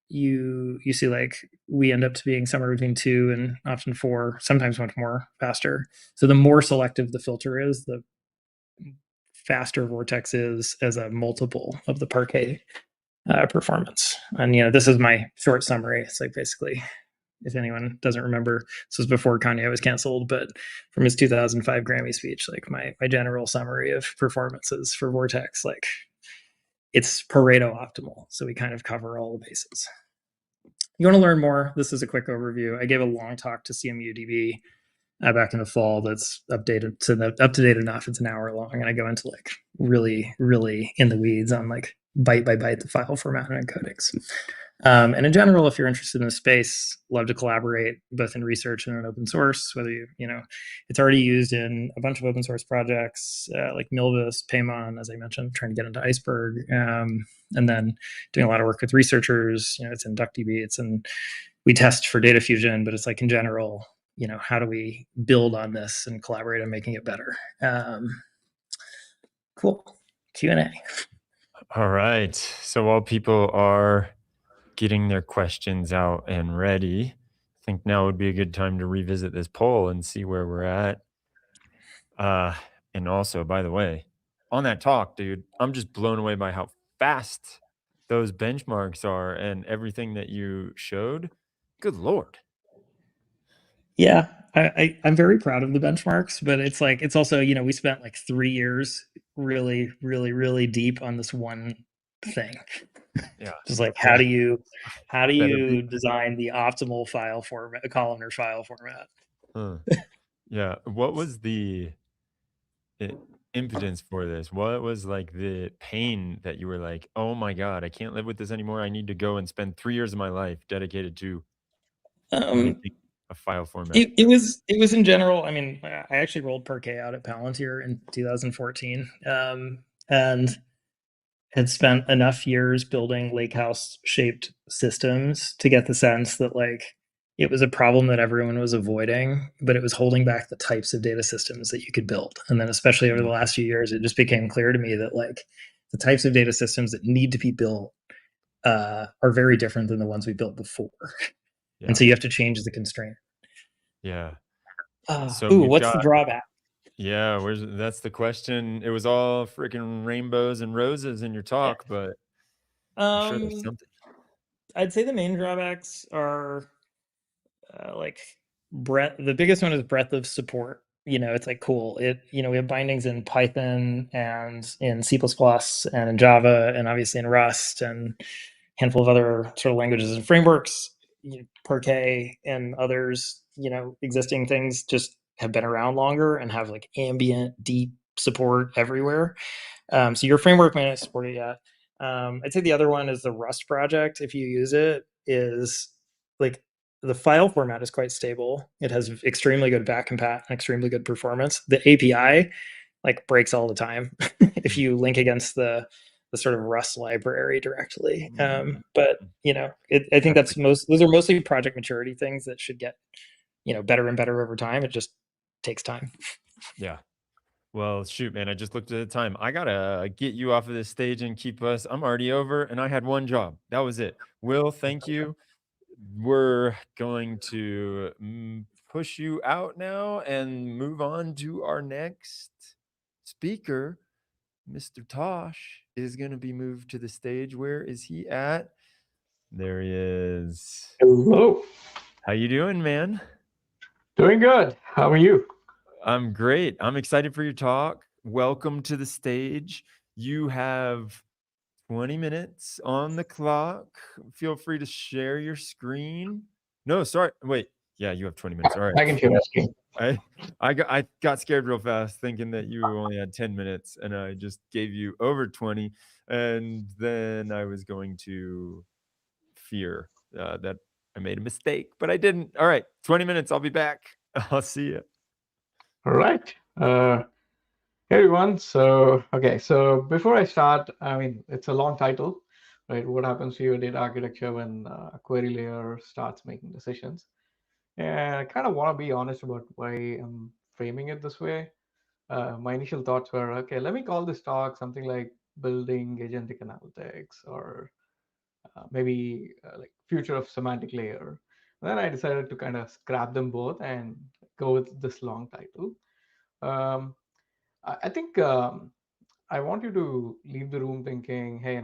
you see like we end up to being somewhere between 2 and often 4, sometimes much more faster. So the more selective the filter is, the faster Vortex is as a multiple of the Parquet performance. And this is my short summary. It's like basically, if anyone doesn't remember, this was before Kanye was canceled, but from his 2005 Grammy speech, like my general summary of performances for Vortex, like it's Pareto optimal. So we kind of cover all the bases. You want to learn more? This is a quick overview. I gave a long talk to CMUDB back in the fall that's up to date enough. It's an hour long, and I go into like really, really in the weeds on like byte by byte the file format and encodings. And in general, if you're interested in the space, love to collaborate both in research and in open source, whether it's already used in a bunch of open source projects like Milvus, Paymon, as I mentioned, trying to get into Iceberg, and then doing a lot of work with researchers. It's in DuckDB, we test for data fusion, but it's like in general, how do we build on this and collaborate on making it better? Cool. Q&A. All right. So while people are getting their questions out and ready, I think now would be a good time to revisit this poll and see where we're at. And also, by the way, on that talk, dude, I'm just blown away by how fast those benchmarks are and everything that you showed. Good Lord. Yeah, I'm very proud of the benchmarks, but it's also, we spent like 3 years really, really, really deep on this one thing. Yeah. Just like how do you design the optimal file format, columnar file format? Yeah. What was the impotence for this? What was like the pain that you were like, oh my God, I can't live with this anymore. I need to go and spend 3 years of my life dedicated to making a file format? It was in general. I mean, I actually rolled Parquet out at Palantir in 2014, and had spent enough years building lakehouse shaped systems to get the sense that like it was a problem that everyone was avoiding, but it was holding back the types of data systems that you could build. And then especially over the last few years, it just became clear to me that like the types of data systems that need to be built are very different than the ones we built before. Yeah. And so you have to change the constraint. Yeah. So what's the drawback? Yeah, that's the question. It was all freaking rainbows and roses in your talk, but I'm sure there's something. I'd say the main drawbacks are like breadth. The biggest one is breadth of support. It's like cool. We have bindings in Python and in C++ and in Java and obviously in Rust and a handful of other sort of languages and frameworks. Parquet and others, existing things just have been around longer and have like ambient, deep support everywhere. So your framework may not support it yet. I'd say the other one is the Rust project. If you use it, is like the file format is quite stable. It has extremely good backcompat and extremely good performance. The API like breaks all the time if you link against the sort of Rust library directly. But I think those are mostly project maturity things that should get better and better over time. It just takes time. Yeah. Well, shoot, man, I just looked at the time. I gotta get you off of this stage and keep us. I'm already over, and I had one job. That was it. Will, thank you. We're going to push you out now and move on to our next speaker. Mr. Tosh is going to be moved to the stage. Where is he at? There he is. Hello. How you doing, man? Doing good. How are you? I'm great. I'm excited for your talk. Welcome to the stage. You have 20 minutes on the clock. Feel free to share your screen. No, sorry. Wait. Yeah, you have 20 minutes. All right. I can share my screen. I got scared real fast thinking that you only had 10 minutes and I just gave you over 20. And then I was going to fear that I made a mistake, but I didn't. All right. 20 minutes. I'll be back. I'll see you. All right. Hey everyone. So before I start, I mean, it's a long title, right? What happens to your data architecture when a query layer starts making decisions? And I kind of want to be honest about why I'm framing it this way. My initial thoughts were, okay, let me call this talk something like building agentic analytics or maybe like future of semantic layer. And then I decided to kind of scrap them both and go with this long title. I think I want you to leave the room thinking, hey,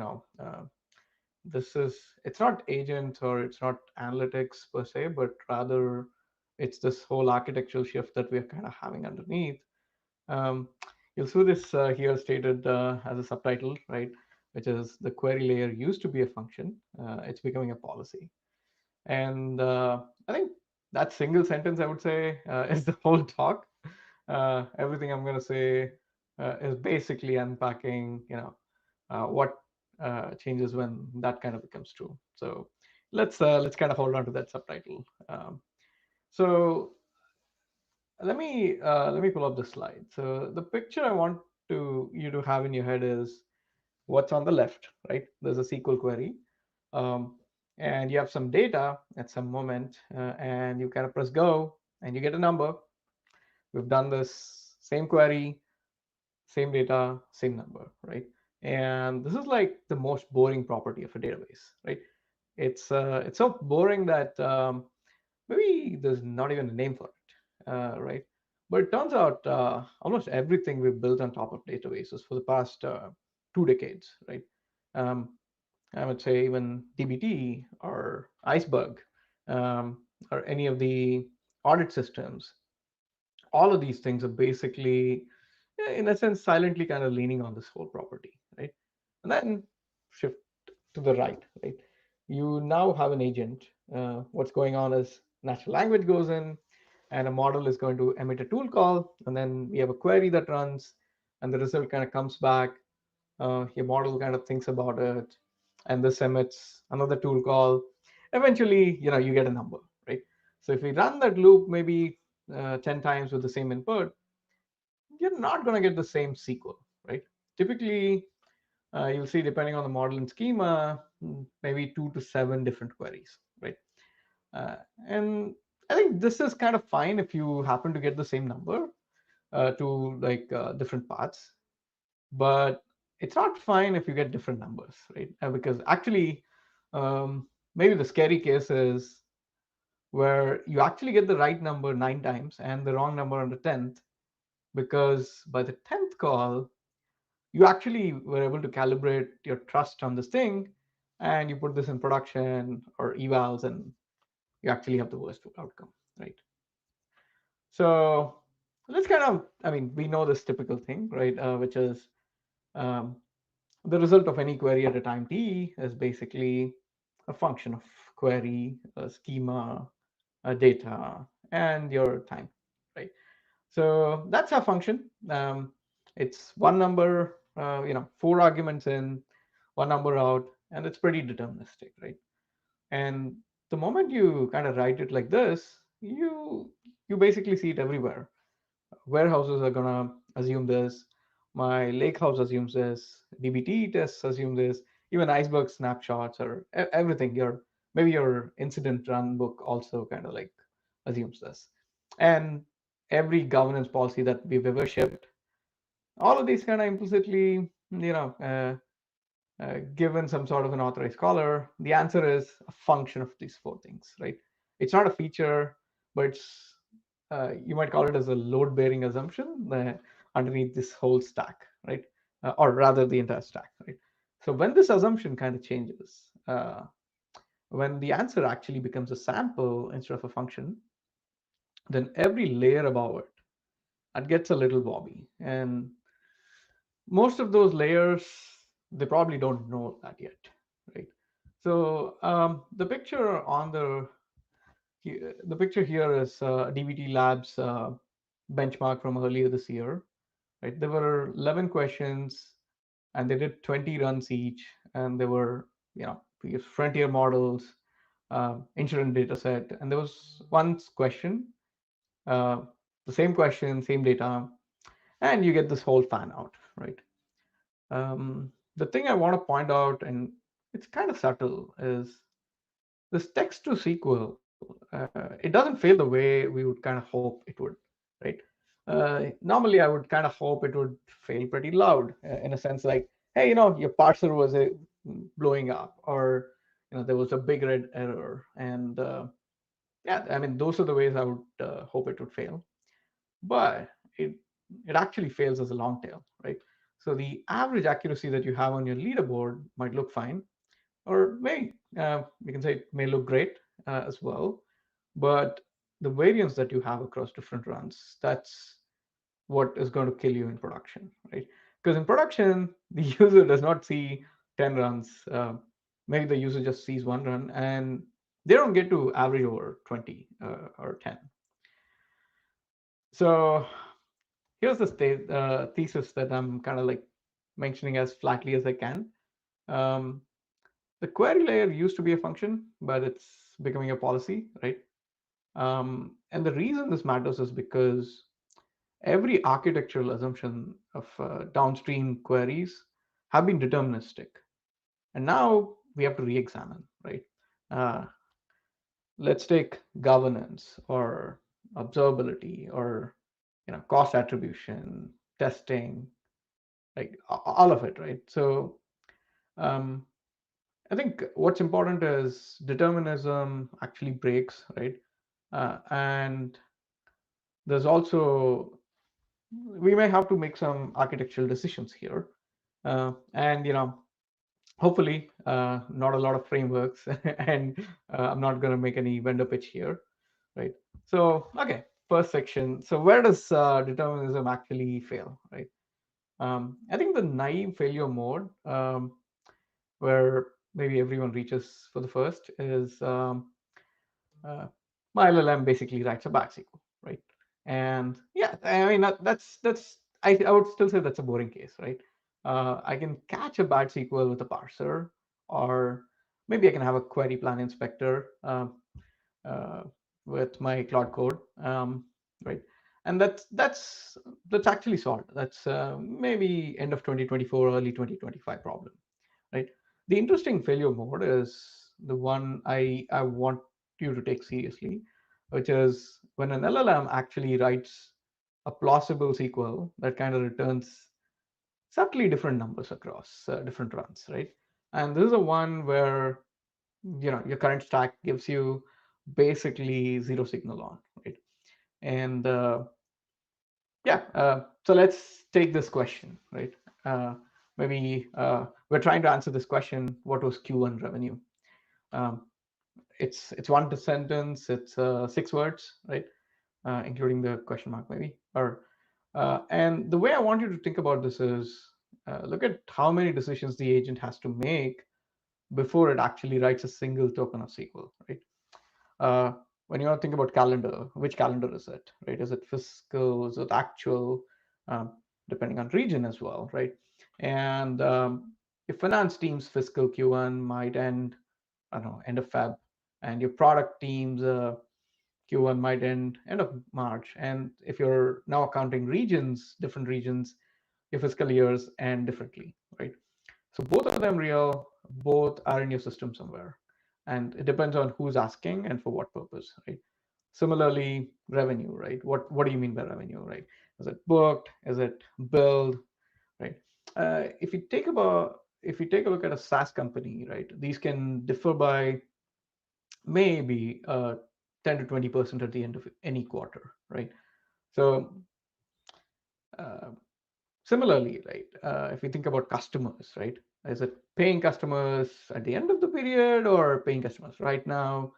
it's not agents or it's not analytics per se, but rather it's this whole architectural shift that we're kind of having underneath. You'll see this here stated as a subtitle, right? Which is the query layer used to be a function. It's becoming a policy. And I think that single sentence, I would say, is the whole talk. Everything I'm going to say is basically unpacking, what changes when that kind of becomes true. So let's kind of hold on to that subtitle. So let me pull up the slide. So the picture I want you to have in your head is what's on the left, right? There's a SQL query, and you have some data at some moment, and you kind of press go, and you get a number. We've done this same query, same data, same number, right? And this is like the most boring property of a database, right? It's so boring that maybe there's not even a name for it, right? But it turns out almost everything we've built on top of databases for the past 2 decades, right? I would say even DBT or Iceberg or any of the audit systems, all of these things are basically, in a sense, silently kind of leaning on this whole property, right? And then shift to the right, right? You now have an agent. What's going on is natural language goes in, and a model is going to emit a tool call, and then we have a query that runs, and the result kind of comes back. Your model kind of thinks about it, and this emits another tool call. Eventually, you get a number, right? So if we run that loop maybe 10 times with the same input, you're not going to get the same SQL, right? Typically, you'll see, depending on the model and schema, maybe 2 to 7 different queries, right? And I think this is kind of fine if you happen to get the same number to like different paths, but it's not fine if you get different numbers, right? Because actually, maybe the scary case is where you actually get the right number 9 times and the wrong number on the 10th, because by the 10th call, you actually were able to calibrate your trust on this thing, and you put this in production or evals, and you actually have the worst outcome, right? So let's kind of, we know this typical thing, right? Which is the result of any query at a time t is basically a function of query, a schema, a data, and your time, right? So that's our function. It's one number, 4 arguments in, one number out, and it's pretty deterministic, right? And the moment you kind of write it like this, you basically see it everywhere. Warehouses are gonna assume this. My lakehouse assumes this. DBT tests assume this. Even iceberg snapshots or everything. Maybe your incident run book also kind of like assumes this. And every governance policy that we've ever shipped, all of these kind of implicitly, given some sort of an authorized scholar, the answer is a function of these four things, right? It's not a feature, but it's you might call it as a load-bearing assumption underneath this whole stack, right? Or rather, the entire stack, right? So when this assumption kind of changes, when the answer actually becomes a sample instead of a function, then every layer above it gets a little wobbly, and most of those layers, they probably don't know that yet, right? So the picture on the picture here is DBT Labs benchmark from earlier this year, right? There were 11 questions, and they did 20 runs each, and there were frontier models, insurance data set, and there was one question, the same question, same data, and you get this whole fan out, right? The thing I want to point out, and it's kind of subtle, is this text to SQL. It doesn't fail the way we would kind of hope it would, right? Normally, I would kind of hope it would fail pretty loud, in a sense like, hey, your parser was blowing up, or there was a big red error, and yeah, I mean, those are the ways I would hope it would fail. But it actually fails as a long tail, right? So the average accuracy that you have on your leaderboard might look fine, or we can say it may look great as well, but the variance that you have across different runs, that's what is going to kill you in production, right? Because in production, the user does not see 10 runs. Maybe the user just sees one run, and they don't get to average over 20 or 10. So here's the thesis that I'm kind of like mentioning as flatly as I can. The query layer used to be a function, but it's becoming a policy, right? And the reason this matters is because every architectural assumption of downstream queries have been deterministic. And now we have to re-examine, right? Let's take governance or observability or cost attribution, testing, like all of it, right? So I think what's important is determinism actually breaks, right? And there's also, we may have to make some architectural decisions here. And, hopefully not a lot of frameworks, and I'm not going to make any vendor pitch here, right? So, okay, first section. So where does determinism actually fail, right? I think the naive failure mode, where maybe everyone reaches for the first, is my LLM basically writes a batch SQL, right? And yeah, I mean, I would still say that's a boring case, right? I can catch a batch SQL with a parser, or maybe I can have a query plan inspector with my Cloud Code, right? And that's actually solved. That's maybe end of 2024, early 2025 problem, right? The interesting failure mode is the one I want you to take seriously, which is when an LLM actually writes a plausible SQL that kind of returns subtly different numbers across different runs, right? And this is a one where your current stack gives you basically zero signal on, right? And so let's take this question, right? Maybe we're trying to answer this question: what was Q1 revenue? It's one sentence. It's 6 words, right? Including the question mark, maybe. And the way I want you to think about this is look at how many decisions the agent has to make before it actually writes a single token of SQL, right? When you think about calendar, which calendar is it, right? Is it fiscal? Is it actual? Depending on region as well, right? And if finance team's fiscal Q1 might end, I don't know, end of Feb, and your product teams Q1 might end of March. And if you're now counting regions, different regions, your fiscal years end differently, right? So both of them real, both are in your system somewhere. And it depends on who's asking and for what purpose, right? Similarly, revenue, right? What do you mean by revenue, right? Is it booked? Is it billed, right? If you take a look at a SaaS company, right, these can differ by maybe 10 to 20% at the end of any quarter, right? So similarly, right, if you think about customers, right, is it paying customers at the end of the period or paying customers right now?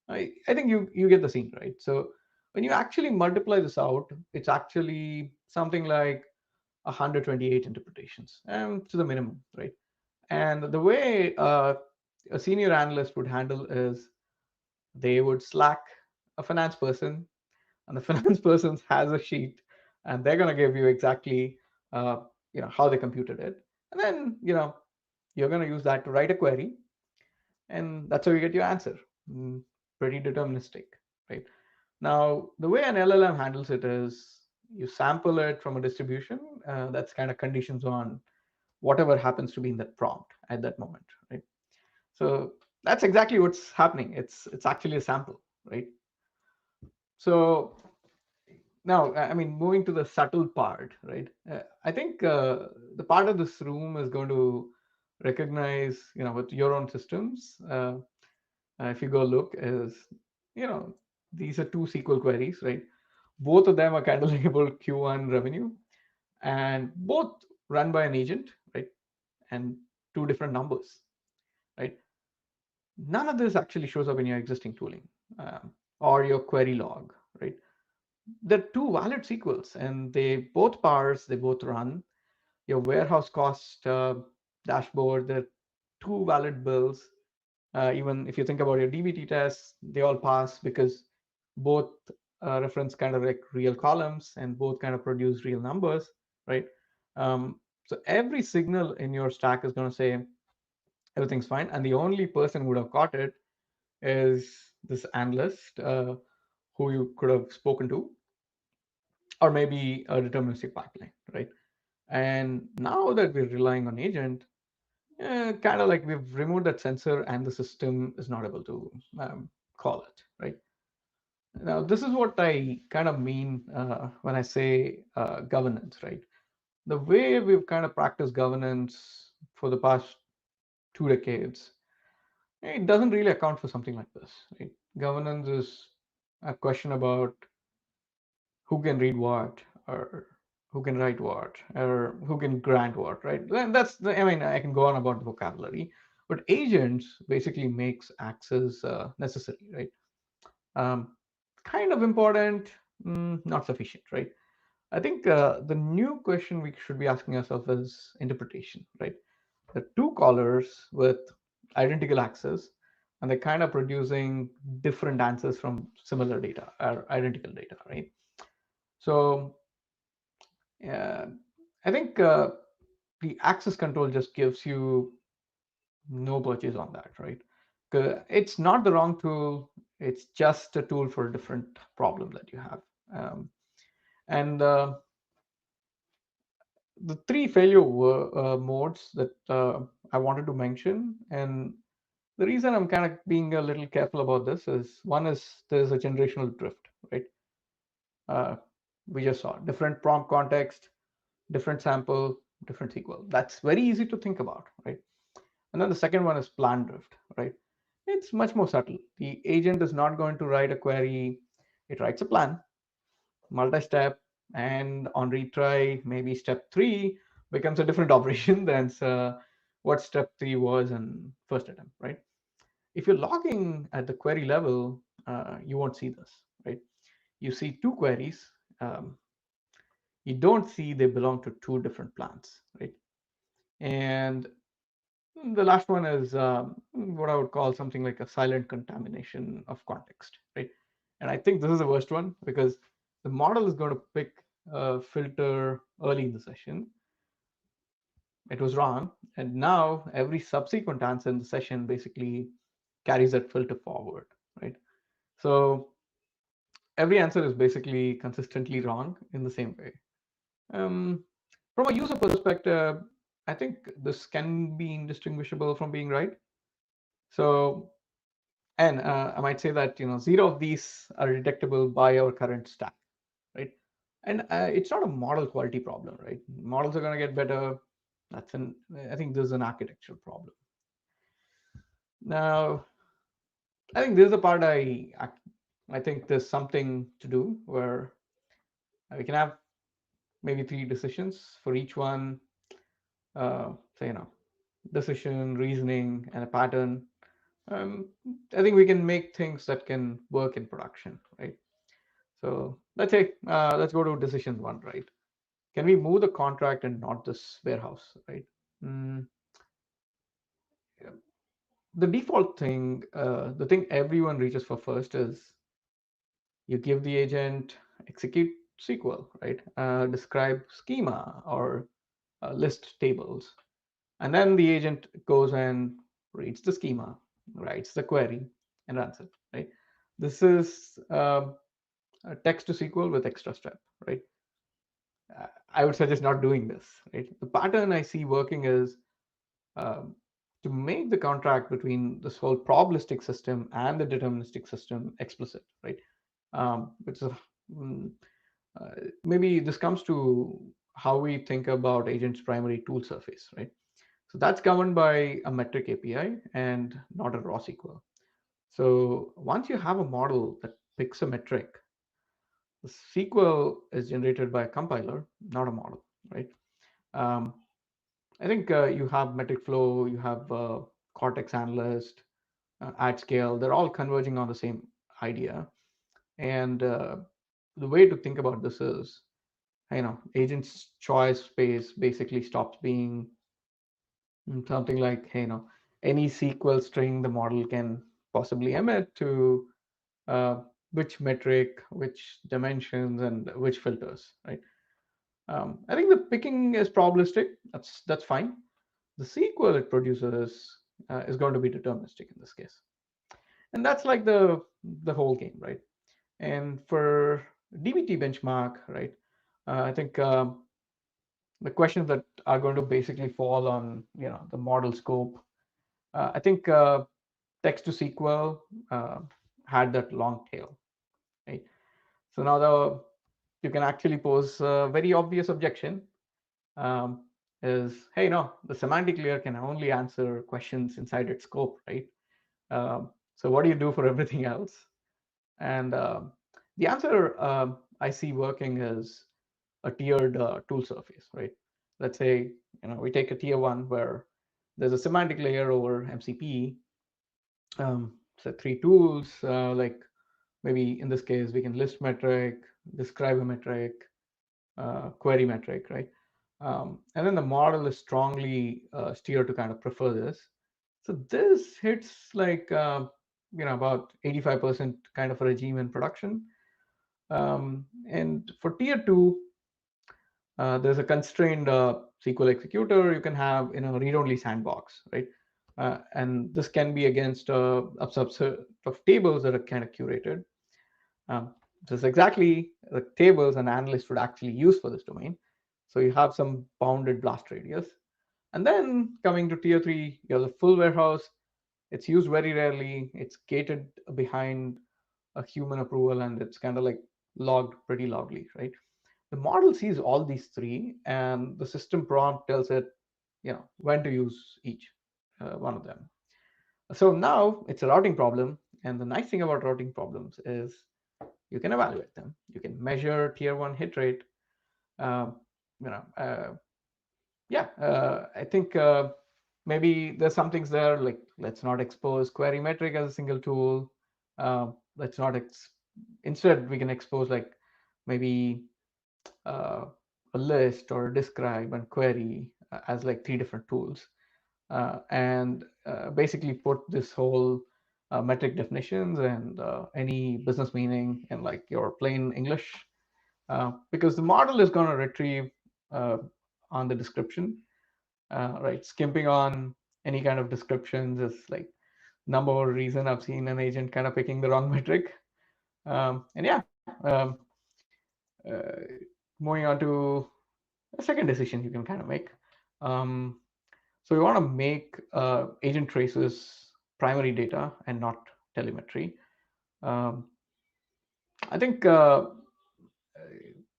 I think you get the scene, right? So when you actually multiply this out, it's actually something like 128 interpretations to the minimum, right? And the way a senior analyst would handle is they would Slack a finance person, and the finance person has a sheet, and they're going to give you exactly how they computed it, and then you're going to use that to write a query, and that's how you get your answer. Pretty deterministic, right? Now, the way an LLM handles it is you sample it from a distribution that's kind of conditions on whatever happens to be in that prompt at that moment, right? So that's exactly what's happening. It's actually a sample, right? So now, I mean, moving to the subtle part, right? I think the part of this room is going to recognize, with your own systems, if you go look, is, these are two SQL queries, right? Both of them are kind of labeled Q1 revenue, and both run by an agent, right? And two different numbers, right? None of this actually shows up in your existing tooling or your query log, right? They're two valid SQLs, and they both parse, they both run. Your warehouse cost dashboard, they're two valid bills. Even if you think about your DBT tests, they all pass because both reference kind of like real columns and both kind of produce real numbers, right? So every signal in your stack is going to say everything's fine, and the only person who would have caught it is this analyst who you could have spoken to, or maybe a deterministic pipeline, right? And now that we're relying on agent, kind of like we've removed that sensor and the system is not able to call it, right? Now, this is what I kind of mean when I say governance, right? The way we've kind of practiced governance for the past 2 decades, it doesn't really account for something like this, right? Governance is a question about who can read what, or who can write what, or who can grant what, right? I mean, I can go on about the vocabulary, but agents basically makes access necessary, right? Kind of important, not sufficient, right? I think the new question we should be asking ourselves is interpretation, right? The two callers with identical access, and they're kind of producing different answers from similar data or identical data, right? So I think the access control just gives you no purchase on that, right? It's not the wrong tool. It's just a tool for a different problem that you have. And the three failure modes that I wanted to mention, and the reason I'm kind of being a little careful about this is, one is there's a generational drift, right? We just saw different prompt context, different sample, different SQL. That's very easy to think about, right? And then the second one is plan drift, right? It's much more subtle. The agent is not going to write a query. It writes a plan, multi-step, and on retry, maybe step 3 becomes a different operation than what step 3 was in first attempt, right? If you're logging at the query level, you won't see this, right? You see two queries. You don't see they belong to two different plans, right? And the last one is what I would call something like a silent contamination of context, right? And I think this is the worst one, because the model is going to pick a filter early in the session. It was wrong. And now every subsequent answer in the session basically carries that filter forward, right? So every answer is basically consistently wrong in the same way. From a user perspective, I think this can be indistinguishable from being right. So, and I might say that 0 of these are detectable by our current stack, right? And it's not a model quality problem, right? Models are going to get better. I think this is an architectural problem. Now, I think this is the part I think there's something to do where we can have maybe 3 decisions for each one. So decision, reasoning, and a pattern. I think we can make things that can work in production, right? So let's go to decision 1, right? Can we move the contract and not this warehouse, right? The default thing, the thing everyone reaches for first is you give the agent execute SQL, right? Describe schema or list tables. And then the agent goes and reads the schema, writes the query, and runs it, right? This is a text to SQL with extra step, right? I would suggest not doing this, right? The pattern I see working is to make the contract between this whole probabilistic system and the deterministic system explicit, right? Which is maybe this comes to how we think about agent's primary tool surface, right? So that's governed by a metric API and not a raw SQL. So once you have a model that picks a metric, the SQL is generated by a compiler, not a model, right? I think you have metric flow, you have Cortex Analyst, at scale. They're all converging on the same idea. And the way to think about this is, agent's choice space basically stops being something like, any SQL string the model can possibly emit to which metric, which dimensions, and which filters, right? I think the picking is probabilistic. That's fine. The SQL it produces is going to be deterministic in this case, and that's like the whole game, right? And for DBT benchmark, right? I think the questions that are going to basically fall on the model scope. I think text to SQL had that long tail, right? So now you can actually pose a very obvious objection. Is, hey, no, the semantic layer can only answer questions inside its scope, right? So what do you do for everything else? And the answer I see working is a tiered tool surface, right? Let's say we take a tier 1 where there's a semantic layer over MCP. So 3 tools, like maybe in this case we can list metric, describe a metric, query metric, right? And then the model is strongly steered to kind of prefer this. So this hits like about 85% kind of a regime in production. And for tier 2, there's a constrained SQL executor you can have in a read-only sandbox, right? And this can be against a subset of tables that are kind of curated. This is exactly the tables an analyst would actually use for this domain. So you have some bounded blast radius. And then coming to tier 3, you have the full warehouse. It's used very rarely. It's gated behind a human approval, and it's kind of like logged pretty loudly, right? The model sees all these 3, and the system prompt tells it, when to use each one of them. So now it's a routing problem. And the nice thing about routing problems is you can evaluate them. You can measure tier 1 hit rate. I think maybe there's some things there, like let's not expose query metric as a single tool. Let's not instead we can expose like maybe a list or describe and query as like 3 different tools, and basically put this whole metric definitions and any business meaning in like your plain English, because the model is going to retrieve on the description, right? Skimping on any kind of descriptions is like number one reason I've seen an agent kind of picking the wrong metric. And yeah, moving on to a second decision you can kind of make. So we want to make agent traces primary data and not telemetry. I think the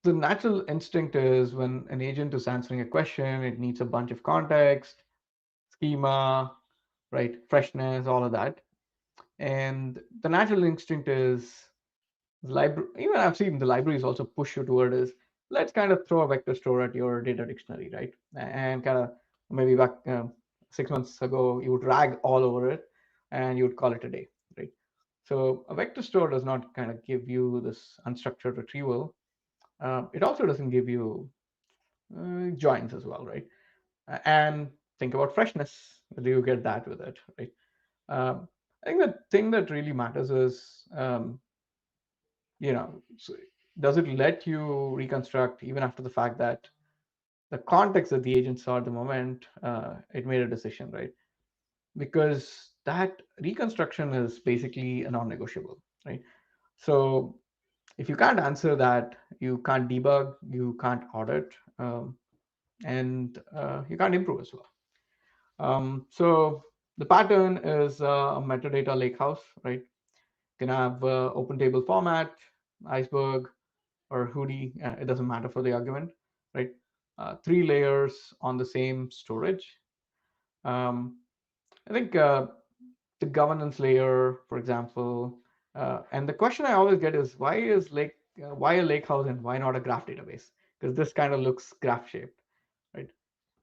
natural instinct is when an agent is answering a question, it needs a bunch of context, schema, right, freshness, all of that. And the natural instinct is library. Even I've seen the libraries also push you toward is let's kind of throw a vector store at your data dictionary, right? And kind of maybe back 6 months ago, you would rag all over it and you would call it a day, right? So a vector store does not kind of give you this unstructured retrieval. It also doesn't give you joins as well, right? And think about freshness. Do you get that with it, right? I think the thing that really matters is, so does it let you reconstruct even after the fact that the context that the agent saw at the moment, it made a decision, right? Because that reconstruction is basically a non-negotiable, right? So if you can't answer that, you can't debug, you can't audit, and you can't improve as well. So the pattern is a metadata lakehouse, right? You can have open table format, iceberg, or hoodie. It doesn't matter for the argument, right? 3 layers on the same storage. I think the governance layer, for example, and the question I always get is why a lakehouse and why not a graph database? Because this kind of looks graph shaped, right?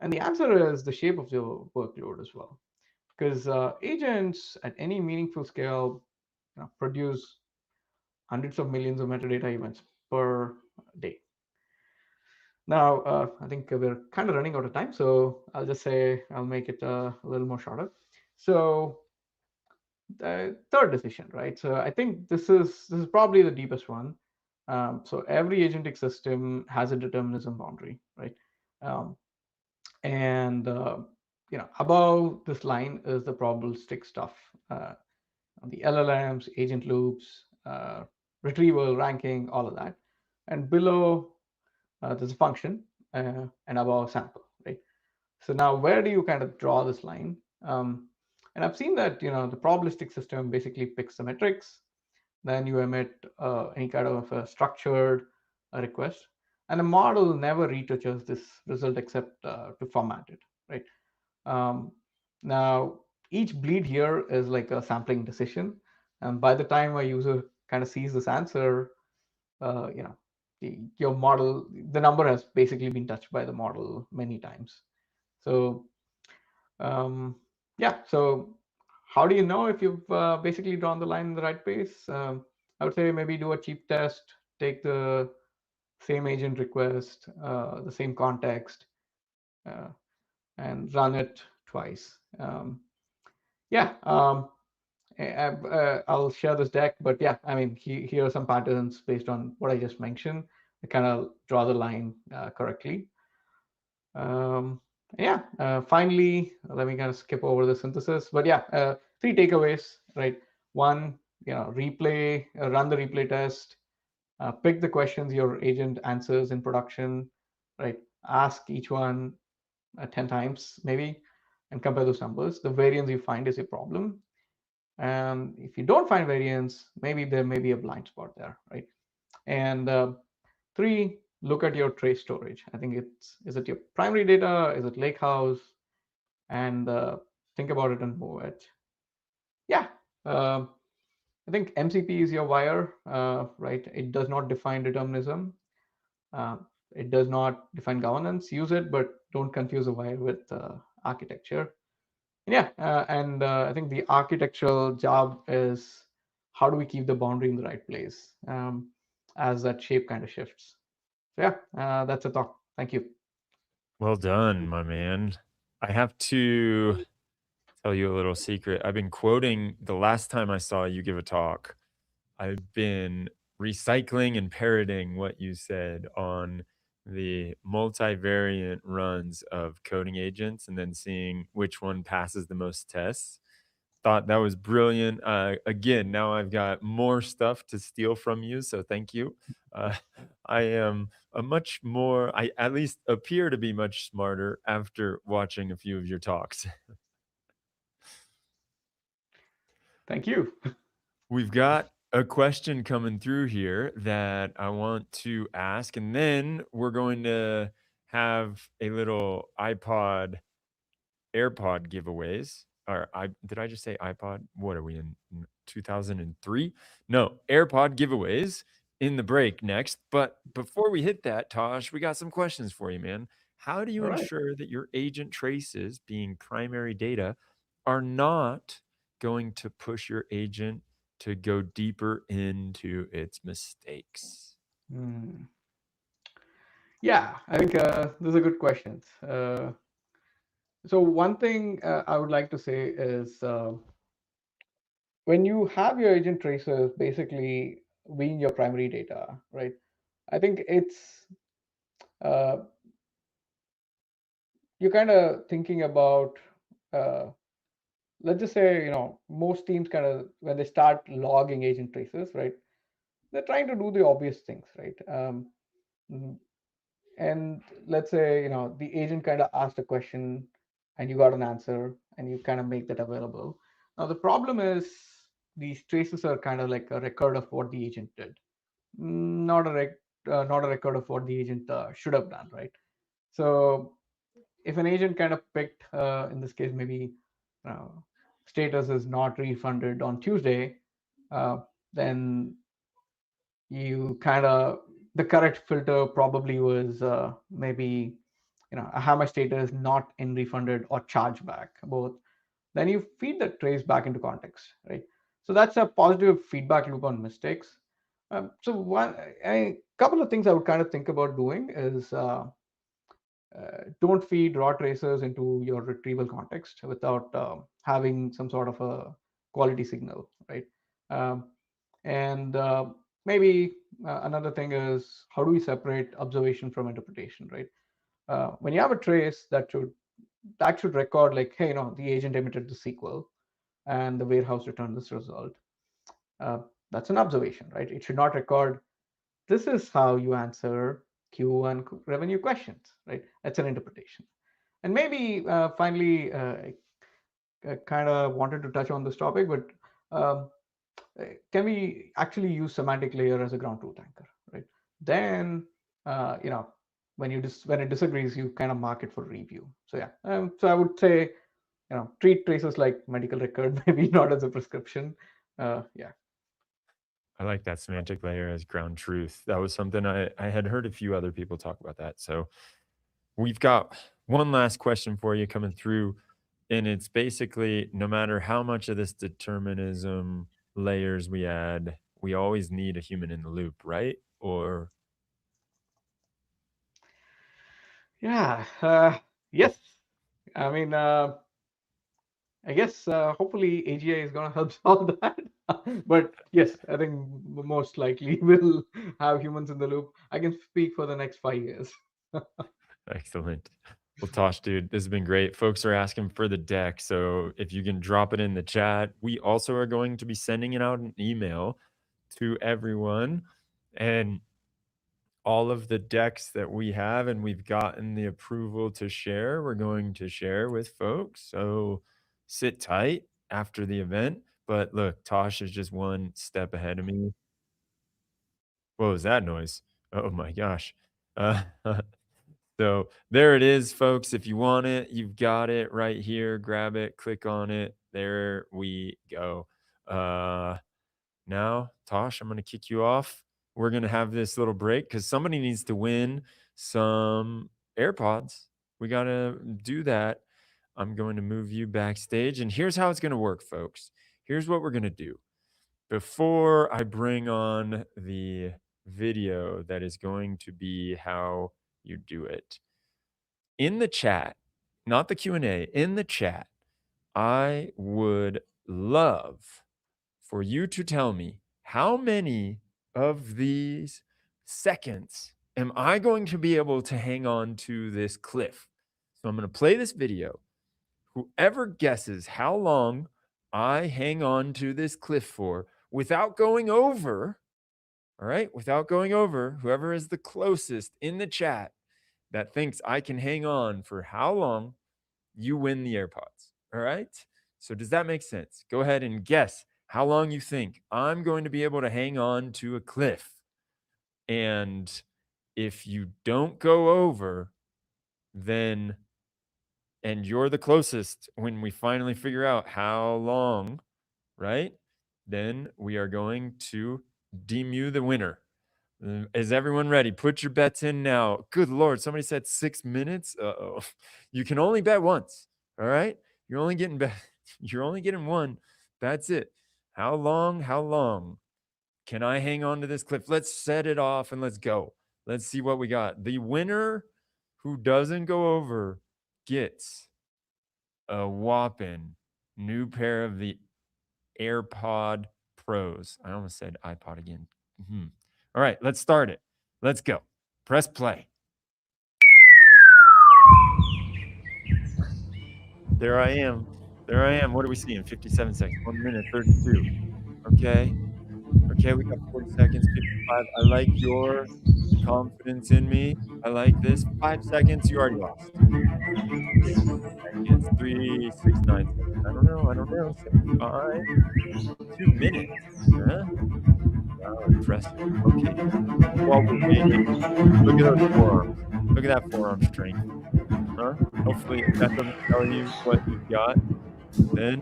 And the answer is the shape of your workload as well. Because agents at any meaningful scale produce hundreds of millions of metadata events per day. Now, I think we're kind of running out of time, so I'll just say I'll make it a little more shorter. So the third decision, right? So I think this is probably the deepest one. So every agentic system has a determinism boundary, right? And above this line is the probabilistic stuff. The LLMs, agent loops, retrieval, ranking, all of that. And below, there's a function, and above sample, right? So now where do you kind of draw this line? And I've seen that, the probabilistic system basically picks the metrics, then you emit any kind of a structured request, and the model never retouches this result except to format it, right? Now, each bleed here is like a sampling decision. And by the time a user kind of sees this answer, your model, the number has basically been touched by the model many times. So yeah, so how do you know if you've basically drawn the line in the right place? I would say maybe do a cheap test, take the same agent request, the same context, and run it twice. I'll share this deck, but yeah, I mean, here are some patterns based on what I just mentioned. I kind of draw the line correctly. Finally, let me kind of skip over the synthesis, but yeah, 3 takeaways, right? 1, run the replay test, pick the questions your agent answers in production, right? Ask each one 10 times maybe, and compare those numbers. The variance you find is a problem. And if you don't find variance, maybe there may be a blind spot there, right? And 3, look at your trace storage. I think is it your primary data? Is it lakehouse? And think about it and move it. Yeah, I think MCP is your wire, right? It does not define determinism. It does not define governance. Use it, but don't confuse a wire with architecture. Yeah, and I think the architectural job is how do we keep the boundary in the right place as that shape kind of shifts. So yeah, that's a talk. Thank you. Well done, my man. I have to tell you a little secret. I've been quoting the last time I saw you give a talk. I've been recycling and parroting what you said on the multivariant runs of coding agents and then seeing which one passes the most tests. thought that was brilliant. Again, now I've got more stuff to steal from you, so thank you. I am a much more, I at least appear to be much smarter after watching a few of your talks. Thank you. We've got a question coming through here that I want to ask, and then we're going to have a little AirPod giveaways. Or did I just say iPod? What are we in 2003? No, AirPod giveaways in the break next. But before we hit that, Tosh, we got some questions for you, man. How do you All right. ensure that your agent traces, being primary data, are not going to push your agent to go deeper into its mistakes? Yeah, I think those are good questions. So one thing I would like to say is when you have your agent traces basically being your primary data, right? I think it's you're kind of thinking about let's just say, most teams kind of, when they start logging agent traces, right, they're trying to do the obvious things, right? And let's say, the agent kind of asked a question and you got an answer and you kind of make that available. Now, the problem is these traces are kind of like a record of what the agent did, not a record of what the agent should have done, right? So if an agent kind of picked, in this case, maybe status is not refunded on Tuesday, then you kind of, the correct filter probably was maybe, I have my status not in refunded or chargeback, both. Then you feed the trace back into context, right? So that's a positive feedback loop on mistakes. So a couple of things I would kind of think about doing is don't feed raw traces into your retrieval context without having some sort of a quality signal, right? And maybe another thing is, how do we separate observation from interpretation, right? When you have a trace, that should record like, hey, the agent emitted the SQL and the warehouse returned this result. That's an observation, right? It should not record, this is how you answer Q1 revenue questions, right? That's an interpretation. And maybe finally, I kind of wanted to touch on this topic, but can we actually use semantic layer as a ground truth anchor, right? Then, when it disagrees, you kind of mark it for review. So yeah, so I would say, treat traces like medical record, maybe not as a prescription. Yeah. I like that semantic layer as ground truth. That was something I had heard a few other people talk about that. So we've got one last question for you coming through, and it's basically, no matter how much of this determinism layers we add, we always need a human in the loop, right? Or yeah, yes. I mean, I guess hopefully AGI is going to help solve that. But yes, I think most likely we'll have humans in the loop. I can speak for the next 5 years. excellent. Well, Tosh, dude, this has been great. Folks are asking for the deck, so if you can drop it in the chat. We also are going to be sending it out an email to everyone, and all of the decks that we have and we've gotten the approval to share, we're going to share with folks. So sit tight after the event. But look, Tosh is just one step ahead of me. What was that noise? Oh my gosh. So there it is, folks. If you want it, you've got it right here. Grab it, click on it. There we go. Now, Tosh, I'm going to kick you off. We're going to have this little break because somebody needs to win some AirPods. We got to do that. I'm going to move you backstage. And here's how it's going to work, folks. Here's what we're going to do. Before I bring on the video that is going to be how you do it, in the chat, not the Q&A, in the chat, I would love for you to tell me how many of these seconds am I going to be able to hang on to this cliff. So I'm going to play this video. Whoever guesses how long I hang on to this cliff for without going over, all right, without going over, whoever is the closest in the chat that thinks I can hang on for how long, you win the AirPods, all right? So does that make sense? Go ahead and guess how long you think I'm going to be able to hang on to a cliff. And if you don't go over, then, and you're the closest when we finally figure out how long, right? Then we are going to deem you the winner. Is everyone ready? Put your bets in now. Good Lord, somebody said 6 minutes. Uh-oh. You can only bet once, all right? You're only getting you're only getting one. That's it. How long can I hang on to this cliff? Let's set it off and let's go. Let's see what we got. The winner who doesn't go over gets a whopping new pair of the AirPod Pros. I almost said iPod again. All right, let's start it. Let's go. Press play. There I am. There I am. What are we seeing? 57 seconds. 1 minute, 32. Okay. Okay, we got 40 seconds, 55. I like your confidence in me. I like this. 5 seconds, you already lost. 6 seconds, 3, 6, 9 seconds. I don't know. 75. 2 minutes. Huh? Wow, impressive. Okay. While we're waiting, look at those forearms. Look at that forearm strength. Huh? Hopefully, if that doesn't tell you what you've got, then.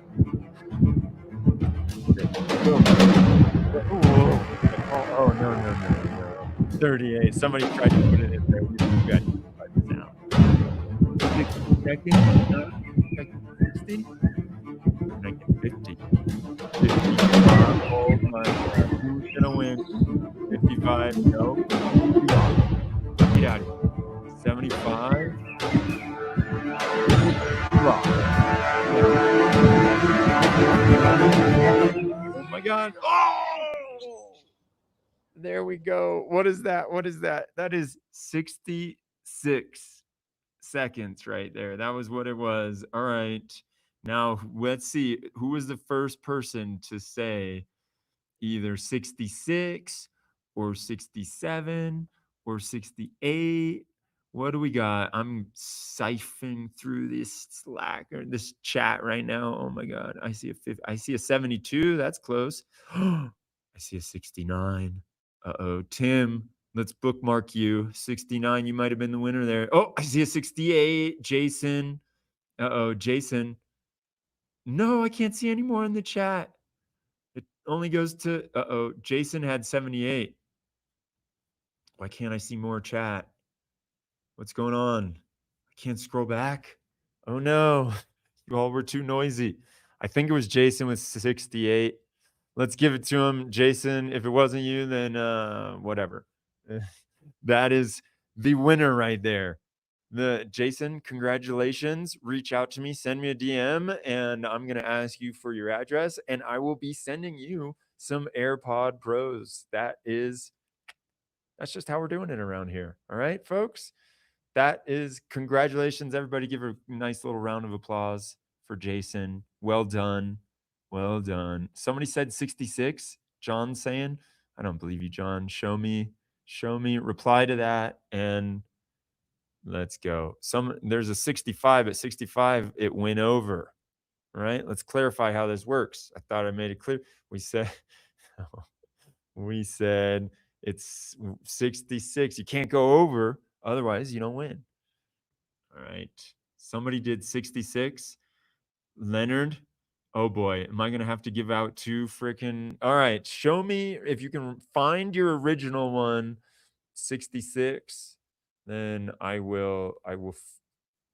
Oh, no. 38. Somebody tried to put it in there. We got sound. 60 seconds. 60. I get 50. 55. Oh my God. Who's gonna win? 55. No. Get out of here. 75. Oh my God. Oh! There we go. What is that? That is 66 seconds right there. That was what it was. All right. Now let's see. Who was the first person to say either 66 or 67 or 68? What do we got? I'm siphoning through this Slack or this chat right now. Oh my God. I see a 72. That's close. I see a 69. Uh-oh. Tim, let's bookmark you. 69. You might have been the winner there. Oh, I see a 68. Jason. Uh-oh. Jason. No, I can't see any more in the chat. It only goes to, Jason had 78. Why can't I see more chat? What's going on? I can't scroll back. Oh no, you all were too noisy. I think it was Jason with 68. Let's give it to him. Jason, if it wasn't you, then whatever. That is the winner right there. Jason, congratulations. Reach out to me, send me a DM, and I'm going to ask you for your address, and I will be sending you some AirPod Pros. That's just how we're doing it around here. All right, folks? That is congratulations. Everybody give a nice little round of applause for Jason. Well done. Well done. Somebody said 66. John's saying, I don't believe you, John. Show me, reply to that, and let's go. There's a 65. At 65, it went over. All right. Let's clarify how this works. I thought I made it clear. We said it's 66. You can't go over. Otherwise, you don't win. All right. Somebody did 66. Leonard. Oh boy. Am I going to have to give out 2 freaking. All right. Show me if you can find your original one, 66. Then I will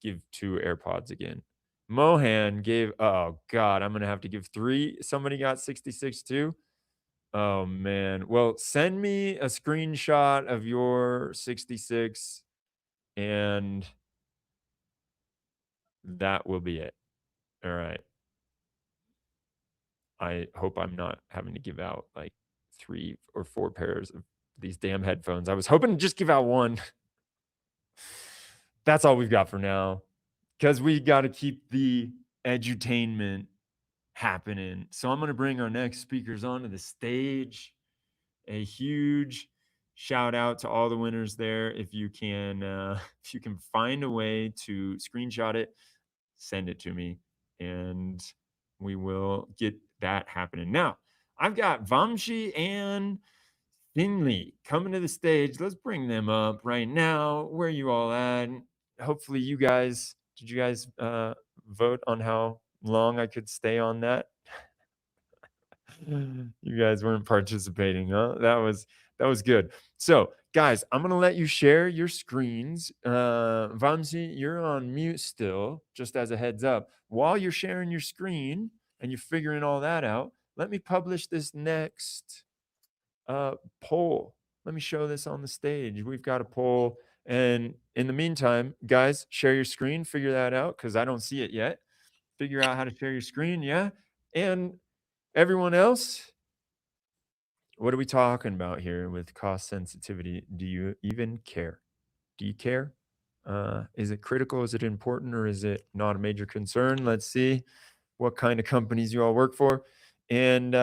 give 2 AirPods again. Mohan gave, oh God, I'm going to have to give 3. Somebody got 66 too. Oh man. Well, send me a screenshot of your 66 and that will be it. All right. I hope I'm not having to give out like 3 or 4 pairs of these damn headphones. I was hoping to just give out 1. That's all we've got for now because we got to keep the edutainment happening. So I'm going to bring our next speakers onto the stage. A huge shout out to all the winners there. If you can find a way to screenshot it, send it to me, and we will get that happening. Now, I've got Vamshi and Finley coming to the stage. Let's bring them up right now. Where are you all at? Hopefully did you guys vote on how long I could stay on that? You guys weren't participating, huh? That was good. So, guys, I'm gonna let you share your screens. Vamsi, you're on mute still, just as a heads up. While you're sharing your screen and you're figuring all that out, let me publish this next poll. Let me show this on the stage. We've got a poll. And in the meantime, guys, share your screen, figure that out, because I don't see it yet. Figure out how to share your screen, yeah? And everyone else, what are we talking about here with cost sensitivity? Do you even care? Do you care? Is it critical? Is it important? Or is it not a major concern? Let's see what kind of companies you all work for. And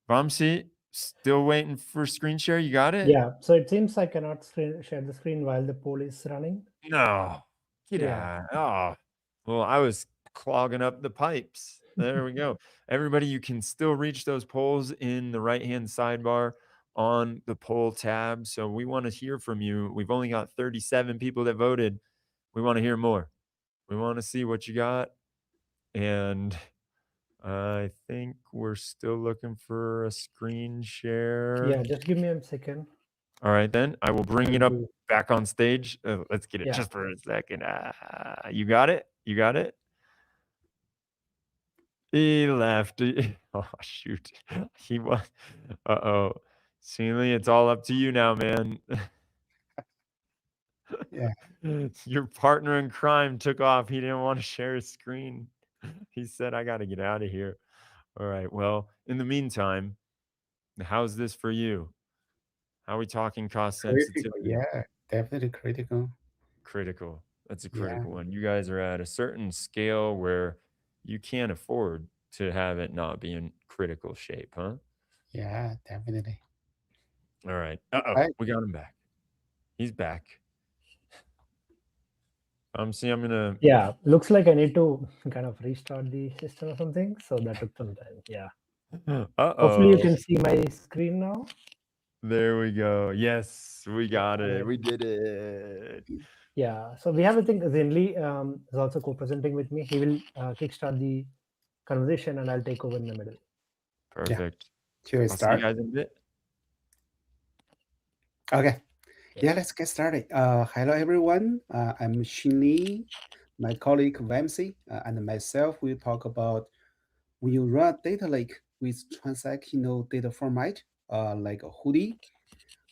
Vamsi, still waiting for screen share. You got it? Yeah. So it seems I cannot share the screen while the poll is running. No. Get Yeah. out. Oh, well, I was clogging up the pipes. There we go. Everybody, you can still reach those polls in the right-hand sidebar on the poll tab. So we want to hear from you. We've only got 37 people that voted. We want to hear more. We want to see what you got. And I think we're still looking for a screen share. Yeah. Just give me a second. All right, then I will bring it up back on stage. Let's get it Yeah. just for a second. You got it? You got it? He left. Oh, shoot. He was. Uh-oh. Seeley, it's all up to you now, man. Yeah. Your partner in crime took off. He didn't want to share his screen. He said, I got to get out of here. All right. Well, in the meantime, how's this for you? How are we talking cost sensitivity? Critical, yeah, definitely critical. Critical. That's a Yeah. critical one. You guys are at a certain scale where you can't afford to have it not be in critical shape, huh? Yeah, definitely. All right. Uh-oh. Right. We got him back. He's back. See, I'm gonna. Yeah. Looks like I need to kind of restart the system or something. So that took some time. Yeah. Uh-oh. Hopefully you can see my screen now. There we go. Yes, we got it. We did it. Yeah. So we have, I think, Zinli is also co-presenting with me. He will kickstart the conversation and I'll take over in the middle. Perfect. Should we I'll see start? you guys in a bit. Okay. Yeah, let's get started. Hello, everyone. I'm Xinli. My colleague Vamsi and myself will talk about when you run a data lake with transactional data format like a hoodie,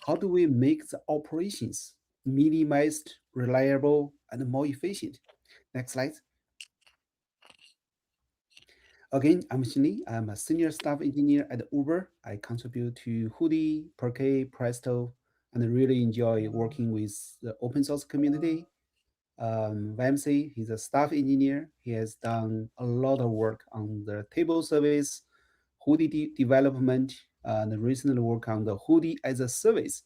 how do we make the operations minimized, reliable, and more efficient? Next slide. Again, I'm Xinli. I'm a senior staff engineer at Uber. I contribute to Hoodie, Parquet, Presto, and I really enjoy working with the open source community. Vamsi, he's a staff engineer. He has done a lot of work on the table service, Hoodie development, and recently work on the Hoodie as a service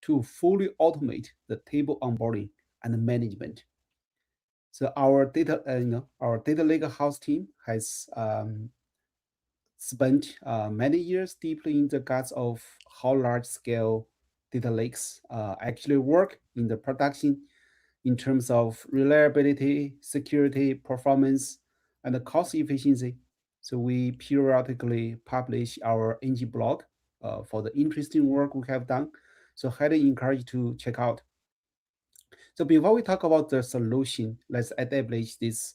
to fully automate the table onboarding and management. So our data lake house team has spent many years deeply in the guts of how large-scale data lakes actually work in the production in terms of reliability, security, performance, and the cost efficiency. So we periodically publish our NG blog for the interesting work we have done. So highly encourage you to check out. So before we talk about the solution, let's establish this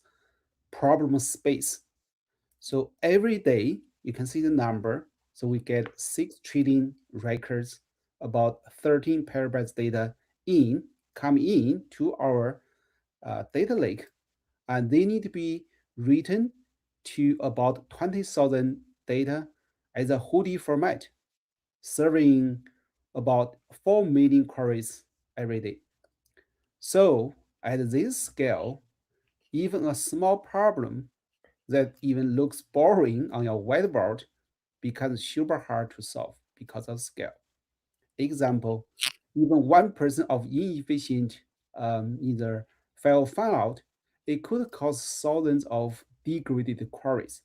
problem space. So every day you can see the number. So we get 6 trillion records, about 13 petabytes data come in to our data lake, and they need to be written to about 20,000 data as a Hoodie format, serving about 4 million queries every day. So at this scale, even a small problem that even looks boring on your whiteboard becomes super hard to solve because of scale. Example, even 1% of inefficient either file out, it could cause thousands of degraded queries.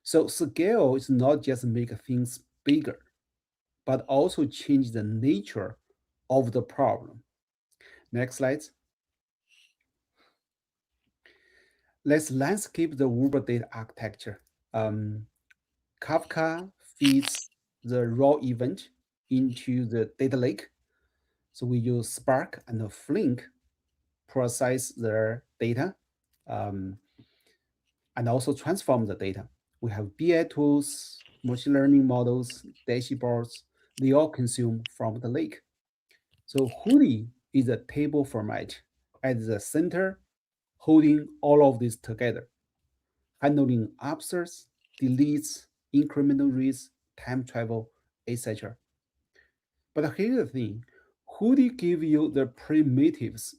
So scale is not just make things bigger, but also change the nature of the problem. Next slide. Let's landscape the Uber data architecture. Kafka feeds the raw event into the data lake. So we use Spark and Flink process their data and also transform the data. We have BI tools, machine learning models, dashboards, they all consume from the lake. So Hoodie is a table format at the center, holding all of this together, handling upserts, deletes, incremental reads, time travel, etc. But here's the thing, Hoodie gives you the primitives.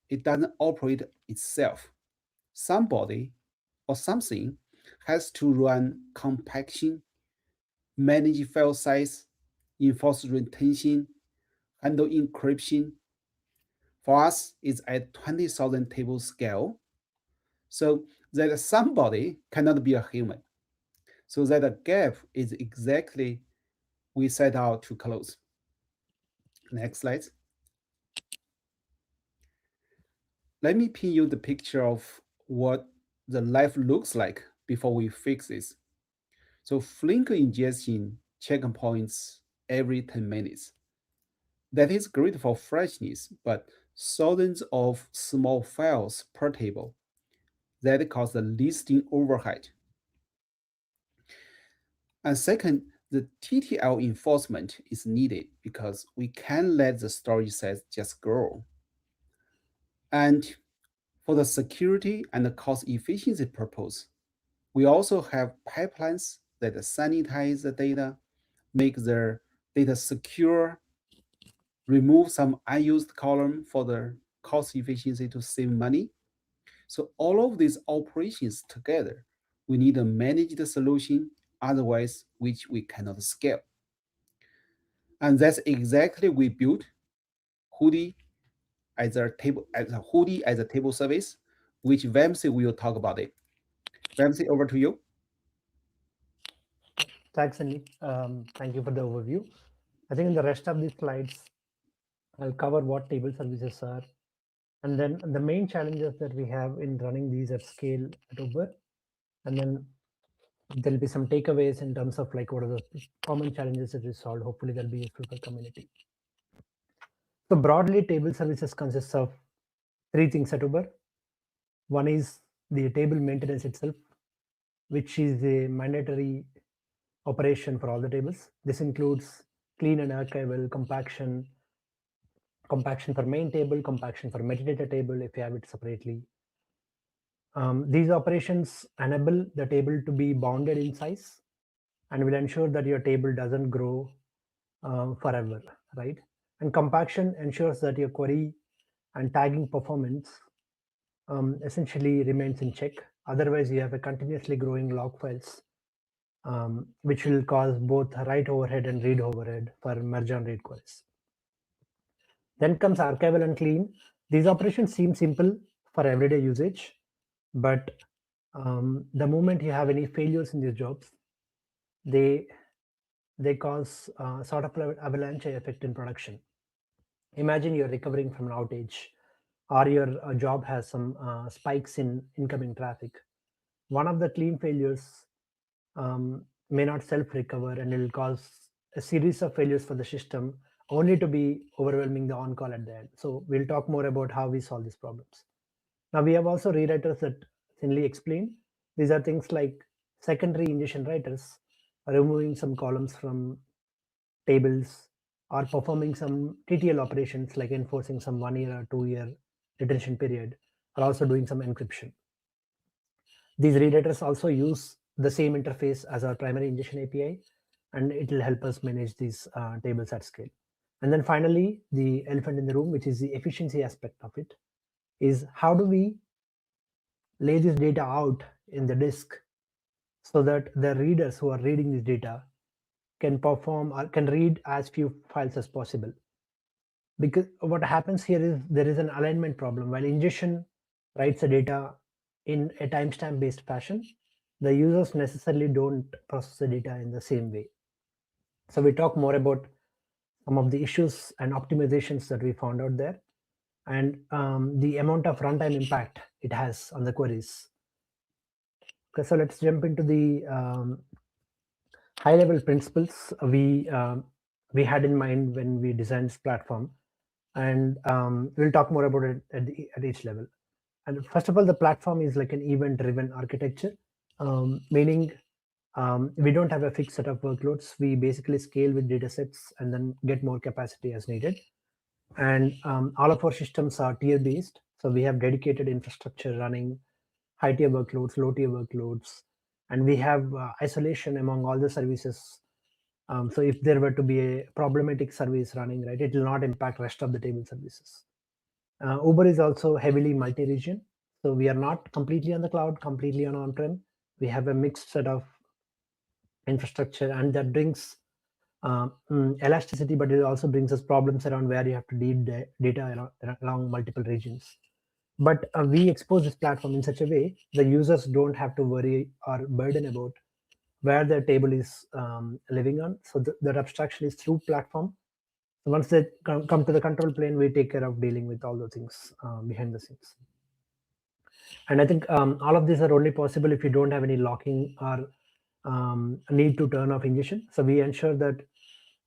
It doesn't operate itself. Somebody or something has to run compaction, manage file size, enforce retention, handle encryption. For us, it's at 20,000 table scale. So that somebody cannot be a human. So that gap is exactly we set out to close. Next slide. Let me pin you the picture of what the life looks like before we fix this. So Flink ingestion checkpoints every 10 minutes. That is great for freshness, but thousands of small files per table. That causes the listing overhead. And second, the TTL enforcement is needed because we can't let the storage size just grow. And for the security and the cost efficiency purpose, we also have pipelines that sanitize the data, make their data secure, remove some unused column for the cost efficiency to save money. So all of these operations together, we need a managed solution, otherwise which we cannot scale. And that's exactly we built Hoodie as a table service, which Vamsi will talk about it. Vamsi, over to you. Thanks, Andy. Thank you for the overview. I think in the rest of these slides, I'll cover what table services are, and then the main challenges that we have in running these at scale at Uber, and then there'll be some takeaways in terms of like what are the common challenges that we solved. Hopefully that'll be useful for community. So broadly, table services consists of three things at Uber. One is the table maintenance itself, which is a mandatory operation for all the tables. This includes clean and archival, compaction for main table, compaction for metadata table if you have it separately. These operations enable the table to be bounded in size and will ensure that your table doesn't grow forever, right? And compaction ensures that your query and tagging performance essentially remains in check. Otherwise, you have a continuously growing log files, which will cause both write overhead and read overhead for merge on read queries. Then comes archival and clean. These operations seem simple for everyday usage, but the moment you have any failures in these jobs, they cause sort of avalanche effect in production. Imagine you're recovering from an outage, or your job has some spikes in incoming traffic. One of the clean failures may not self-recover, and it will cause a series of failures for the system, only to be overwhelming the on-call at the end. So we'll talk more about how we solve these problems. Now we have also rewriters that Finley explained. These are things like secondary ingestion writers, removing some columns from tables, or performing some TTL operations like enforcing some 1 year or 2 year detention period, or also doing some encryption. These rewriters also use the same interface as our primary ingestion API, and it will help us manage these tables at scale. And then finally, the elephant in the room, which is the efficiency aspect of it, is how do we lay this data out in the disk so that the readers who are reading this data can perform or can read as few files as possible. Because what happens here is there is an alignment problem. While ingestion writes the data in a timestamp based fashion, the users necessarily don't process the data in the same way. So we talk more about some of the issues and optimizations that we found out there, and the amount of runtime impact it has on the queries. Okay, so let's jump into the high-level principles we had in mind when we designed this platform, and we'll talk more about it at each level. And first of all, the platform is like an event-driven architecture, meaning we don't have a fixed set of workloads. We basically scale with data sets and then get more capacity as needed. And all of our systems are tier-based. So we have dedicated infrastructure running high-tier workloads, low-tier workloads, and we have isolation among all the services. So if there were to be a problematic service running, right, it will not impact rest of the table services. Uber is also heavily multi-region. So we are not completely on the cloud, completely on-prem. We have a mixed set of infrastructure, and that brings elasticity, but it also brings us problems around where you have to read data along multiple regions. But we expose this platform in such a way the users don't have to worry or burden about where their table is living on. So that abstraction is through platform. So once they come to the control plane, we take care of dealing with all the things behind the scenes. And I think all of these are only possible if you don't have any locking or need to turn off ingestion. So we ensure that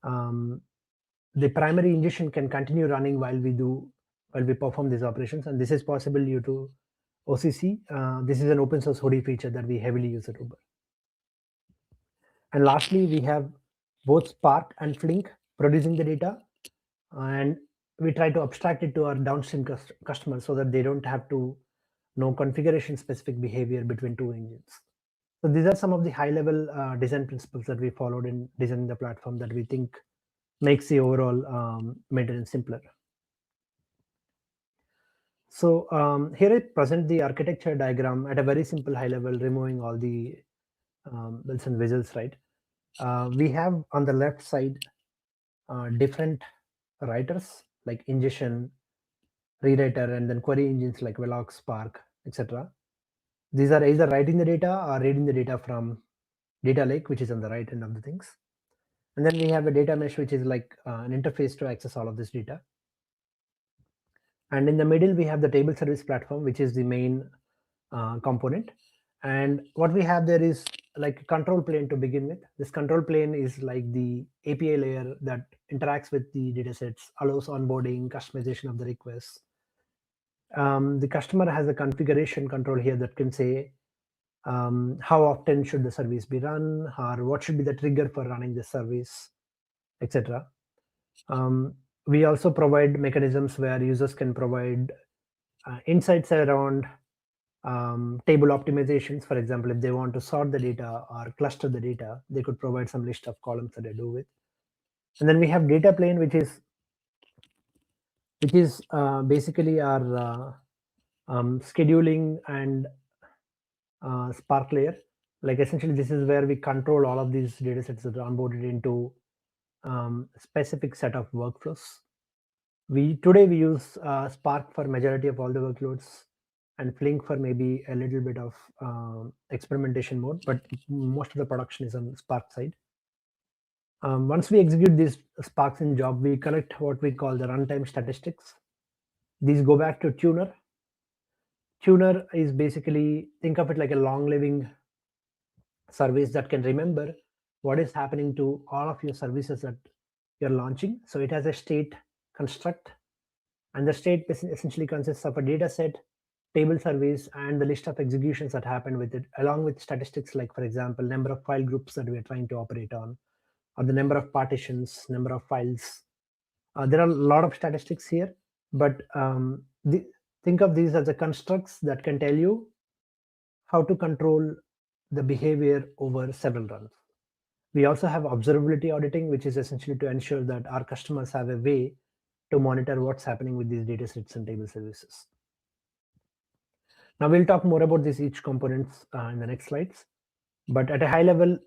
the primary ingestion can continue running while we perform these operations, and this is possible due to OCC. This is an open source Hoodie feature that we heavily use at Uber. And lastly, we have both Spark and Flink producing the data, and we try to abstract it to our downstream customers so that they don't have to know configuration specific behavior between two engines. So these are some of the high level design principles that we followed in designing the platform that we think makes the overall maintenance simpler. So here I present the architecture diagram at a very simple high level, removing all the bells and whistles, right? We have on the left side different writers like ingestion, rewriter, and then query engines like Velox, Spark, etc. These are either writing the data or reading the data from data lake, which is on the right end of the things. And then we have a data mesh, which is like an interface to access all of this data. And in the middle, we have the table service platform, which is the main component. And what we have there is like a control plane to begin with. This control plane is like the API layer that interacts with the datasets, allows onboarding, customization of the requests. The customer has a configuration control here that can say how often should the service be run, or what should be the trigger for running the service, etc. We also provide mechanisms where users can provide insights around table optimizations. For example, if they want to sort the data or cluster the data, they could provide some list of columns that they do with. And then we have data plane, which is basically our scheduling and Spark layer. Like essentially, this is where we control all of these data sets that are onboarded into specific set of workflows. Today we use Spark for majority of all the workloads, and Flink for maybe a little bit of experimentation mode, but most of the production is on the Spark side. Once we execute these Sparks in job, we collect what we call the runtime statistics. These go back to Tuner. Tuner is basically, think of it like a long living service that can remember what is happening to all of your services that you're launching. So it has a state construct, and the state essentially consists of a data set, table service, and the list of executions that happen with it, along with statistics like, for example, number of file groups that we're trying to operate on, or the number of partitions, number of files. There are a lot of statistics here, but think of these as the constructs that can tell you how to control the behavior over several runs. We also have observability auditing, which is essentially to ensure that our customers have a way to monitor what's happening with these data sets and table services. Now we'll talk more about these each components in the next slides. But at a high level,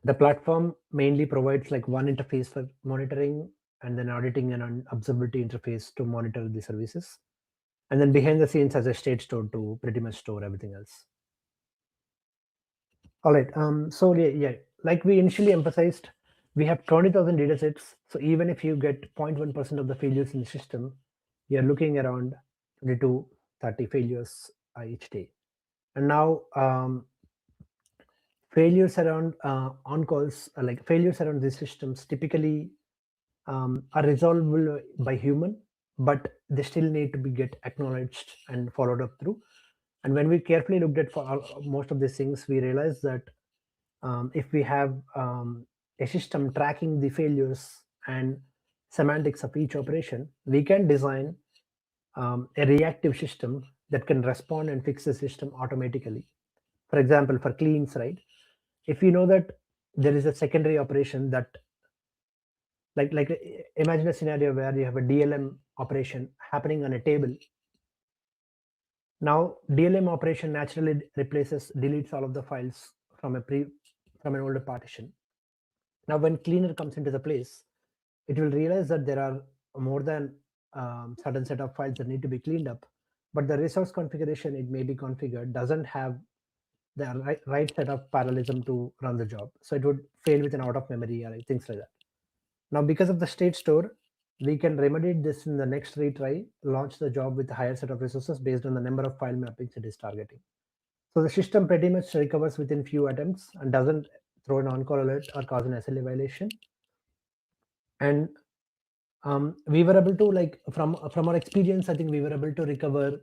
the platform mainly provides like one interface for monitoring and then auditing and observability interface to monitor the services. And then behind the scenes has a state store to pretty much store everything else. All right. So yeah, like we initially emphasized, we have 20,000 data sets. So even if you get 0.1% of the failures in the system, you're looking around 20 to 30 failures each day. And now failures around on calls, like failures around these systems typically are resolvable by human, but they still need to be get acknowledged and followed up through. And when we carefully looked at for most of these things, we realized that if we have a system tracking the failures and semantics of each operation, we can design a reactive system that can respond and fix the system automatically. For example, for cleans, right? If you know that there is a secondary operation that, like imagine a scenario where you have a DLM operation happening on a table. Now DLM operation naturally replaces, deletes all of the files from an older partition. Now when cleaner comes into the place, it will realize that there are more than certain set of files that need to be cleaned up, but the resource configuration it may be configured doesn't have the right set of parallelism to run the job. So it would fail with an out of memory or things like that. Now, because of the state store, we can remediate this in the next retry, launch the job with a higher set of resources based on the number of file mappings it is targeting. So the system pretty much recovers within few attempts and doesn't throw an on-call alert or cause an SLA violation. And we were able to, like, from our experience, I think we were able to recover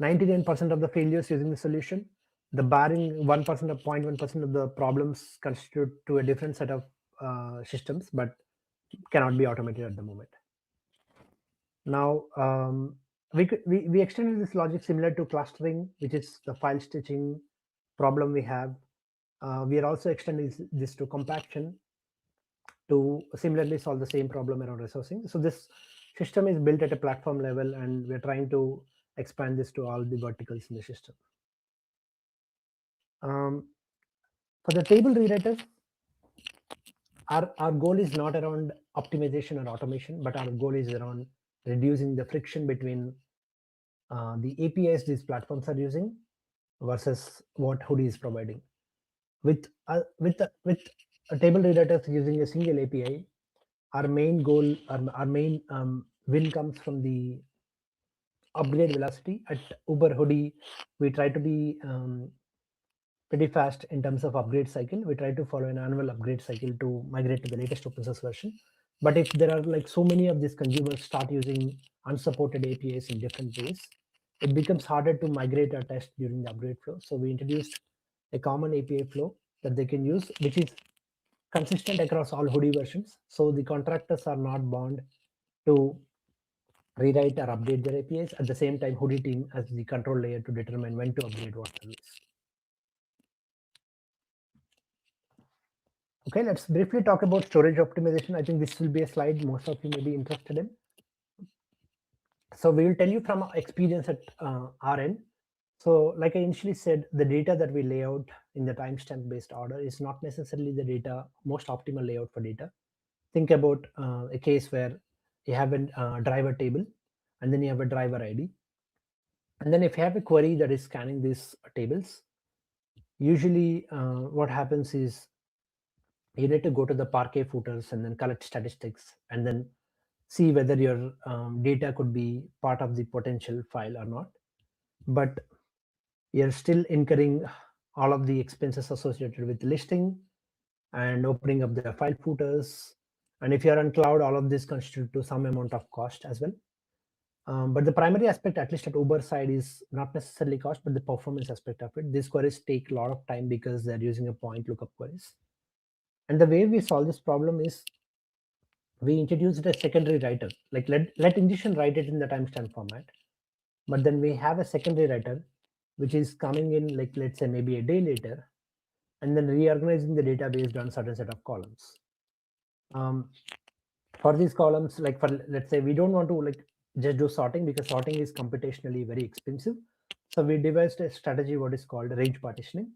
99% of the failures using the solution. The barring 1% or 0.1% of the problems constitute to a different set of systems, but cannot be automated at the moment. Now, we extended this logic similar to clustering, which is the file stitching problem we have. We are also extending this to compaction to similarly solve the same problem around resourcing. So this system is built at a platform level, and we're trying to expand this to all the verticals in the system. For the table rewriters, our goal is not around optimization or automation, but our goal is around reducing the friction between the APIs these platforms are using versus what Hoodie is providing. With a table rewriters using a single API, our main goal, our main win comes from the upgrade velocity. At Uber Hoodie, we try to be pretty fast in terms of upgrade cycle. We try to follow an annual upgrade cycle to migrate to the latest open source version. But if there are like so many of these consumers start using unsupported APIs in different ways, it becomes harder to migrate or test during the upgrade flow. So we introduced a common API flow that they can use, which is consistent across all Hoodie versions. So the contractors are not bound to rewrite or update their APIs. At the same time, Hoodie team has the control layer to determine when to upgrade what service. Okay, let's briefly talk about storage optimization. I think this will be a slide most of you may be interested in. So we will tell you from our experience at our end. So like I initially said, the data that we lay out in the timestamp based order is not necessarily the data most optimal layout for data. Think about a case where you have a driver table and then you have a driver ID. And then if you have a query that is scanning these tables, usually what happens is you need to go to the Parquet footers and then collect statistics and then see whether your data could be part of the potential file or not. But you're still incurring all of the expenses associated with listing and opening up the file footers. And if you're on cloud, all of this constitute to some amount of cost as well. But the primary aspect, at least at Uber side, is not necessarily cost, but the performance aspect of it. These queries take a lot of time because they're using a point lookup queries. And the way we solve this problem is we introduced a secondary writer, like let ingestion write it in the timestamp format. But then we have a secondary writer, which is coming in, like, let's say maybe a day later, and then reorganizing the data based on certain set of columns. For these columns, like for, let's say we don't want to like just do sorting because sorting is computationally very expensive. So we devised a strategy what is called range partitioning.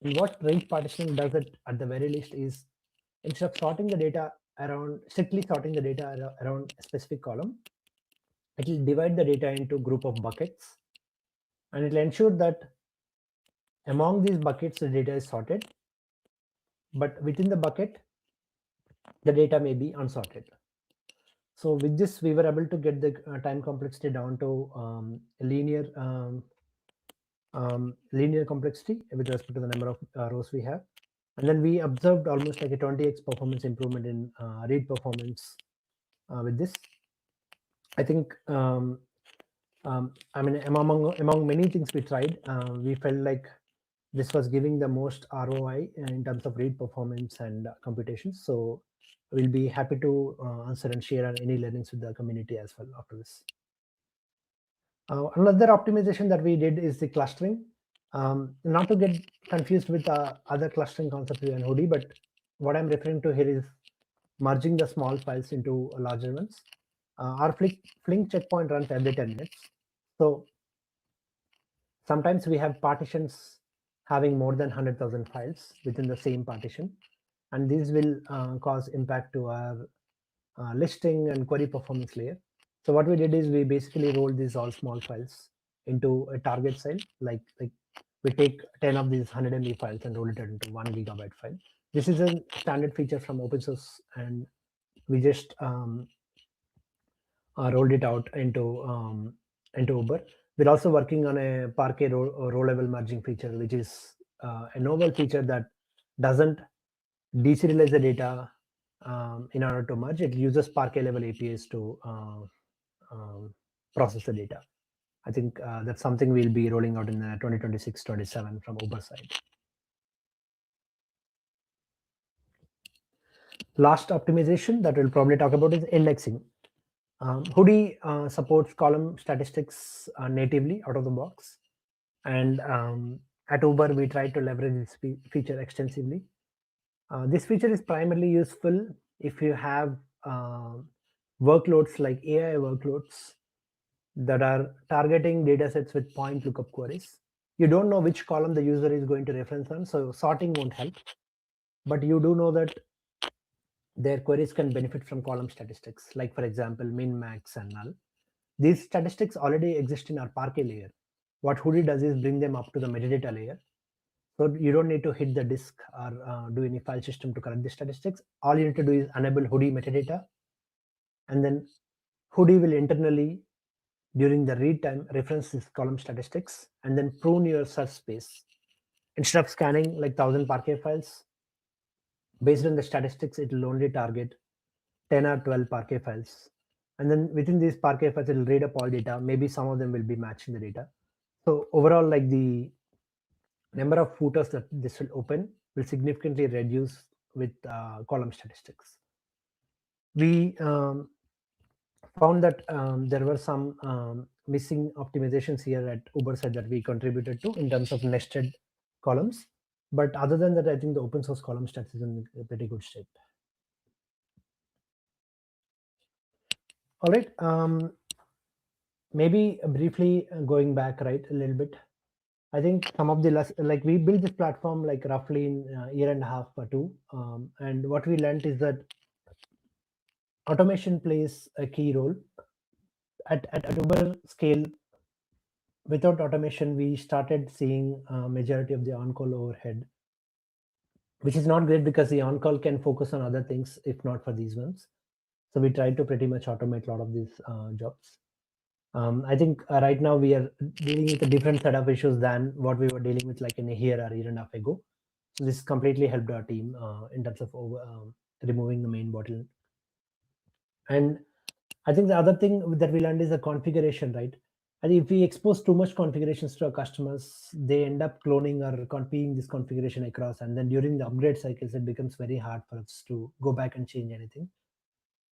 And what range partitioning does at the very least is, instead of sorting the data around, strictly sorting the data around a specific column, it will divide the data into a group of buckets, and it will ensure that among these buckets the data is sorted, but within the bucket the data may be unsorted. So with this, we were able to get the time complexity down to linear complexity with respect to the number of rows we have. And then we observed almost like a 20x performance improvement in read performance with this. I think, I mean, among many things we tried, we felt like this was giving the most ROI in terms of read performance and computations. So we'll be happy to answer and share any learnings with the community as well after this. Another optimization that we did is the clustering. Not to get confused with other clustering concepts in Hoodie, but what I'm referring to here is merging the small files into larger ones. Our Flink checkpoint runs every 10 minutes. So sometimes we have partitions having more than 100,000 files within the same partition, and these will cause impact to our listing and query performance layer. So what we did is we basically rolled these all small files into a target cell, like we take 10 of these 100 MB files and roll it into 1 GB file. This is a standard feature from open source, and we just rolled it out into Uber. We're also working on a Parquet row level merging feature, which is a novel feature that doesn't deserialize the data in order to merge. It uses Parquet level APIs to process the data. I think that's something we'll be rolling out in 2026-27 from Uber side. Last optimization that we'll probably talk about is indexing. Hoodie supports column statistics natively out of the box. And at Uber, we try to leverage this feature extensively. This feature is primarily useful if you have workloads like AI workloads that are targeting datasets with point lookup queries. You don't know which column the user is going to reference on, so sorting won't help. But you do know that their queries can benefit from column statistics, like for example, min, max, and null. These statistics already exist in our Parquet layer. What Hoodie does is bring them up to the metadata layer. So you don't need to hit the disk or do any file system to correct the statistics. All you need to do is enable Hoodie metadata, and then Hoodie will internally, during the read time, reference this column statistics and then prune your search space. Instead of scanning like 1,000 Parquet files, based on the statistics, it will only target 10 or 12 Parquet files. And then within these Parquet files, it will read up all data. Maybe some of them will be matching the data. So overall, like the number of footers that this will open will significantly reduce with column statistics. We found that there were some missing optimizations here at Uber side that we contributed to in terms of nested columns. But other than that, I think the open source column stats is in a pretty good shape. All right. Maybe briefly going back, right, a little bit. I think some of the like we built this platform like roughly in a year and a half or two. And what we learned is that automation plays a key role. At Uber scale, without automation, we started seeing majority of the on-call overhead, which is not great because the on-call can focus on other things if not for these ones. So we tried to pretty much automate a lot of these jobs. I think right now we are dealing with a different set of issues than what we were dealing with like in a year or year and a half ago. So this completely helped our team in terms of removing the main bottleneck. And I think the other thing that we learned is the configuration, right? And if we expose too much configurations to our customers, they end up cloning or copying this configuration across. And then during the upgrade cycles, it becomes very hard for us to go back and change anything.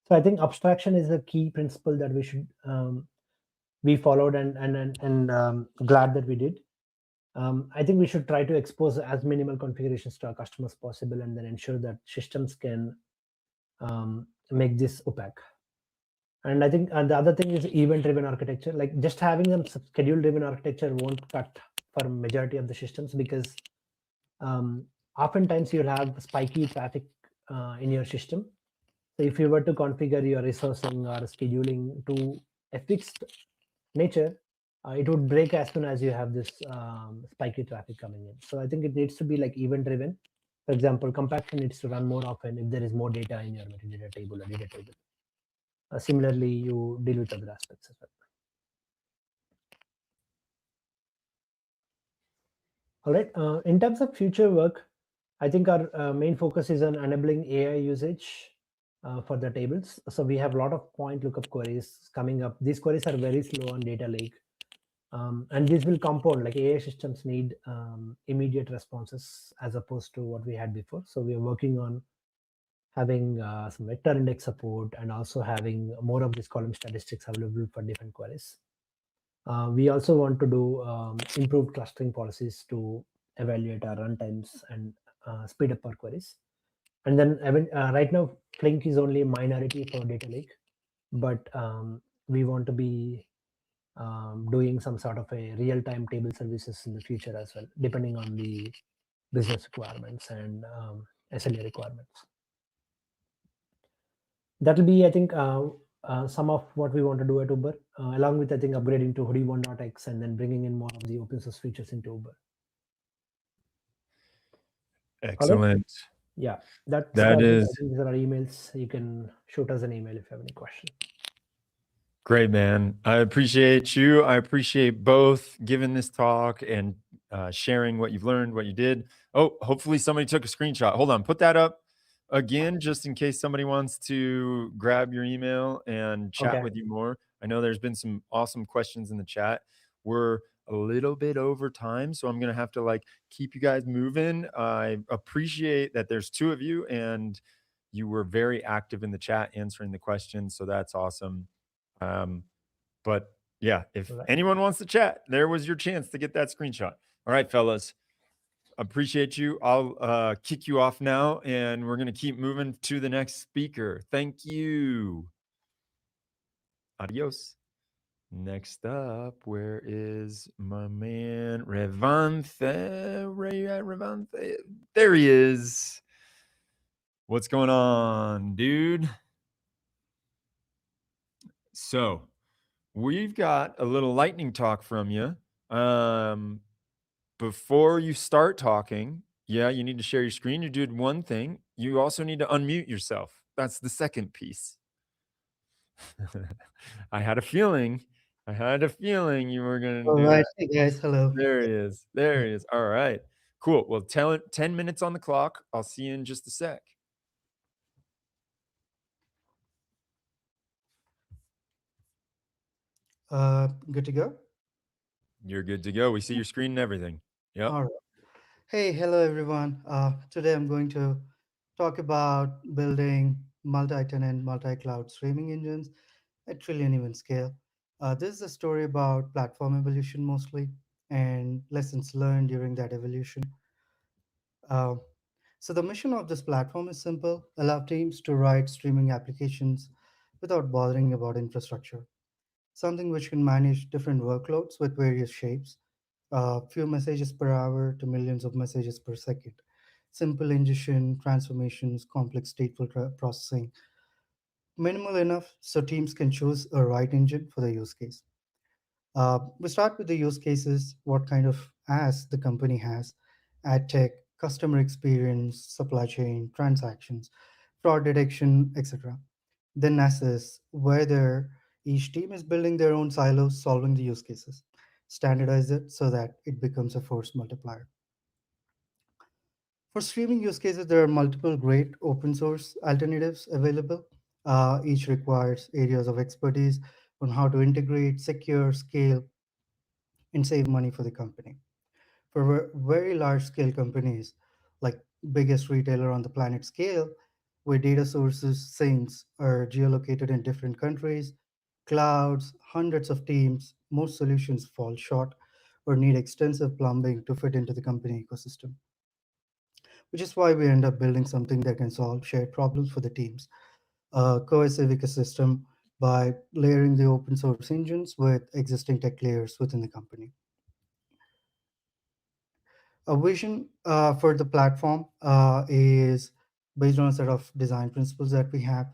So I think abstraction is a key principle that we should we followed and glad that we did. I think we should try to expose as minimal configurations to our customers possible, and then ensure that systems can make this opaque. And I think the other thing is event-driven architecture. Like just having them schedule-driven architecture won't cut for majority of the systems, because oftentimes you'll have spiky traffic in your system. So if you were to configure your resourcing or scheduling to a fixed nature, it would break as soon as you have this spiky traffic coming in. So I think it needs to be like event-driven. For example, compaction needs to run more often if there is more data in your metadata table or data table. Similarly, you deal with other aspects as well. All right. In terms of future work, I think our main focus is on enabling AI usage for the tables. So we have a lot of point lookup queries coming up. These queries are very slow on data lake. And these will compound, like AI systems need immediate responses as opposed to what we had before. So we are working on having some vector index support and also having more of these column statistics available for different queries. We also want to do improved clustering policies to evaluate our runtimes and speed up our queries. And then right now, Flink is only a minority for data lake, but we want to be doing some sort of a real-time table services in the future as well, depending on the business requirements and SLA requirements. That will be, I think, some of what we want to do at Uber, along with, I think, upgrading to Hoodie 1.x and then bringing in more of the open source features into Uber. Excellent. Yeah, that is I think there are emails. You can shoot us an email if you have any questions. great, man. I appreciate you. I appreciate both giving this talk and sharing what you've learned, what you did. Oh, hopefully somebody took a screenshot. Hold on, put that up again, just in case somebody wants to grab your email and chat with you more. I know there's been some awesome questions in the chat. We're a little bit over time, so I'm going to have to like keep you guys moving. I appreciate that there's two of you and you were very active in the chat answering the questions. So that's awesome. But yeah, if anyone wants to chat, there was your chance to get that screenshot. All right, fellas, appreciate you. I'll kick you off now and we're going to keep moving to the next speaker. Thank you. Adios. Next up, where is my man Revanthe? Where you at, Revanthe? There he is. What's going on, dude? So we've got a little lightning talk from you. Before you start talking, yeah, you need to share your screen. You did one thing. You also need to unmute yourself. That's the second piece. I had a feeling you were going to do All right. that. Hey guys, hello. There he is. There he is. All right. Cool. Well, 10 minutes on the clock. I'll see you in just a sec. Good to go? You're good to go. We see your screen and everything. Yep. All right. Hey, hello everyone. Today I'm going to talk about building multi-tenant, multi-cloud streaming engines at trillion event scale. This is a story about platform evolution mostly and lessons learned during that evolution. Uh, so the mission of this platform is simple: allow teams to write streaming applications without bothering about infrastructure. Something which can manage different workloads with various shapes, few messages per hour to millions of messages per second. Simple ingestion, transformations, complex stateful processing. Minimal enough so teams can choose a right engine for the use case. We start with the use cases, what kind of ask the company has, ad tech, customer experience, supply chain, transactions, fraud detection, etc. Then assess whether each team is building their own silos, solving the use cases. Standardize it so that it becomes a force multiplier. For streaming use cases, there are multiple great open source alternatives available. Each requires areas of expertise on how to integrate, secure, scale, and save money for the company. For very large scale companies, like biggest retailer on the planet scale, where data sources, sinks are geolocated in different countries, clouds, hundreds of teams, most solutions fall short or need extensive plumbing to fit into the company ecosystem. Which is why we end up building something that can solve shared problems for the teams. A cohesive ecosystem by layering the open source engines with existing tech layers within the company. A vision for the platform is based on a set of design principles that we have.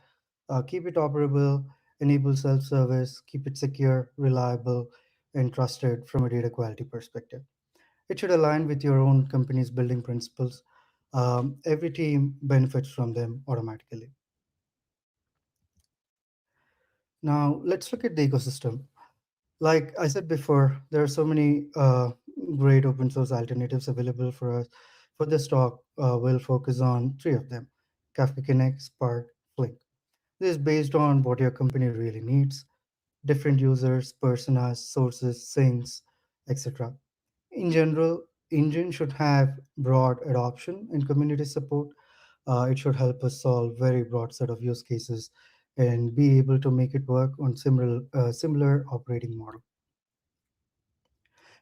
Keep it operable, enable self-service, keep it secure, reliable, and trusted from a data quality perspective. It should align with your own company's building principles. Every team benefits from them automatically. Now, let's look at the ecosystem. Like I said before, there are so many great open source alternatives available for us. For this talk, we'll focus on three of them: Kafka Connect, Spark, Flink. This is based on what your company really needs: different users, personas, sources, sinks, etc. In general, Engine should have broad adoption and community support. It should help us solve very broad set of use cases and be able to make it work on similar operating model.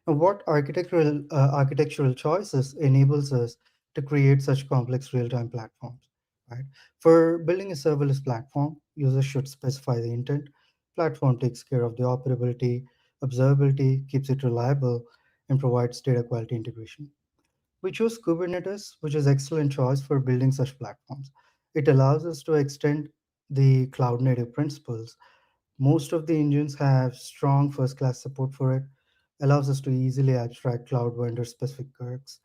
Now, what architectural choices enables us to create such complex real-time platforms, right? For building a serverless platform, users should specify the intent. Platform takes care of the operability, observability, keeps it reliable, and provides data quality integration. We chose Kubernetes, which is excellent choice for building such platforms. It allows us to extend the cloud native principles. Most of the engines have strong first-class support for it, allows us to easily abstract cloud vendor specific quirks,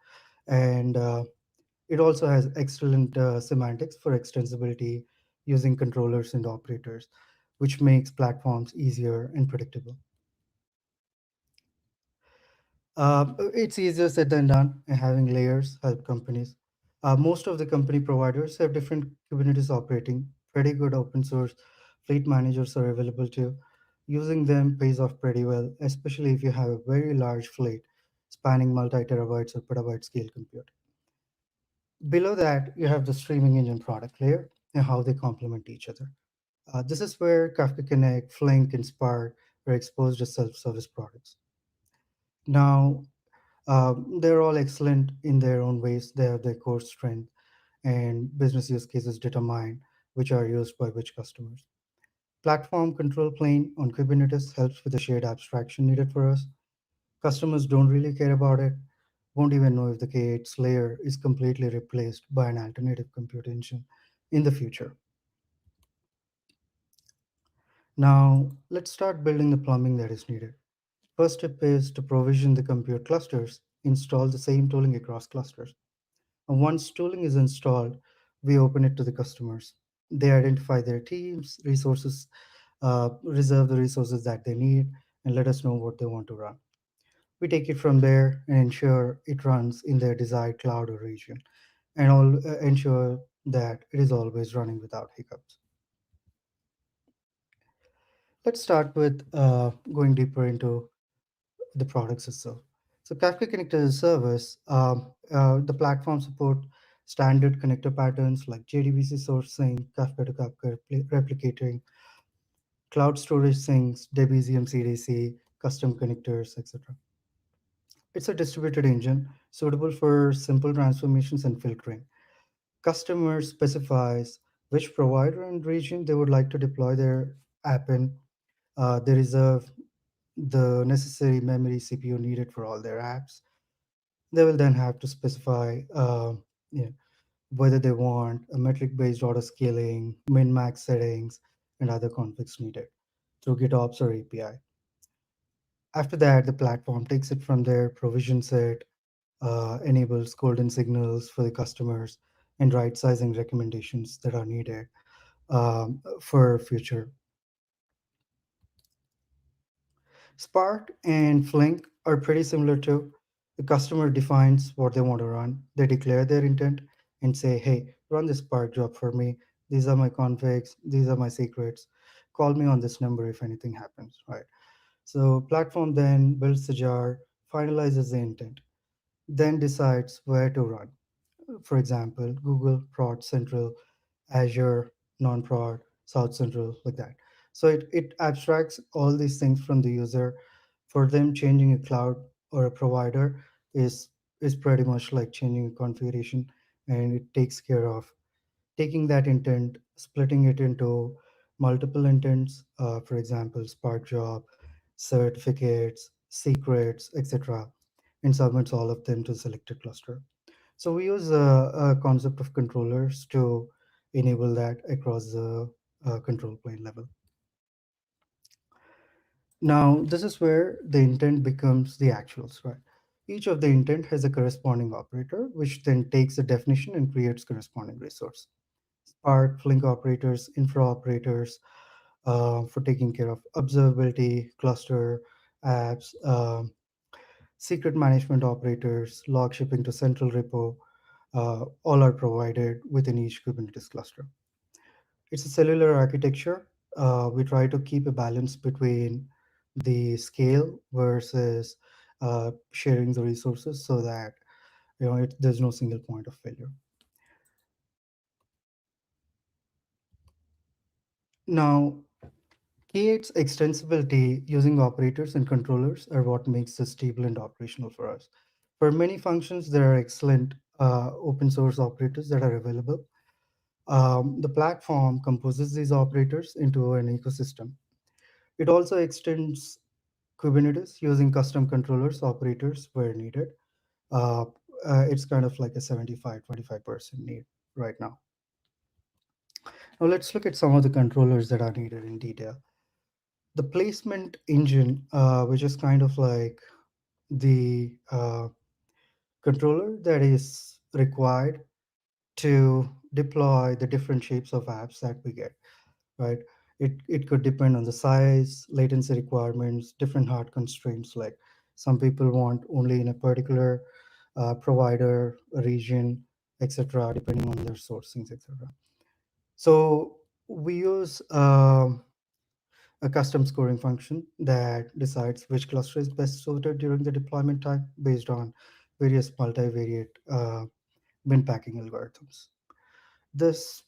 and it also has excellent semantics for extensibility using controllers and operators, which makes platforms easier and predictable. It's easier said than done, and having layers help companies. Most of the company providers have different Kubernetes operating. Pretty good open source fleet managers are available too. Using them pays off pretty well, especially if you have a very large fleet spanning multi-terabytes or petabyte scale compute. Below that, you have the streaming engine product layer and how they complement each other. This is where Kafka Connect, Flink, and Spark are exposed as self-service products. Now, they're all excellent in their own ways. They have their core strength, and business use cases determine which are used by which customers. Platform control plane on Kubernetes helps with the shared abstraction needed for us. Customers don't really care about it, won't even know if the K8's layer is completely replaced by an alternative compute engine in the future. Now, let's start building the plumbing that is needed. First step is to provision the compute clusters, install the same tooling across clusters. And once tooling is installed, we open it to the customers. They identify their teams, resources, reserve the resources that they need, and let us know what they want to run. We take it from there and ensure it runs in their desired cloud or region, and ensure that it is always running without hiccups. Let's start with going deeper into the products itself. So Kafka Connect as a service, the platform support standard connector patterns like JDBC sourcing, Kafka to Kafka replicating, cloud storage syncs, Debizium CDC, custom connectors, etc. It's a distributed engine suitable for simple transformations and filtering. Customer specifies which provider and region they would like to deploy their app in. They reserve the necessary memory CPU needed for all their apps. They will then have to specify whether they want a metric-based auto scaling, min-max settings, and other configs needed through GitOps or API. After that, the platform takes it from there, provisions it, enables golden signals for the customers, and right-sizing recommendations that are needed for future. Spark and Flink are pretty similar too. The customer defines what they want to run. They declare their intent and say, hey, run this Spark job for me. These are my configs. These are my secrets. Call me on this number if anything happens, right? So platform then builds the jar, finalizes the intent, then decides where to run. For example, Google, Prod, Central, Azure, non-prod, South Central, like that. So it abstracts all these things from the user. For them, changing a cloud or a provider is pretty much like changing a configuration, and it takes care of taking that intent, splitting it into multiple intents, for example, Spark job, certificates, secrets, etc., and submits all of them to the selected cluster. So we use a concept of controllers to enable that across the control plane level. Now, this is where the intent becomes the actuals, right? Each of the intent has a corresponding operator, which then takes the definition and creates corresponding resource. Spark, Flink operators, infra operators for taking care of observability, cluster, apps, secret management operators, log shipping to central repo, all are provided within each Kubernetes cluster. It's a cellular architecture. We try to keep a balance between the scale versus sharing the resources so that there's no single point of failure. Now, K8's extensibility using operators and controllers are what makes this stable and operational for us. For many functions, there are excellent open source operators that are available. The platform composes these operators into an ecosystem. It also extends Kubernetes using custom controllers, operators where needed. It's kind of like a 75-25% need right now. Now let's look at some of the controllers that are needed in detail. The placement engine, which is kind of like the controller that is required to deploy the different shapes of apps that we get, right? It could depend on the size, latency requirements, different hard constraints. Like some people want only in a particular provider, region, etc., depending on their sourcings, etc. So we use a custom scoring function that decides which cluster is best suited during the deployment time based on various multivariate bin packing algorithms. This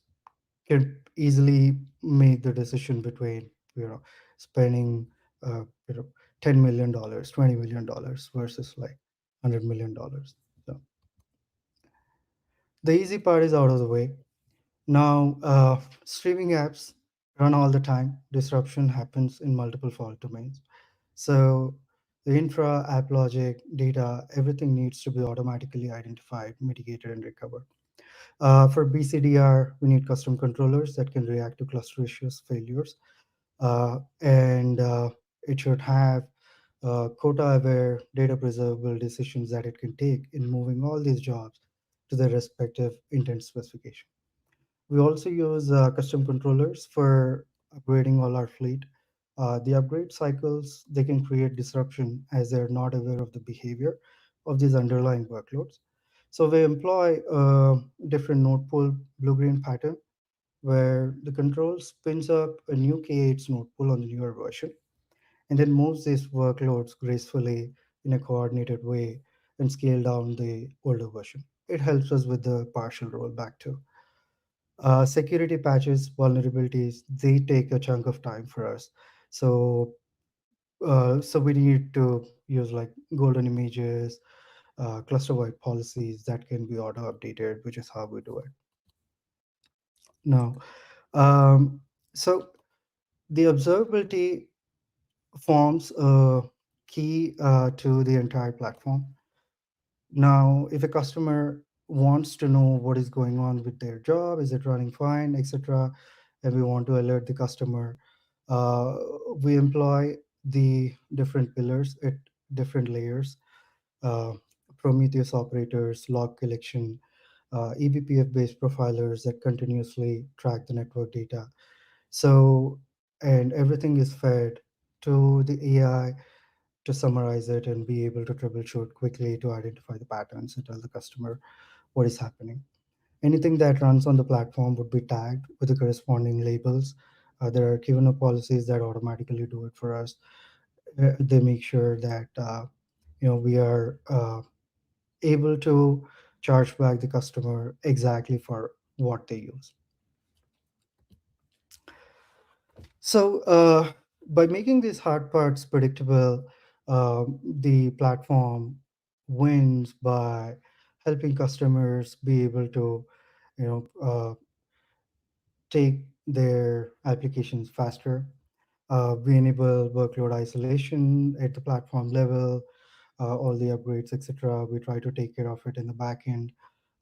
can easily make the decision between spending $10 million, $20 million versus like $100 million. So the easy part is out of the way. Now, streaming apps run all the time. Disruption happens in multiple fault domains. So the infra, app logic, data, everything needs to be automatically identified, mitigated, and recovered. For BCDR, we need custom controllers that can react to cluster issues, failures, and it should have quota-aware, data preservable decisions that it can take in moving all these jobs to their respective intent specification. We also use custom controllers for upgrading all our fleet. The upgrade cycles, they can create disruption as they're not aware of the behavior of these underlying workloads. So we employ a different node pool blue-green pattern where the control spins up a new K8's node pool on the newer version and then moves these workloads gracefully in a coordinated way and scale down the older version. It helps us with the partial rollback too. Security patches, vulnerabilities, they take a chunk of time for us. So we need to use like golden images, cluster-wide policies that can be auto-updated, which is how we do it. Now, so the observability forms a key to the entire platform. Now, if a customer wants to know what is going on with their job, is it running fine, etc., and we want to alert the customer, we employ the different pillars at different layers, Prometheus operators, log collection, eBPF-based profilers that continuously track the network data. So, and everything is fed to the AI to summarize it and be able to troubleshoot quickly to identify the patterns and tell the customer what is happening. Anything that runs on the platform would be tagged with the corresponding labels. There are Kivana policies that automatically do it for us. They make sure that we are able to charge back the customer exactly for what they use. So by making these hard parts predictable, the platform wins by helping customers be able to take their applications faster. We enable workload isolation at the platform level, all the upgrades, etc. We try to take care of it in the backend.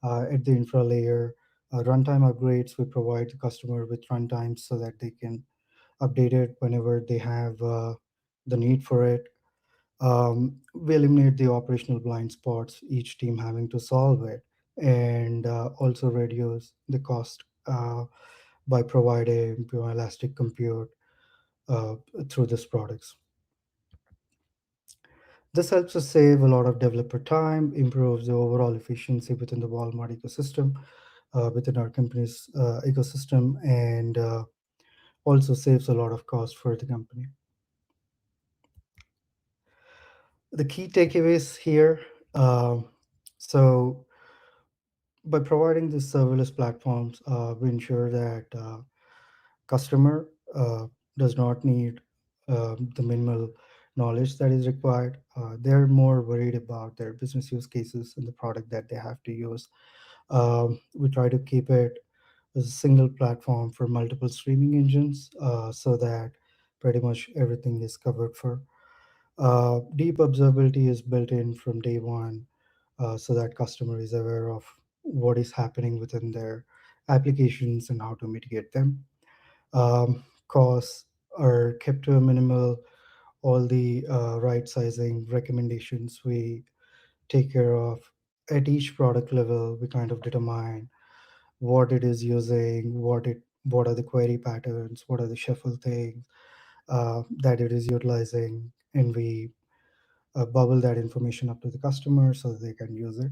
At the infra layer, runtime upgrades, we provide the customer with runtimes so that they can update it whenever they have the need for it. We eliminate the operational blind spots, each team having to solve it, and also reduce the cost by providing elastic compute through these products. This helps us save a lot of developer time, improves the overall efficiency within the Walmart ecosystem, within our company's ecosystem, and also saves a lot of cost for the company. The key takeaways here. So by providing these serverless platforms, we ensure that customer does not need the minimal knowledge that is required. They're more worried about their business use cases and the product that they have to use. We try to keep it as a single platform for multiple streaming engines so that pretty much everything is covered for. Deep observability is built in from day one so that customer is aware of what is happening within their applications and how to mitigate them. Costs are kept to a minimal. All the right sizing recommendations we take care of at each product level. We kind of determine what it is using, what are the query patterns, what are the shuffle things that it is utilizing, and we bubble that information up to the customer so that they can use it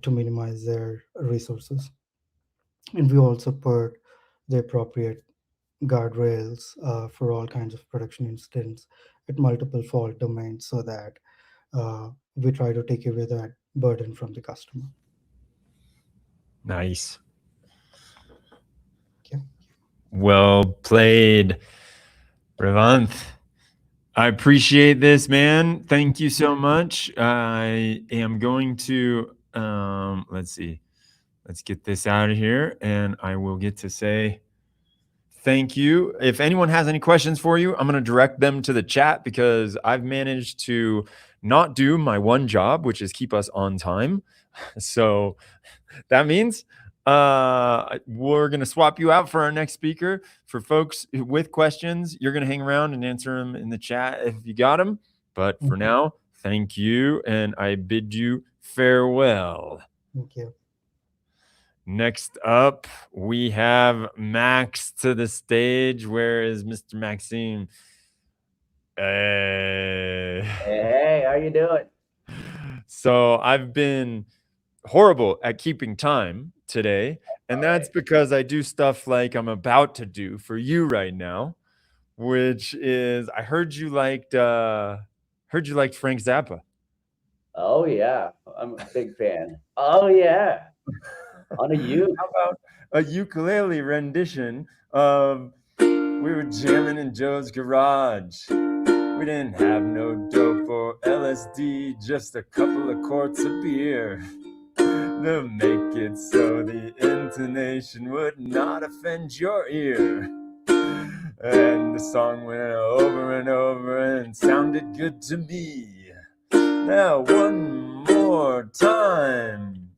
to minimize their resources. And we also put the appropriate guardrails for all kinds of production incidents at multiple fault domains so that we try to take away that burden from the customer. Nice. Okay. Well played, Revanth. I appreciate this, man. Thank you so much. I am going to, let's see. Let's get this out of here, and I will get to say thank you. If anyone has any questions for you, I'm going to direct them to the chat because I've managed to not do my one job, which is keep us on time. So that means we're going to swap you out for our next speaker. For folks with questions, you're going to hang around and answer them in the chat if you got them. But for now, thank you, and I bid you farewell. Thank you. Next up, we have Max to the stage. Where is Mr. Maxime? Hey, how you doing? So I've been horrible at keeping time today, and that's because I do stuff like I'm about to do for you right now, which is I heard you liked Frank Zappa. Oh yeah, I'm a big fan. Oh yeah, on a uke. How about a ukulele rendition of "We Were Jamming in Joe's Garage"? We didn't have no dope or LSD, just a couple of quarts of beer to make it so the intonation would not offend your ear. And the song went over and over and sounded good to me. Now one more time.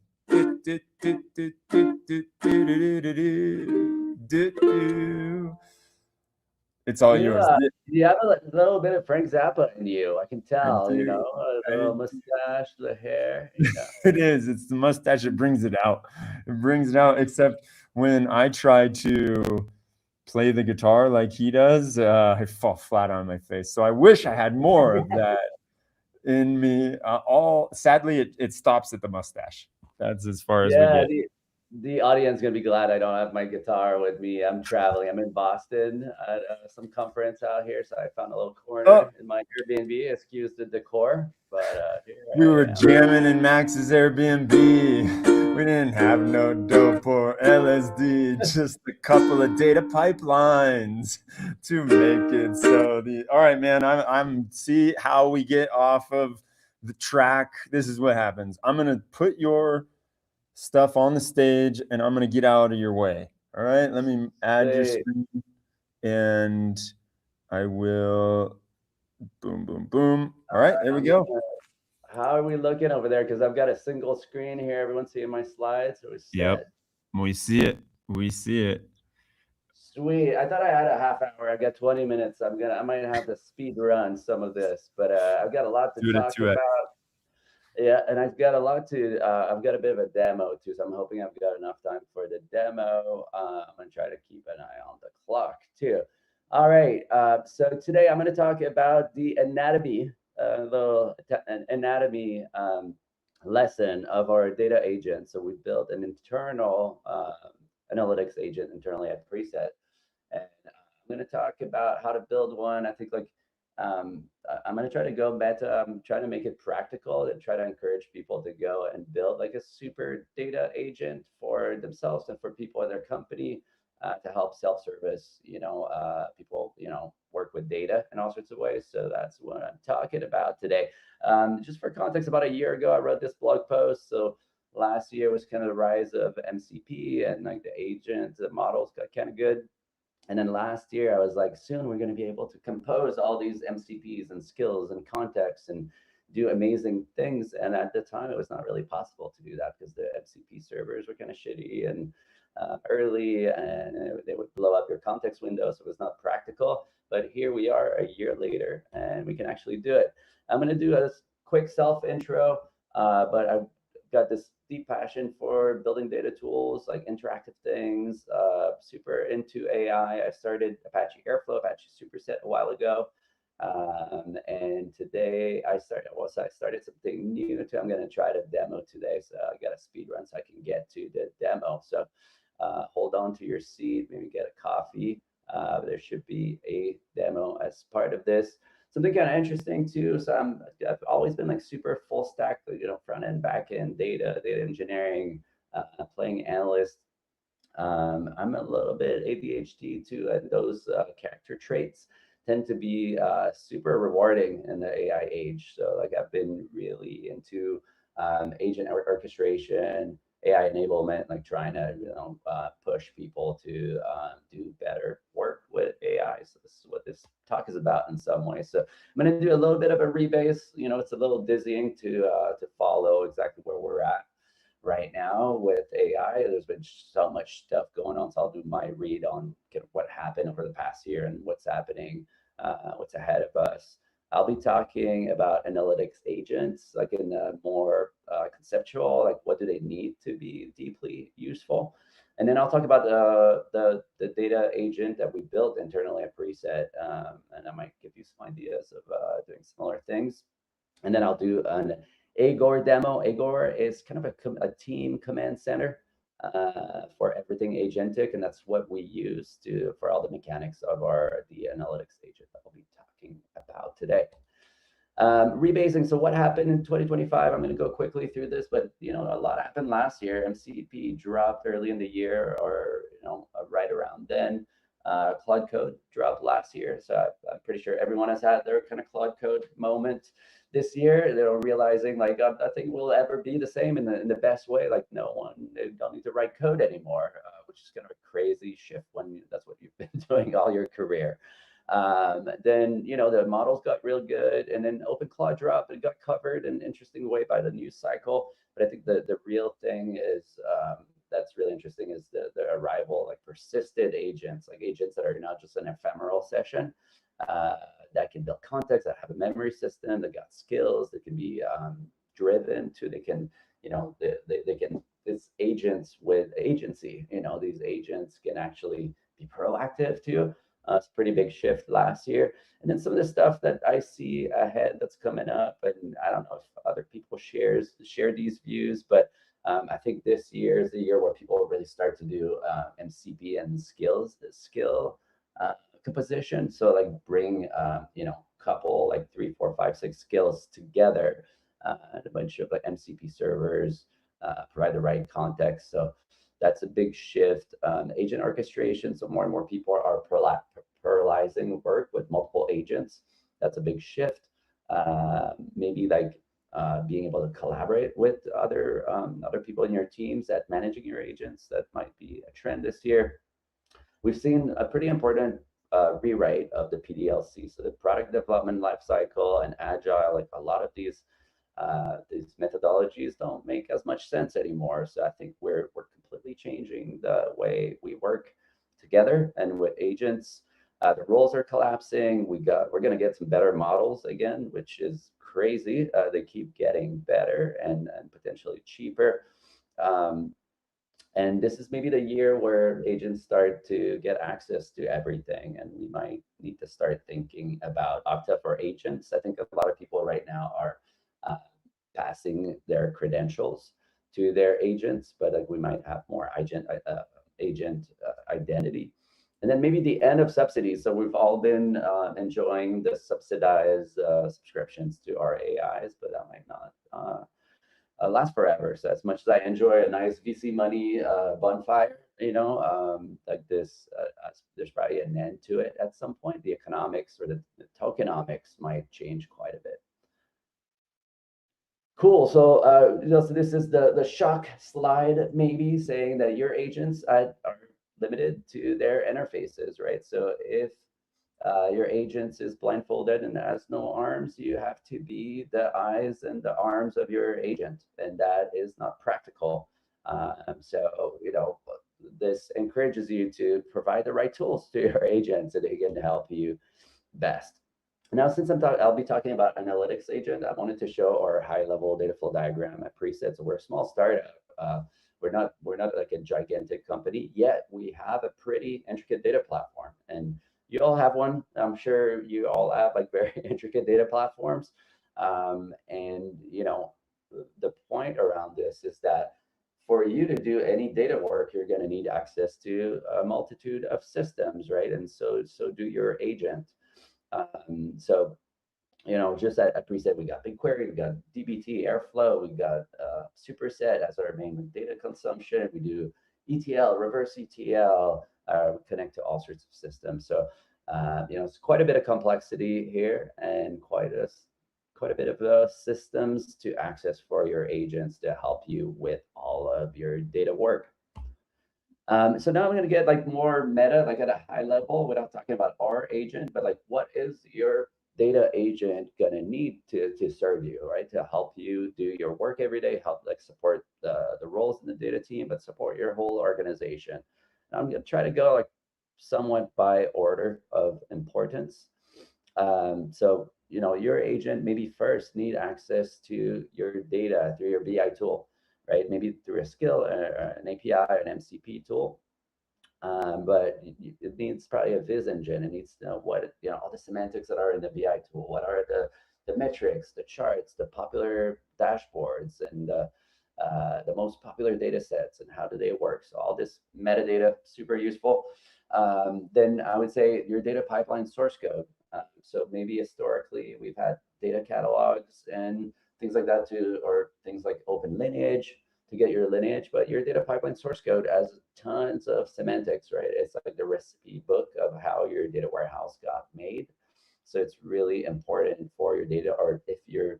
It's all yours. You have a little bit of Frank Zappa in you. I can tell. You know, the little mustache, the hair. You know. It is. It's the mustache. It brings it out. It brings it out. Except when I try to play the guitar like he does, I fall flat on my face. So I wish I had more of that in me. Sadly, it stops at the mustache. That's as far as we get. The audience is gonna be glad I don't have my guitar with me. I'm traveling. I'm in Boston at some conference out here, so I found a little corner in my Airbnb. Excuse the decor, but we were jamming in Max's Airbnb. We didn't have no dope or LSD, just a couple of data pipelines to make it so the. All right, man. I'm see how we get off of the track. This is what happens. I'm gonna put your stuff on the stage and I'm going to get out of your way. All right, let me add your Sweet. screen, and I will boom, boom, boom. All right, there we go. How are we looking over there? Because I've got a single screen here. Everyone's seeing my slides. So we're set. Yep, we see it. We see it. Sweet. I thought I had a half hour. I've got 20 minutes. I might have to speed run some of this, but I've got a lot to talk about. Yeah, and I've got a lot to. I've got a bit of a demo too, so I'm hoping I've got enough time for the demo. I'm gonna try to keep an eye on the clock too. All right. So today I'm going to talk about the anatomy, anatomy lesson of our data agent. So we built an internal analytics agent internally at Preset, and I'm going to talk about how to build one. I think I'm going to try to go meta. I'm trying to make it practical and try to encourage people to go and build like a super data agent for themselves and for people in their company. To help self-service, people, work with data in all sorts of ways. So that's what I'm talking about today. Just for context, about a year ago, I wrote this blog post. So last year was kind of the rise of MCP and like the agent, the models got kind of good. And then last year, I was like, soon we're going to be able to compose all these MCPs and skills and contexts and do amazing things. And at the time, it was not really possible to do that because the MCP servers were kind of shitty and early, and they would blow up your context window, so it was not practical. But here we are a year later, and we can actually do it. I'm going to do a quick self intro, but I've got this deep passion for building data tools, like interactive things, super into AI. I started Apache Airflow, Apache Superset a while ago. And today I started something new too. I'm going to try to demo today. So I got a speed run so I can get to the demo. So hold on to your seat, maybe get a coffee. There should be a demo as part of this. Something kind of interesting too. So I've always been like super full stack, front end, back end, data engineering, playing analyst. I'm a little bit ADHD too, and those character traits tend to be super rewarding in the AI age. So like I've been really into agent orchestration, AI enablement, like trying to push people to do better work with AI. So this is what this talk is about in some way. So I'm going to do a little bit of a rebase. It's a little dizzying to follow exactly where we're at right now with AI. There's been so much stuff going on, so I'll do my read on what happened over the past year and what's happening, what's ahead of us. I'll be talking about analytics agents, like in a more conceptual, like what do they need to be deeply useful. And then I'll talk about the data agent that we built internally at Preset, and I might give you some ideas of doing similar things. And then I'll do an Agor demo. Agor is kind of a team command center for everything agentic, and that's what we use for all the mechanics of the analytics agent that we'll be talking about today. Rebasing. So what happened in 2025? I'm going to go quickly through this, but a lot happened last year. MCP dropped early in the year, or right around then. Claude Code dropped last year, so I'm pretty sure everyone has had their kind of Claude Code moment this year. They're realizing like nothing will ever be the same in the best way. Like they don't need to write code anymore, which is kind of a crazy shift when that's what you've been doing all your career. Then the models got real good, and then OpenClaw dropped. It got covered in an interesting way by the news cycle. But I think the real thing is that's really interesting is the arrival like persisted agents, like agents that are not just an ephemeral session. That can build context, that have a memory system, that got skills, that can be driven to, they can, they can, it's agents with agency, these agents can actually be proactive too. It's a pretty big shift last year. And then some of the stuff that I see ahead that's coming up, and I don't know if other people share these views, but I think this year is the year where people will really start to do MCP and skills, the skill composition. So like bring couple like 3, 4, 5, 6 skills together, and a bunch of like MCP servers, provide the right context. So that's a big shift. Agent orchestration. So more and more people are parallelizing work with multiple agents. That's a big shift. Maybe like being able to collaborate with other people in your teams at managing your agents. That might be a trend this year. we've seen a pretty important rewrite of the PDLC. So the product development lifecycle and agile, like a lot of these methodologies don't make as much sense anymore. So I think we're completely changing the way we work together and with agents. The roles are collapsing. We're going to get some better models again, which is crazy. They keep getting better and potentially cheaper. And this is maybe the year where agents start to get access to everything, and we might need to start thinking about Okta for agents. I think a lot of people right now are passing their credentials to their agents, but like we might have more agent identity. And then maybe the end of subsidies. So we've all been enjoying the subsidized subscriptions to our AIs, but that might not last forever. So as much as I enjoy a nice VC money bonfire, like this, there's probably an end to it at some point. The economics or the tokenomics might change quite a bit. Cool. So, so this is the shock slide, maybe saying that your agents are limited to their interfaces, right? So if your agent is blindfolded and has no arms, you have to be the eyes and the arms of your agent, and that is not practical. So, this encourages you to provide the right tools to your agent so they can help you best. Now, since I'll be talking about analytics agent, I wanted to show our high-level data flow diagram at Preset. So we're a small startup. We're not like a gigantic company yet. We have a pretty intricate data platform, and you all have one. I'm sure you all have like very intricate data platforms. And the point around this is that for you to do any data work, you're going to need access to a multitude of systems, right? And so do your agent. So, just at Preset, we got BigQuery, we got dbt, Airflow, we got Superset as our main data consumption. We do ETL, reverse ETL, we connect to all sorts of systems. So, it's quite a bit of complexity here and quite a bit of systems to access for your agents to help you with all of your data work. So now I'm going to get like more meta, like at a high level, without talking about our agent, but like what is your data agent going to need to serve you, right? To help you do your work every day, help like support the roles in the data team, but support your whole organization. And I'm going to try to go like somewhat by order of importance. So, your agent maybe first need access to your data through your BI tool, right? Maybe through a skill, an API, an MCP tool. But it needs probably a viz engine. It needs to know what, all the semantics that are in the BI tool. What are the metrics, the charts, the popular dashboards, and the most popular data sets, and how do they work? So all this metadata, super useful. Then I would say your data pipeline source code. So maybe historically we've had data catalogs and things like that or things like Open Lineage to get your lineage, but your data pipeline source code has tons of semantics, right? It's like the recipe book of how your data warehouse got made. So it's really important for your data, or if your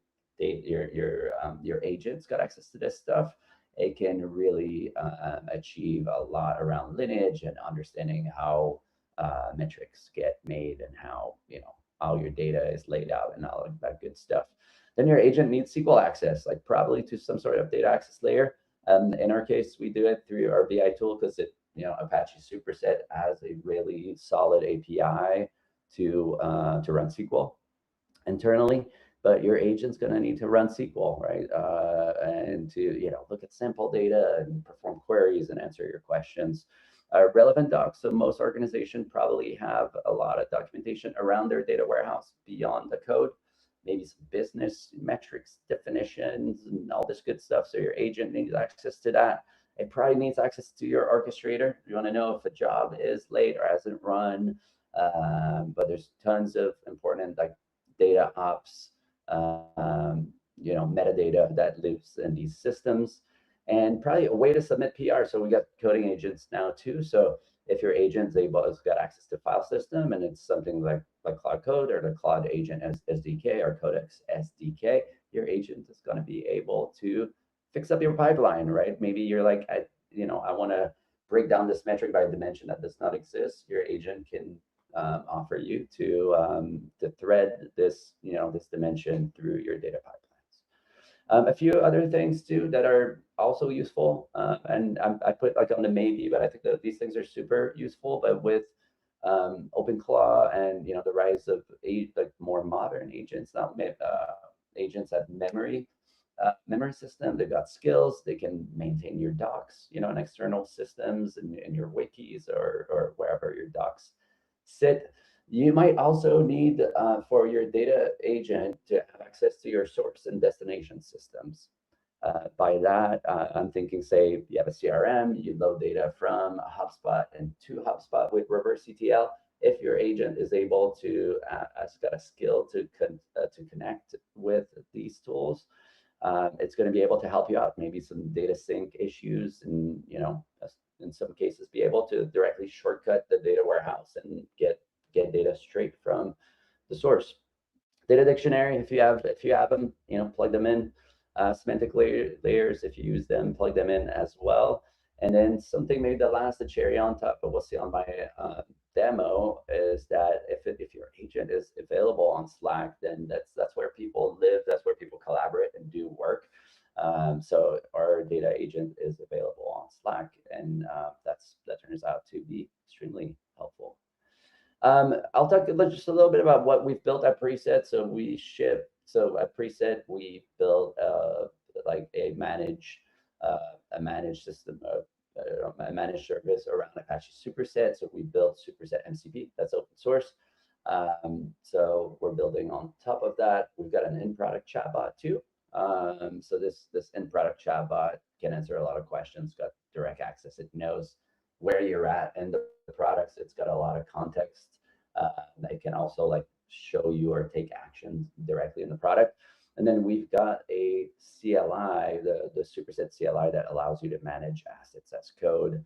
agent's got access to this stuff, it can really achieve a lot around lineage and understanding how metrics get made and how your data is laid out and all of that good stuff. Then your agent needs SQL access, like probably to some sort of data access layer. In our case, we do it through our BI tool because Apache Superset has a really solid API to run SQL internally. But your agent's going to need to run SQL, right? And to look at sample data and perform queries and answer your questions. Relevant docs. So most organizations probably have a lot of documentation around their data warehouse beyond the code. Maybe some business metrics, definitions, and all this good stuff. So your agent needs access to that. It probably needs access to your orchestrator. You want to know if a job is late or hasn't run. But there's tons of important like data ops, metadata that lives in these systems, and probably a way to submit PR. So we got coding agents now too. So if your agent's has got access to file system and it's something like Cloud Code or the Cloud Agent SDK or Codex SDK, your agent is going to be able to fix up your pipeline, right? Maybe you're like, I want to break down this metric by a dimension that does not exist, your agent can offer you to thread this, this dimension through your data pipelines. A few other things too that are also useful, and I put like on the maybe, but I think that these things are super useful. But with OpenClaw and the rise of like more modern agents, now agents have memory system. They've got skills. They can maintain your docs, in external systems and in your wikis or wherever your docs sit. You might also need for your data agent to have access to your source and destination systems. By that, I'm thinking, say, you have a CRM, you load data from HubSpot and to HubSpot with reverse ETL. If your agent is able to, has got a skill to connect with these tools, it's going to be able to help you out. Maybe some data sync issues, and in some cases, be able to directly shortcut the data warehouse and get data straight from the source. Data dictionary, if you have them, plug them in. Semantic layers, if you use them, plug them in as well. And then something maybe the cherry on top, but we'll see on my demo, is that if your agent is available on Slack, then that's where people live, that's where people collaborate and do work. So our data agent is available on Slack, and that turns out to be extremely helpful. I'll talk just a little bit about what we've built at Preset. So we ship. So at Preset, we built like a managed system, a managed service around Apache Superset. So we built Superset MCP. That's open source. So we're building on top of that. We've got an in-product chatbot too. So this in-product chatbot can answer a lot of questions. Got direct access. It knows where you're at in the products. It's got a lot of context. They can also like show you or take action directly in the product. And then we've got a CLI, the Superset CLI, that allows you to manage assets as code.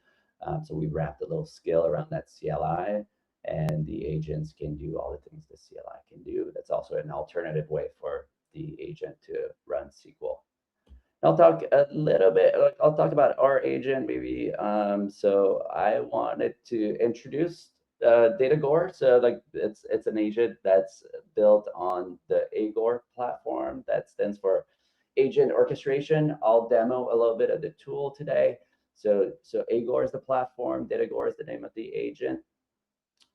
So we wrapped a little skill around that CLI, and the agents can do all the things the CLI can do. That's also an alternative way for the agent to run SQL. I'll talk a little bit, I'll talk about our agent maybe. So I wanted to introduce Datagore. So like it's an agent that's built on the Agor platform. That stands for Agent Orchestration. I'll demo a little bit of the tool today. So Agor is the platform, Datagore is the name of the agent.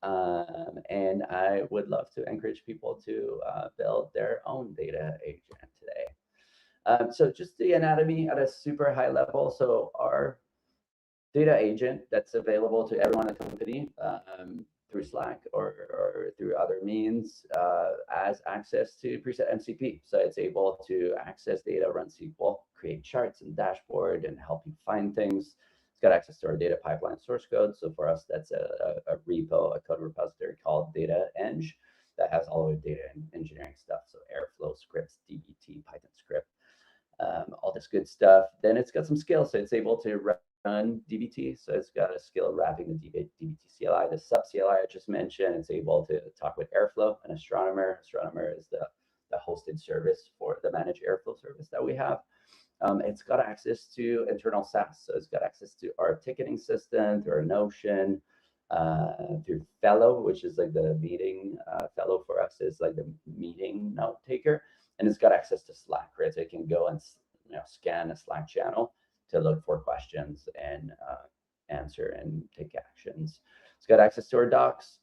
And I would love to encourage people to build their own data agent today. So just the anatomy at a super high level. So our data agent that's available to everyone in the company through Slack or through other means has access to Preset MCP. So it's able to access data, run SQL, create charts and dashboard, and help you find things. It's got access to our data pipeline source code. So for us, that's a repo, a code repository called DataEng that has all of the data and engineering stuff. So Airflow scripts, DBT, Python script, all this good stuff. Then it's got some skills. So it's able to run DBT. So it's got a skill wrapping the DBT CLI, the sub CLI I just mentioned. It's able to talk with Airflow and Astronomer. Astronomer is the hosted service for the managed Airflow service that we have. It's got access to internal SaaS. So it's got access to our ticketing system, through our Notion, through Fellow, which is like the meeting. Fellow for us is like the meeting note taker. And it's got access to Slack, right? So it can go and scan a Slack channel to look for questions and answer and take actions. It's got access to our docs.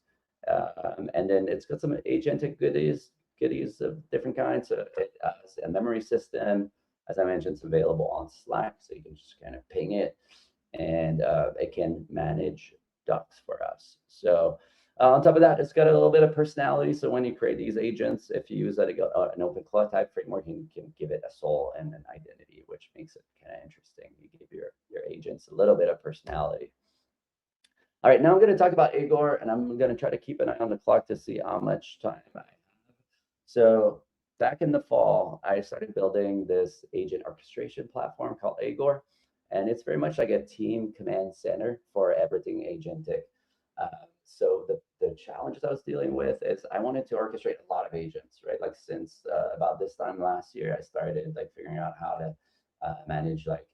And then it's got some agentic goodies of different kinds. So it has a memory system. As I mentioned, it's available on Slack, so you can just kind of ping it, and it can manage docs for us. So on top of that, it's got a little bit of personality. So when you create these agents, if you use an OpenClaw type framework, you can give it a soul and an identity, which makes it kind of interesting. You give your agents a little bit of personality. All right, now I'm going to talk about Agor, and I'm going to try to keep an eye on the clock to see how much time I have. So back in the fall, I started building this agent orchestration platform called Agor, and it's very much like a team command center for everything agentic. So the challenges I was dealing with is I wanted to orchestrate a lot of agents, right? Like since about this time last year, I started like figuring out how to manage like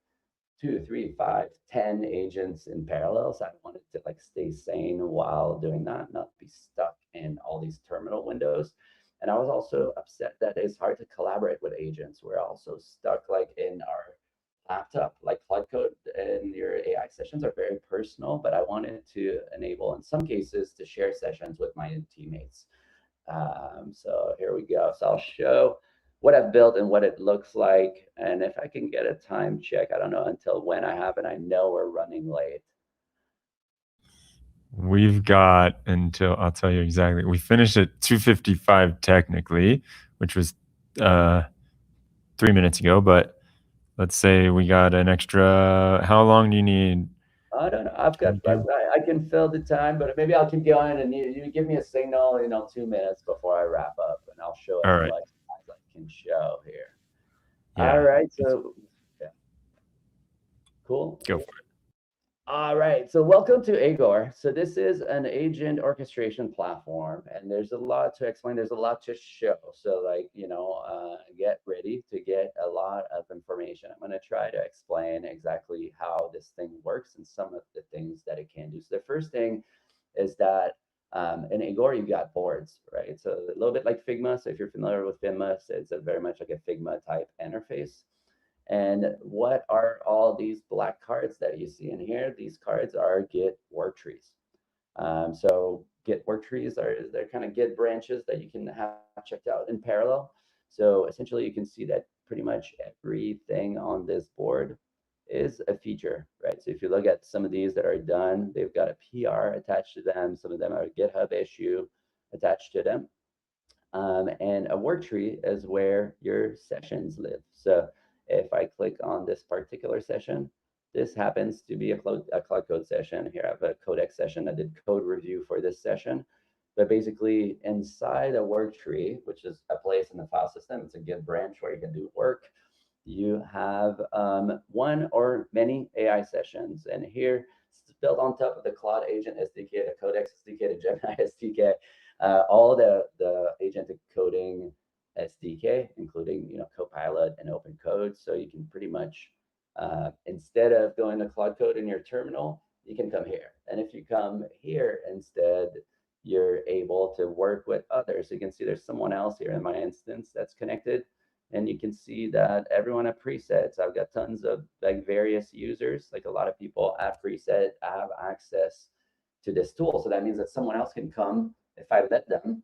2, 3, 5, 10 agents in parallel. So I wanted to like stay sane while doing that, not be stuck in all these terminal windows. And I was also upset that it's hard to collaborate with agents. We're also stuck like in our laptop, like Cloud Code and your AI sessions are very personal, but I wanted to enable, in some cases, to share sessions with my teammates. So here we go. So I'll show what I've built and what it looks like. And if I can get a time check, I don't know until when I have, and I know we're running late. We've got until, I'll tell you exactly, we finished at 2:55 technically, which was 3 minutes ago, but let's say we got an extra, how long do you need? I don't know. I've got, I can fill the time, but maybe I'll keep going and you give me a signal, 2 minutes before I wrap up and I'll show as much as I can show here. Yeah. All right. So, yeah. Cool. Go for it. All right, so welcome to Agor. So this is an agent orchestration platform, and there's a lot to explain. There's a lot to show. So like, get ready to get a lot of information. I'm going to try to explain exactly how this thing works and some of the things that it can do. So the first thing is that in Agor, you've got boards, right? So a little bit like Figma. So if you're familiar with Figma, it's a very much like a Figma type interface. And what are all these black cards that you see in here? These cards are Git work trees. So Git work trees they're kind of Git branches that you can have checked out in parallel. So essentially, you can see that pretty much everything on this board is a feature, right? So if you look at some of these that are done, they've got a PR attached to them. Some of them are a GitHub issue attached to them. And a work tree is where your sessions live. So if I click on this particular session, this happens to be a Cloud Code session. Here I have a Codex session. I did code review for this session. But basically inside a work tree, which is a place in the file system, it's a Git branch where you can do work. You have one or many AI sessions. And here it's built on top of the Cloud Agent SDK, the Codex SDK, the Gemini SDK, all the agentic coding SDK, including Copilot and Open Code. So you can pretty much, instead of going to Cloud Code in your terminal, you can come here. And if you come here instead, you're able to work with others. So you can see there's someone else here in my instance that's connected. And you can see that everyone have presets. I've got tons of like various users. Like a lot of people at preset have access to this tool. So that means that someone else can come, if I let them,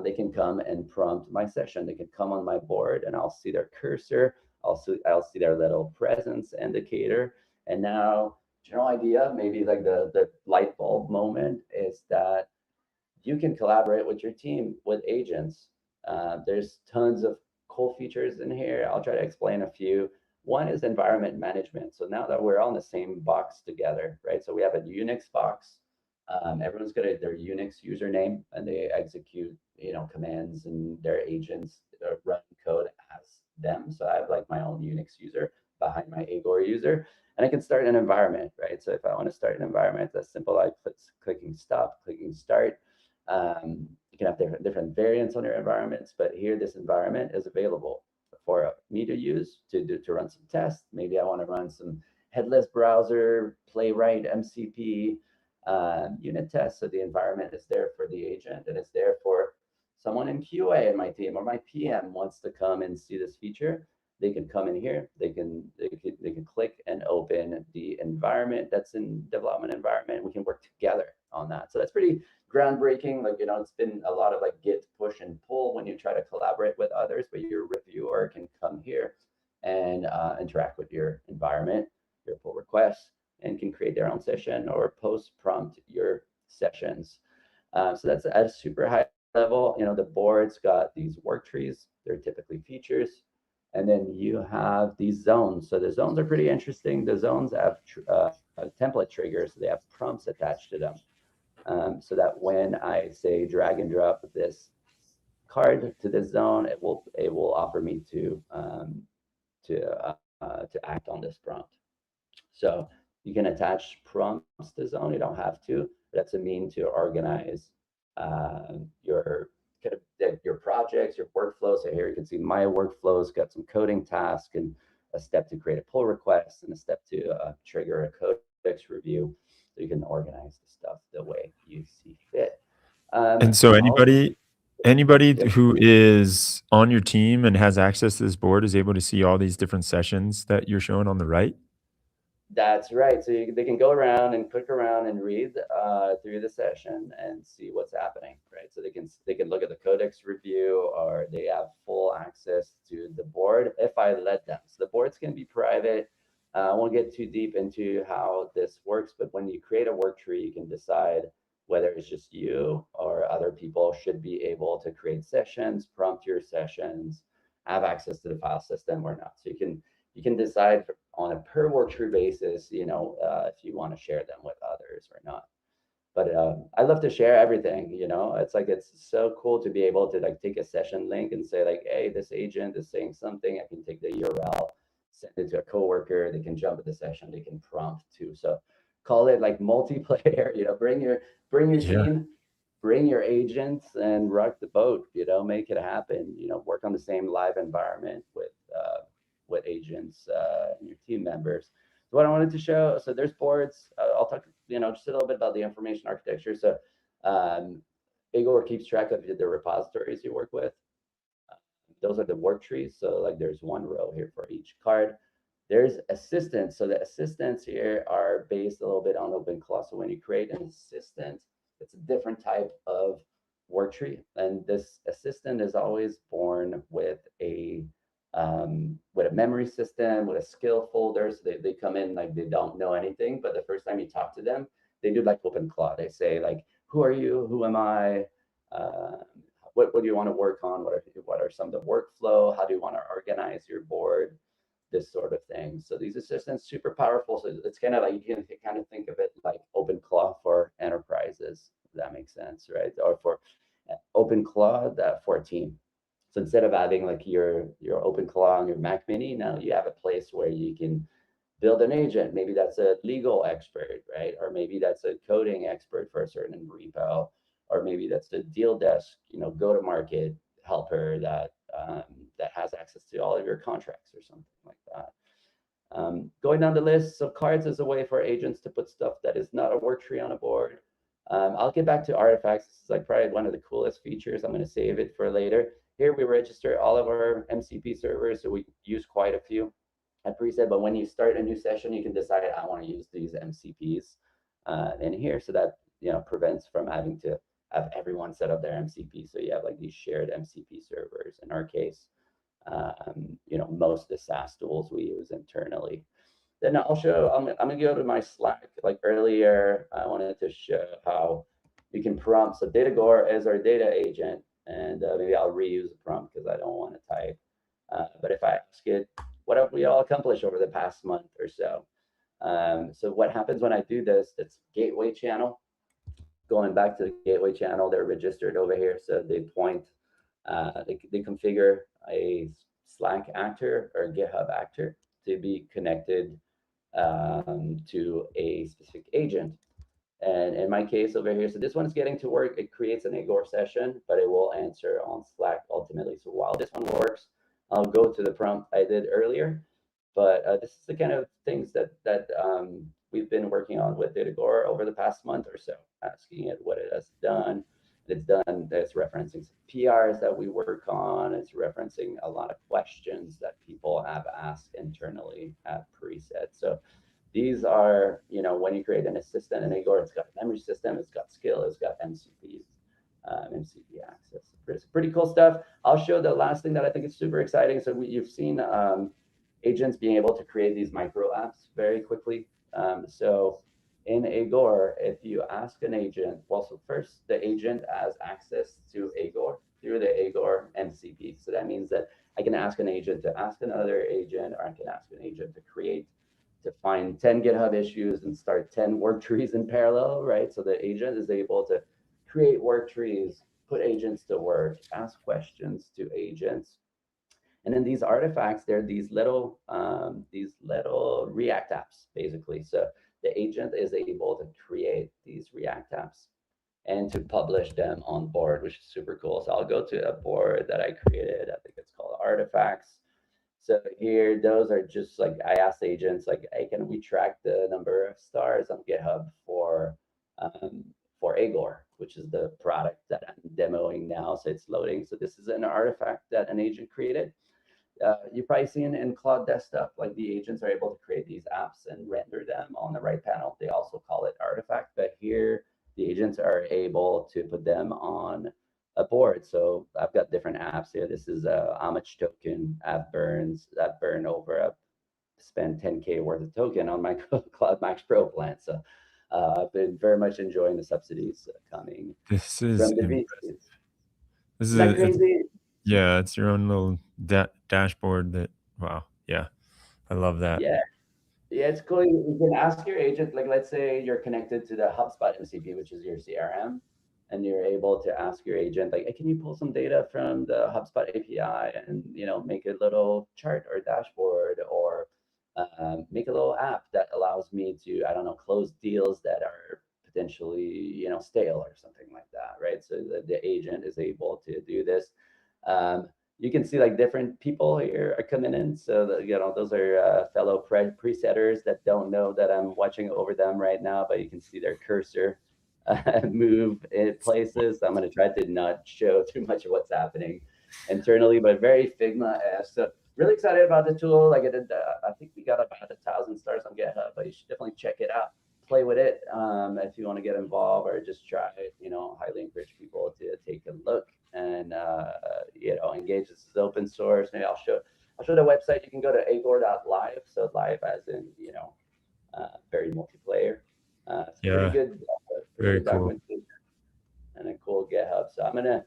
they can come and prompt my session. They can come on my board and I'll see their cursor. I'll see their little presence indicator. And now, general idea, maybe like the light bulb moment is that you can collaborate with your team with agents. There's tons of cool features in here. I'll try to explain a few. One is environment management. So now that we're all in the same box together, right? So we have a Unix box. Everyone's got their Unix username and they execute, commands and their agents run code as them. So I have like my own Unix user behind my Agor user, and I can start an environment, right? So if I want to start an environment, that's simple, like clicking stop, clicking start. You can have different variants on your environments, but here this environment is available for me to use to run some tests. Maybe I want to run some headless browser, playwright, MCP, unit tests. So the environment is there for the agent and it's there for someone in QA in my team, or my PM wants to come and see this feature. They can come in here, they can click and open the environment that's in development environment. We can work together on that. So that's pretty groundbreaking. Like, it's been a lot of like Git push and pull when you try to collaborate with others, but your reviewer can come here and interact with your environment, your pull requests, and can create their own session or post prompt your sessions. So that's at a super high level. The board's got these work trees. They're typically features. And then you have these zones. So the zones are pretty interesting. The zones have template triggers. They have prompts attached to them. So that when I say drag and drop this card to this zone, it will offer me to act on this prompt. So you can attach prompts to zone. You don't have to. That's a mean to organize your projects, your workflows. So here you can see my workflows, got some coding tasks and a step to create a pull request and a step to trigger a codex review, so you can organize the stuff the way you see fit. And so anybody Yep. who is on your team and has access to this board is able to see all these different sessions that you're showing on the right? That's right. So they can go around and click around and read through the session and see what's happening, right? So they can look at the codex review, or they have full access to the board if I let them. So the boards can be private. I won't get too deep into how this works, but when you create a work tree, you can decide whether it's just you or other people should be able to create sessions, prompt your sessions, have access to the file system or not. So you can decide on a per work tree basis, if you want to share them with others or not. But I love to share everything, it's so cool to be able to like take a session link and say like, hey, this agent is saying something. I can take the URL, send it to a coworker. They can jump at the session. They can prompt too. So call it like multiplayer, bring your team, bring your agents and rock the boat, make it happen, work on the same live environment with agents and your team members. So what I wanted to show, so there's boards. I'll talk, just a little bit about the information architecture. So Igor keeps track of the repositories you work with. Those are the work trees. So like there's one row here for each card. There's assistants. So the assistants here are based a little bit on OpenClaw. So when you create an assistant, it's a different type of work tree. And this assistant is always born with a memory system, with a skill folder. So they come in like they don't know anything, but the first time you talk to them, they do like OpenClaw. They say like, who are you? Who am I? What do you want to work on? What are some of the workflow? How do you want to organize your board? This sort of thing. So these assistants, super powerful. So it's kind of like, you can kind of think of it like OpenClaw for enterprises, if that makes sense, right? Or for OpenClaw for a team. So instead of having like your OpenClaw on your Mac Mini, now you have a place where you can build an agent. Maybe that's a legal expert, right? Or maybe that's a coding expert for a certain repo, or maybe that's the deal desk, go-to-market helper that has access to all of your contracts or something like that. Going down the list, so cards is a way for agents to put stuff that is not a work tree on a board. I'll get back to artifacts. This is like probably one of the coolest features. I'm going to save it for later. Here we register all of our MCP servers, so we use quite a few at preset. But when you start a new session, you can decide, I want to use these MCPs in here, so that prevents from having to have everyone set up their MCP. So you have like these shared MCP servers. In our case, most of the SaaS tools we use internally. Then I'll show, I'm going to go to my Slack. Like earlier, I wanted to show how you can prompt. So Datagor is our data agent, and maybe I'll reuse the prompt because I don't want to type. But if I ask it, what have we all accomplished over the past month or so? So what happens when I do this, it's gateway channel. Going back to the gateway channel, they're registered over here. So they point, they configure a Slack actor or GitHub actor to be connected to a specific agent. And in my case over here, so this one's getting to work. It creates an Igor session, but it will answer on Slack ultimately. So while this one works, I'll go to the prompt I did earlier. But this is the kind of things that we've been working on with Datagor over the past month or so, asking it what it has done. It's referencing some PRs that we work on. It's referencing a lot of questions that people have asked internally at preset. So these are, when you create an assistant in Igor, it's got a memory system, it's got skill, it's got MCP access. It's pretty cool stuff. I'll show the last thing that I think is super exciting. So you've seen agents being able to create these micro apps very quickly. So in Igor, if you ask an agent, so first the agent has access to Igor through the Igor MCP. So that means that I can ask an agent to ask another agent, or I can ask an agent to find 10 GitHub issues and start 10 work trees in parallel, right? So the agent is able to create work trees, put agents to work, ask questions to agents. And then these artifacts, they're these little React apps, basically. So the agent is able to create these React apps and to publish them on board, which is super cool. So I'll go to a board that I created. I think it's called Artifacts. So here, those are just like, I asked agents like, hey, can we track the number of stars on GitHub for Agor, which is the product that I'm demoing now. So it's loading. So this is an artifact that an agent created. You've probably seen in Cloud Desktop, like the agents are able to create these apps and render them on the right panel. They also call it artifact, but here the agents are able to put them on a board. So I've got different apps here. This is a homage token app burns that burn over up, spend 10K worth of token on my Cloud Max Pro plan. So I've been very much enjoying the subsidies coming This is from the impressive. VCs. This Isn't that crazy? Yeah, it's your own little dashboard that, wow. Yeah, I love that. Yeah. Yeah, it's cool. You can ask your agent, like, let's say you're connected to the HubSpot MCP, which is your CRM, and you're able to ask your agent, like, hey, can you pull some data from the HubSpot API and, make a little chart or dashboard, or make a little app that allows me to, I don't know, close deals that are potentially, stale or something like that, right? So the agent is able to do this. You can see like different people here are coming in. So those are fellow presetters that don't know that I'm watching over them right now, but you can see their cursor move in places. So I'm going to try to not show too much of what's happening internally, but very Figma-esque. So really excited about the tool. Like I think we got about 1,000 stars on GitHub, but you should definitely check it out. Play with it if you want to get involved, or just try it. Highly encourage people to take a look and engage. This is open source. Maybe I'll show the website. You can go to agor.live. So live as in very multiplayer. It's Yeah, pretty very good cool. documentation and a cool GitHub. So I'm gonna.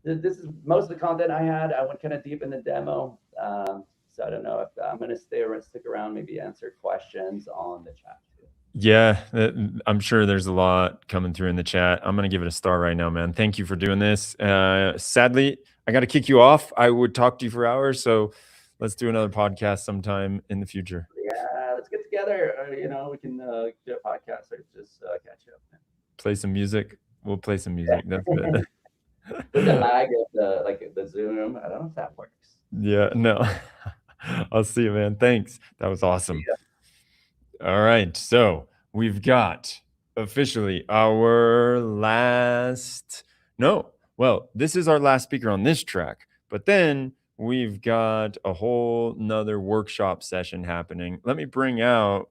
This is most of the content I had. I went kind of deep in the demo. So I don't know if I'm gonna stick around, maybe answer questions on the chat. Yeah, I'm sure there's a lot coming through in the chat. I'm going to give it a star right now, man. Thank you for doing this. Sadly, I got to kick you off. I would talk to you for hours, so let's do another podcast sometime in the future. Yeah, let's get together. We can do a podcast or just catch up. Play some music. We'll play some music. That's good. With the lag of the Zoom, I don't know if that works. Yeah, no. I'll see you, man. Thanks. That was awesome. All right, so we've got officially our last, this is our last speaker on this track, but then we've got a whole nother workshop session happening. Let me bring out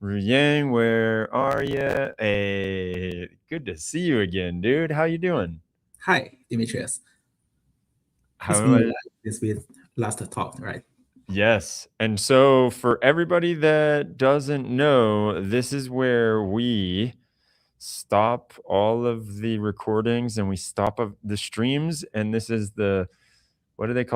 Ruyang. Where are you? Hey, good to see you again, dude. How you doing? Hi, Demetrius. This with last talk, right? Yes. And so for everybody that doesn't know, this is where we stop all of the recordings and we stop the streams. And this is what do they call